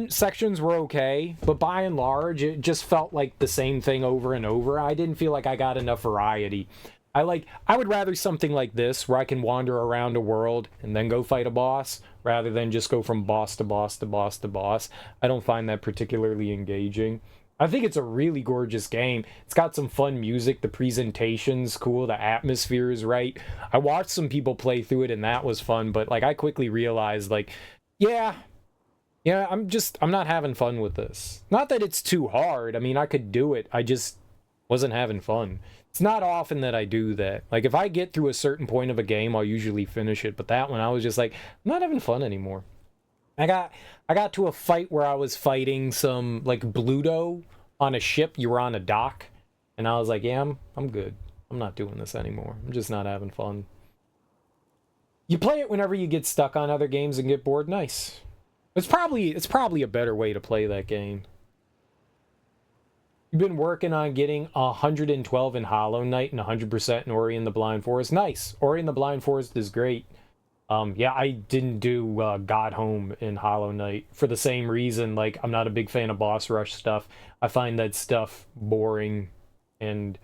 sections were okay, but by and large, it just felt like the same thing over and over. I didn't feel like I got enough variety. I would rather something like this, where I can wander around a world and then go fight a boss, rather than just go from boss to boss to boss to boss. I don't find that particularly engaging. I think it's a really gorgeous game. It's got some fun music. The presentation's cool. The atmosphere is right. I watched some people play through it, and that was fun. But, like, I quickly realized, like, yeah, I'm not having fun with this. Not that it's too hard. I mean, I could do it. I just wasn't having fun. It's not often that I do that. Like, if I get through a certain point of a game, I'll usually finish it. But that one, I was just like, I'm not having fun anymore. I got to a fight where I was fighting some, like, Bluto on a ship. You were on a dock. And I was like, yeah, I'm good. I'm not doing this anymore. I'm just not having fun. You play it whenever you get stuck on other games and get bored. Nice. It's probably a better way to play that game. You've been working on getting 112 in Hollow Knight and 100% in Ori and the Blind Forest. Nice. Ori and the Blind Forest is great. Yeah, I didn't do God Home in Hollow Knight for the same reason. Like, I'm not a big fan of boss rush stuff. I find that stuff boring, and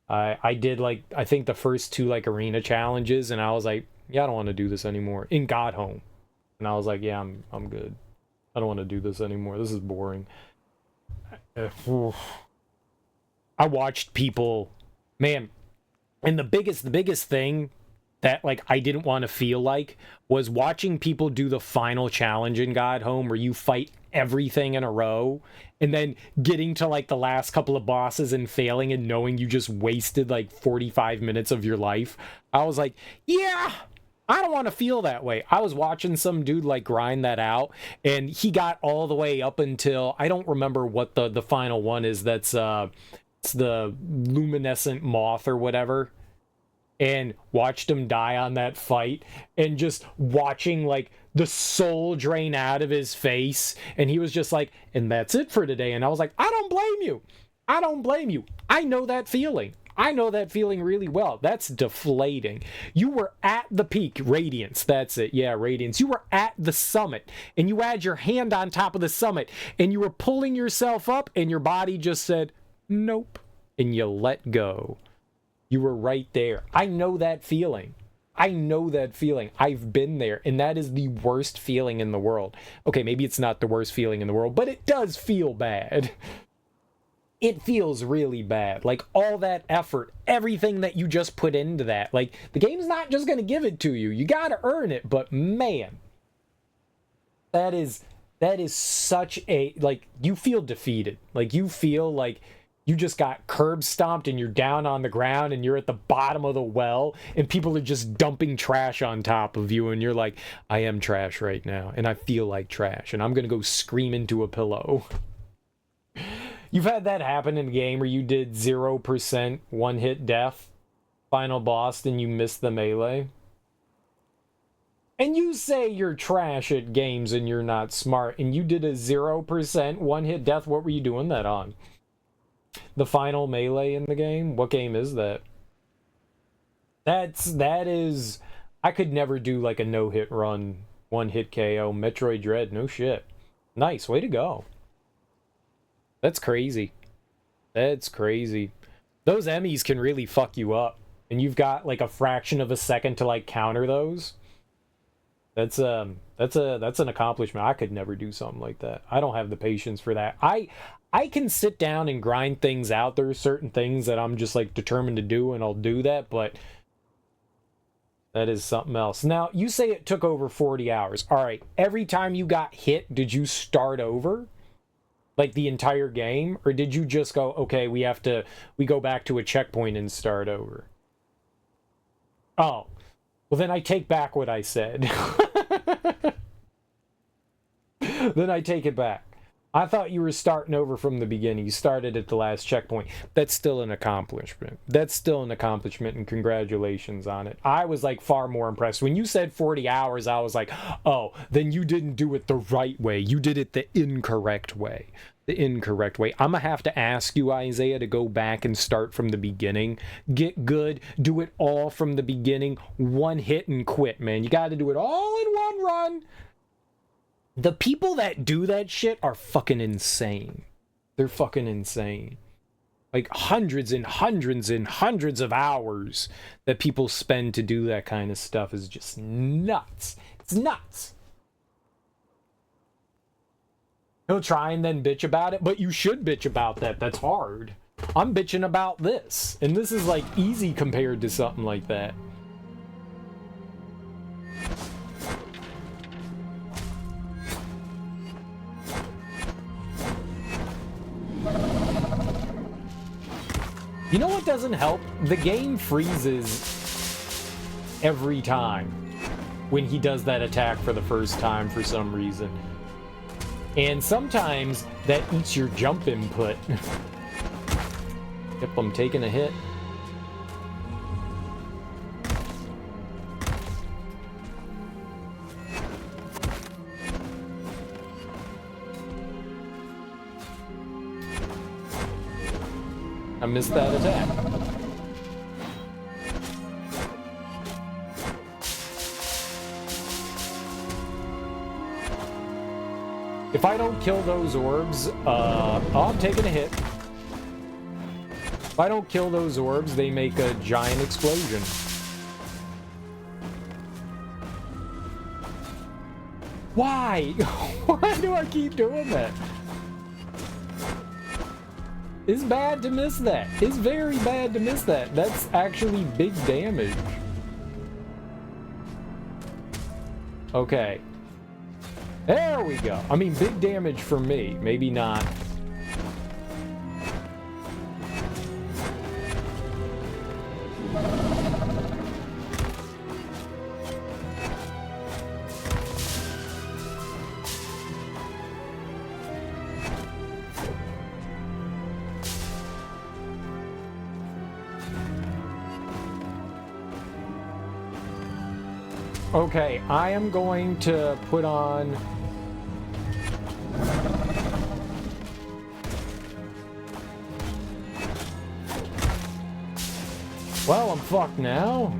I did, like, I think the first two, like, arena challenges, and I was like, yeah, I don't want to do this anymore in God Home. And I was like, yeah, I'm good. I don't want to do this anymore. This is boring. I watched people, man, and the biggest thing that, like, I didn't want to feel like was watching people do the final challenge in God Home where you fight everything in a row and then getting to, like, the last couple of bosses and failing and knowing you just wasted like 45 minutes of your life. I was like, yeah, I don't want to feel that way. I was watching some dude, like, grind that out, and he got all the way up until, I don't remember what the final one is. That's it's the luminescent moth or whatever, and watched him die on that fight, and just watching, like, the soul drain out of his face, and he was just like, and that's it for today. And I was like, I don't blame you. I don't blame you. I know that feeling. I know that feeling really well. That's deflating. You were at the peak, radiance. That's it. Yeah, radiance. You were at the summit, and you had your hand on top of the summit, and you were pulling yourself up, and your body just said, nope, and you let go. You were right there. I know that feeling. I know that feeling. I've been there, and that is the worst feeling in the world. Okay, maybe it's not the worst feeling in the world, but it does feel bad. It feels really bad. Like, all that effort, everything that you just put into that. Like, the game's not just going to give it to you. You got to earn it, but man, that is such a, like, you feel defeated. Like, you feel like you just got curb stomped and you're down on the ground and you're at the bottom of the well and people are just dumping trash on top of you, and you're like, I am trash right now and I feel like trash and I'm gonna go scream into a pillow. You've had that happen in a game where you did 0% one-hit death, final boss, and you missed the melee? And you say you're trash at games and you're not smart, and you did a 0% one-hit death. What were you doing that on? The final melee in the game? What game is that? That is... I could never do, like, a no-hit run, one-hit KO. Metroid Dread, no shit. Nice, way to go. That's crazy. That's crazy. Those Emmys can really fuck you up, and you've got, like, a fraction of a second to, like, counter those. That's an accomplishment. I could never do something like that. I don't have the patience for that. I can sit down and grind things out. There are certain things that I'm just, like, determined to do, and I'll do that, but that is something else. Now, you say it took over 40 hours. All right, every time you got hit, did you start over? Like, the entire game? Or did you just go, okay, we go back to a checkpoint and start over? Oh. Well, then I take back what I said. Then I take it back. I thought you were starting over from the beginning. You started at the last checkpoint. That's still an accomplishment. That's still an accomplishment, and congratulations on it. I was, like, far more impressed. When you said 40 hours, I was like, oh, then you didn't do it the right way. You did it the incorrect way. The incorrect way. I'm gonna have to ask you, Isaiah, to go back and start from the beginning. Get good. Do it all from the beginning. One hit and quit, man. You gotta do it all in one run. The people that do that shit are fucking insane. They're fucking insane. Like, hundreds and hundreds and hundreds of hours that people spend to do that kind of stuff is just nuts. It's nuts. He'll try and then bitch about it, but you should bitch about that. That's hard. I'm bitching about this, and this is, like, easy compared to something like that. You know what doesn't help? The game freezes every time when he does that attack for the first time for some reason. And sometimes that eats your jump input. Yep, I'm taking a hit. I missed that attack. If I don't kill those orbs, oh, I'm taking a hit. If I don't kill those orbs, they make a giant explosion. Why? Why do I keep doing that? It's bad to miss that. It's very bad to miss that. That's actually big damage. Okay. There we go. I mean, big damage for me. Maybe not. Okay, I am going to put on... Well, I'm fucked now.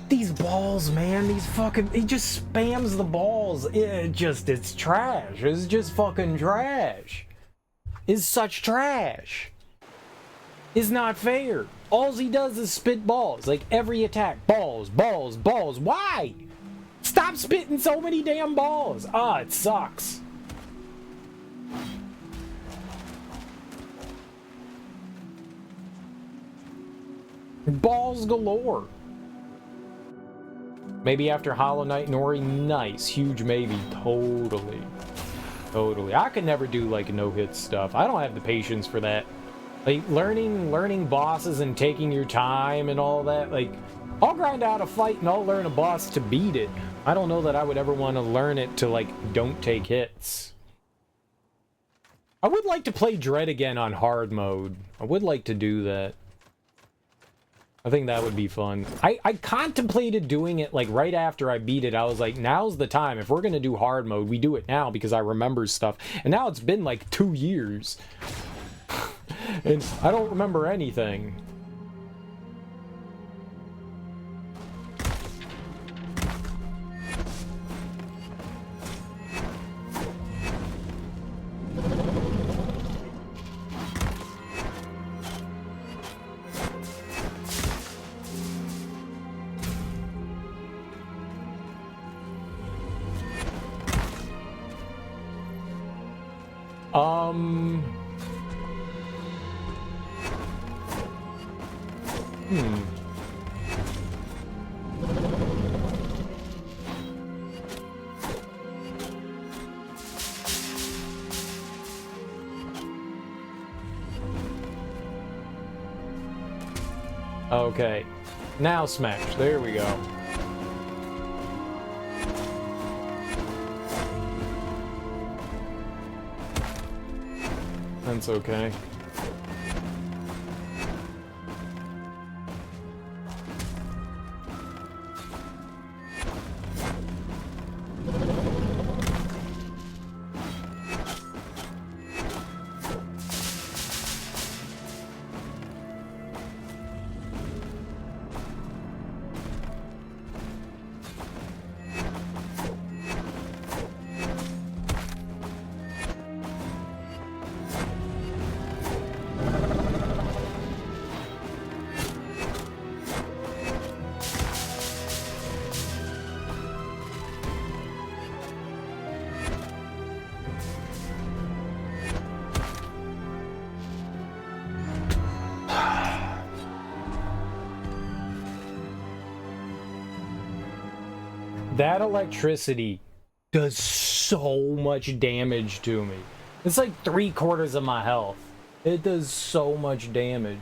These balls, man, these fucking... He just spams the balls. It's trash. It's just fucking trash. It's such trash. It's not fair. All he does is spit balls. Like, every attack. Balls, balls, balls. Why? Stop spitting so many damn balls. Ah, it sucks. Balls galore. Maybe after Hollow Knight and Ori, nice. Huge maybe. Totally. Totally. I could never do, like, no-hit stuff. I don't have the patience for that. Like, learning bosses and taking your time and all that, like, I'll grind out a fight and I'll learn a boss to beat it. I don't know that I would ever want to learn it to, like, don't take hits. I would like to play Dread again on hard mode. I would like to do that. I think that would be fun. I contemplated doing it, like, right after I beat it. I was like, now's the time. If we're going to do hard mode, we do it now because I remember stuff. And now it's been, like, 2 years. And I don't remember anything. Okay, now smash. There we go. That's okay. That electricity does so much damage to me. It's like 3/4 of my health. It does so much damage.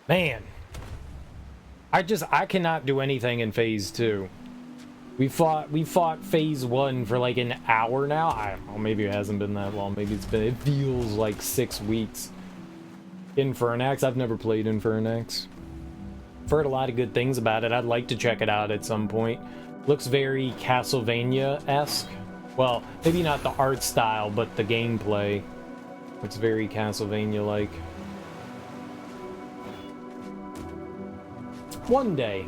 Man. I cannot do anything in phase 2. We fought phase 1 for like an hour now. I don't know, maybe it hasn't been that long. Maybe it feels like 6 weeks. Infernax, I've never played Infernax. I've heard a lot of good things about it. I'd like to check it out at some point. Looks very Castlevania-esque. Well, maybe not the art style, but the gameplay. It's very Castlevania-like. One day.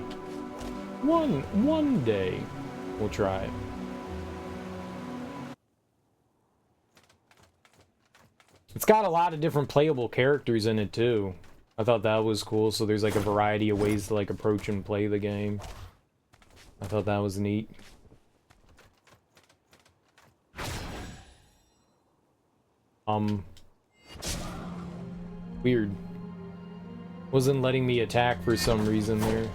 One day. We'll try it. It's got a lot of different playable characters in it, too. I thought that was cool, so there's like a variety of ways to like approach and play the game. I thought that was neat. Weird. Wasn't letting me attack for some reason there.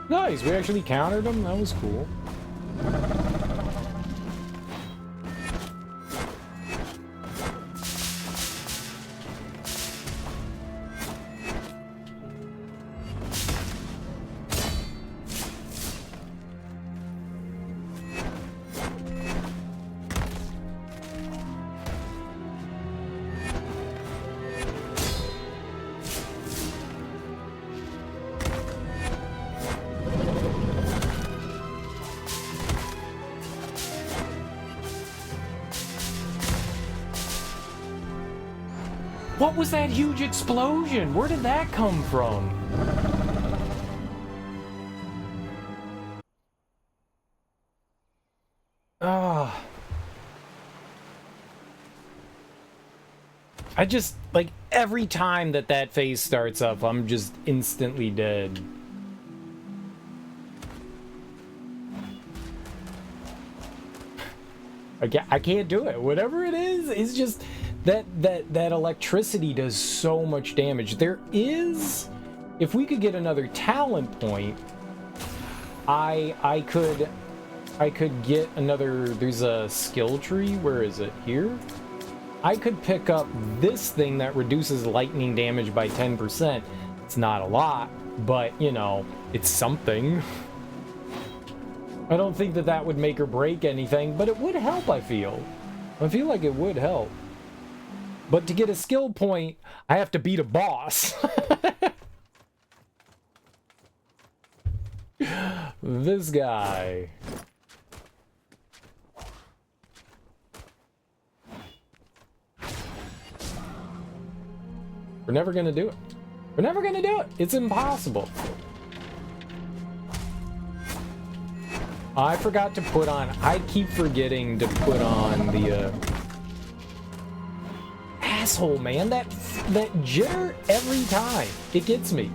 Nice, we actually countered them? That was cool. What was that huge explosion? Where did that come from? Ah. I just, like, every time that phase starts up, I'm just instantly dead. I can't do it. Whatever it is, it's just... That electricity does so much damage. There is, if we could get another talent point, I could get another. There's a skill tree. Where is it? Here. I could pick up this thing that reduces lightning damage by 10%. It's not a lot, but you know, it's something. I don't think that would make or break anything, but it would help. I feel like it would help. But to get a skill point, I have to beat a boss. This guy. We're never gonna do it. We're never gonna do it. It's impossible. I forgot to put on... I keep forgetting to put on the... Asshole, man, that jitter every time. It gets me.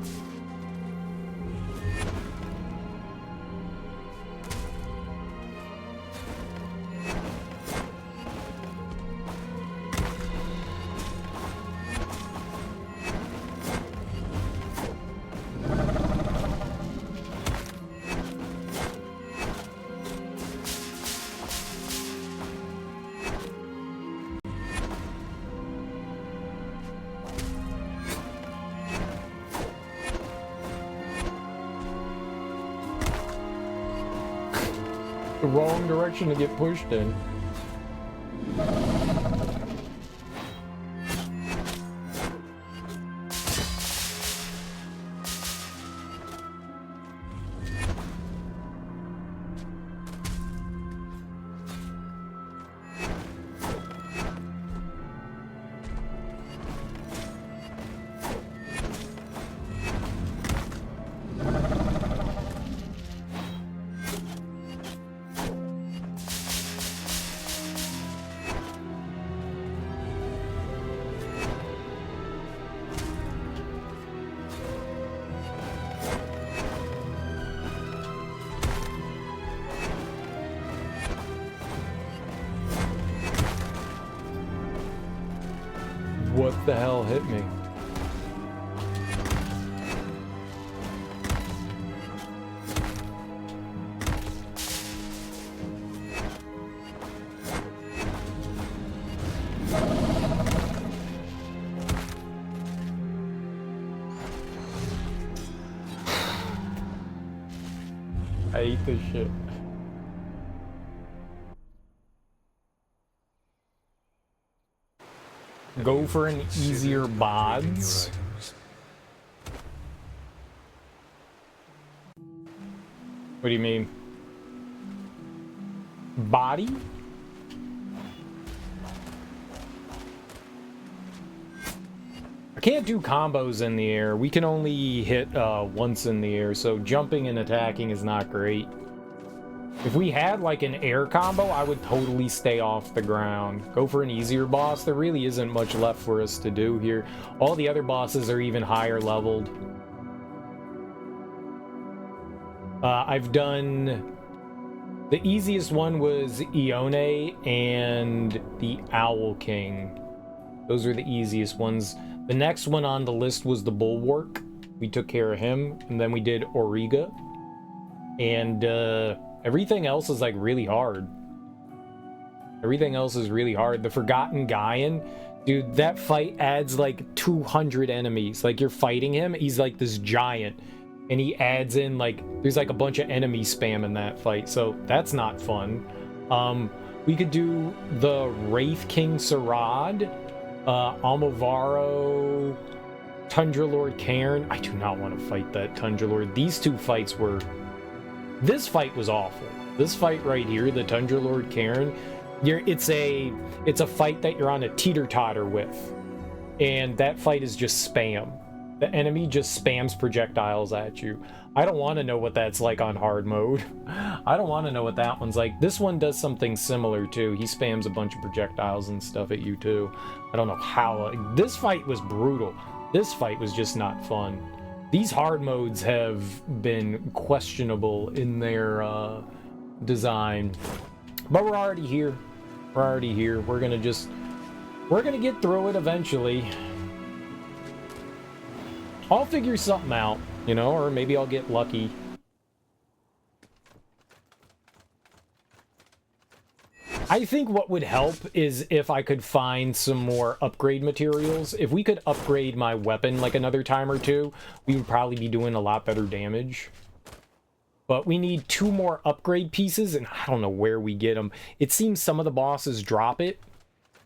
The wrong direction to get pushed in. the hell hit me? I hate this shit. Go for an easier bods. What do you mean? Body? I can't do combos in the air. We can only hit once in the air, so jumping and attacking is not great. If we had like an air combo, I would totally stay off the ground. Go for an easier boss. There really isn't much left for us to do here. All the other bosses are even higher leveled. I've done... The easiest one was Ione and the Owl King. Those are the easiest ones. The next one on the list was the Bulwark. We took care of him. And then we did Auriga. And everything else is like really hard. Everything else is really hard. The Forgotten Gaian, dude, that fight adds like 200 enemies. Like you're fighting him, he's like this giant. And he adds in like, there's like a bunch of enemy spam in that fight. So that's not fun. We could do the Wraith King Sarad, Almovaro, Tundra Lord Cairn. I do not want to fight that Tundra Lord. These two fights were... This fight was awful. This fight right here, the Tundra Lord Cairn, it's a fight that you're on a teeter-totter with. And that fight is just spam. The enemy just spams projectiles at you. I don't want to know what that's like on hard mode. I don't want to know what that one's like. This one does something similar too. He spams a bunch of projectiles and stuff at you too. I don't know how. This fight was brutal. This fight was just not fun. These hard modes have been questionable in their design. But we're already here. We're already here. We're gonna get through it eventually. I'll figure something out, you know, or maybe I'll get lucky. I think what would help is if I could find some more upgrade materials. If we could upgrade my weapon like another time or two, we would probably be doing a lot better damage. But we need 2 more upgrade pieces, and I don't know where we get them. It seems some of the bosses drop it.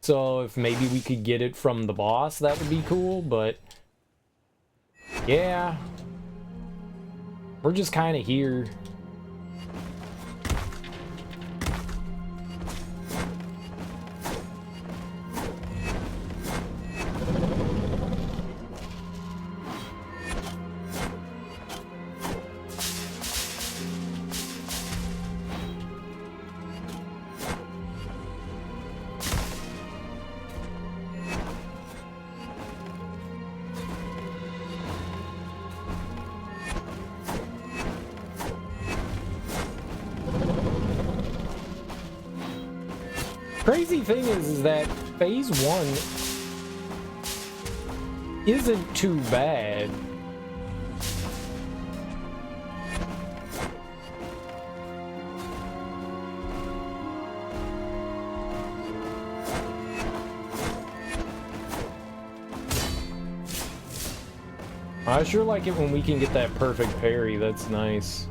So if maybe we could get it from the boss, that would be cool, but... Yeah. We're just kind of here. Crazy thing is that phase 1 isn't too bad. I sure like it when we can get that perfect parry. That's nice.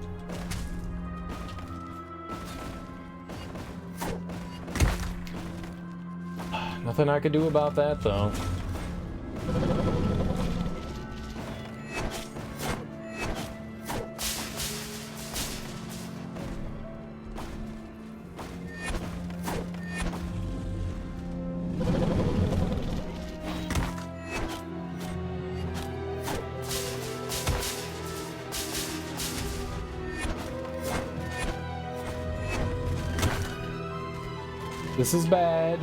Nothing I could do about that, though. This is bad.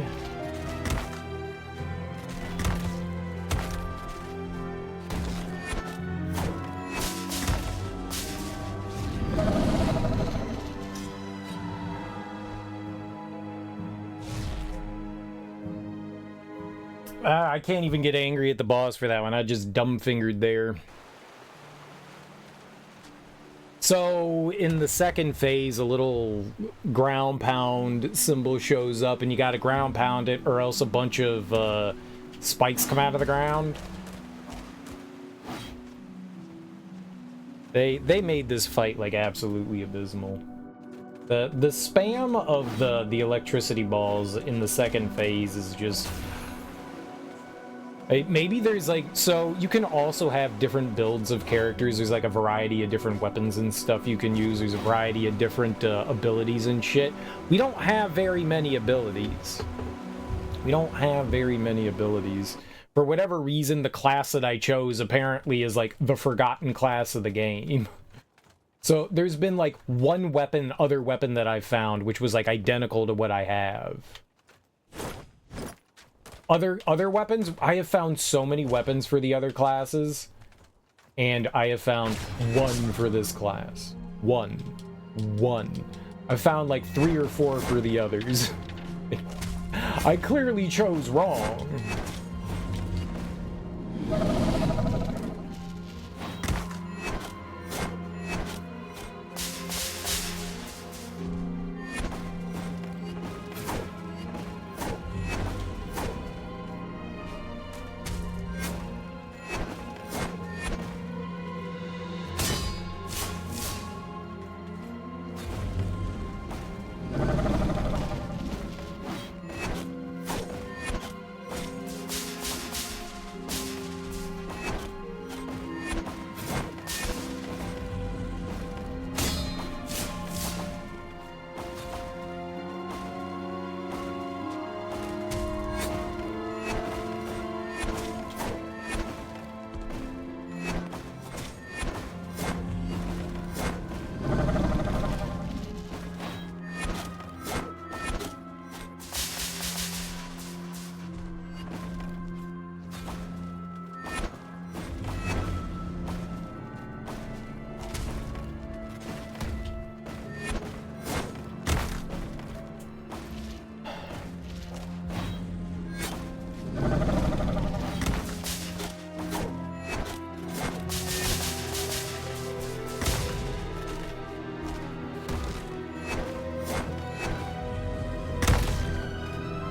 I can't even get angry at the boss for that one. I just dumb-fingered there. So, in the second phase, a little ground pound symbol shows up, and you gotta ground pound it, or else a bunch of spikes come out of the ground. They made this fight, like, absolutely abysmal. The spam of the electricity balls in the second phase is just... Maybe there's like, so you can also have different builds of characters. There's like a variety of different weapons and stuff you can use. There's a variety of different abilities and shit. We don't have very many abilities. We don't have very many abilities. For whatever reason, the class that I chose apparently is like the forgotten class of the game. So there's been like one other weapon that I've found, which was like identical to what I have. Other weapons, I have found so many weapons for the other classes, and I have found one for this class. One. I found like 3 or 4 for the others. I clearly chose wrong.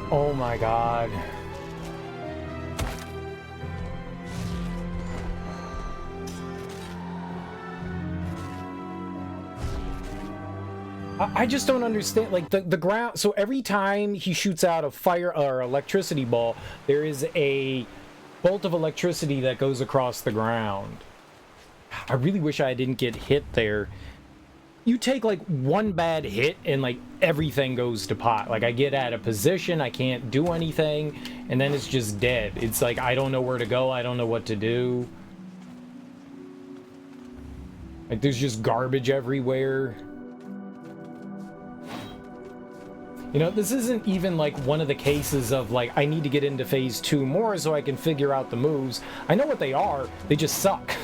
Oh my god. I just don't understand, like, the ground, so every time he shoots out a fire or electricity ball, there is a bolt of electricity that goes across the ground. I really wish I didn't get hit there. You take, like, one bad hit and, like, everything goes to pot. Like, I get out of position, I can't do anything, and then it's just dead. It's like, I don't know where to go, I don't know what to do. Like, there's just garbage everywhere. You know, this isn't even, like, one of the cases of, like, I need to get into phase 2 more so I can figure out the moves. I know what they are, they just suck.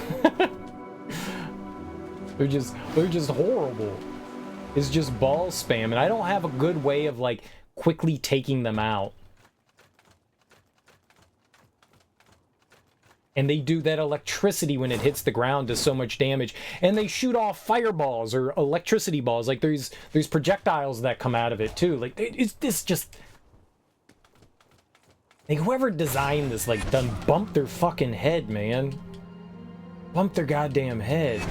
They're just horrible. It's just ball spam, and I don't have a good way of, like, quickly taking them out. And they do that electricity when it hits the ground does so much damage. And they shoot off fireballs or electricity balls. Like, there's projectiles that come out of it, too. Like, this just... Like, whoever designed this, like, done bumped their fucking head, man. Bumped their goddamn head.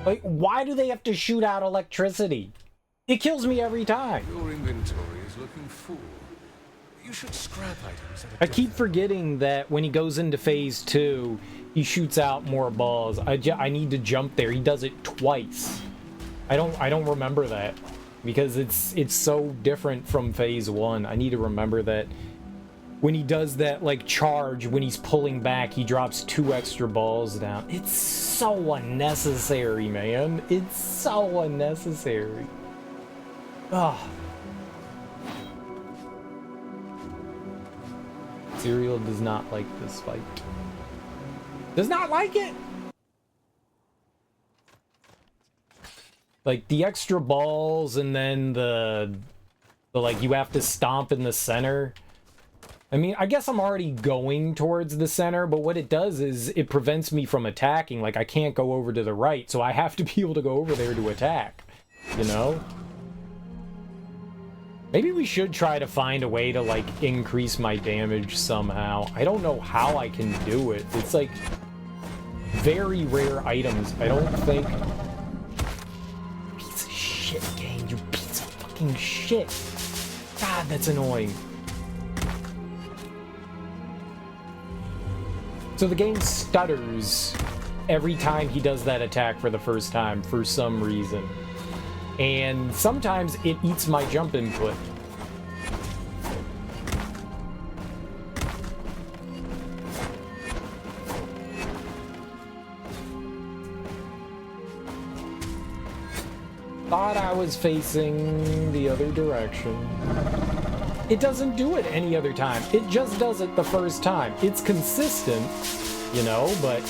Like, why do they have to shoot out electricity? It kills me every time. Your inventory is looking full. You should scrap items at a I keep forgetting that when he goes into phase 2, he shoots out more balls. I need to jump there. He does it twice. I don't remember that because it's so different from phase 1. I need to remember that when he does that like charge, when he's pulling back, he drops 2 extra balls down. It's so unnecessary, man. It's so unnecessary. Ugh. Serial does not like this fight. Does not like it! Like, the extra balls and then the like, you have to stomp in the center. I mean, I guess I'm already going towards the center, but what it does is it prevents me from attacking. Like, I can't go over to the right, so I have to be able to go over there to attack. You know? Maybe we should try to find a way to, like, increase my damage somehow. I don't know how I can do it. It's, like, very rare items. I don't think... Piece of shit, game. You piece of fucking shit. God, that's annoying. So the game stutters every time he does that attack for the first time, for some reason. And sometimes it eats my jump input. Thought I was facing the other direction. It doesn't do it any other time. It just does it the first time. It's consistent, you know, but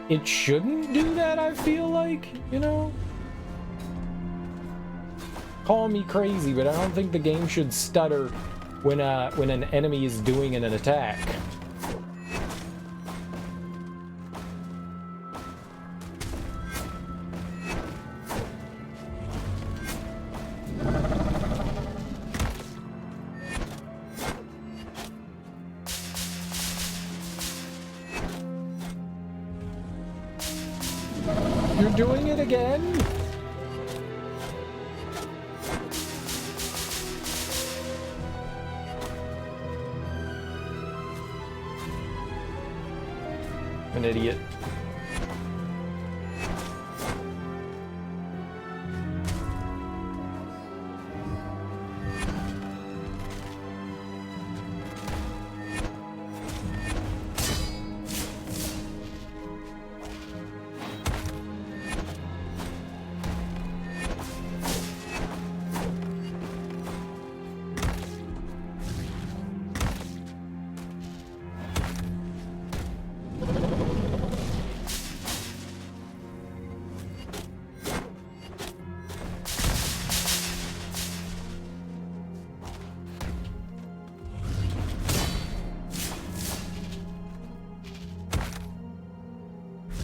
it shouldn't do that, I feel like, you know? Call me crazy, but I don't think the game should stutter when an enemy is doing an attack. You're doing it again? An idiot.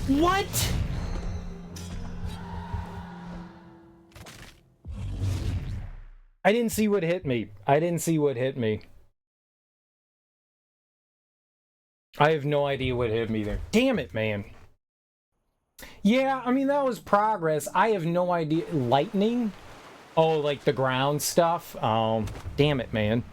What? I didn't see what hit me. I didn't see what hit me. I have no idea what hit me there. Damn it, man. Yeah, I mean, that was progress. I have no idea. Lightning? Oh, like the ground stuff? Oh, damn it, man.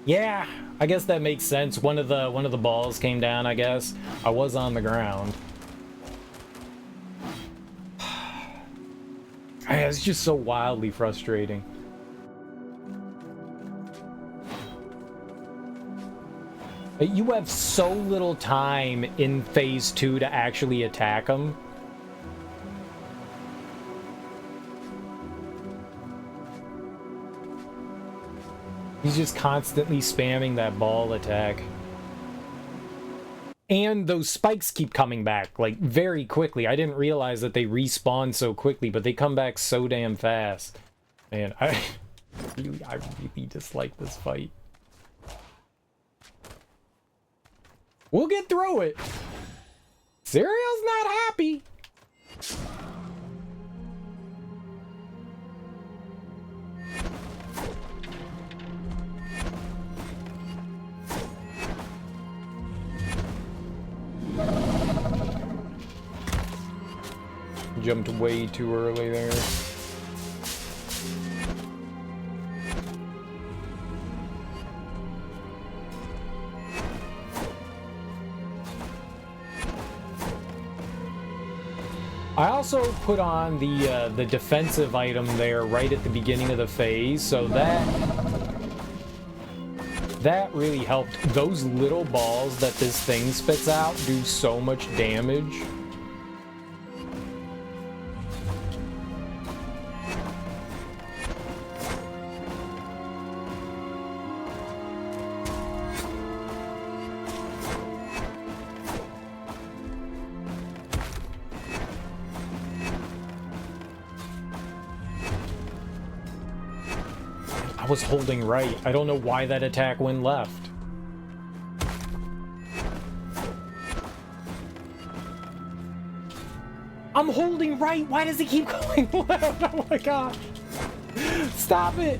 Yeah, I guess that makes sense. One of the balls came down, I guess. I was on the ground. It's just so wildly frustrating. You have so little time in phase 2 to actually attack them. He's just constantly spamming that ball attack. And those spikes keep coming back, like, very quickly. I didn't realize that they respawn so quickly, but they come back so damn fast. Man, I really dislike this fight. We'll get through it. Serial's not happy. Jumped way too early there. I also put on the defensive item there right at the beginning of the phase, so that really helped. Those little balls that this thing spits out do so much damage. I was holding right. I don't know why that attack went left. I'm holding right. Why does it keep going left? Oh my god. Stop it.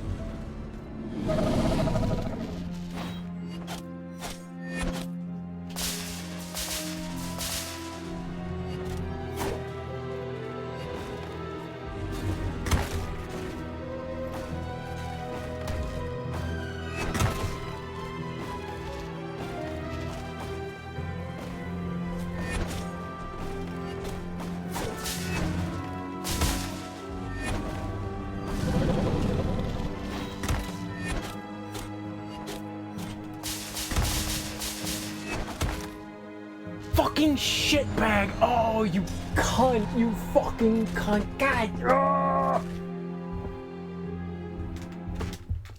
Fucking shitbag! Oh, you cunt! You fucking cunt! God! Ugh.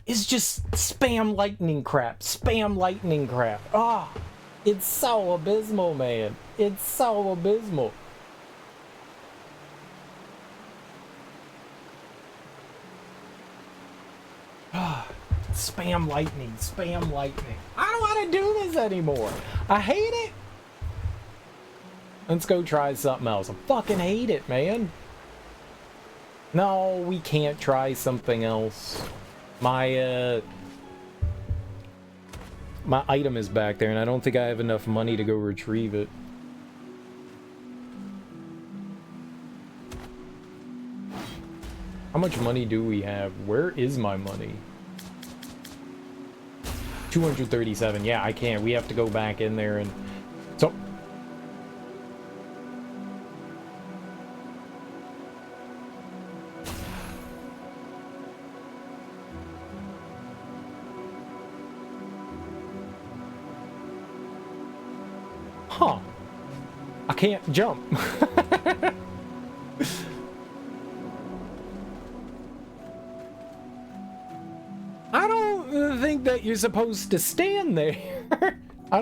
It's just spam lightning crap. Spam lightning crap. Ah! Oh, it's so abysmal, man. It's so abysmal. Ah! Spam lightning. Spam lightning. I don't want to do this anymore. I hate it. Let's go try something else. I fucking hate it, man. No, we can't try something else. My item is back there, and I don't think I have enough money to go retrieve it. How much money do we have? Where is my money? 237. Yeah, I can't. We have to go back in there and... So... Huh. I can't jump. I don't think that you're supposed to stand there. I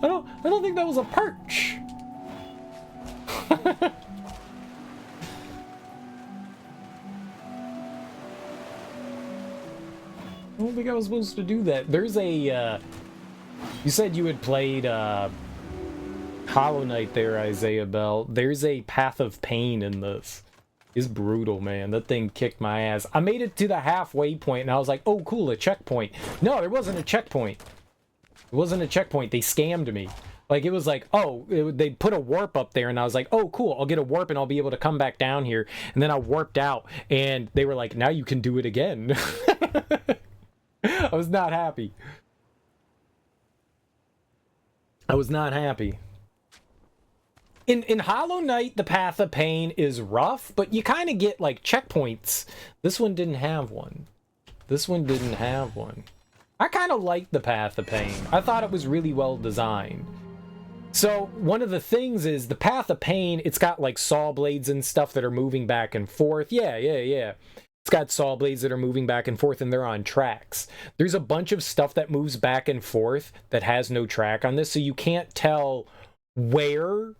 don't think that was a perch. I don't think I was supposed to do that. There's a, you said you had played, Hollow Knight there, Isaiah Bell. There's a Path of Pain in this. It's brutal, man. That thing kicked my ass. I made it to the halfway point, and I was like, oh, cool, a checkpoint. No, there wasn't a checkpoint. It wasn't a checkpoint. They scammed me. Like, it was like, oh, they put a warp up there, and I was like, oh, cool, I'll get a warp, and I'll be able to come back down here. And then I warped out, and they were like, now you can do it again. I was not happy. I was not happy. In Hollow Knight, the Path of Pain is rough, but you kind of get, like, checkpoints. This one didn't have one. This one didn't have one. I kind of liked the Path of Pain. I thought it was really well designed. So, one of the things is, the Path of Pain, it's got, like, saw blades and stuff that are moving back and forth. Yeah. It's got saw blades that are moving back and forth, and they're on tracks. There's a bunch of stuff that moves back and forth that has no track on this, so you can't tell where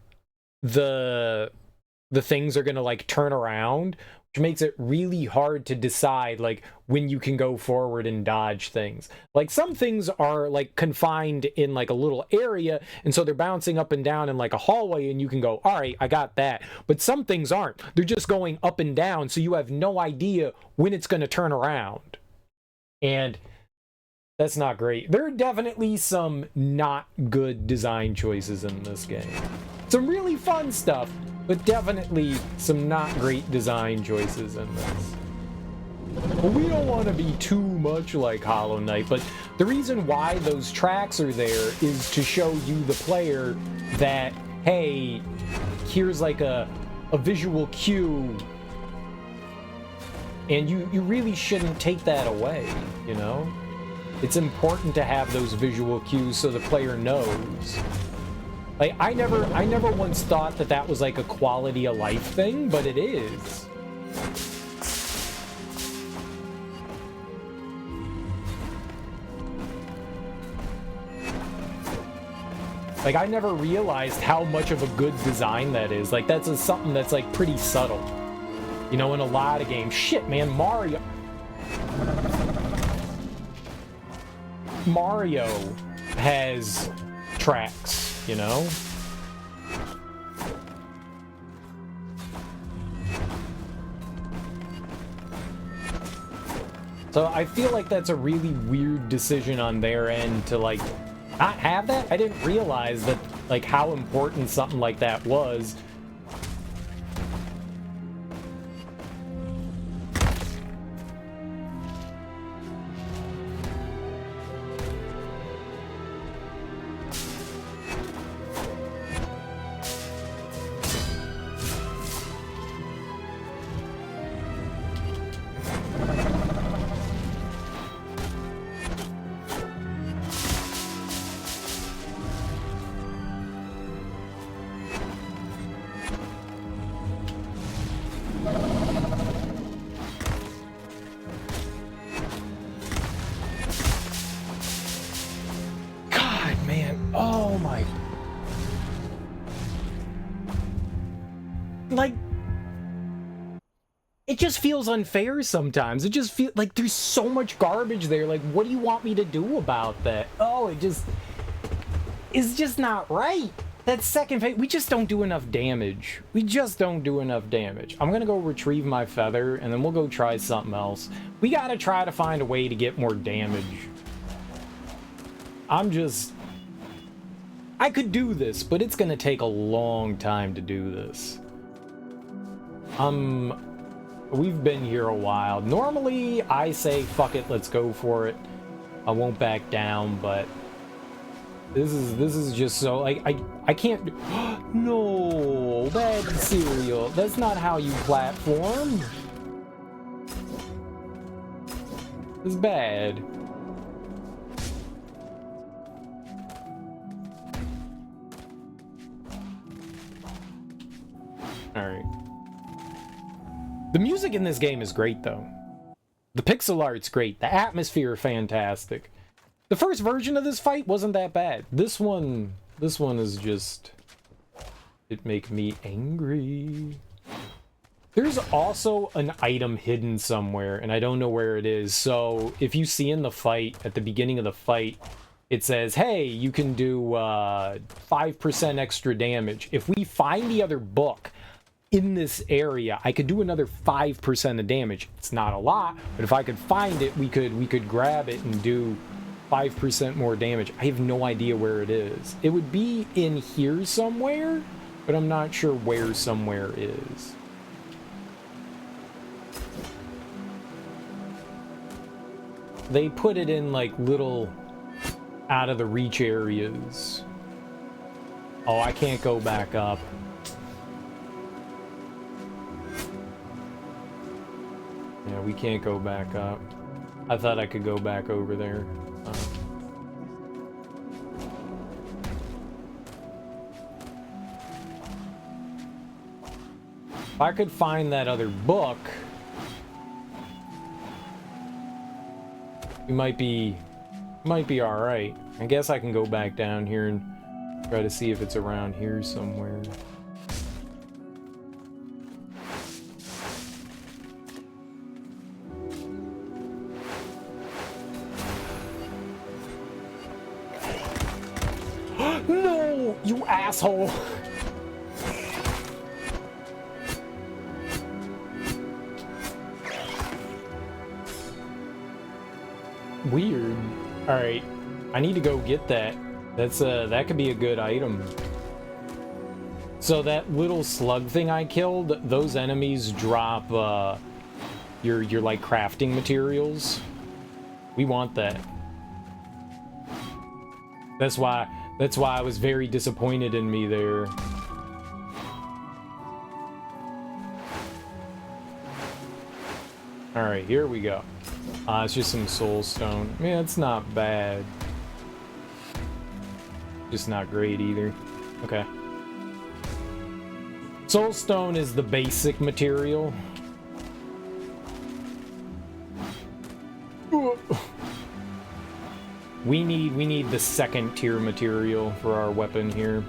the things are gonna like turn around, which makes it really hard to decide like when you can go forward and dodge things. Like some things are like confined in like a little area, and so they're bouncing up and down in like a hallway, and you can go, all right, I got that. But some things aren't. They're just going up and down, so you have no idea when it's gonna turn around. And that's not great. There are definitely some not good design choices in this game. Some really fun stuff, But definitely some not great design choices in this. Well, we don't want to be too much like Hollow Knight, but the reason why those tracks are there is to show you, the player, that, hey, here's like a visual cue, and you really shouldn't take that away, you know? It's important to have those visual cues so the player knows. Like, I never once thought that that was like a quality of life thing, but it is. Like, I never realized how much of a good design that is. Like, that's something that's, like, pretty subtle. You know, in a lot of games. Shit, man, Mario has tracks, you know? So I feel like that's a really weird decision on their end to, like, not have that. I didn't realize that, like, how important something like that was. Like, it just feels unfair sometimes. It just feels like there's so much garbage there. Like, what do you want me to do about that? Oh, it's just not right. That second phase, we just don't do enough damage. We just don't do enough damage. I'm gonna go retrieve my feather, and then we'll go try something else. We gotta try to find a way to get more damage. I could do this, but it's gonna take a long time to do this. We've been here a while. Normally, I say, fuck it, let's go for it. I won't back down, but this is just so, like, I can't do no, bad cereal. That's not how you platform. It's bad. Alright. The music in this game is great, though. The pixel art's great. The atmosphere, fantastic. The first version of this fight wasn't that bad. This one is just... it make me angry. There's also an item hidden somewhere, and I don't know where it is. So, if you see in the fight, at the beginning of the fight, it says, hey, you can do 5% extra damage. If we find the other book in this area, I could do another 5% of damage. It's not a lot, but if I could find it, we could grab it and do 5% more damage. I have no idea where it is. It would be in here somewhere, but I'm not sure where somewhere is. They put it in like little out of the reach areas. Oh, I can't go back up. Yeah, we can't go back up. I thought I could go back over there. If I could find that other book, we might be all right. I guess I can go back down here and try to see if it's around here somewhere. No, you asshole. Weird. All right, I need to go get that. That's that could be a good item. So that little slug thing I killed, those enemies drop your like crafting materials. We want that. That's why I was very disappointed in me there. All right, here we go. It's just some soul stone. I mean, it's not bad. Just not great either. Okay. Soul stone is the basic material. We need the second tier material for our weapon here.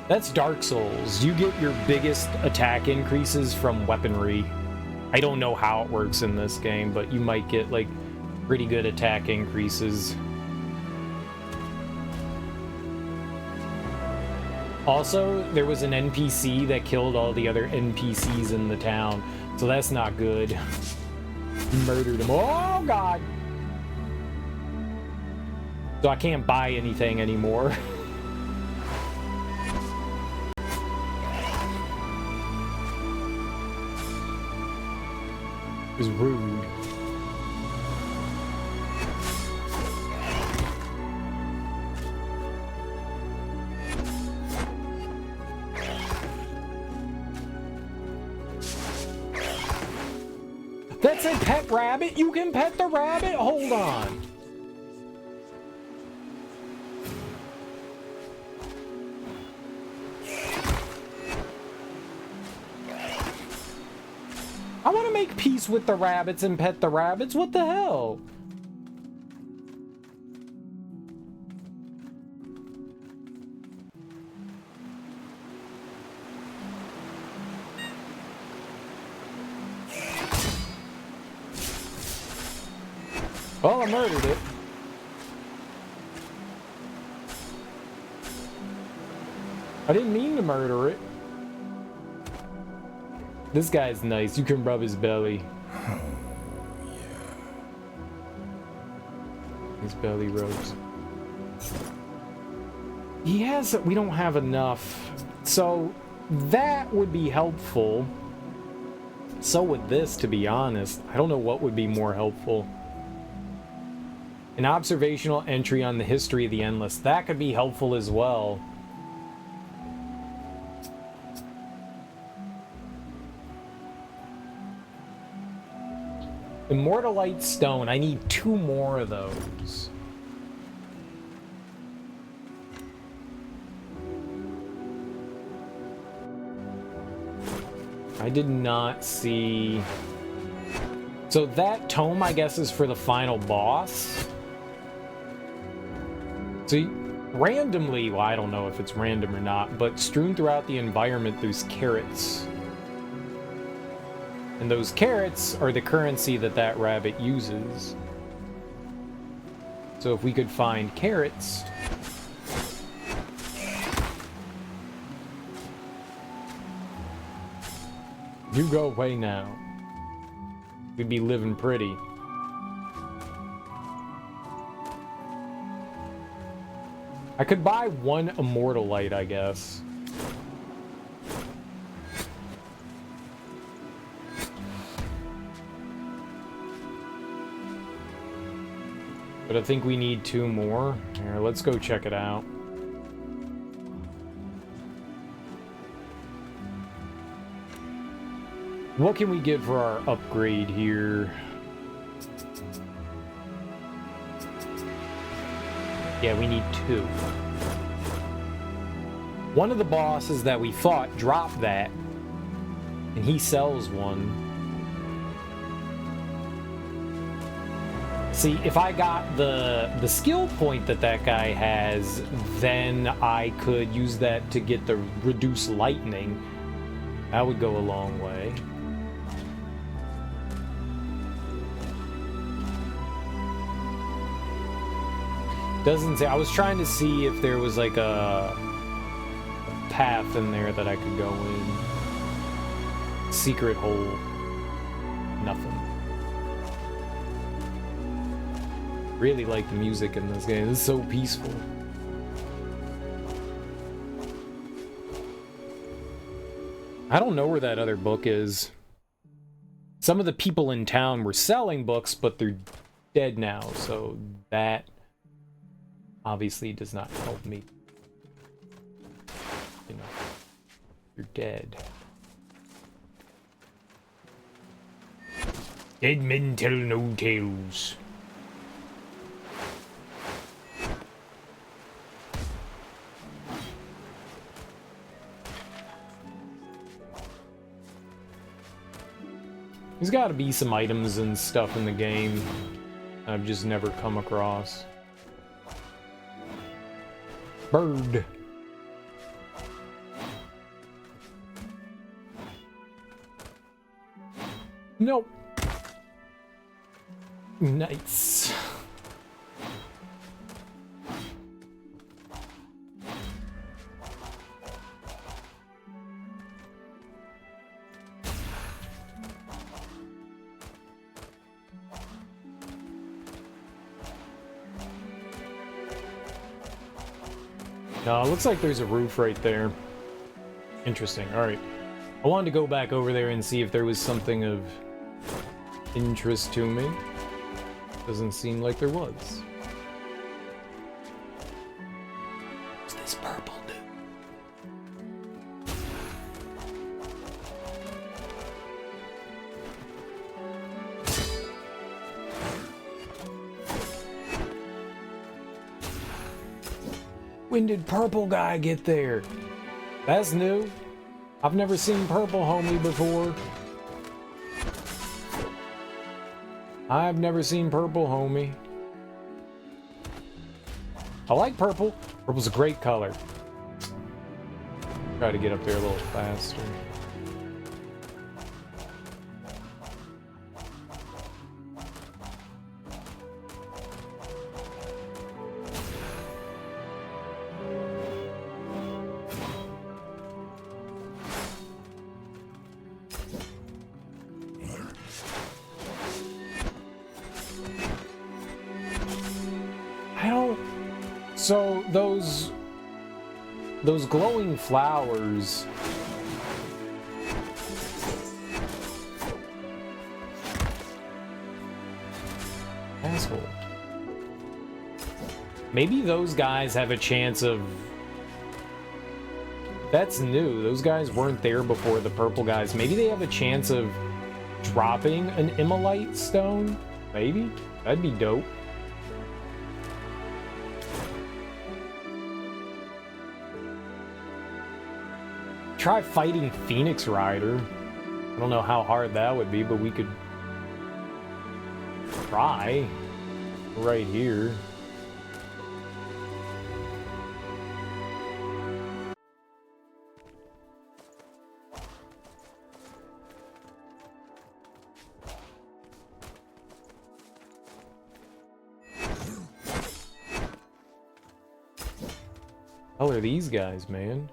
That's Dark Souls. You get your biggest attack increases from weaponry. I don't know how it works in this game, but you might get like pretty good attack increases. Also, there was an NPC that killed all the other NPCs in the town, so that's not good. You murdered him. Oh god! So I can't buy anything anymore. It was rude. That's a pet rabbit? You can pet the rabbit? Hold on. I want to make peace with the rabbits and pet the rabbits. What the hell? Well, I murdered it. I didn't mean to murder it. This guy's nice. You can rub his belly. Oh, yeah. His belly rubs. He has... We don't have enough. So, that would be helpful. So would this, to be honest. I don't know what would be more helpful. An observational entry on the history of the Endless. That could be helpful as well. Immortalite stone. I need 2 more of those. I did not see... So that tome, I guess, is for the final boss. So randomly, well, I don't know if it's random or not, but strewn throughout the environment, there's carrots. And those carrots are the currency that that rabbit uses. So if we could find carrots... You go away now. We'd be living pretty. I could buy 1 Immortalite, I guess. But I think we need 2 more. Here, let's go check it out. What can we get for our upgrade here? Yeah, we need 2. One of the bosses that we fought dropped that, and he sells 1. See, if I got the skill point that that guy has, then I could use that to get the reduced lightning. That would go a long way. Doesn't say. I was trying to see if there was like a path in there that I could go in. Secret hole. Nothing. Really like the music in this game. It's so peaceful. I don't know where that other book is. Some of the people in town were selling books, but they're dead now, so that obviously does not help me. You know, you're dead. Dead men tell no tales. There's got to be some items and stuff in the game I've just never come across. Bird. Nope. Nice. Looks like there's a roof right there. Interesting. Alright. I wanted to go back over there and see if there was something of interest to me. Doesn't seem like there was. What's this purple do? When did purple guy get there? That's new. I've never seen purple homie before. I've never seen purple homie. I like purple. Purple's a great color. Try to get up there a little faster. So those glowing flowers. Asshole. Maybe those guys have a chance of... That's new. Those guys weren't there before, the purple guys. Maybe they have a chance of dropping an immolite stone? Maybe? That'd be dope. Try fighting Phoenix Rider. I don't know how hard that would be, but we could try right here. Hell are these guys, man?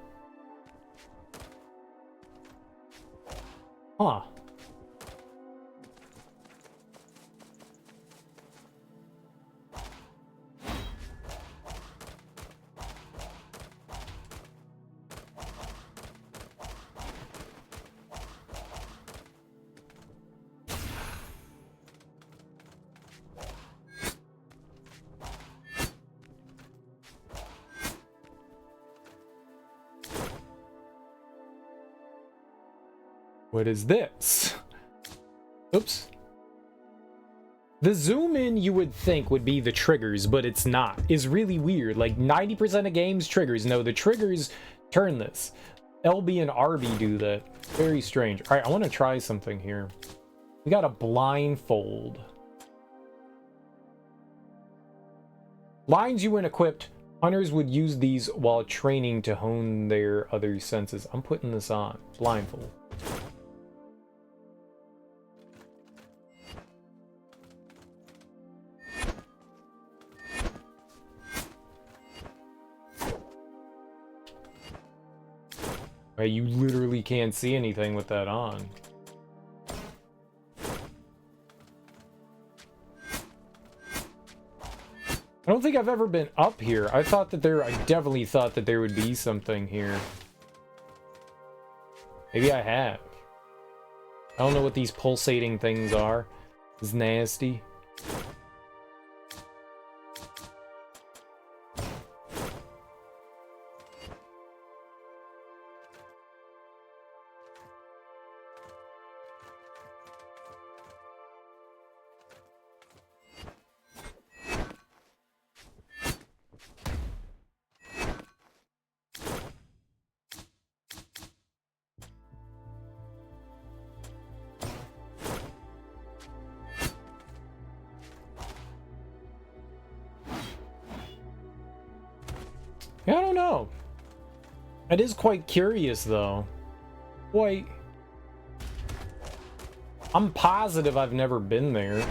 Huh. What is this? Oops. The zoom in you would think would be the triggers, but it's not. It's really weird. Like 90% of games triggers. No, the triggers turn this. LB and RB do that. Very strange. All right, I want to try something here. We got a blindfold. Lines you when equipped. Hunters would use these while training to hone their other senses. I'm putting this on. Blindfold. Right, you literally can't see anything with that on. I don't think I've ever been up here. I definitely thought that there would be something here. Maybe I have. I don't know what these pulsating things are. It's nasty. Yeah, I don't know. It is quite curious, though. Wait. I'm positive I've never been there.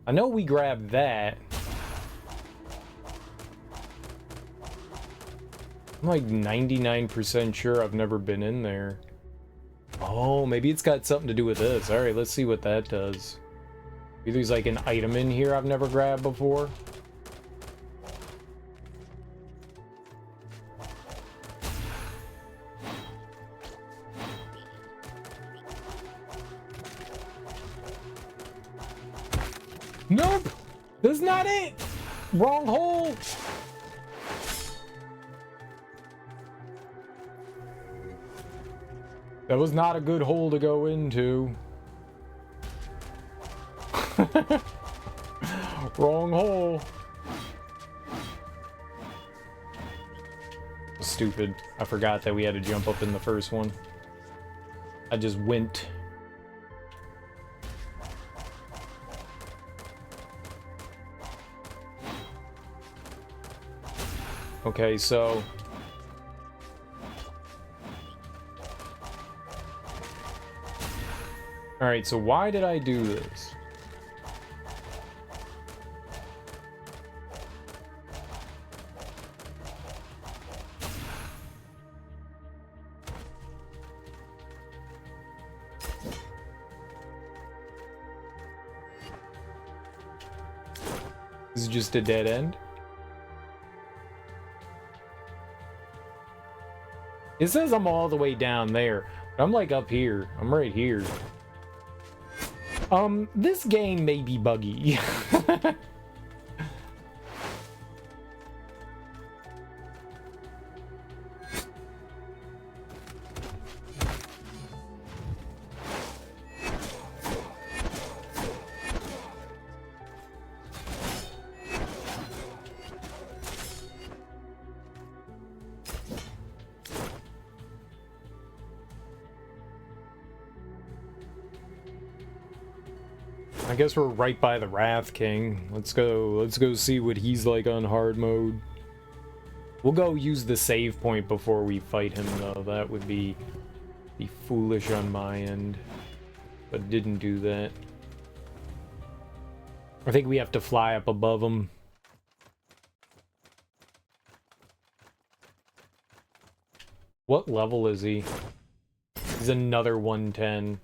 I know we grabbed that. I'm like 99% sure I've never been in there. Oh, maybe it's got something to do with this. Alright, let's see what that does. Maybe there's like an item in here I've never grabbed before. Nope! That's not it! Wrong hole! That was not a good hole to go into. Wrong hole. Stupid. I forgot that we had to jump up in the first one. I just went. Okay, so... Alright, so why did I do this? This is just a dead end? It says I'm all the way down there, but I'm like up here. I'm right here. This game may be buggy. I guess we're right by the Wrath King. Let's go see what he's like on hard mode. We'll go use the save point before we fight him, though. That would be foolish on my end. But didn't do that. I think we have to fly up above him. What level is he? He's another 110.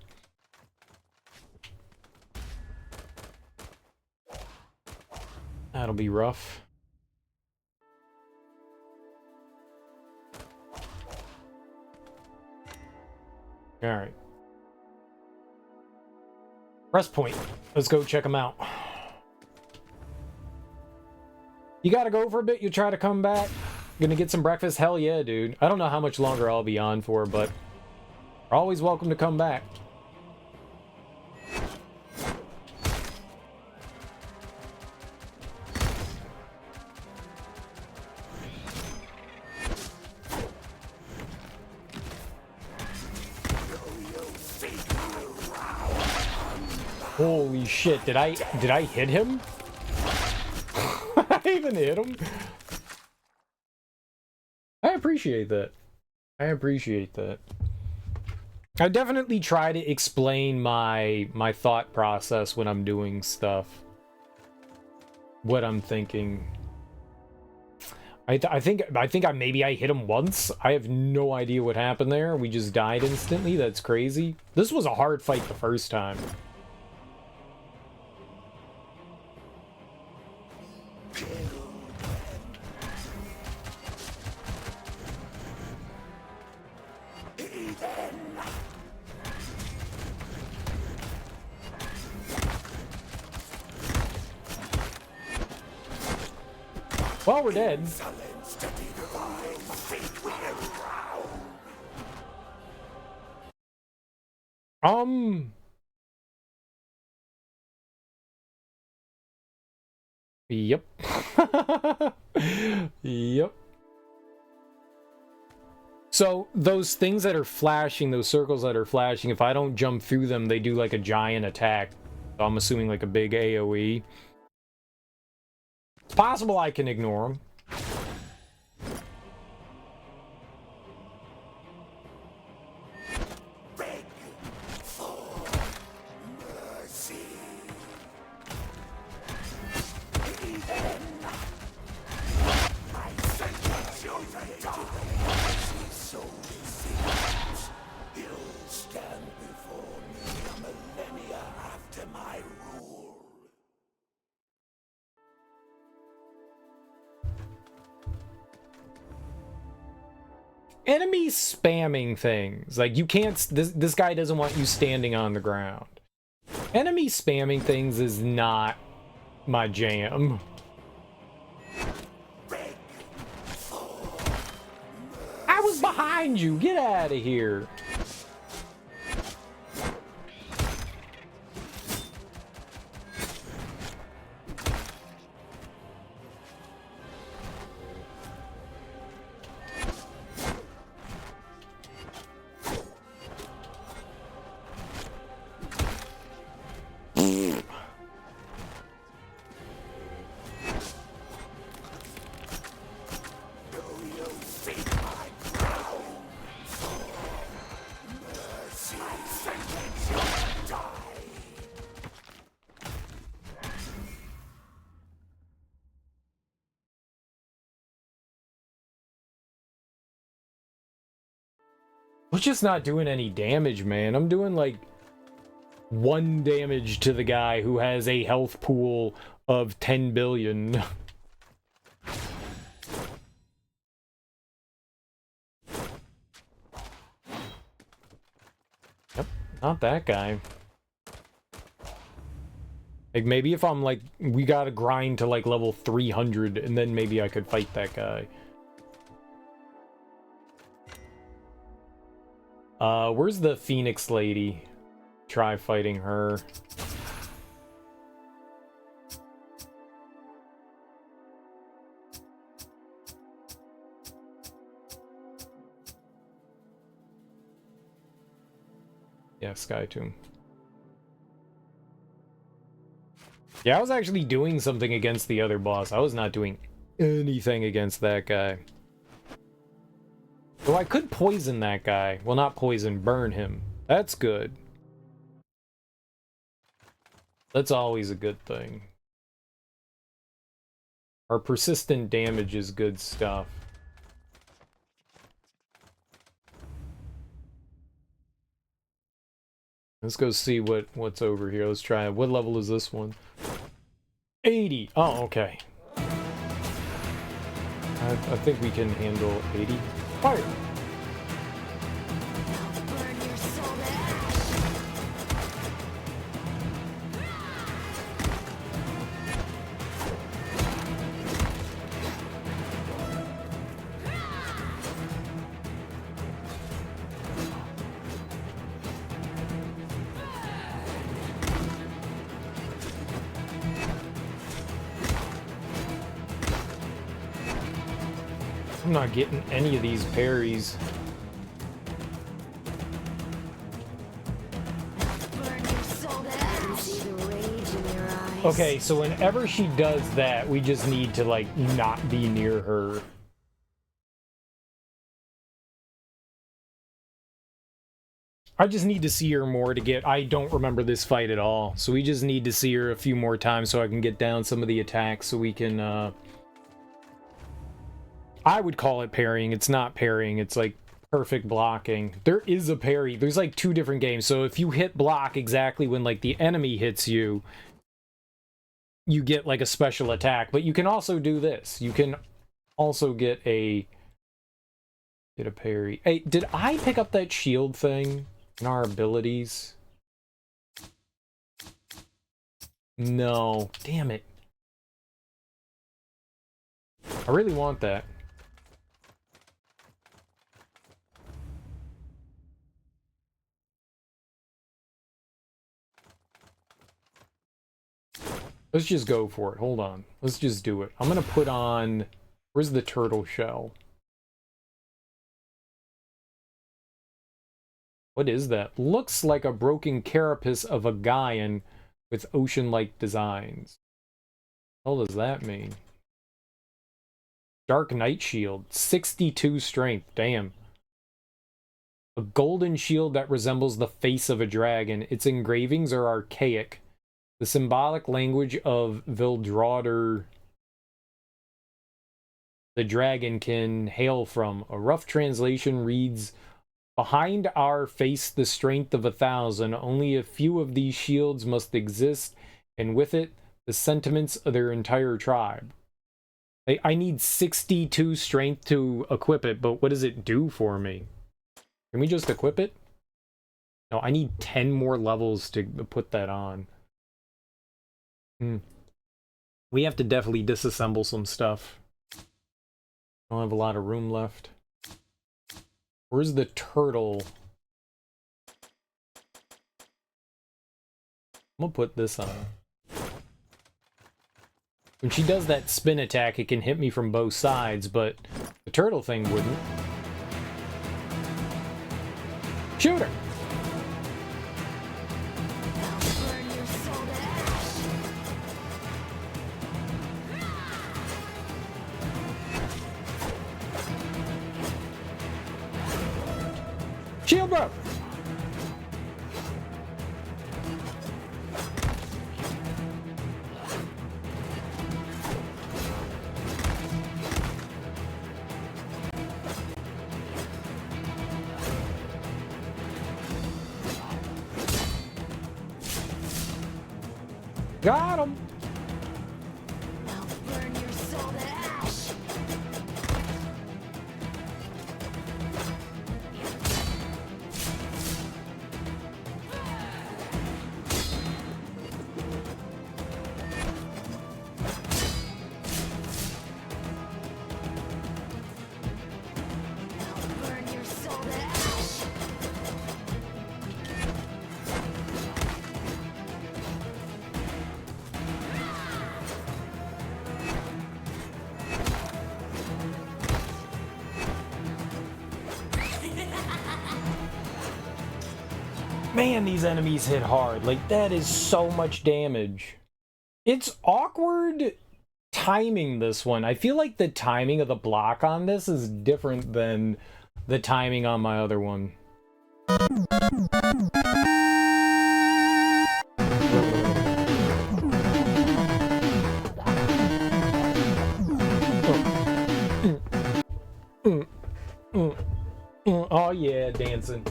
That'll be rough. Alright. Rest point. Let's go check him out. You gotta go for a bit? You try to come back? Gonna get some breakfast? Hell yeah, dude. I don't know how much longer I'll be on for, but you're always welcome to come back. Holy shit, did I hit him? I even hit him? I appreciate that. I appreciate that. I definitely try to explain my thought process when I'm doing stuff. What I'm thinking. I think maybe I hit him once. I have no idea what happened there. We just died instantly. That's crazy. This was a hard fight the first time. Well, we're dead. Yep. Yep. So those things that are flashing, those circles that are flashing, if I don't jump through them, they do like a giant attack. So I'm assuming like a big AoE. It's possible I can ignore them. Enemies spamming things. Like, you can't... This guy doesn't want you standing on the ground. Enemy spamming things is not my jam. I was behind you! Get out of here! I'm just not doing any damage, man. I'm doing like 1 damage to the guy who has a health pool of 10 billion. Yep, not that guy. Like, maybe if I'm like, we gotta grind to like level 300 and then maybe I could fight that guy. Where's the Phoenix lady? Try fighting her. Yeah, Sky Tomb. Yeah, I was actually doing something against the other boss. I was not doing anything against that guy. So I could poison that guy. Well, not poison, burn him. That's good. That's always a good thing. Our persistent damage is good stuff. Let's go see what's over here. Let's try it. What level is this one? 80. Oh, okay. I think we can handle 80. Fire! I'm not getting any of these parries. Okay, so whenever she does that, we just need to, like, not be near her. I just need to see her more to get... I don't remember this fight at all. So we just need to see her a few more times so I can get down some of the attacks so we can, I would call it parrying. It's not parrying. It's like perfect blocking. There is a parry. There's like 2 different games. So if you hit block exactly when like the enemy hits you, you get like a special attack. But you can also do this. You can also get a Get a parry. Hey, did I pick up that shield thing in our abilities? No. Damn it. I really want that. Let's just go for it. Hold on. Let's just do it. I'm gonna put on... Where's the turtle shell? What is that? Looks like a broken carapace of a Gaian with ocean-like designs. What the hell does that mean? Dark Knight Shield. 62 strength. Damn. A golden shield that resembles the face of a dragon. Its engravings are archaic. The symbolic language of Vildradr, the dragon, can hail from. A rough translation reads, "Behind our face the strength of 1,000. Only a few of these shields must exist, and with it, the sentiments of their entire tribe." I need 62 strength to equip it, but what does it do for me? Can we just equip it? No, I need 10 more levels to put that on. We have to definitely disassemble some stuff. I don't have a lot of room left. Where's the turtle? I'm gonna put this on. When she does that spin attack, it can hit me from both sides, but the turtle thing wouldn't. Shoot her! Shield broke! Got him! I'll burn your soul to ash. I'll burn your soul to ash. Man, these enemies hit hard. Like, that is so much damage. It's awkward timing this one. I feel like the timing of the block on this is different than the timing on my other one. Oh yeah, dancing.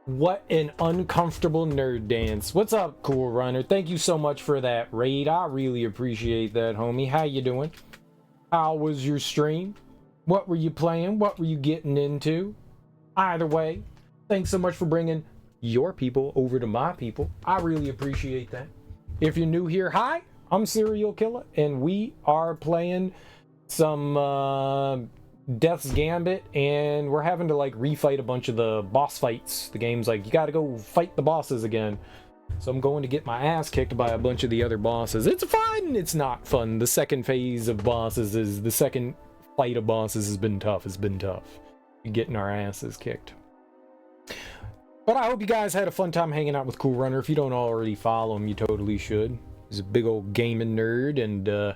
What an uncomfortable nerd dance. What's up, Cool Runner? Thank you so much for that raid. I really appreciate that, homie. How you doing? How was your stream? What were you playing? What were you getting into? Either way, thanks so much for bringing your people over to my people. I really appreciate that. If you're new here, hi, I'm Serial Killer, and we are playing some Death's Gambit, and we're having to like refight a bunch of the boss fights. The game's like, you gotta go fight the bosses again. So I'm going to get my ass kicked by a bunch of the other bosses. It's fun! It's not fun. The second phase of bosses is, the second fight of bosses has been tough. It's been tough. You're getting our asses kicked. But I hope you guys had a fun time hanging out with Cool Runner. If you don't already follow him, you totally should. He's a big old gaming nerd, and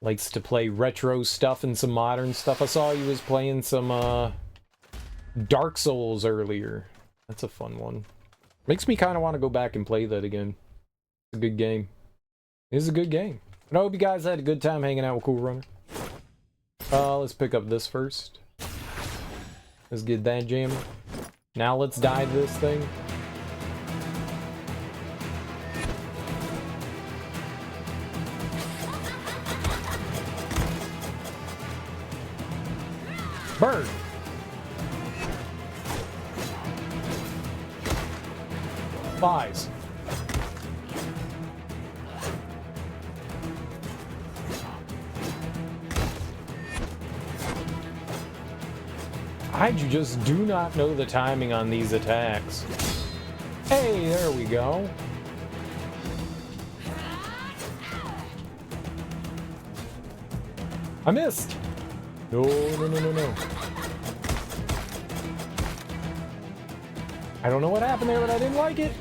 likes to play retro stuff and some modern stuff. I saw he was playing some Dark Souls earlier. That's a fun one. Makes me kind of want to go back and play that again. It's a good game. It's a good game. And I hope you guys had a good time hanging out with Cool Runner. Let's pick up this first. Let's get that jamming. Now let's dive this thing. Bird. spies. You just do not know the timing on these attacks. Hey, there we go. I missed. No, no, no, no, no. I don't know what happened there, but I didn't like it.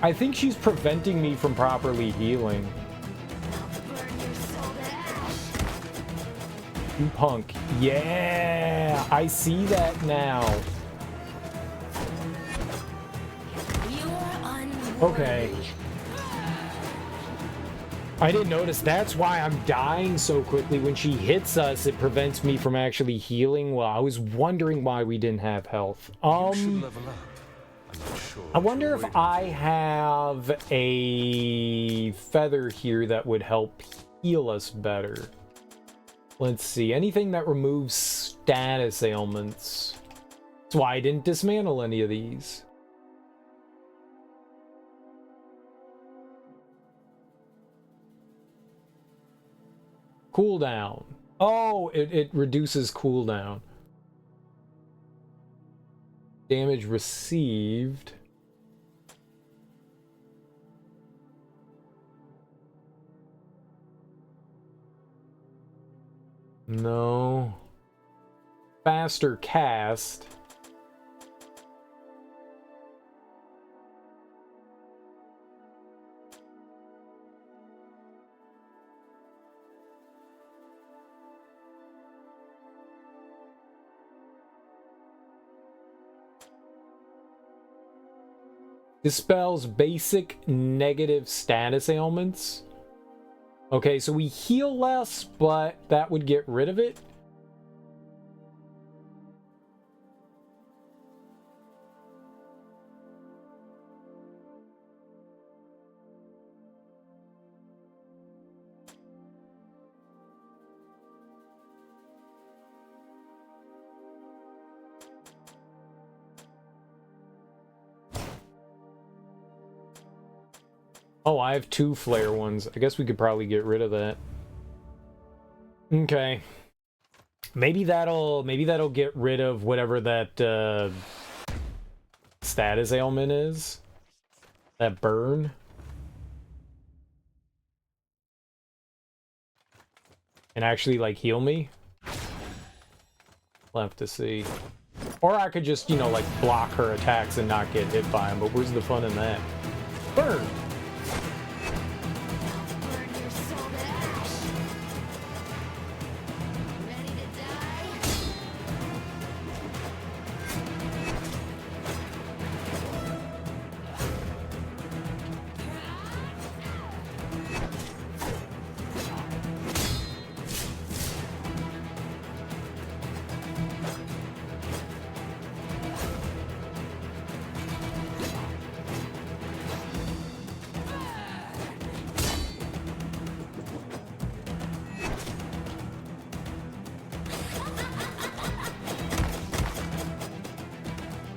I think she's preventing me from properly healing. You punk. Yeah, I see that now. Okay. I didn't notice. That's why I'm dying so quickly. When she hits us, it prevents me from actually healing. Well, I was wondering why we didn't have health. I wonder if I have a feather here that would help heal us better. Let's see. Anything that removes status ailments. That's why I didn't dismantle any of these. Cooldown. Oh, it reduces cooldown. Damage received. No. Faster cast. Dispels basic negative status ailments. Okay, so we heal less, but that would get rid of it. Oh, I have 2 flare ones. I guess we could probably get rid of that. Okay. Maybe that'll get rid of whatever that status ailment is. That burn. And actually like heal me. We'll have to see. Or I could just, you know, like block her attacks and not get hit by them, but where's the fun in that? Burn!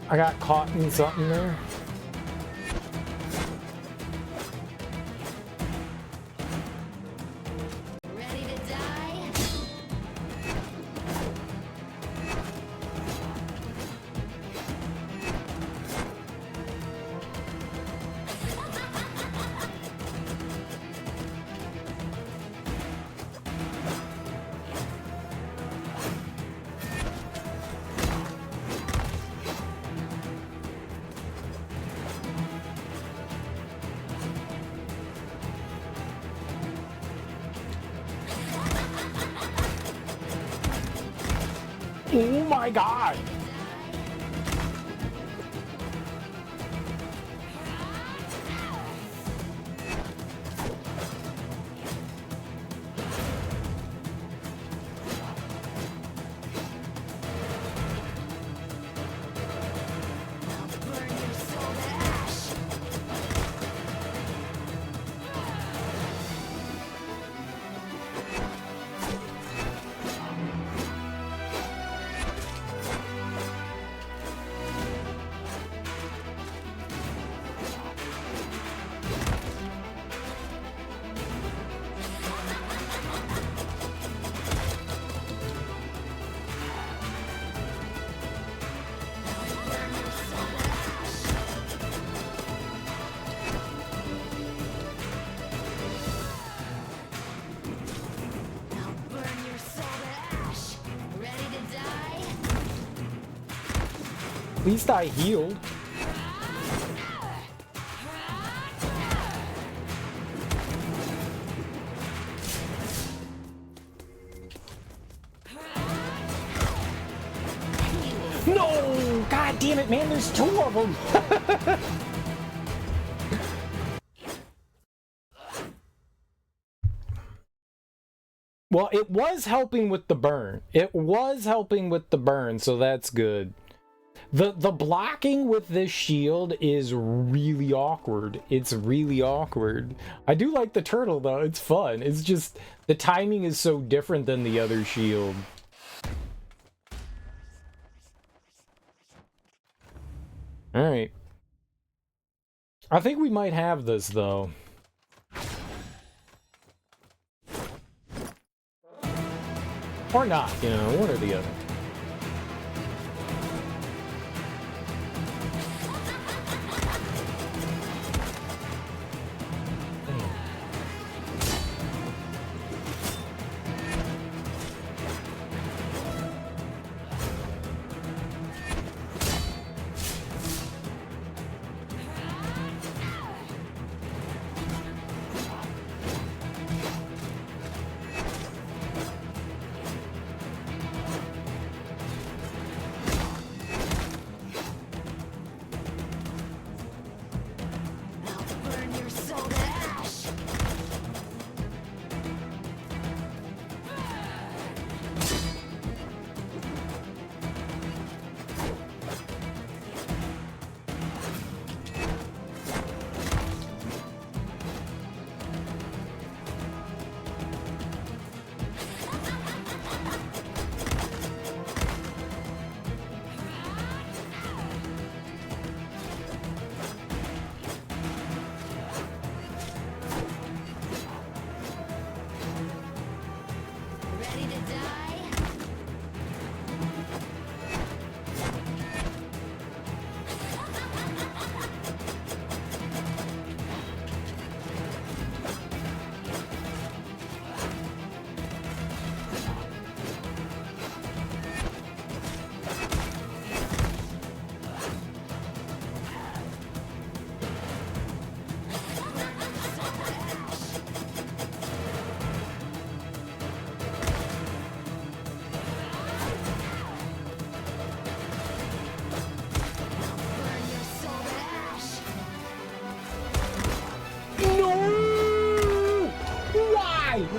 I got caught in something there. Oh my god! At least I healed. No! God damn it, man, there's two of them! Well, it was helping with the burn. It was helping with the burn, so that's good. The blocking with this shield is really awkward. It's really awkward. I do like the turtle, though. It's fun. It's just, the timing is so different than the other shield. Alright. I think we might have this, though. Or not, you know, one or the other.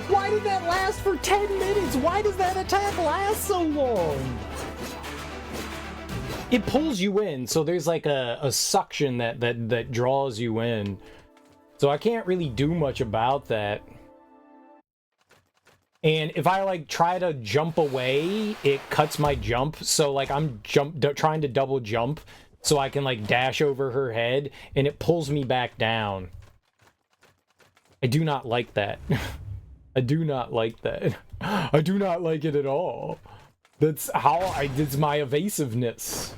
Why did that last for 10 minutes? Why does that attack last so long? It pulls you in, so there's like a suction that draws you in. So I can't really do much about that. And if I like try to jump away, it cuts my jump. So like I'm trying to double jump so I can like dash over her head, and it pulls me back down. I do not like that. I do not like that. I do not like it at all. That's how it's my evasiveness.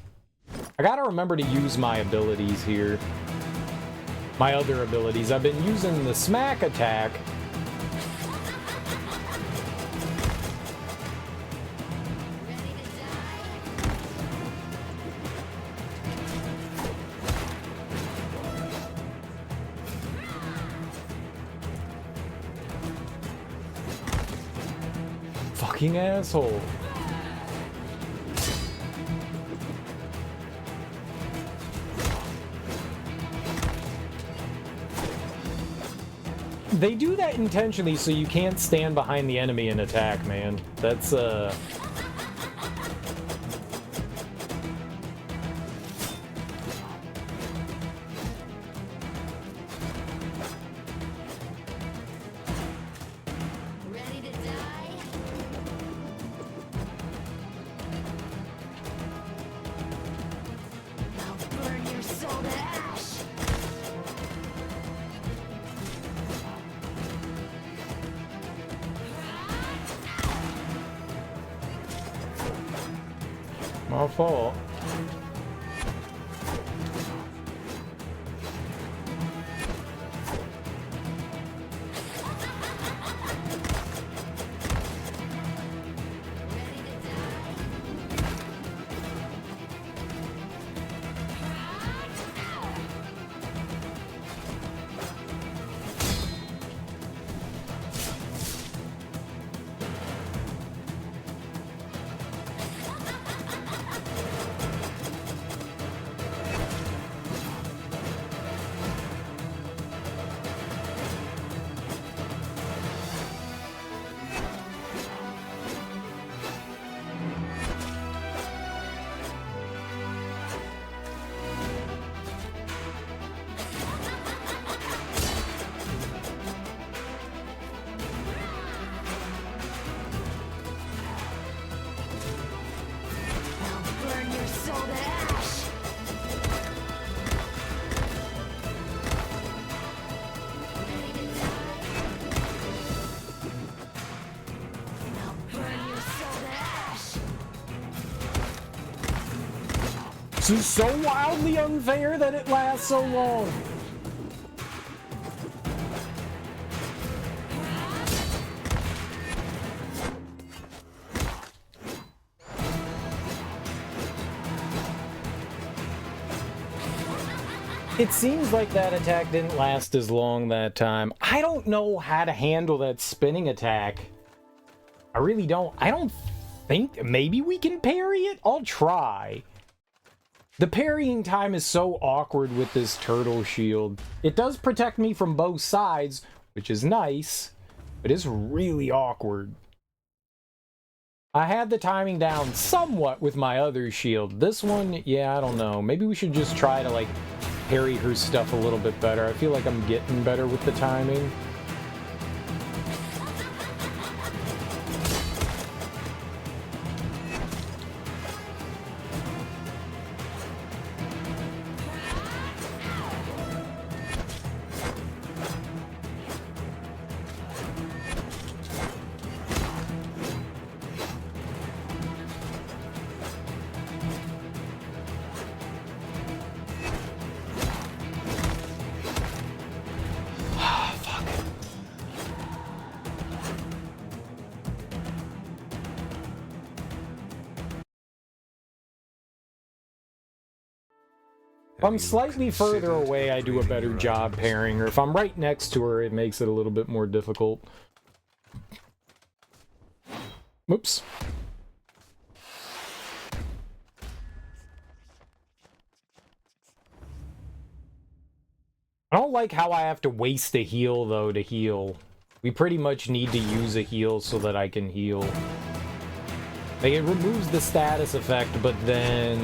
I gotta remember to use my abilities here. My other abilities. I've been using the smack attack. Fucking asshole. They do that intentionally so you can't stand behind the enemy and attack, man. That's my fault. This is so wildly unfair that it lasts so long. It seems like that attack didn't last as long that time. I don't know how to handle that spinning attack. I really don't. I don't think... Maybe we can parry it? I'll try. The parrying time is so awkward with this turtle shield. It does protect me from both sides, which is nice, but it's really awkward. I had the timing down somewhat with my other shield. This one, yeah, I don't know. Maybe we should just try to, like, parry her stuff a little bit better. I feel like I'm getting better with the timing. If I'm slightly further away, I do a better job parrying her. If I'm right next to her, it makes it a little bit more difficult. Oops. I don't like how I have to waste a heal, though, to heal. We pretty much need to use a heal so that I can heal. Like, it removes the status effect, but then...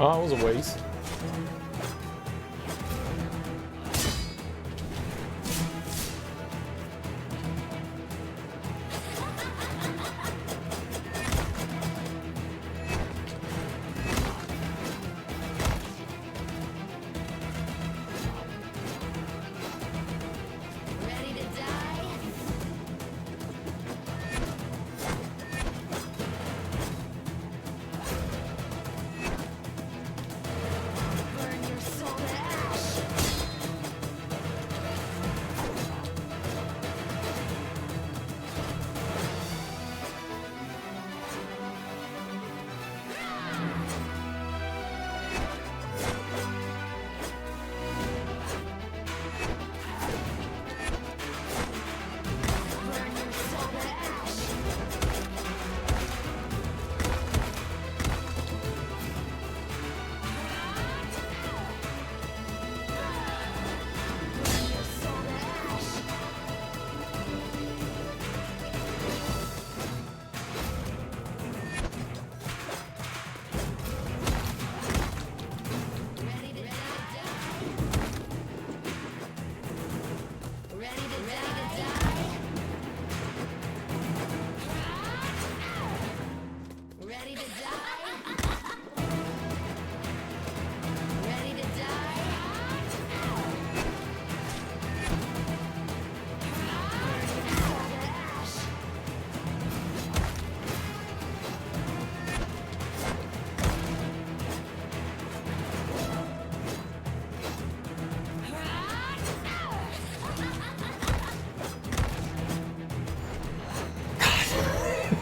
Oh, it was a waste.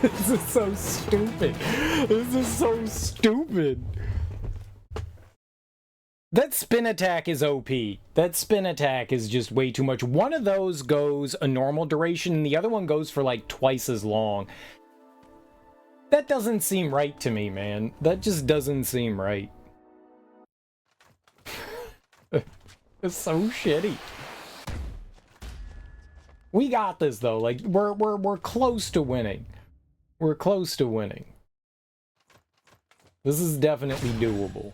This is so stupid. This is so stupid. That spin attack is OP. That spin attack is just way too much. One of those goes a normal duration, and the other one goes for like twice as long. That doesn't seem right to me, man. That just doesn't seem right. It's so shitty. We got this though. Like we're close to winning. We're close to winning. This is definitely doable.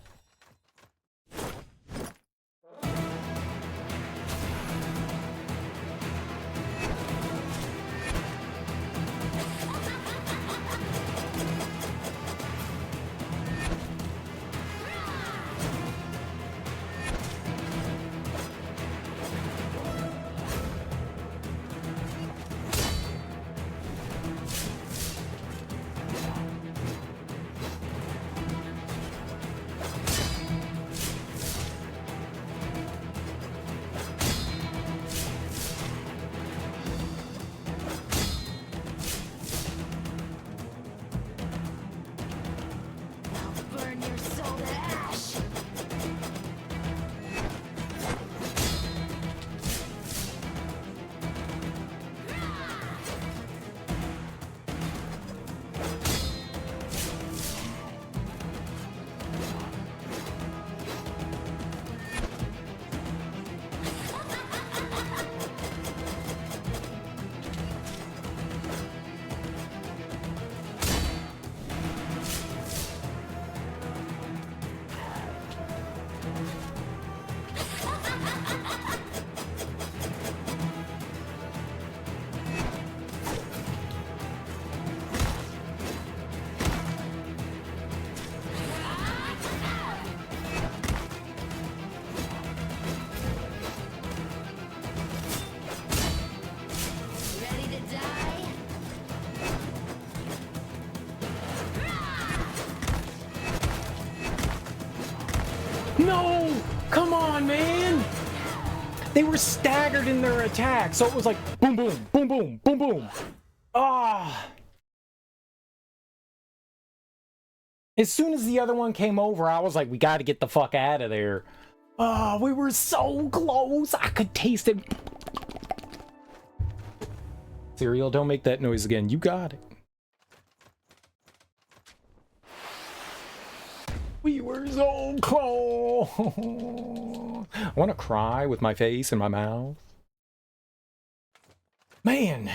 No! Come on, man! They were staggered in their attack, so it was like boom, boom, boom, boom, boom, boom. Ah! As soon as the other one came over, I was like, we gotta get the fuck out of there. Oh, we were so close! I could taste it. Cereal, don't make that noise again. You got it. We were so close. I want to cry with my face and my mouth. Man.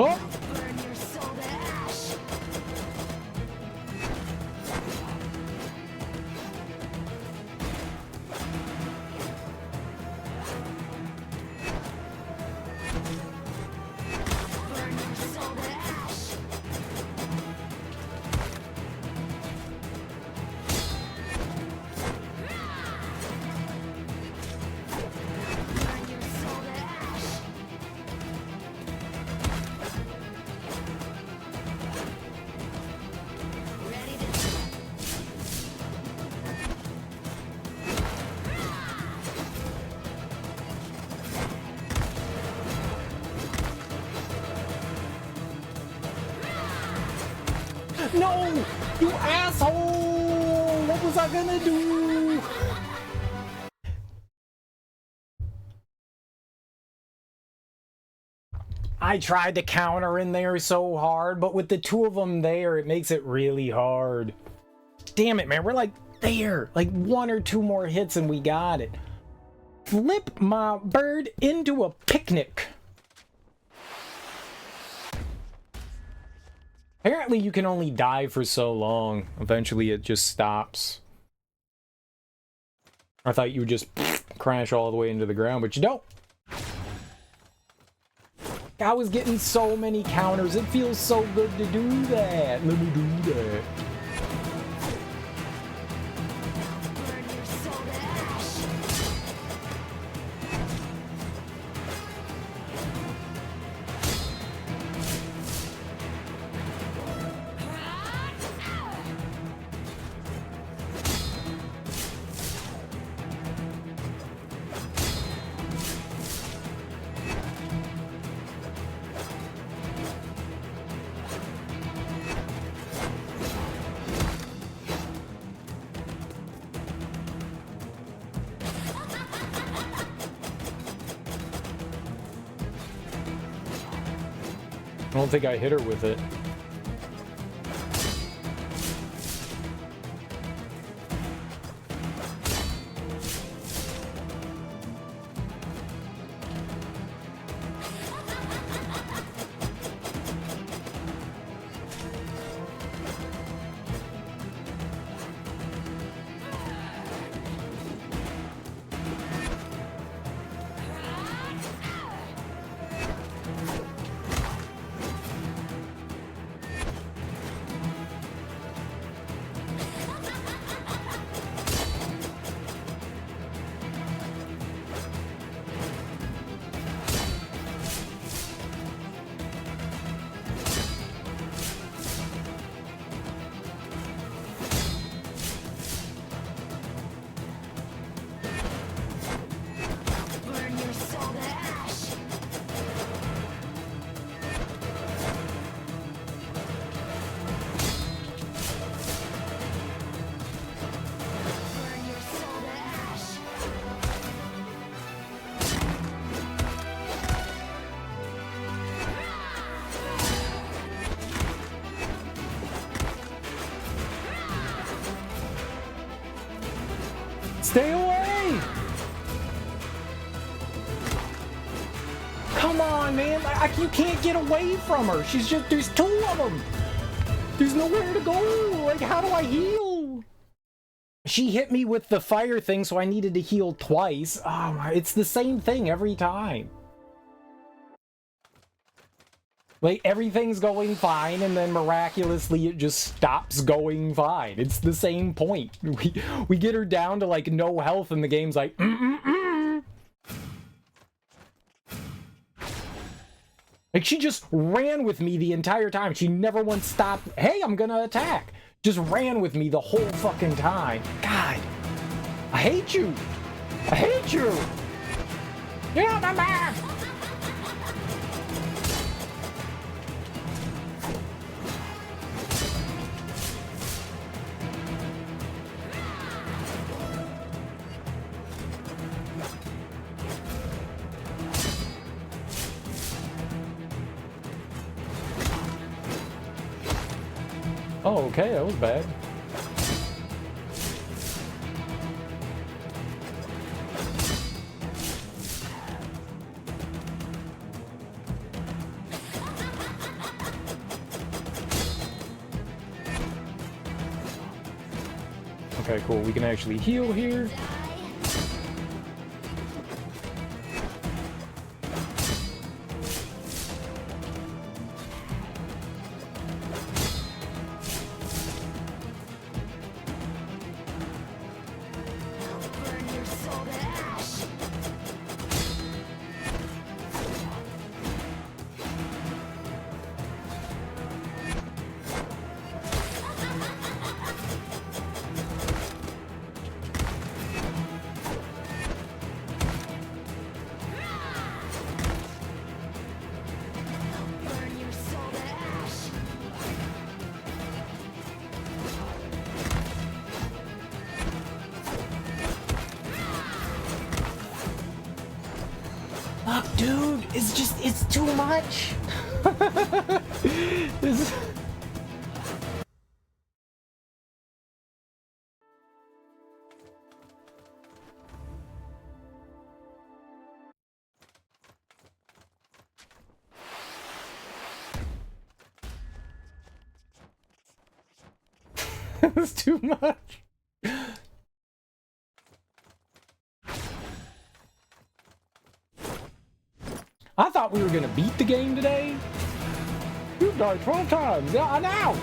Oh! No! You asshole! What was I gonna do? I tried to counter in there so hard, but with the two of them there, it makes it really hard. Damn it, man. We're like there. Like 1 or 2 more hits and we got it. Flip my bird into a picnic. Apparently you can only die for so long. Eventually it just stops. I thought you would just crash all the way into the ground, but you don't. I was getting so many counters. It feels so good to do that. Let me do that. I don't think I hit her with it. Stay away! Come on, man. You can't get away from her. She's just, there's 2 of them. There's nowhere to go. Like, how do I heal? She hit me with the fire thing, so I needed to heal twice. Oh my, it's the same thing every time. Like, everything's going fine, and then miraculously it just stops going fine. It's the same point. We get her down to, like, no health, and the game's like, Like, she just ran with me the entire time. She never once stopped, hey, I'm gonna attack. Just ran with me the whole fucking time. God, I hate you. I hate you. Get out of my map. Oh, okay, that was bad. Okay, cool. We can actually heal here. Dude, it's too much. This... It's too much. I thought we were gonna beat the game today. You died 12 times. Yeah, now.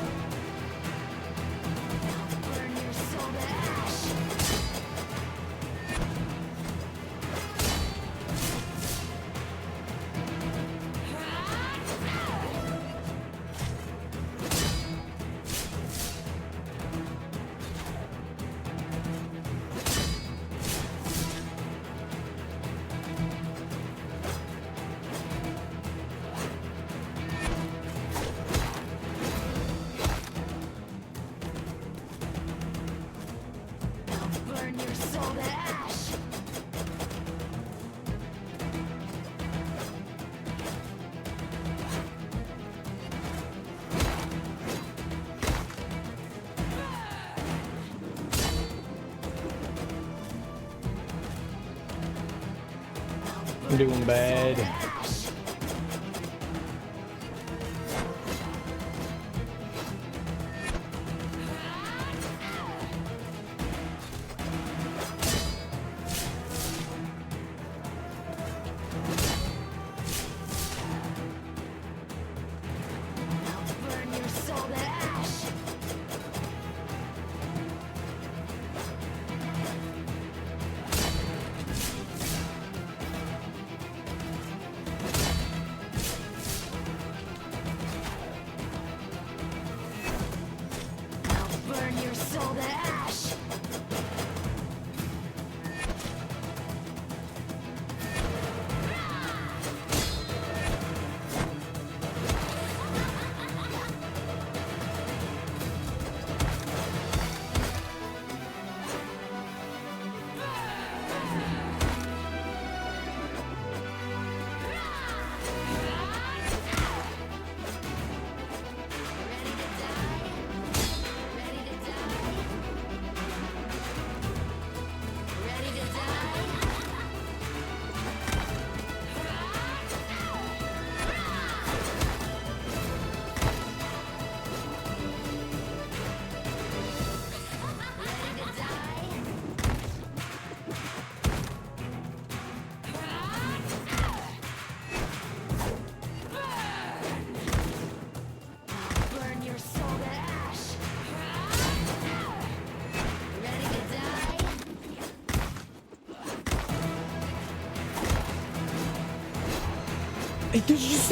I'm doing bad.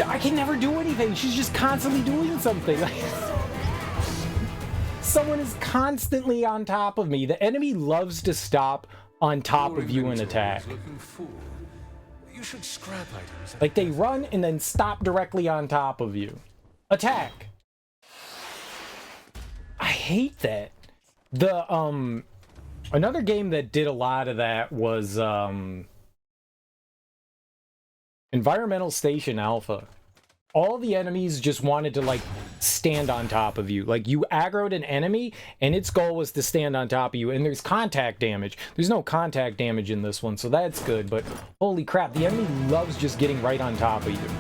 I can never do anything. She's just constantly doing something. Someone is constantly on top of me. The enemy loves to stop on top of you and attack. You should scrap items. Like they run and then stop directly on top of you. Attack. I hate that. The another game that did a lot of that was Environmental Station Alpha. All the enemies just wanted to like stand on top of you. Like you aggroed an enemy and its goal was to stand on top of you, and there's contact damage. There's no contact damage in this one, so that's good, but holy crap, the enemy loves just getting right on top of you.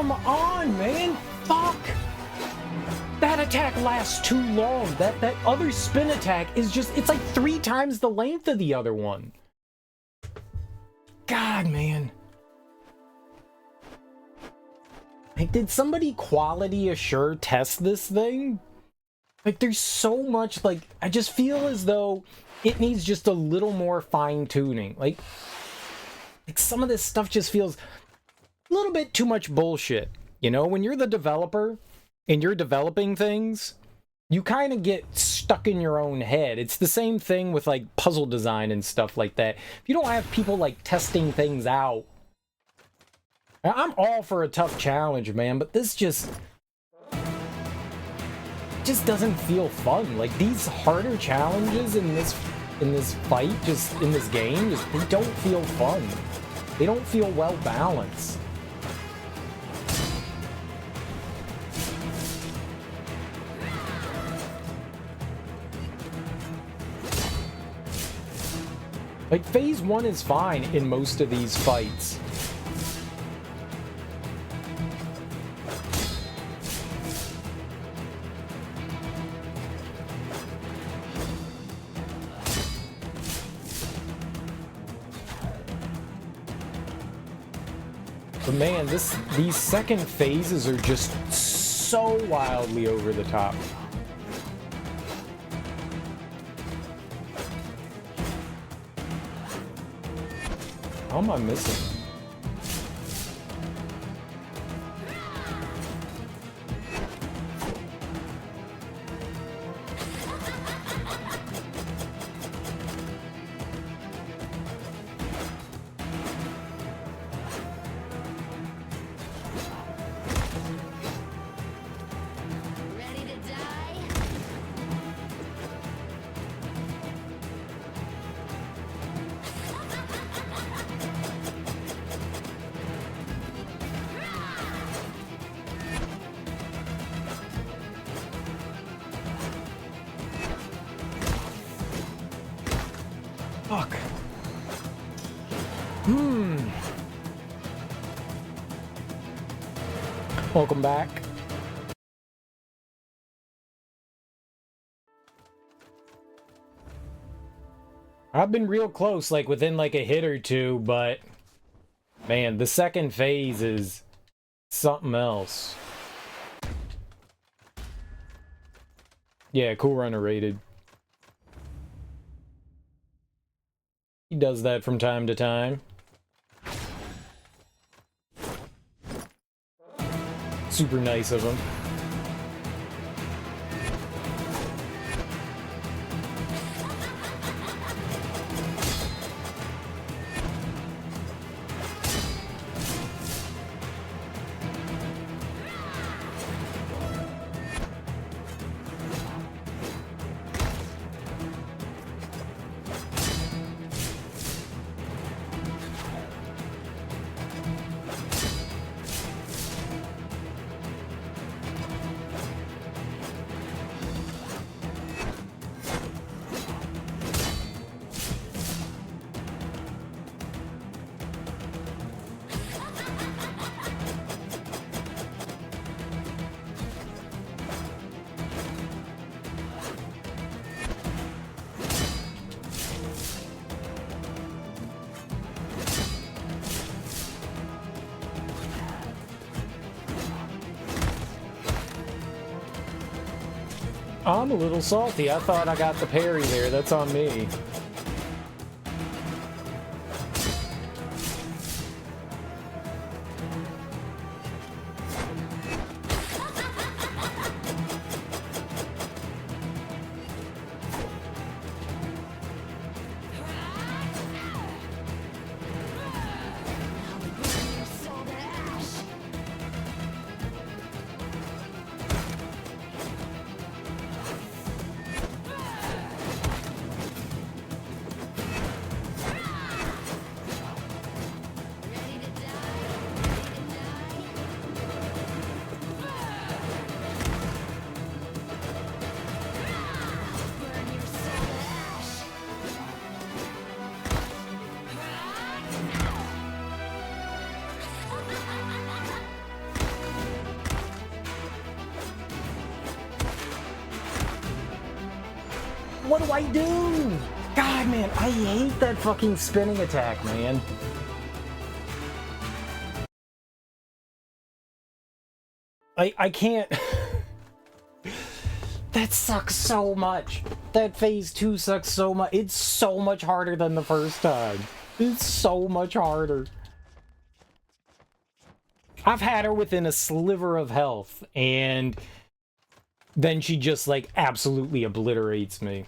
Come on, man! Fuck! That attack lasts too long. That other spin attack is just, it's like 3 times the length of the other one. God, man. Like, did somebody quality assure test this thing? Like, there's so much, like, I just feel as though it needs just a little more fine-tuning. Like some of this stuff just feels a little bit too much bullshit. You know, when you're the developer and you're developing things, you kind of get stuck in your own head. It's the same thing with, like, puzzle design and stuff like that. If you don't have people, like, testing things out, I'm all for a tough challenge, man, but this just doesn't feel fun. Like, these harder challenges in this fight, just in this game, just, they don't feel fun. They don't feel well balanced. Like, phase 1 is fine in most of these fights. But man, these second phases are just so wildly over the top. How am I missing? Fuck. Welcome back. I've been real close, like within like a hit or two, but man, the second phase is something else. Yeah, Cool Runner rated. He does that from time to time. Super nice of him. I'm a little salty. I thought I got the parry there. That's on me. What do I do? God, man, I hate that fucking spinning attack, man. I can't... That sucks so much. That phase 2 sucks so much. It's so much harder than the first time. It's so much harder. I've had her within a sliver of health, and then she just, like, absolutely obliterates me.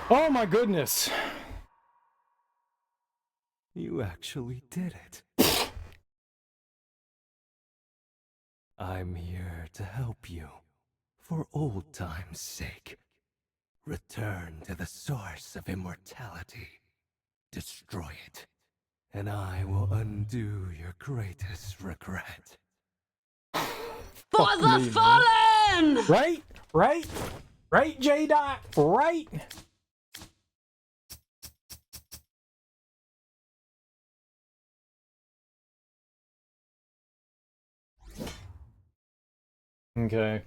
Oh my goodness. You actually did it. I'm here to help you, for old time's sake. Return to the source of immortality. Destroy it, and I will undo your greatest regret. For the fallen! Right? Right? Right, J-Dot? Right? Okay.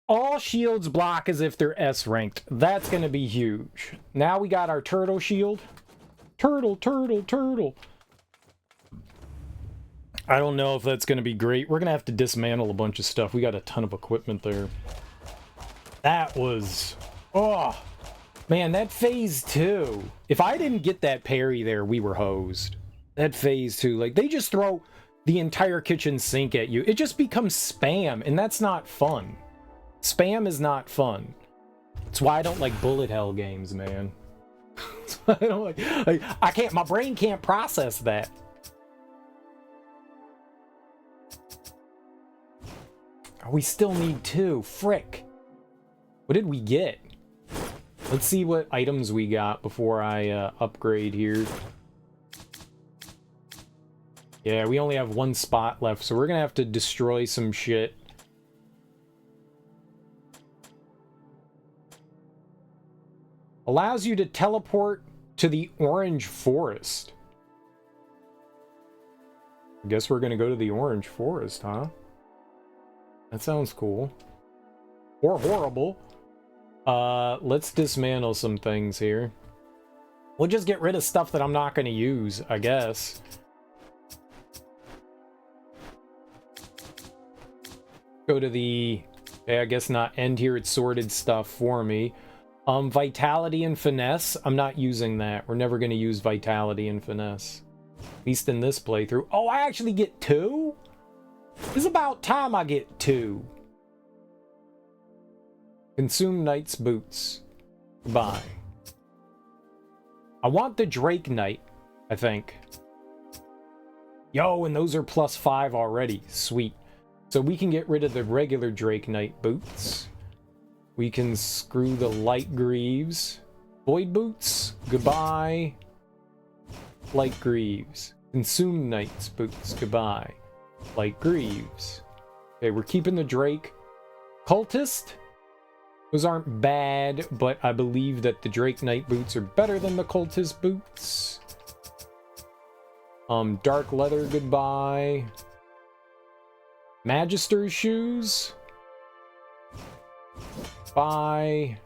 All shields block as if they're S ranked. That's gonna be huge. Now we got our turtle shield. Turtle, turtle, turtle. I don't know if that's gonna be great. We're gonna have to dismantle a bunch of stuff. We got a ton of equipment there. That was... Oh! Man, that phase 2. If I didn't get that parry there, we were hosed. That phase 2. Like, they just throw the entire kitchen sink at you. It just becomes spam, and that's not fun. Spam is not fun. That's why I don't like bullet hell games, man. I don't like, I can't, my brain can't process that. We still need 2. Frick. What did we get? Let's see what items we got before I upgrade here. Yeah, we only have 1 spot left, so we're gonna have to destroy some shit. Allows you to teleport to the orange forest. I guess we're gonna go to the orange forest, huh? That sounds cool. Or horrible. Let's dismantle some things here. We'll just get rid of stuff that I'm not gonna use, I guess. Go to the Okay, I guess not end here. It's sorted stuff for me. Vitality and finesse. I'm not using that. We're never going to use vitality and finesse. At least in this playthrough. Oh, I actually get 2? It's about time I get 2. Consume Knight's boots. Goodbye. I want the Drake Knight, I think. Yo, and those are +5 already. Sweet. So we can get rid of the regular Drake Knight boots. We can screw the light greaves. Void boots. Goodbye. Light greaves. Consume Knight's boots. Goodbye. Light greaves. Okay, we're keeping the Drake. Cultist. Those aren't bad, but I believe that the Drake Knight boots are better than the Cultist boots. Dark leather, goodbye. Magister's shoes. Bye.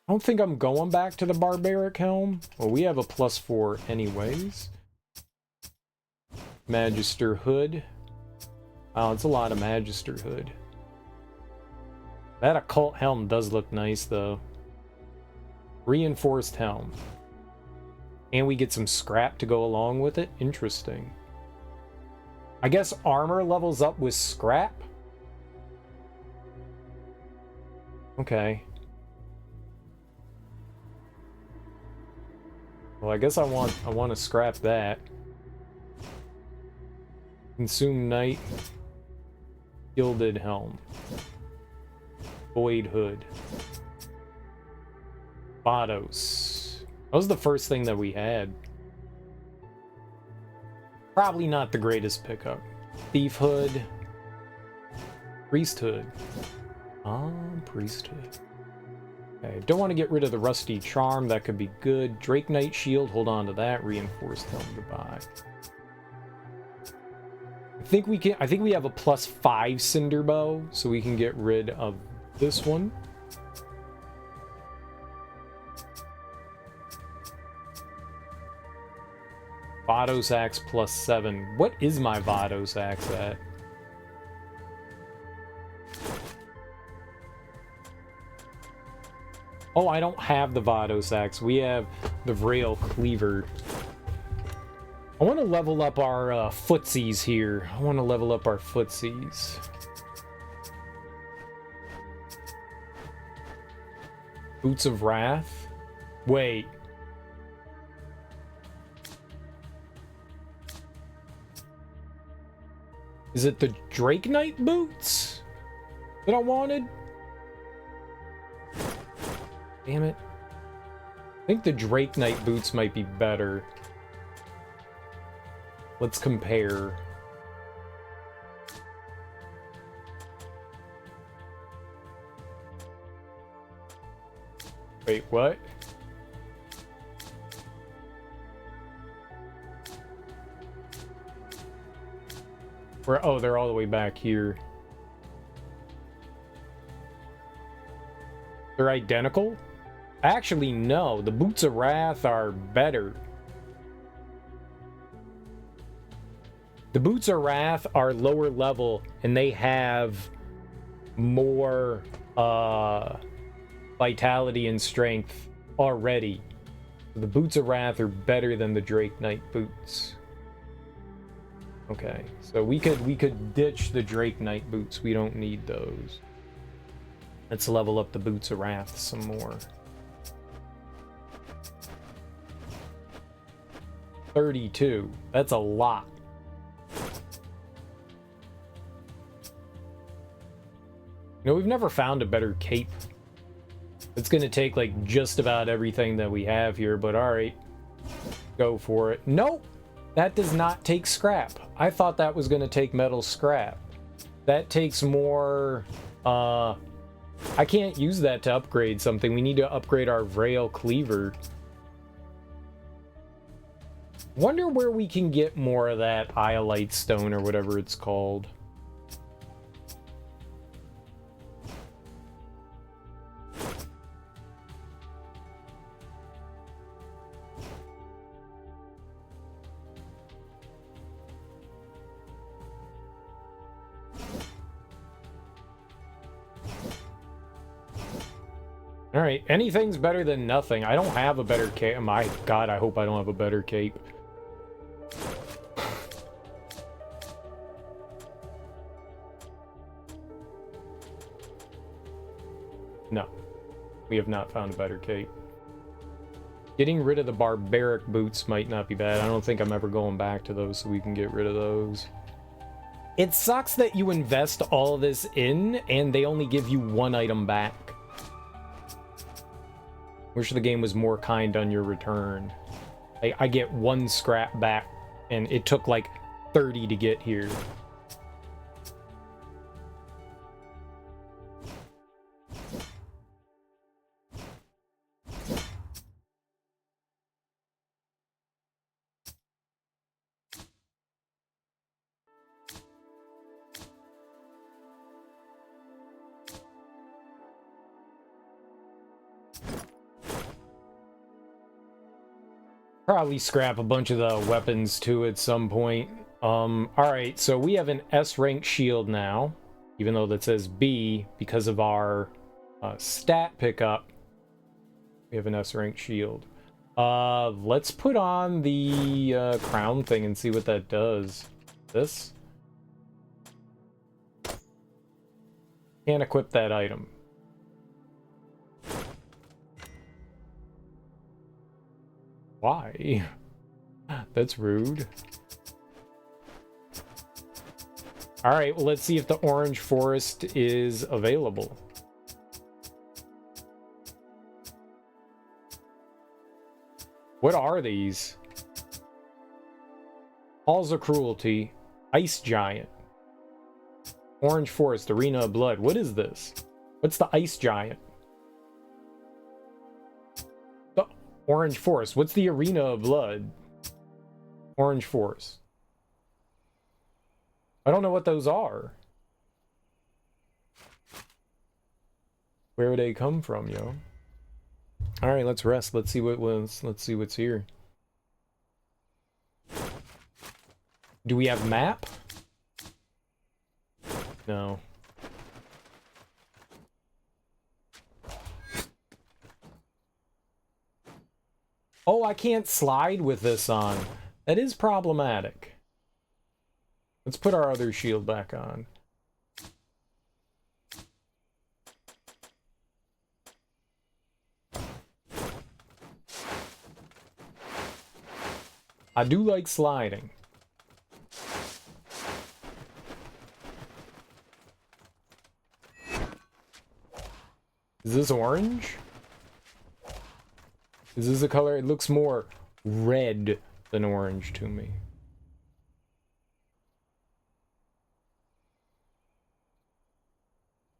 I don't think I'm going back to the barbaric helm. Well, we have a +4 anyways. Magister hood. Oh, it's a lot of Magister hood. That occult helm does look nice, though. Reinforced helm. And we get some scrap to go along with it. Interesting. I guess armor levels up with scrap? Okay. Well, I guess I want to scrap that. Consume Knight. Gilded helm. Void hood. Vados. That was the first thing that we had. Probably not the greatest pickup. Thief hood. Priesthood. Priesthood. Okay, don't want to get rid of the rusty charm. That could be good. Drake Knight shield. Hold on to that. Reinforced helm. Goodbye. I think we have a +5 cinder bow, so we can get rid of this one. Vados axe +7. What is my Vados axe at? Oh, I don't have the Vados axe. We have the Vrail cleaver. I want to level up our footsies here. I want to level up our footsies. Boots of Wrath? Wait. Is it the Drake Knight boots that I wanted? Damn it. I think the Drake Knight boots might be better. Let's compare. Wait, what? Oh, they're all the way back here. They're identical? Actually, no. The Boots of Wrath are better. The Boots of Wrath are lower level, and they have more vitality and strength already. The Boots of Wrath are better than the Drake Knight boots. Okay, so we could ditch the Drake Knight boots. We don't need those. Let's level up the Boots of Wrath some more. 32. That's a lot. You know, we've never found a better cape. It's gonna take like just about everything that we have here, but alright. Go for it. Nope! That does not take scrap. I thought that was gonna take metal scrap. That takes more, I can't use that to upgrade something. We need to upgrade our Vrail cleaver. Wonder where we can get more of that iolite stone or whatever it's called. Alright, anything's better than nothing. I don't have a better cape. My god, I hope I don't have a better cape. No. We have not found a better cape. Getting rid of the barbaric boots might not be bad. I don't think I'm ever going back to those, so we can get rid of those. It sucks that you invest all this in, and they only give you one item back. Wish the game was more kind on your return. I get one scrap back, and it took like 30 to get here. Probably scrap a bunch of the weapons too at some point. Alright, so we have an S rank shield now, even though that says B because of our stat pickup. We have an S rank shield. Let's put on the crown thing and see what that does. This? Can't equip that item. Why? That's rude. Alright, well, let's see if the orange forest is available. What are these? Halls of Cruelty, Ice Giant, Orange Forest, Arena of Blood. What is this? What's the Ice Giant? The Orange Forest. What's the Arena of Blood? Orange Forest. I don't know what those are. Where would they come from, yo? All right, let's rest. Let's see what was. Let's see what's here. Do we have map? No. Oh, I can't slide with this on. That is problematic. Let's put our other shield back on. I do like sliding. Is this orange? Is this a color? It looks more red than orange to me.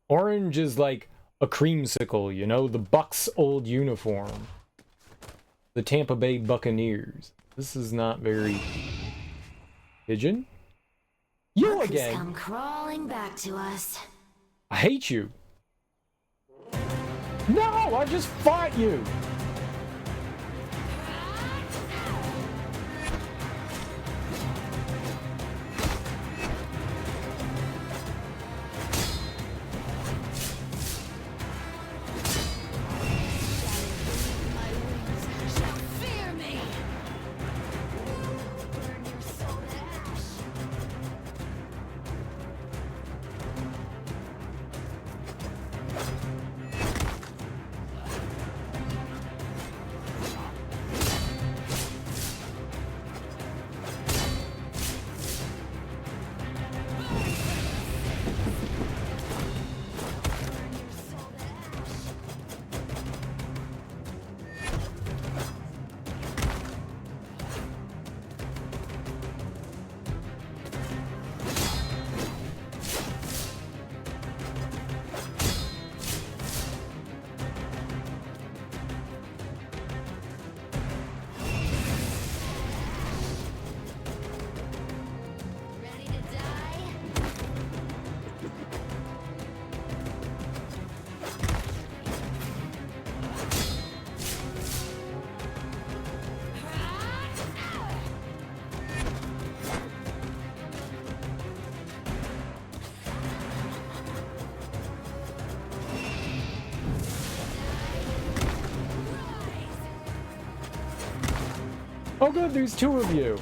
Orange is like a creamsicle, you know? The Bucks' old uniform. The Tampa Bay Buccaneers. This is not very... Pigeon? You again! Come crawling back to us. I hate you. No, I just fought you. Oh good, there's two of you.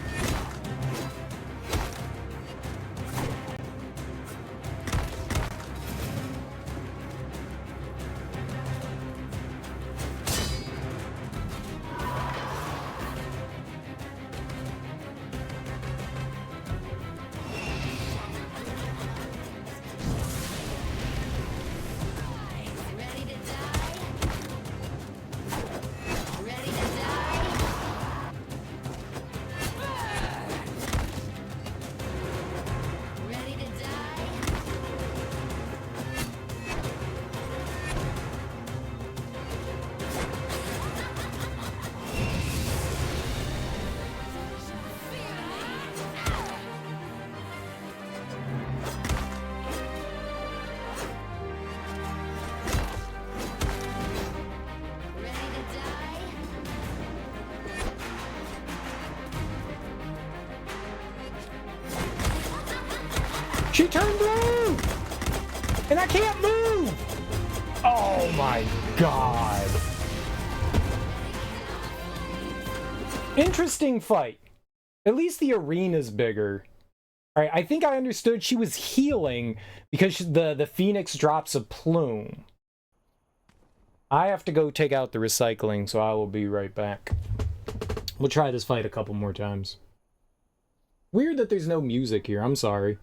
She turned blue! And I can't move! Oh my god. Interesting fight. At least the arena's bigger. Alright, I think I understood she was healing because the Phoenix drops a plume. I have to go take out the recycling, so I will be right back. We'll try this fight a couple more times. Weird that there's no music here, I'm sorry.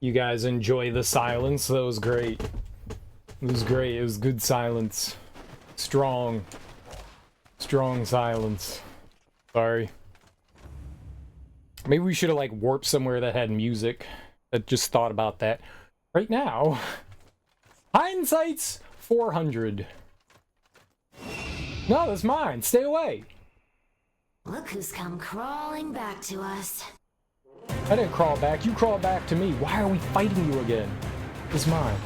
You guys enjoy the silence? That was great. It was great. It was good silence. Strong. Strong silence. Sorry. Maybe we should have, like, warped somewhere that had music. I just thought about that. Right now, hindsight's 400. No, that's mine. Stay away. Look who's come crawling back to us. I didn't crawl back. You crawled back to me. Why are we fighting you again? It's mine.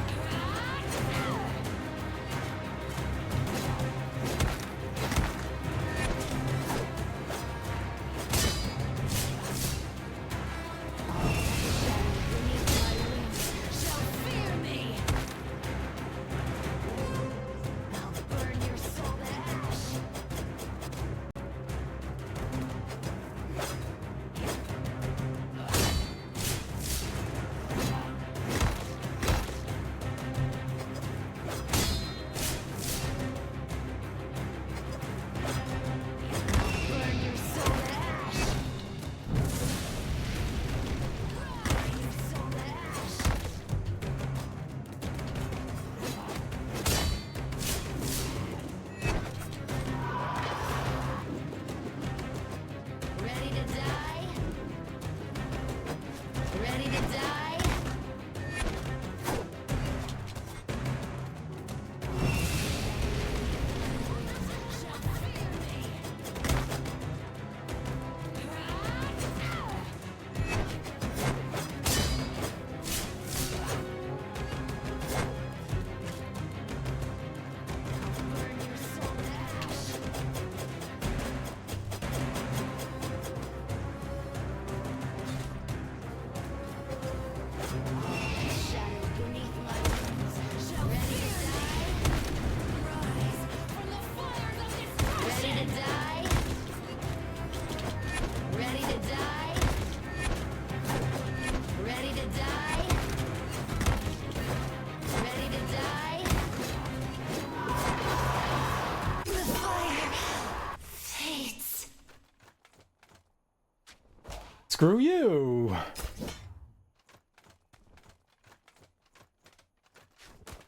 Screw you!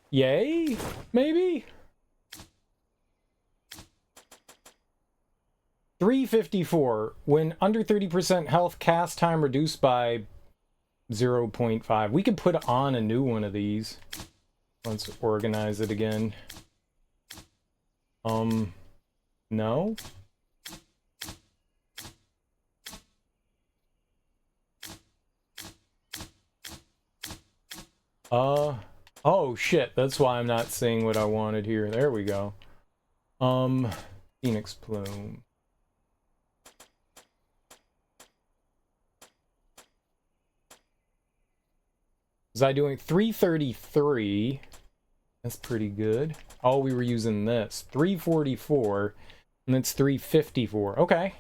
Yay? Maybe? 354. When under 30% health, cast time reduced by 0.5. We could put on a new one of these. Let's organize it again. No? Oh shit, that's why I'm not seeing what I wanted here. There we go. Phoenix Plume. Was I doing 333? That's pretty good. Oh, we were using this. 344, and that's 354. Okay.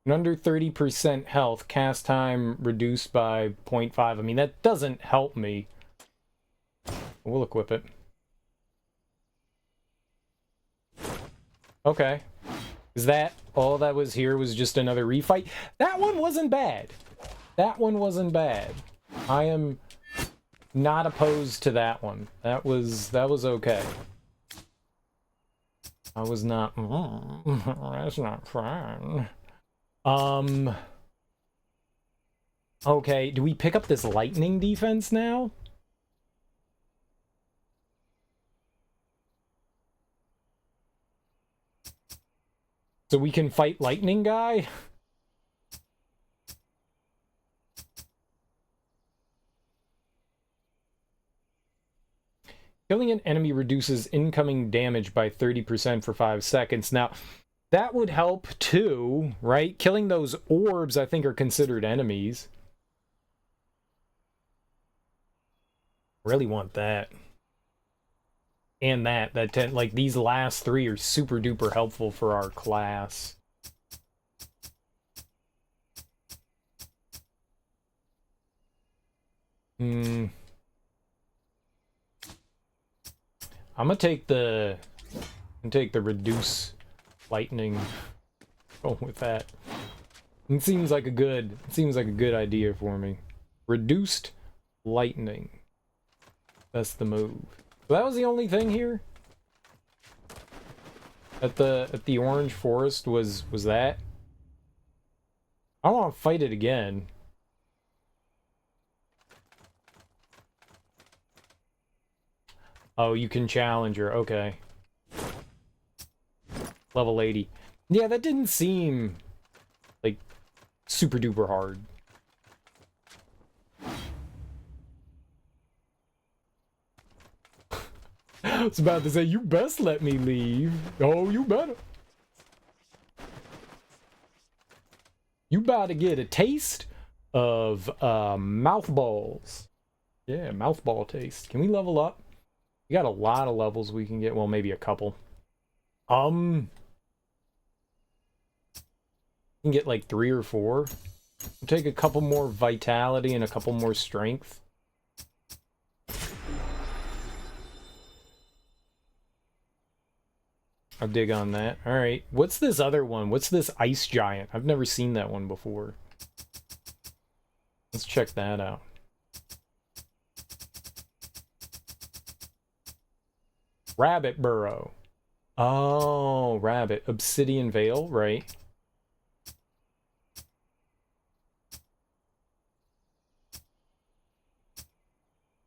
And under 30% health, cast time reduced by 0.5. I mean, that doesn't help me. We'll equip it. Okay. Is that all that was here was just another refight? That one wasn't bad. That one wasn't bad. I am not opposed to that one. That was okay. I was not. That's not fun. Okay, do we pick up this lightning defense now? So we can fight lightning guy? Killing an enemy reduces incoming damage by 30% for 5 seconds. Now, that would help too, right? Killing those orbs, I think, are considered enemies. Really want that. And that 10, like, these last three are super duper helpful for our class. I'm gonna take the reduce lightning. Go with that. It seems like a good idea for me. Reduced lightning. That's the move. So that was the only thing here? At the orange forest was that? I don't want to fight it again. Oh, you can challenge her. Okay. Level 80. Yeah, that didn't seem like super duper hard. I was about to say, you best let me leave. Oh, you better. You about to get a taste of mouth balls. Yeah, mouth ball taste. Can we level up? We got a lot of levels we can get. Well, maybe a couple. We can get like 3 or 4. We'll take a couple more vitality and a couple more strength. I'll dig on that. Alright, what's this other one? What's this ice giant? I've never seen that one before. Let's check that out. Rabbit burrow. Oh, rabbit. Obsidian veil, right.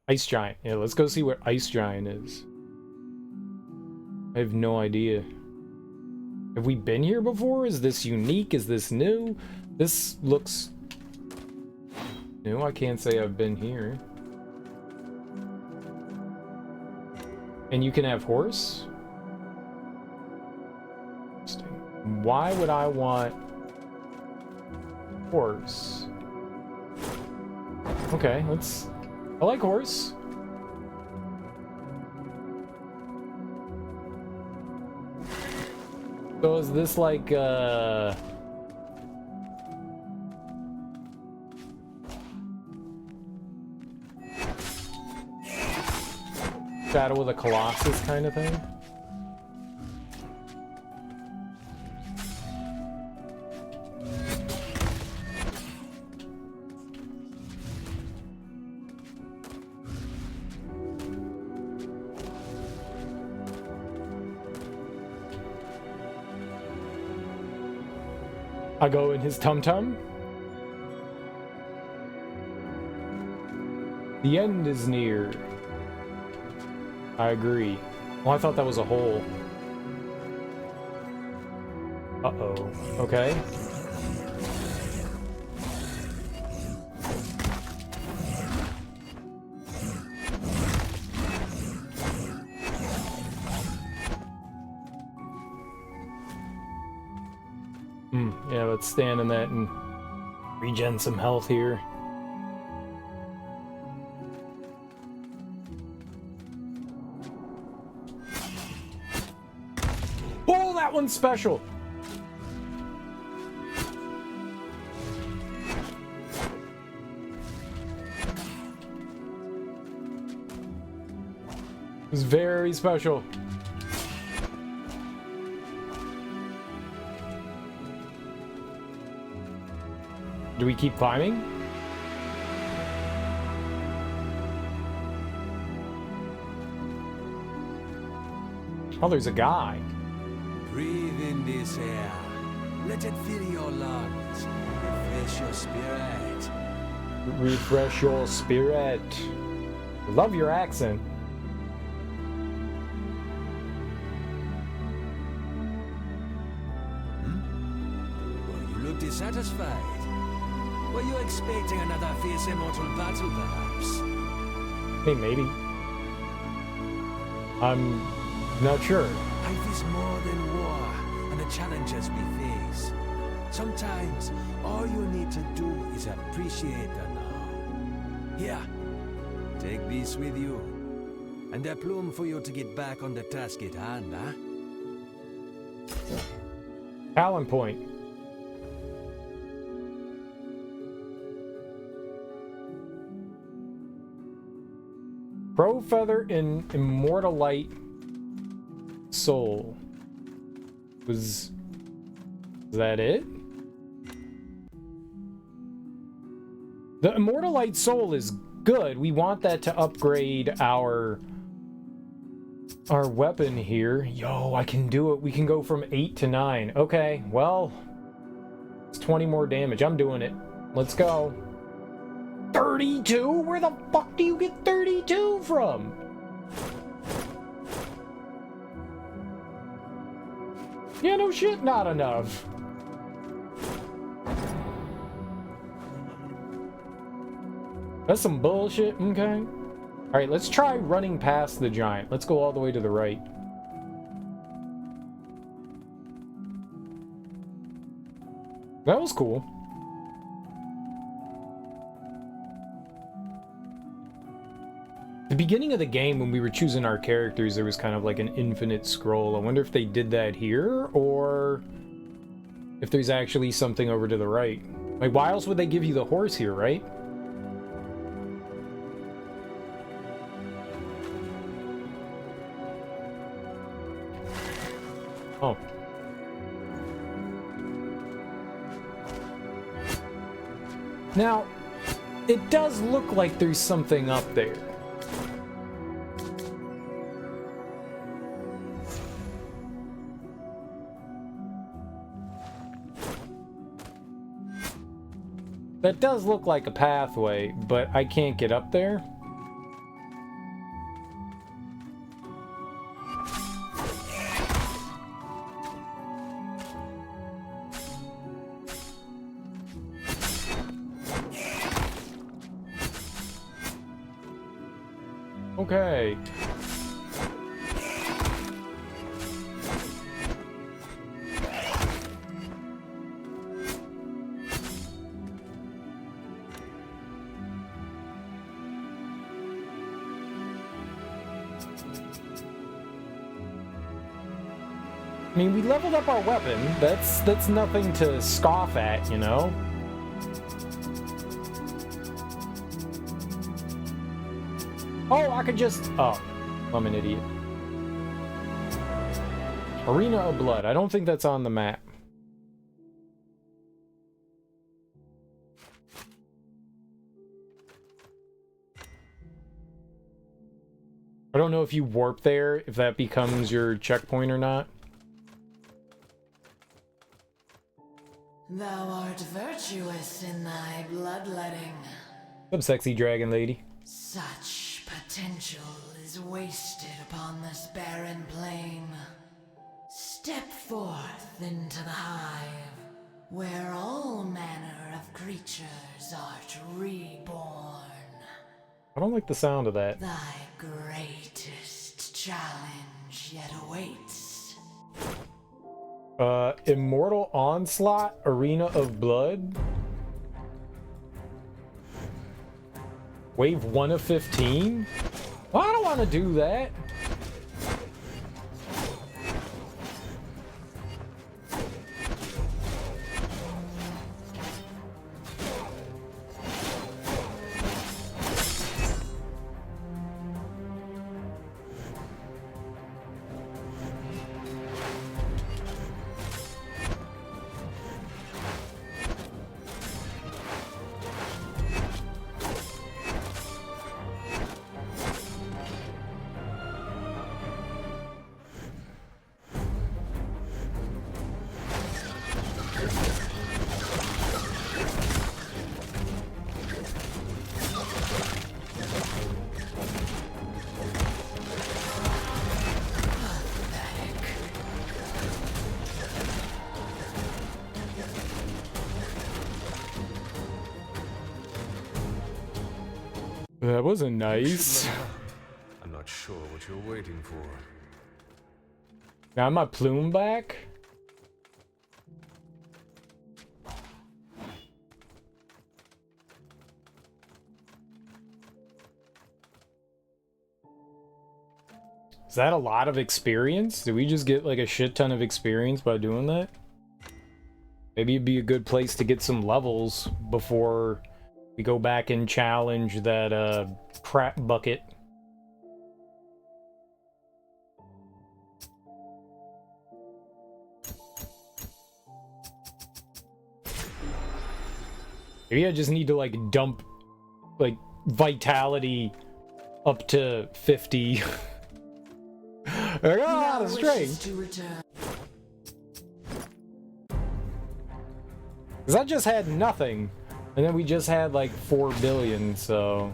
Ice giant. Yeah, let's go see what ice giant is. I have no idea. Have we been here before? Is this unique? Is this new? This looks new. I can't say I've been here. And you can have horse? Interesting. Why would I want horse? Okay, let's... I like horse. So is this like, Shadow of the Colossus kind of thing? I go in his tum-tum. The end is near. I agree. Well, I thought that was a hole. Uh-oh. Okay. Yeah, let's stand in that and regen some health here. Oh, that one's special! It's very special. Do we keep climbing? Oh, there's a guy. Breathe in this air. Let it fill your lungs. Refresh your spirit. Refresh your spirit. Love your accent. Well, you look dissatisfied. Were you expecting another fierce immortal battle, perhaps? Hey, maybe. I'm not sure. Life is more than war and the challenges we face. Sometimes, all you need to do is appreciate the now. Here, take this with you. And a plume for you to get back on the task at hand, huh? Talon point. Crow feather in immortalite soul. Was that it? The immortalite soul is good. We want that to upgrade our weapon here. Yo, I can do it. We can go from 8 to 9. Okay, well, it's 20 more damage. I'm doing it. Let's go. 32? Where the fuck do you get 32 from? Yeah, no shit, not enough. That's some bullshit, okay. Alright, let's try running past the giant. Let's go all the way to the right. That was cool. The beginning of the game, when we were choosing our characters, there was kind of like an infinite scroll. I wonder if they did that here, or if there's actually something over to the right. Like, why else would they give you the horse here, right? Oh. Now, it does look like there's something up there. That does look like a pathway, but I can't get up there. Okay. I mean, we leveled up our weapon. That's nothing to scoff at, you know? Oh, I could just... Oh, I'm an idiot. Arena of Blood. I don't think that's on the map. I don't know if you warp there, if that becomes your checkpoint or not. Thou art virtuous in thy bloodletting. What's up, sexy dragon lady? Such potential is wasted upon this barren plain. Step forth into the hive, where all manner of creatures art reborn. I don't like the sound of that. Thy greatest challenge yet awaits. Immortal Onslaught, Arena of Blood. Wave 1 of 15? Well, I don't want to do that. That wasn't nice. I'm not sure what you're waiting for. Got my plume back? Is that a lot of experience? Did we just get like a shit ton of experience by doing that? Maybe it'd be a good place to get some levels before we go back and challenge that crap bucket. Maybe I just need to like dump like vitality up to 50. I got a lot of strength. Because I just had nothing. And then we just had like 4 billion, so...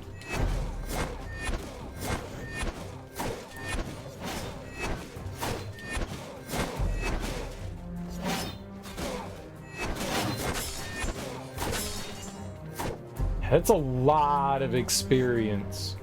That's a lot of experience.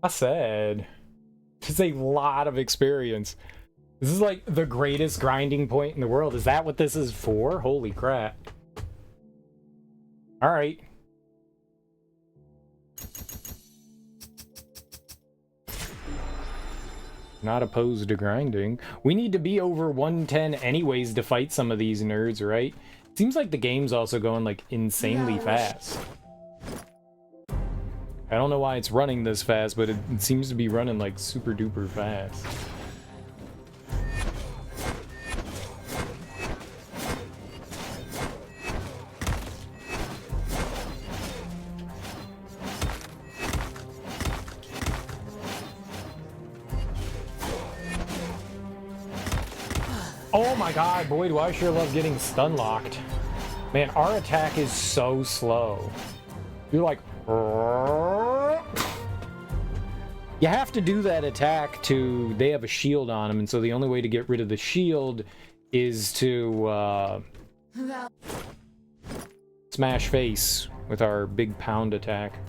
I said, it's a lot of experience. This is like the greatest grinding point in the world. Is that what this is for? Holy crap. All right. Not opposed to grinding. We need to be over 110 anyways to fight some of these nerds, right? Seems like the game's also going like insanely fast. I don't know why it's running this fast, but it seems to be running like super duper fast. Oh my god, boy, do I sure love getting stun locked. Man, our attack is so slow. You're like... You have to do that attack to... They have a shield on them, and so the only way to get rid of the shield is to smash face with our big pound attack.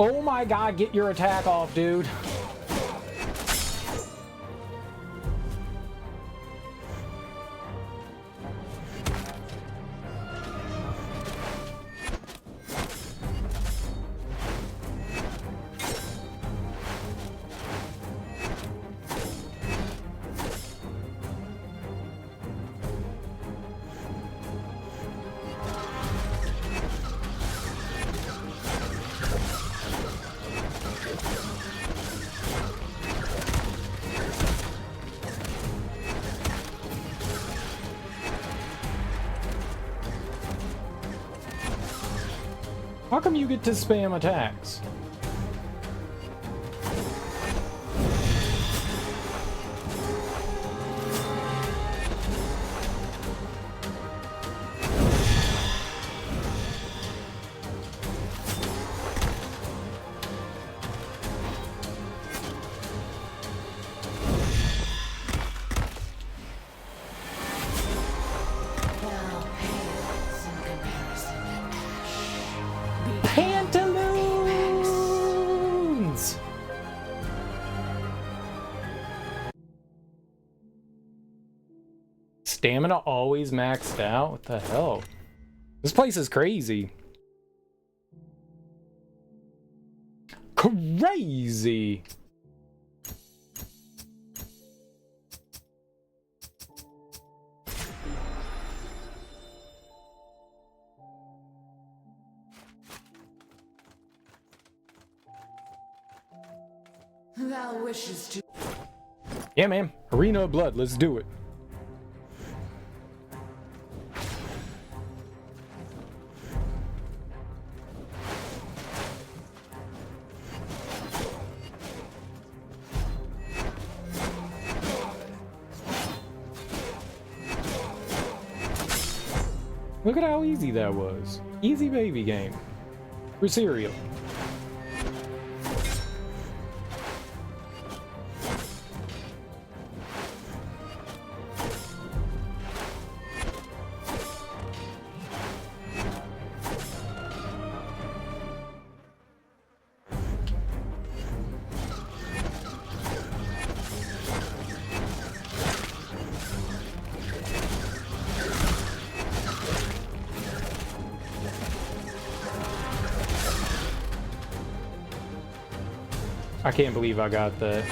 Oh my god, get your attack off, dude. How come you get to spam attacks? Pantaloons! Stamina always maxed out? What the hell? This place is crazy. Crazy! Thou wishes to. Yeah, man. Arena of Blood. Let's do it. Look at how easy that was. Easy baby game. For cereal. I can't believe I got that.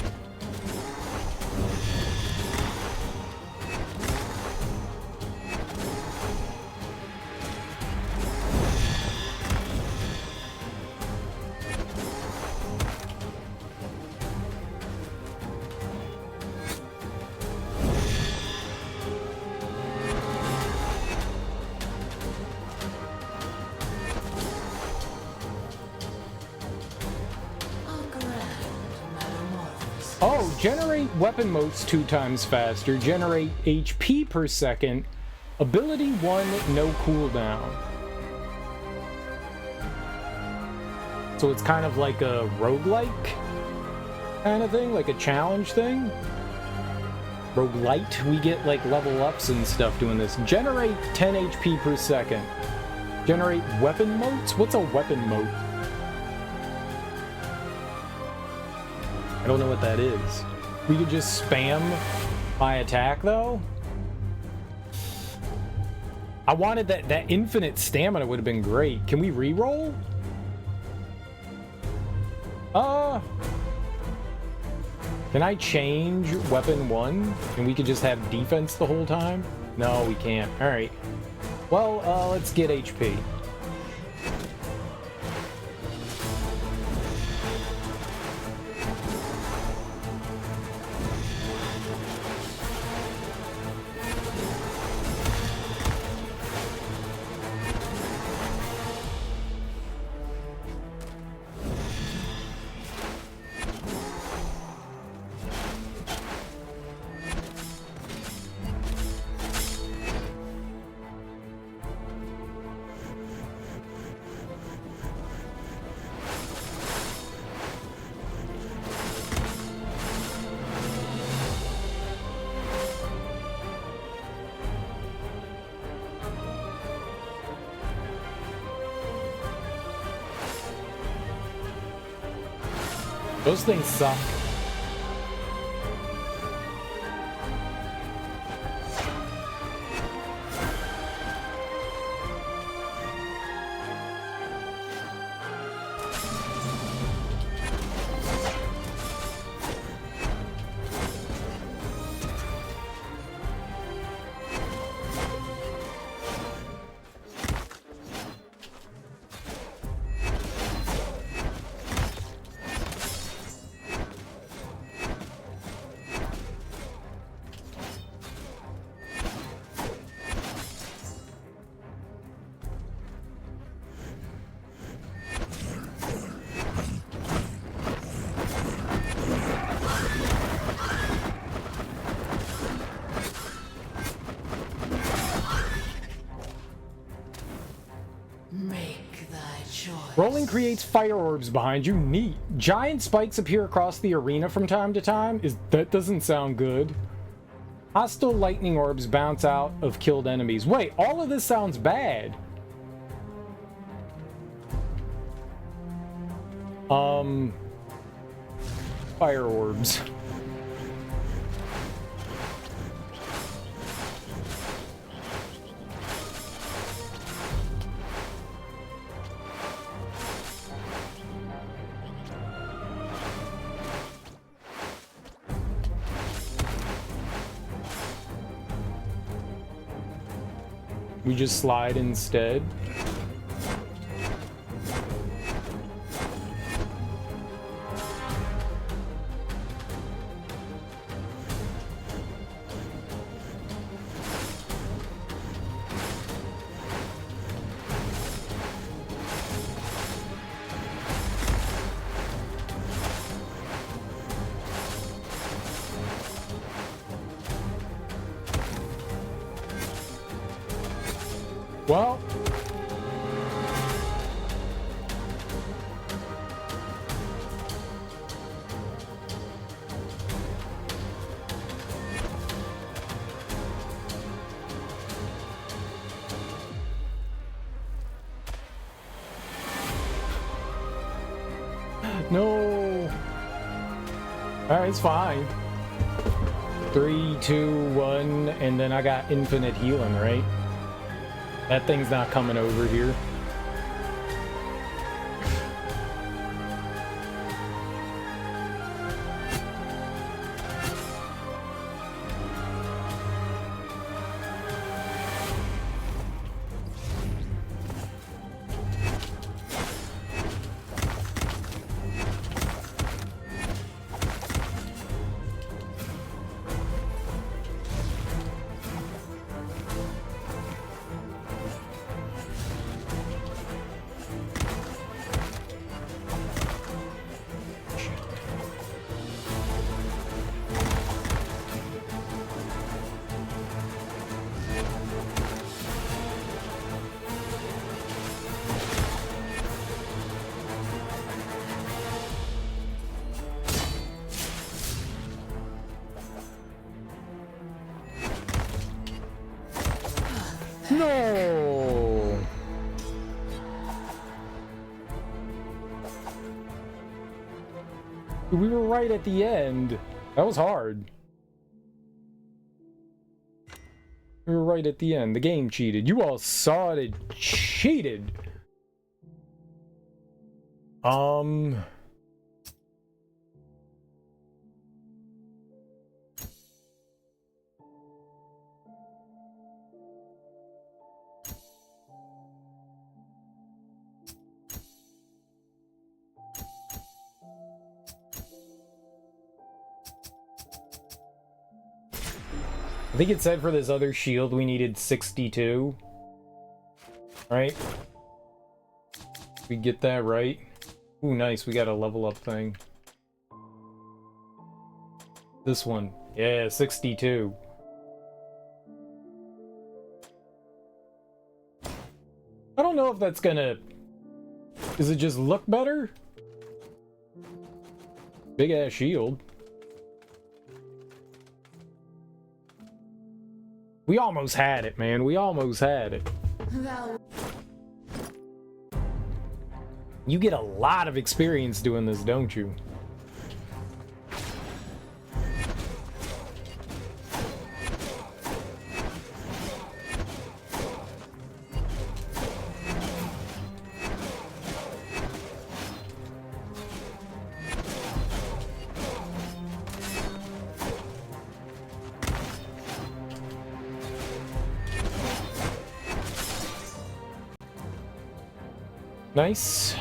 Oh, generate weapon motes 2 times faster, generate HP per second, ability 1, no cooldown. So it's kind of like a roguelike kind of thing, like a challenge thing. Roguelite, we get like level ups and stuff doing this. Generate 10 HP per second. Generate weapon motes? What's a weapon mote? I don't know what that is. We could just spam my attack though. I wanted that infinite stamina would have been great. Can we re-roll? Can I change weapon 1 and we could just have defense the whole time? No, we can't. All right. Well, let's get HP. Those things suck. Rolling creates fire orbs behind you. Neat. Giant spikes appear across the arena from time to time. That doesn't sound good. Hostile lightning orbs bounce out of killed enemies. Wait, all of this sounds bad. Fire orbs. We just slide instead. Well. No. Alright, it's fine. 3, 2, 1, and then I got infinite healing, right? That thing's not coming over here. No! We were right at the end. That was hard. We were right at the end. The game cheated. You all saw it. It cheated. I think it said for this other shield we needed 62. Right? We get that right. Ooh, nice. We got a level up thing. This one. Yeah, 62. I don't know if that's gonna... Does it just look better? Big ass shield. We almost had it, man. We almost had it. You get a lot of experience doing this, don't you? Nice.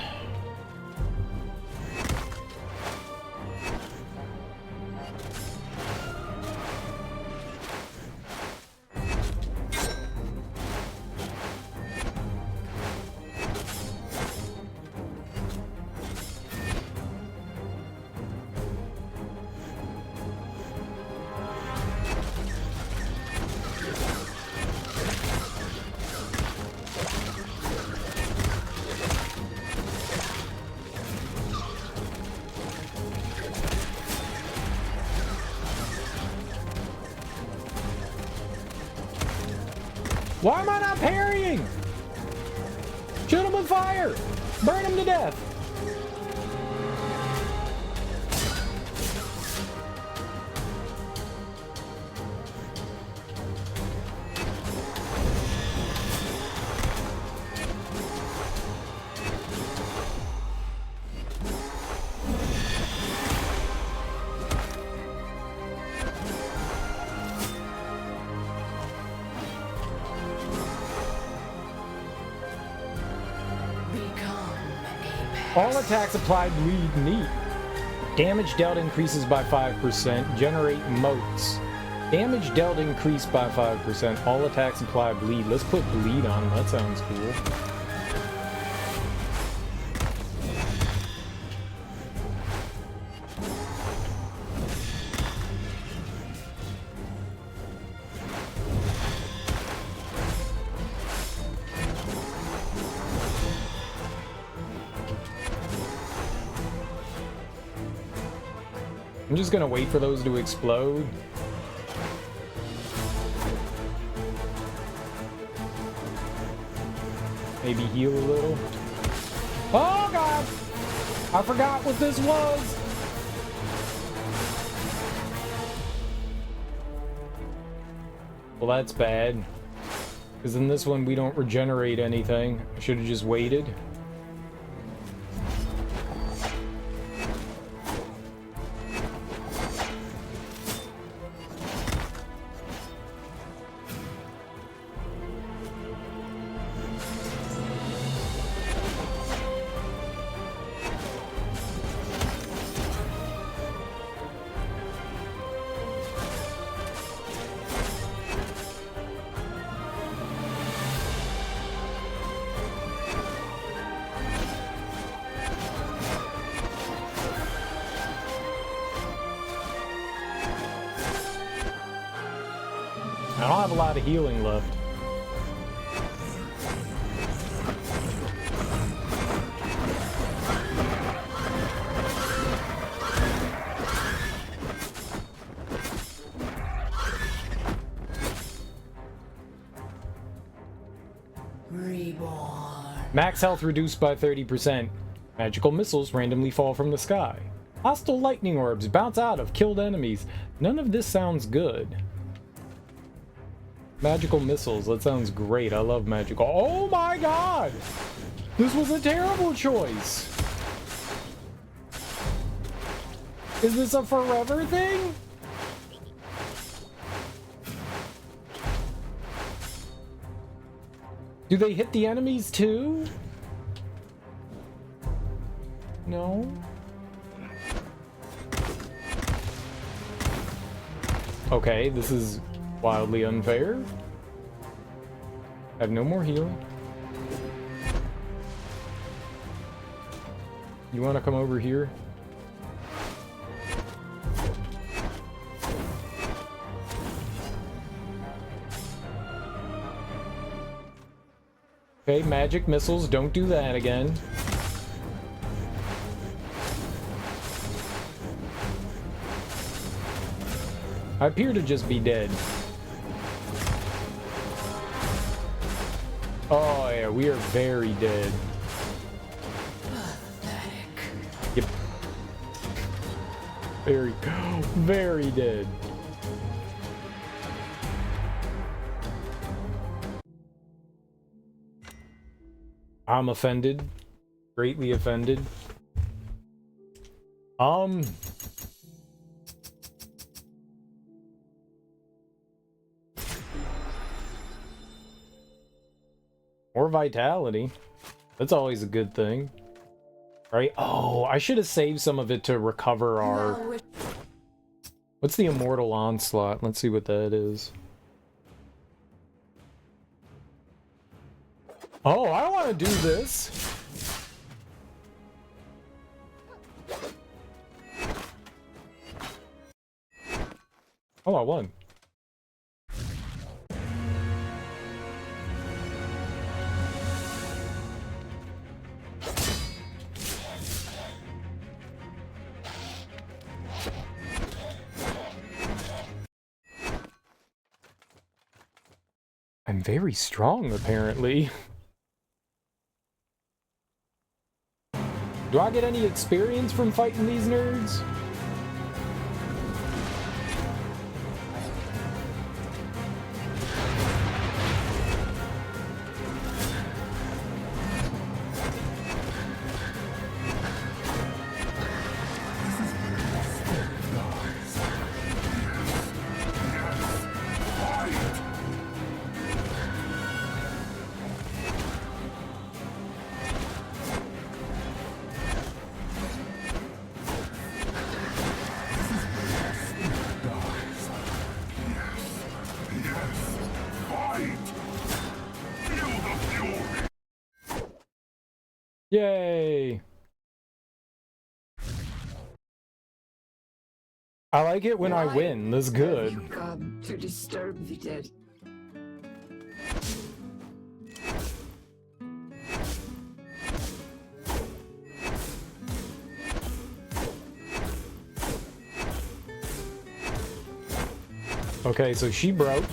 Why am I not parrying? Shoot him with fire! Burn him to death! All attacks applied bleed neat. Damage dealt increases by 5%. Generate motes. Damage dealt increased by 5%. All attacks apply bleed. Let's put bleed on him. That sounds cool. I'm just gonna wait for those to explode. Maybe heal a little. Oh god! I forgot what this was! Well, that's bad. Because in this one, we don't regenerate anything. I should have just waited. I don't have a lot of healing left. Reborn. Max health reduced by 30%. Magical missiles randomly fall from the sky. Hostile lightning orbs bounce out of killed enemies. None of this sounds good. Magical missiles, that sounds great. I love magical. Oh my god! This was a terrible choice! Is this a forever thing? Do they hit the enemies too? No? Okay, this is wildly unfair. I have no more healing. You want to come over here? Okay, magic missiles, don't do that again. I appear to just be dead. Oh yeah, we are very dead. Yep. Very dead. I'm offended. Greatly offended. More vitality. That's always a good thing. Right? Oh, I should have saved some of it to recover our... What's the immortal onslaught? Let's see what that is. Oh, I don't want to do this. Oh, I won. I'm very strong, apparently. Do I get any experience from fighting these nerds? Yay! I like it when I win. That's good. You come to disturb the dead. Okay, so she broke.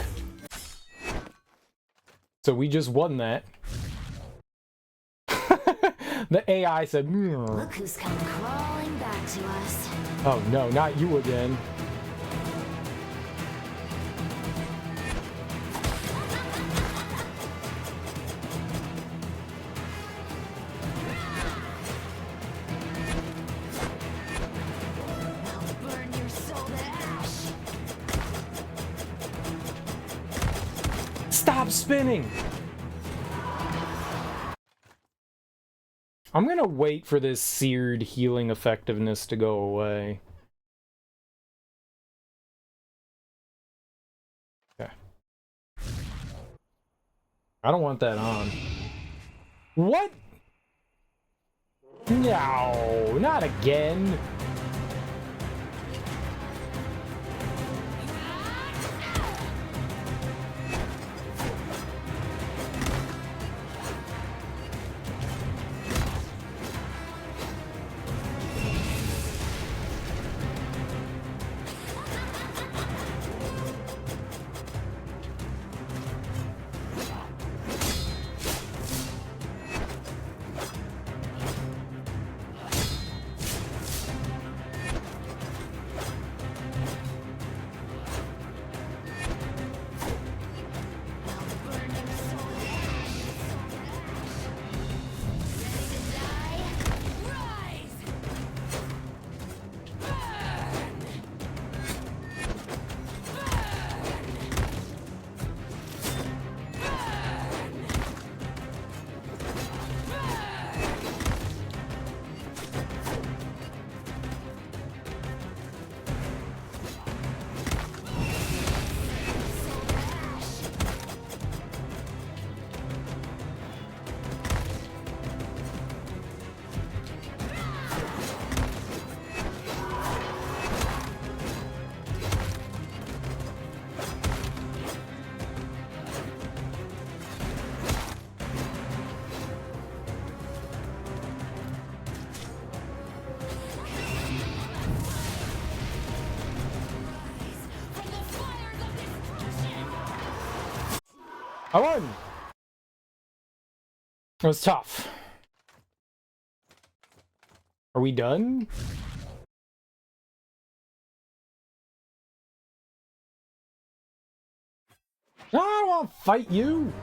So we just won that. The AI said, Look who's come crawling back to us. oh no, not you again. I'll burn your soul to ash. Stop spinning! I'm gonna wait for this seared healing effectiveness to go away. Okay. I don't want that on. What? No, not again. I won! It was tough. Are we done? No, I don't want to fight you!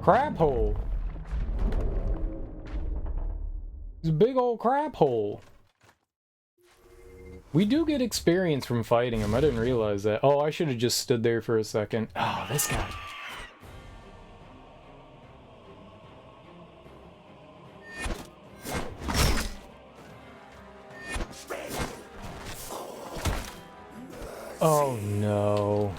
Crab hole. It's a big old crab hole. We do get experience from fighting him. I didn't realize that. Oh, I should have just stood there for a second. Oh, this guy. Oh, no.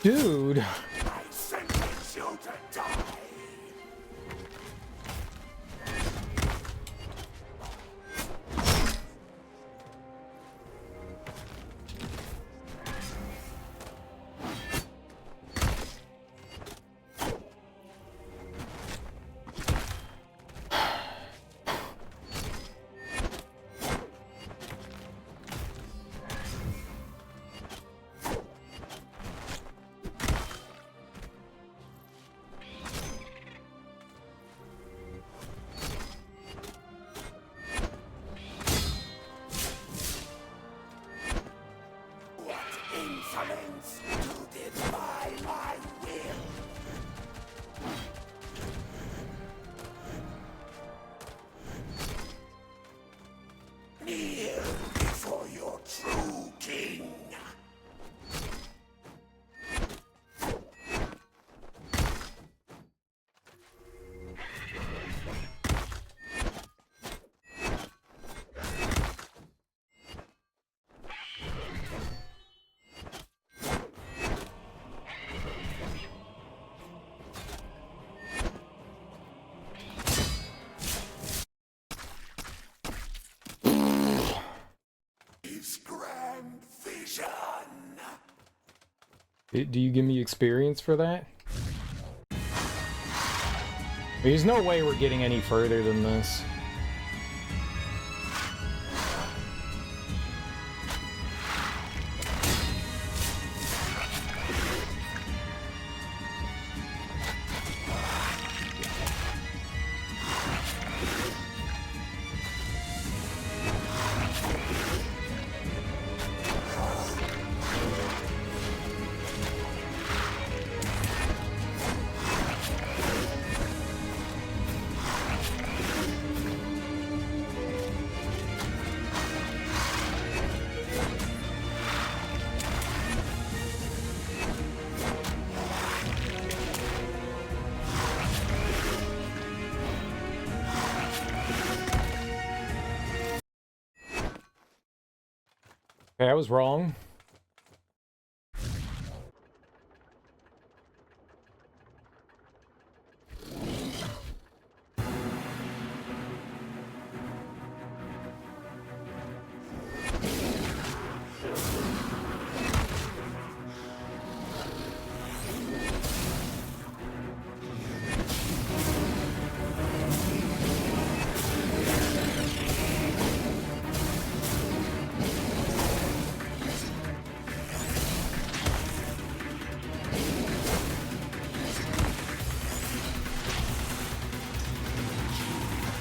Dude. I sentence you to die. Do you give me experience for that? There's no way we're getting any further than this. Okay, I was wrong.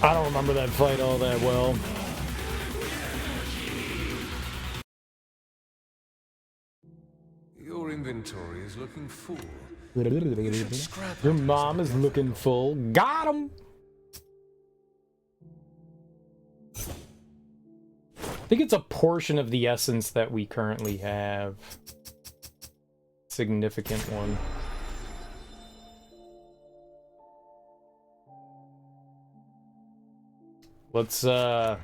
I don't remember that fight all that well. Your inventory is looking full. Your mom is looking full. Got him! I think it's a portion of the essence that we currently have. Significant one. Let's, I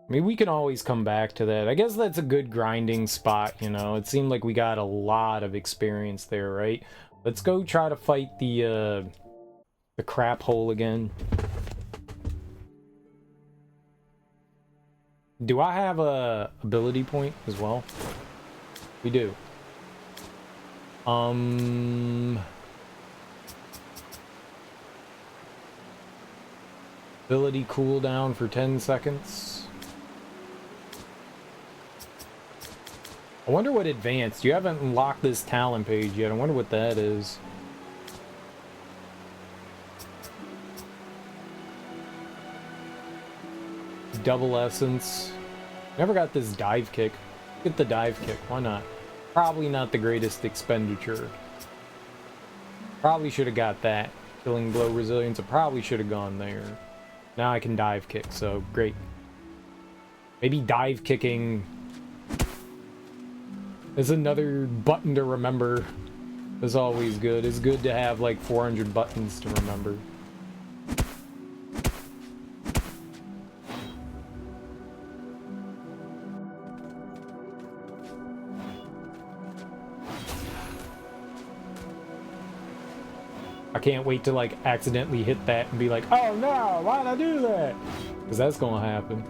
mean, we can always come back to that. I guess that's a good grinding spot, you know? It seemed like we got a lot of experience there, right? Let's go try to fight the crap hole again. Do I have a ability point as well? We do. Ability cooldown for 10 seconds. I wonder what advanced. You haven't unlocked this talent page yet. I wonder what that is. Double essence. Never got this dive kick. Get the dive kick. Why not? Probably not the greatest expenditure. Probably should have got that. Killing blow resilience. I probably should have gone there. Now I can dive kick, so great. Maybe dive kicking is another button to remember. Is always good. It's good to have like 400 buttons to remember. I can't wait to like accidentally hit that and be like, oh no, why'd I do that? Because that's gonna happen.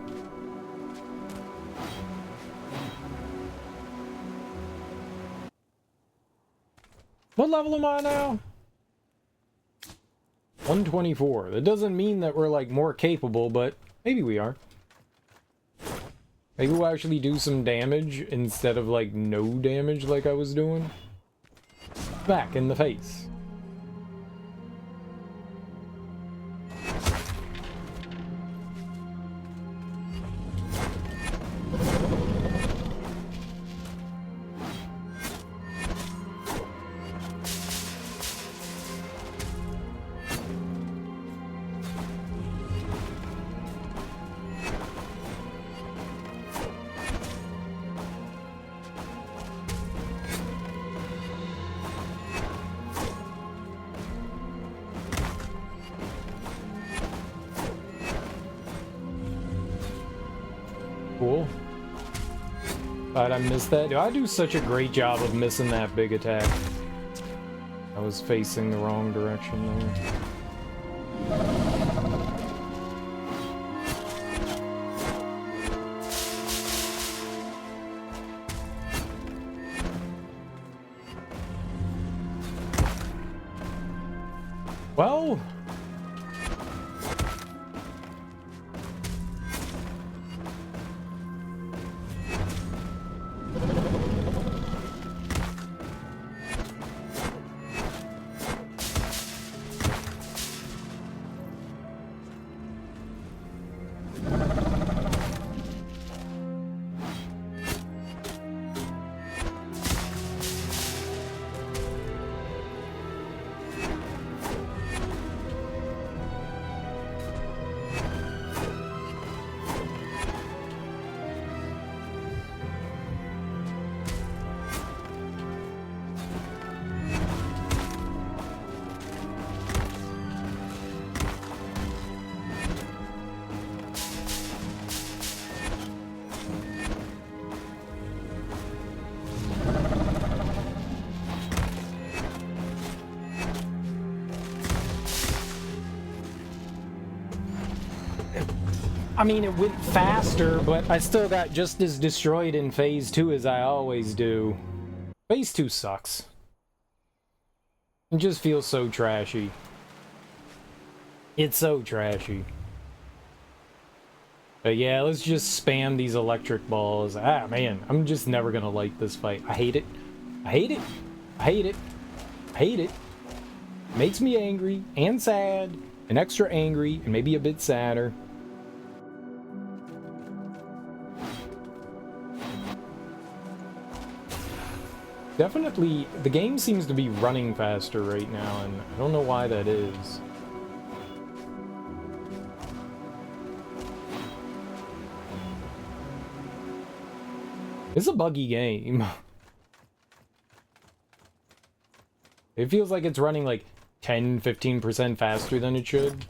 What level am I now? 124. That doesn't mean that we're like more capable, but maybe we are. Maybe we'll actually do some damage instead of like no damage like I was doing. Back in the face. Cool. Glad I missed that. Dude, I do such a great job of missing that big attack. I was facing the wrong direction there. Well... I mean, it went faster, but I still got just as destroyed in Phase 2 as I always do. Phase 2 sucks. It just feels so trashy. It's so trashy. But yeah, let's just spam these electric balls. Ah, man, I'm just never gonna like this fight. I hate it. I hate it. I hate it. I hate it. Makes me angry and sad and extra angry and maybe a bit sadder. Definitely, the game seems to be running faster right now, and I don't know why that is. It's a buggy game. It feels like it's running like 10-15% faster than it should.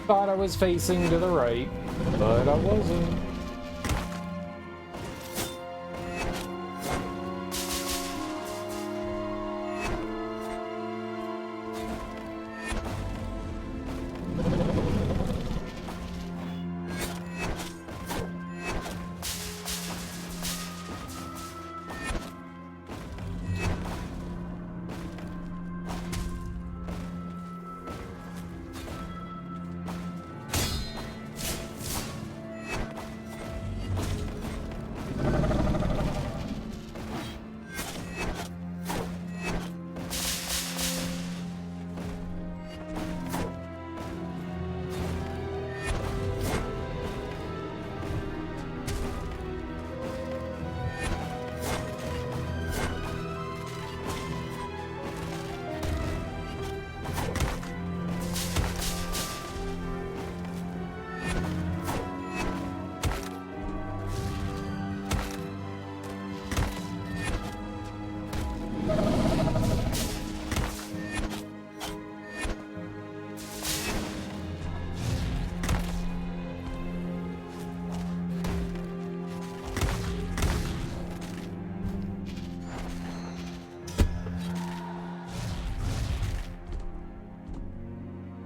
Thought I was facing to the right, but I wasn't.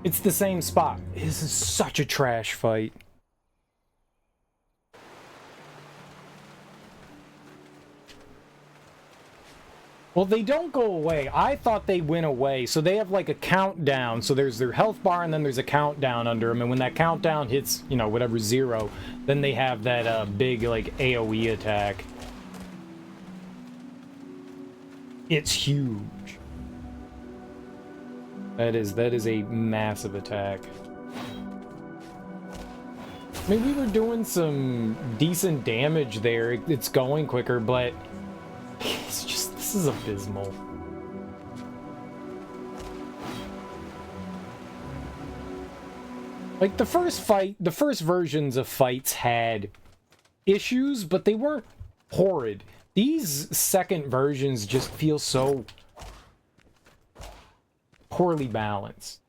It's the same spot. This is such a trash fight. Well, they don't go away. I thought they went away. So they have like a countdown. So there's their health bar and then there's a countdown under them. And when that countdown hits, you know, whatever 0, then they have that big like AoE attack. It's huge. That is a massive attack. I mean, we were doing some decent damage there. It's going quicker, but it's just the This is abysmal. Like, the first versions of fights had issues, but they weren't horrid. These second versions just feel so poorly balanced.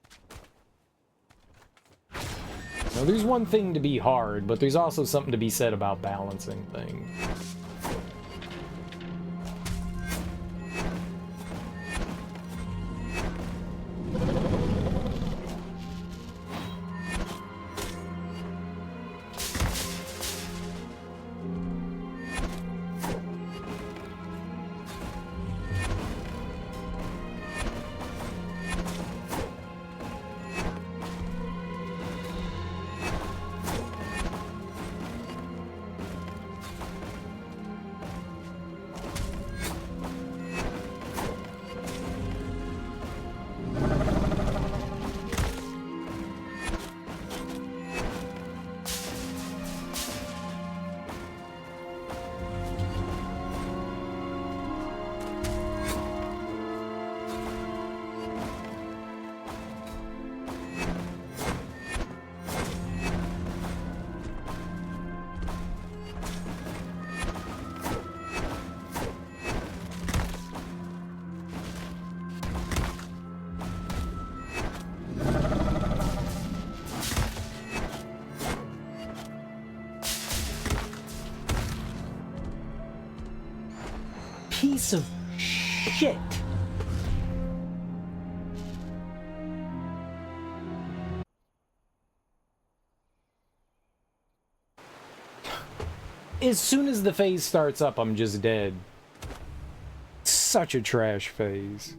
Now, there's one thing to be hard, but there's also something to be said about balancing things. Piece of shit. As soon as the phase starts up, I'm just dead. Such a trash phase.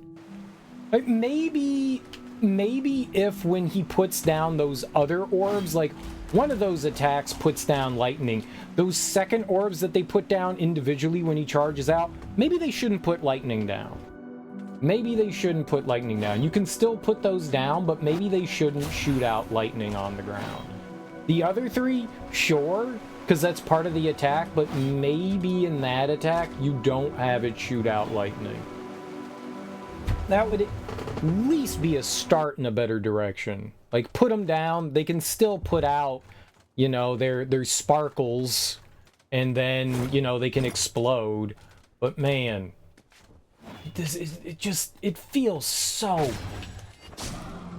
Like, maybe if when he puts down those other orbs, like one of those attacks puts down lightning, those second orbs that they put down individually when he charges out, maybe they shouldn't put lightning down. Maybe they shouldn't put lightning down. You can still put those down, but maybe they shouldn't shoot out lightning on the ground. The other three, sure, because that's part of the attack, but maybe in that attack, you don't have it shoot out lightning. That would at least be a start in a better direction. Like, put them down, they can still put out, you know, their sparkles, and then, you know, they can explode. But man, it feels so...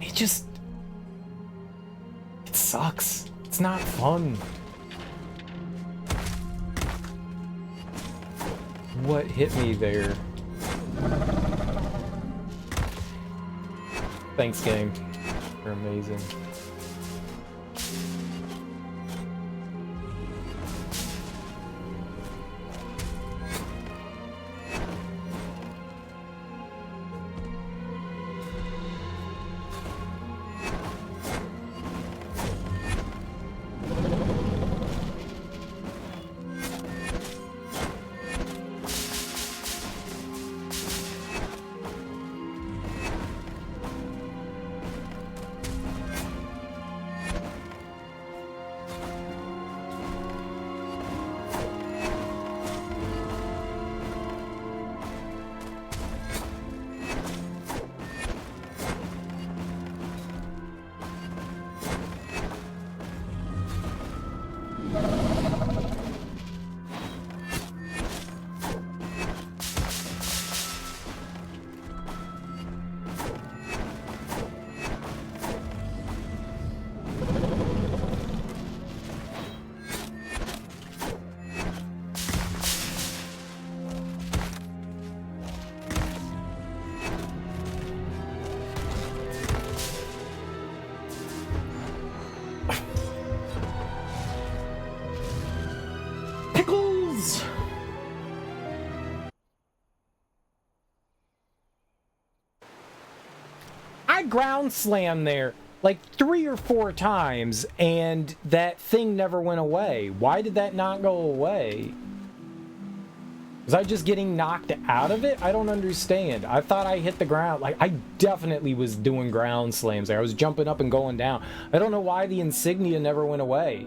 It sucks. It's not fun. What hit me there? Thanks, game. You're amazing. Ground slam there like 3 or 4 times and that thing never went away. Why did that not go away? Was I just getting knocked out of it? I don't understand. I thought I hit the ground. Like, I definitely was doing ground slams there. I was jumping up and going down. I don't know why the insignia never went away.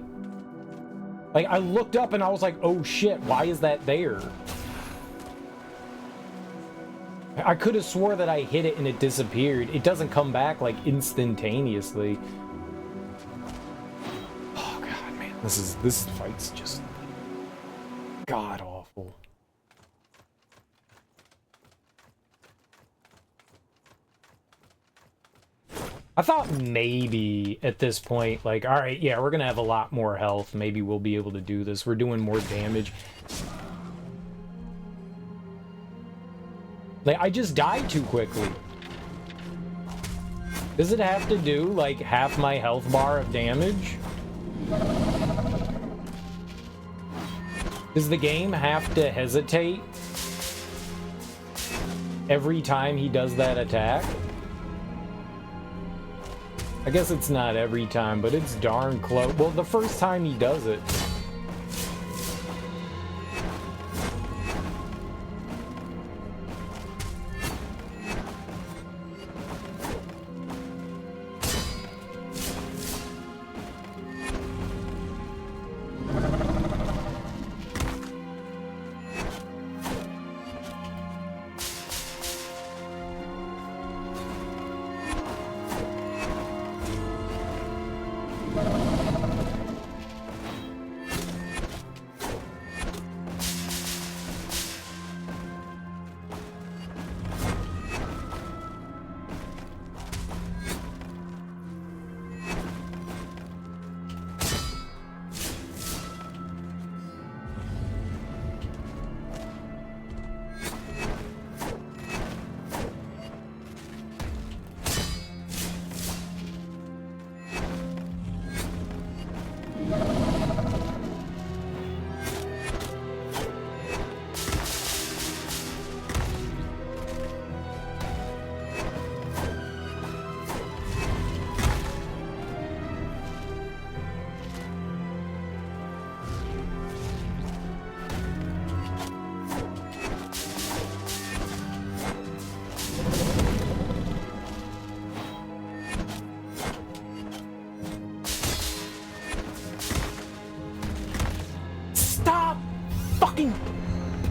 Like, I looked up and I was like, oh shit, why is that there? I could have swore that I hit it and it disappeared. It doesn't come back like instantaneously. Oh god, man, this fight's just god awful. I thought maybe at this point, like, all right, yeah, we're gonna have a lot more health. Maybe we'll be able to do this. We're doing more damage. Like, I just died too quickly. Does it have to do, like, half my health bar of damage? Does the game have to hesitate every time he does that attack? I guess it's not every time, but it's darn close. Well, the first time he does it.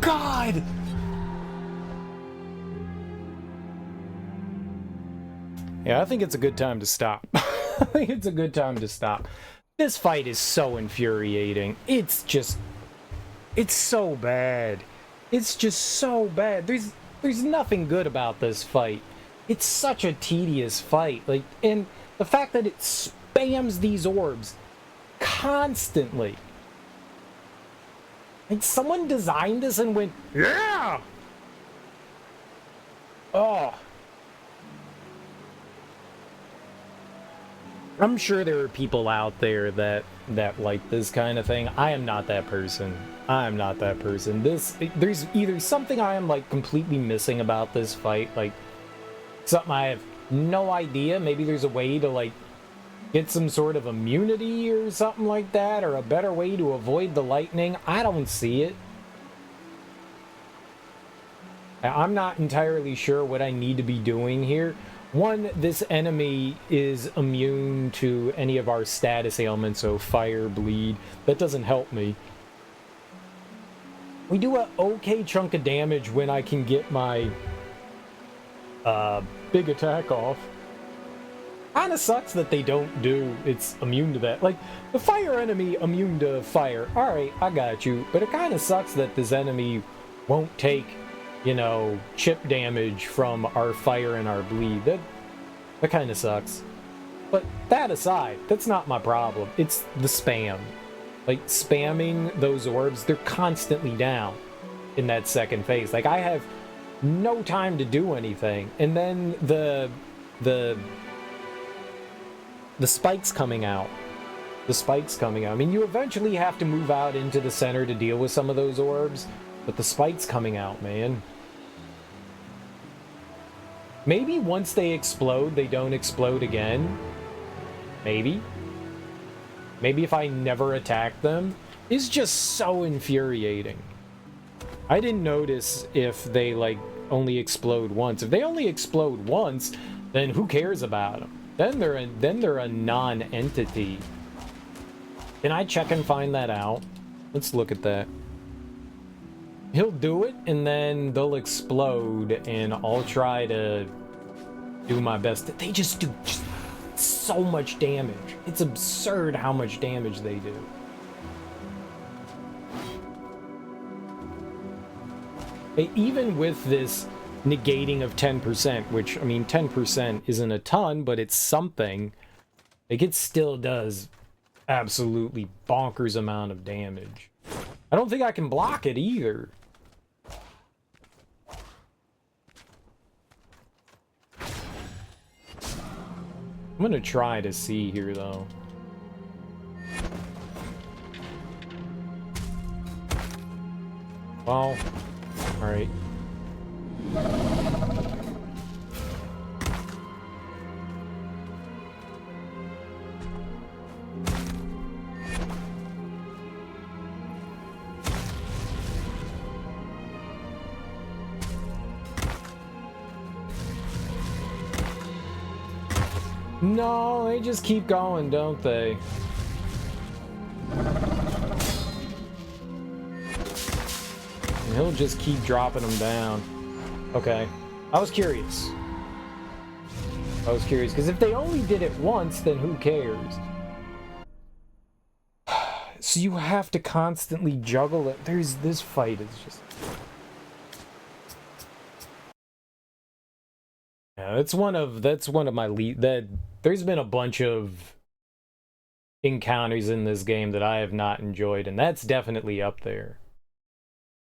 God! Yeah, I think it's a good time to stop. I think it's a good time to stop. This fight is so infuriating. It's so bad. It's just so bad. There's nothing good about this fight. It's such a tedious fight. Like, and the fact that it spams these orbs constantly. Like, someone designed this and went, yeah! Oh. I'm sure there are people out there that like this kind of thing. I am not that person. I'm not that person. There's either something I am, like, completely missing about this fight, like, something I have no idea. Maybe there's a way to, like, get some sort of immunity or something like that, or a better way to avoid the lightning. I don't see it. I'm not entirely sure what I need to be doing here. One, this enemy is immune to any of our status ailments, so fire, bleed. That doesn't help me. We do an okay chunk of damage when I can get my big attack off. Kinda sucks that they don't do it's immune to that. Like, the fire enemy immune to fire. Alright, I got you. But it kinda sucks that this enemy won't take, you know, chip damage from our fire and our bleed. That kinda sucks. But that aside, that's not my problem. It's the spam. Like, spamming those orbs, they're constantly down in that second phase. Like, I have no time to do anything. And then the spikes coming out. The spikes coming out. I mean, you eventually have to move out into the center to deal with some of those orbs, but the spikes coming out, man. Maybe once they explode, they don't explode again. Maybe. Maybe if I never attack them. It's just so infuriating. I didn't notice if they, like, only explode once. If they only explode once, then who cares about them? Then they're a non-entity. Can I check and find that out? Let's look at that. He'll do it, and then they'll explode, and I'll try to do my best. They just do so much damage. It's absurd how much damage they do. Even with this negating of 10%, which, I mean, 10% isn't a ton, but it's something. Like, it still does absolutely bonkers amount of damage. I don't think I can block it either. I'm gonna try to see here, though. Well, alright. No, they just keep going, don't they? And he'll just keep dropping them down. Okay. I was curious. Because if they only did it once, then who cares? So you have to constantly juggle it. This fight is just... Yeah, that's one of my lead. There's been a bunch of encounters in this game that I have not enjoyed, and that's definitely up there.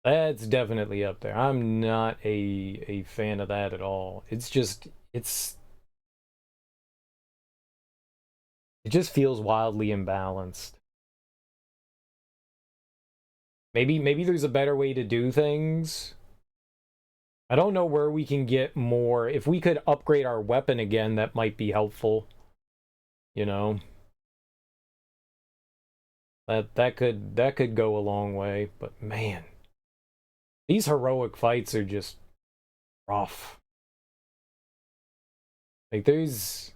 That's definitely up there. I'm not a fan of that at all. It just feels wildly imbalanced. Maybe there's a better way to do things. I don't know where we can get more. If we could upgrade our weapon again, that might be helpful. You know? That could go a long way, but man. These heroic fights are just rough. Like there's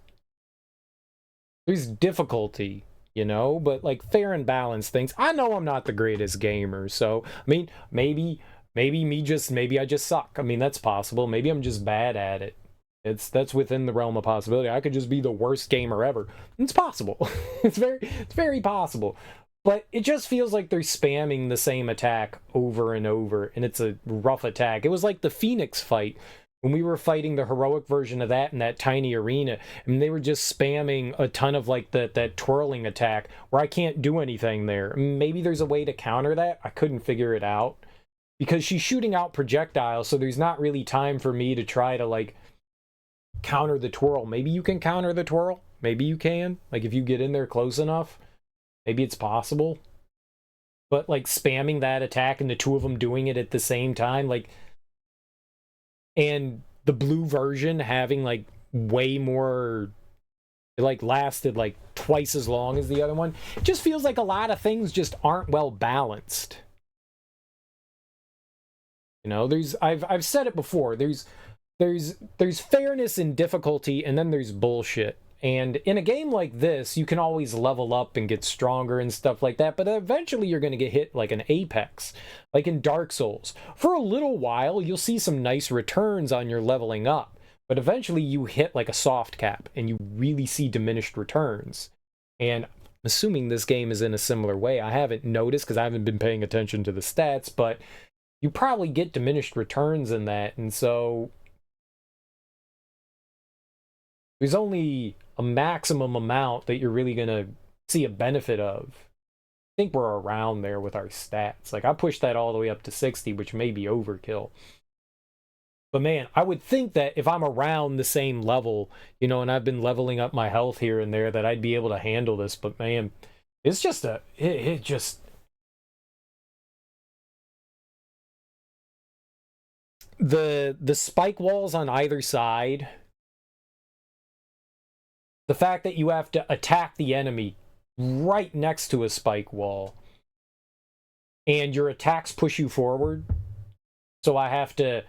difficulty, you know, but like fair and balanced things. I know I'm not the greatest gamer, so I mean, maybe I just suck. I mean, that's possible. Maybe I'm just bad at it. That's within the realm of possibility. I could just be the worst gamer ever. It's possible. It's very possible. But it just feels like they're spamming the same attack over and over, and it's a rough attack. It was like the Phoenix fight when we were fighting the heroic version of that in that tiny arena, and they were just spamming a ton of like that twirling attack where I can't do anything there. Maybe there's a way to counter that. I couldn't figure it out because she's shooting out projectiles, so there's not really time for me to try to like counter the twirl. Maybe you can counter the twirl. Maybe you can. Like if you get in there close enough. Maybe it's possible. But, like, spamming that attack and the two of them doing it at the same time, like... And the blue version having, like, way more... It, like, lasted, like, twice as long as the other one. It just feels like a lot of things just aren't well balanced. You know, I've said it before. There's fairness in difficulty, and then there's bullshit. And in a game like this, you can always level up and get stronger and stuff like that, but eventually you're going to get hit like an apex, like in Dark Souls. For a little while, you'll see some nice returns on your leveling up, but eventually you hit like a soft cap, and you really see diminished returns. And I'm assuming this game is in a similar way. I haven't noticed because I haven't been paying attention to the stats, but you probably get diminished returns in that, and so... There's only a maximum amount that you're really going to see a benefit of. I think we're around there with our stats. Like, I pushed that all the way up to 60, which may be overkill. But man, I would think that if I'm around the same level, you know, and I've been leveling up my health here and there, that I'd be able to handle this. But man, it's just it just... The spike walls on either side... The fact that you have to attack the enemy right next to a spike wall, and your attacks push you forward, so I have to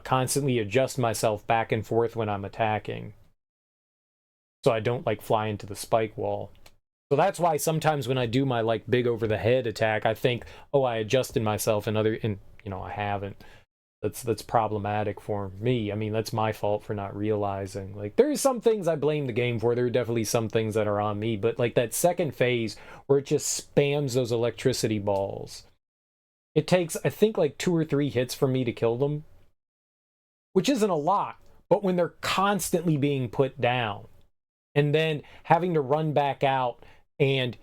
constantly adjust myself back and forth when I'm attacking, so I don't like fly into the spike wall. So that's why sometimes when I do my like big over the head attack, I think, oh, I adjusted myself, and you know, I haven't. That's problematic for me. I mean, that's my fault for not realizing. Like, there's some things I blame the game for. There are definitely some things that are on me. But, like, that second phase where it just spams those electricity balls. It takes, I think, like 2 or 3 hits for me to kill them. Which isn't a lot. But when they're constantly being put down. And then having to run back out and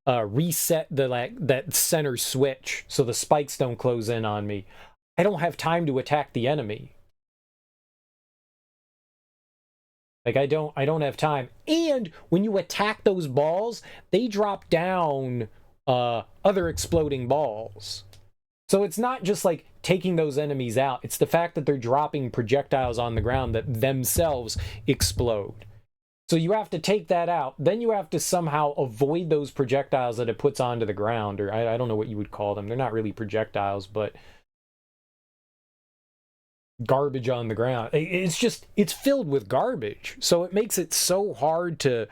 reset that center switch so the spikes don't close in on me. I don't have time to attack the enemy. Like, I don't have time. And when you attack those balls, they drop down other exploding balls. So it's not just like taking those enemies out. It's the fact that they're dropping projectiles on the ground that themselves explode. So you have to take that out. Then you have to somehow avoid those projectiles that it puts onto the ground. Or I don't know what you would call them. They're not really projectiles, but garbage on the ground. It's filled with garbage. So it makes it so hard to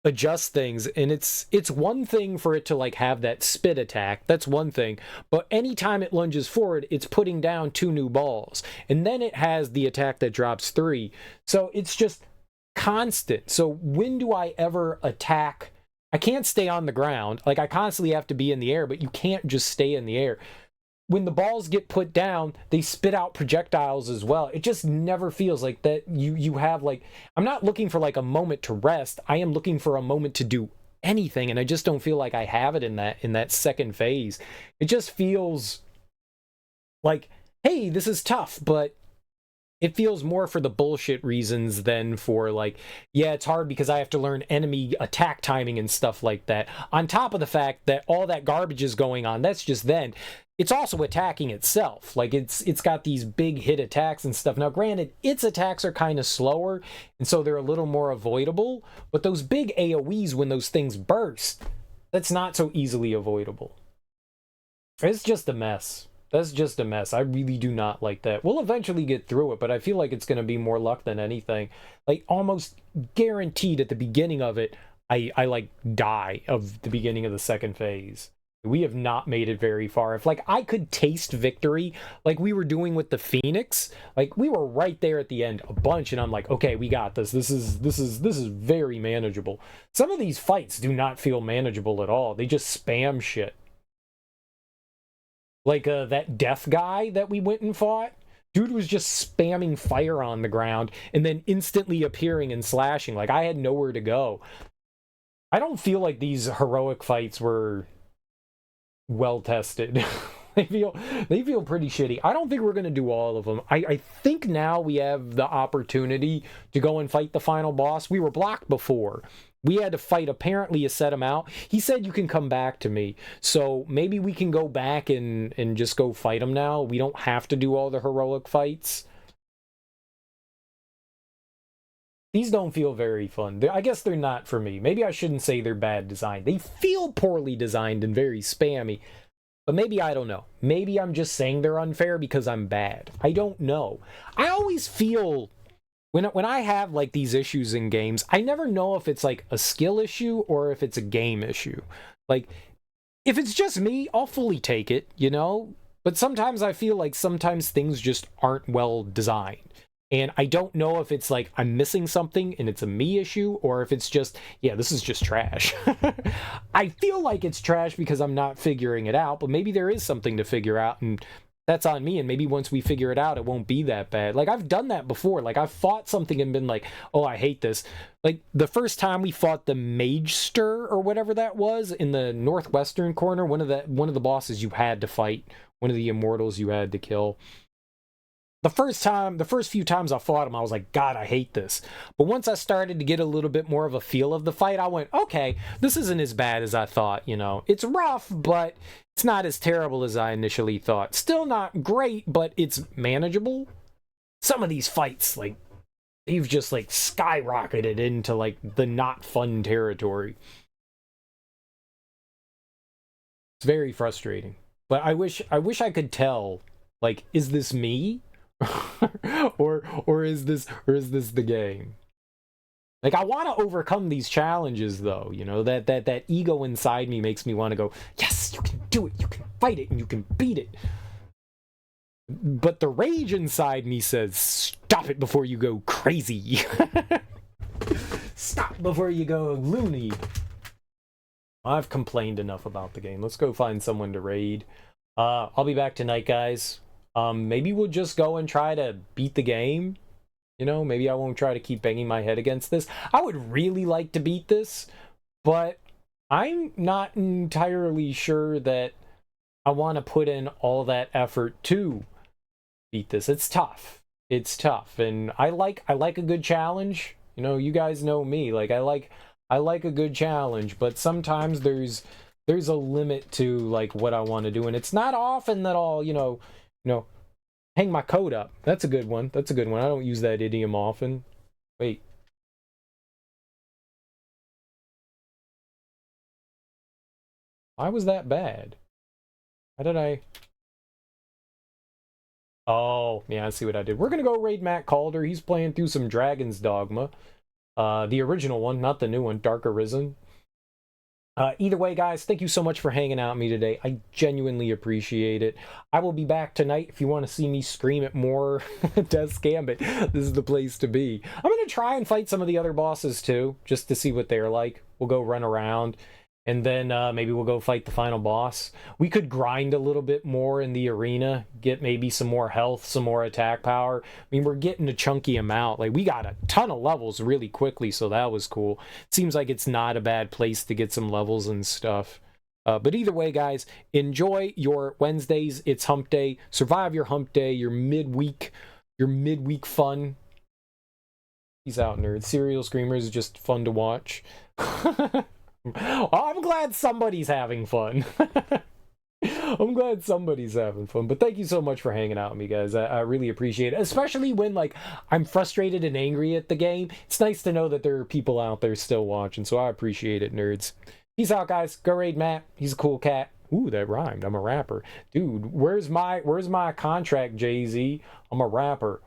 adjust things. And it's one thing for it to like have that spit attack. That's one thing. But anytime it lunges forward, it's putting down 2 new balls. And then it has the attack that drops 3. So it's just constant. So when do I ever attack? I can't stay on the ground. Like, I constantly have to be in the air, but you can't just stay in the air. When the balls get put down, they spit out projectiles as well. It just never feels like that you have like, I'm not looking for like a moment to rest. I am looking for a moment to do anything, and I just don't feel like I have it in that second phase. It just feels like, hey, this is tough, but it feels more for the bullshit reasons than for like, yeah, it's hard because I have to learn enemy attack timing and stuff like that. On top of the fact that all that garbage is going on, that's just then. It's also attacking itself. Like, it's got these big hit attacks and stuff. Now, granted, its attacks are kind of slower, and so they're a little more avoidable. But those big AoEs, when those things burst, that's not so easily avoidable. It's just a mess. That's just a mess. I really do not like that. We'll eventually get through it, but I feel like it's going to be more luck than anything. Like, almost guaranteed at the beginning of it, I like die of the beginning of the second phase. We have not made it very far. If like I could taste victory like we were doing with the Phoenix, like we were right there at the end a bunch, and I'm like, okay, we got this. This is very manageable. Some of these fights do not feel manageable at all. They just spam shit. Like that death guy that we went and fought. Dude was just spamming fire on the ground and then instantly appearing and slashing. Like, I had nowhere to go. I don't feel like these heroic fights were well tested. they feel pretty shitty. I don't think we're gonna do all of them. I think now we have the opportunity to go and fight the final boss. We were blocked before. We had to fight apparently a set him out. He said you can come back to me. So maybe we can go back and just go fight him now. We don't have to do all the heroic fights. These don't feel very fun. I guess they're not for me. Maybe I shouldn't say they're bad designed. They feel poorly designed and very spammy. But maybe I don't know. Maybe I'm just saying they're unfair because I'm bad. I don't know. I always feel when I have like these issues in games, I never know if it's like a skill issue or if it's a game issue. Like, if it's just me, I'll fully take it, you know? But sometimes I feel like sometimes things just aren't well designed. And I don't know if it's like I'm missing something and it's a me issue, or if it's just, yeah, this is just trash. I feel like it's trash because I'm not figuring it out, but maybe there is something to figure out, and that's on me. And maybe once we figure it out, it won't be that bad. Like, I've done that before. Like, I've fought something and been like, oh, I hate this. Like, the first time we fought the Magester or whatever that was in the northwestern corner, one of the bosses you had to fight, one of the immortals you had to kill. The first few times I fought him, I was like, God, I hate this. But once I started to get a little bit more of a feel of the fight, I went, okay, this isn't as bad as I thought, you know. It's rough, but it's not as terrible as I initially thought. Still not great, but it's manageable. Some of these fights, like, they've just, like, skyrocketed into, like, the not fun territory. It's very frustrating. But I wish I could tell, like, is this me? or is this the game? Like, I want to overcome these challenges, though. You know, that ego inside me makes me want to go, yes, you can do it, you can fight it, and you can beat it. But the rage inside me says, stop it before you go crazy. Stop before you go loony. I've complained enough about the game. Let's go find someone to raid. I'll be back tonight, guys. Maybe we'll just go and try to beat the game. You know, maybe I won't try to keep banging my head against this. I would really like to beat this, but I'm not entirely sure that I want to put in all that effort to beat this. It's tough. It's tough, and I like a good challenge. You know, you guys know me. Like, I like a good challenge, but sometimes there's a limit to like what I want to do, and it's not often that I'll you know hang my coat up. That's a good one. That's a good one. I don't use that idiom often. Wait. Why was that bad? How did I... Oh, yeah, I see what I did. We're going to go raid Matt Calder. He's playing through some Dragon's Dogma. The original one, not the new one, Dark Arisen. Either way, guys, thank you so much for hanging out with me today. I genuinely appreciate it. I will be back tonight if you want to see me scream at more Death's Gambit. This is the place to be. I'm going to try and fight some of the other bosses, too, just to see what they're like. We'll go run around. And then maybe we'll go fight the final boss. We could grind a little bit more in the arena, get maybe some more health, some more attack power. I mean, we're getting a chunky amount. Like, we got a ton of levels really quickly, so that was cool. Seems like it's not a bad place to get some levels and stuff. But either way, guys, enjoy your Wednesdays. It's hump day. Survive your hump day, your midweek fun. Peace out, nerds. Serial Screamers is just fun to watch. I'm glad somebody's having fun. I'm glad somebody's having fun. But thank you so much for hanging out with me, guys. I really appreciate it. Especially when, like, I'm frustrated and angry at the game. It's nice to know that there are people out there still watching. So I appreciate it, nerds. Peace out, guys. Go raid Matt. He's a cool cat. Ooh, that rhymed. I'm a rapper. Dude, where's my contract, Jay-Z? I'm a rapper.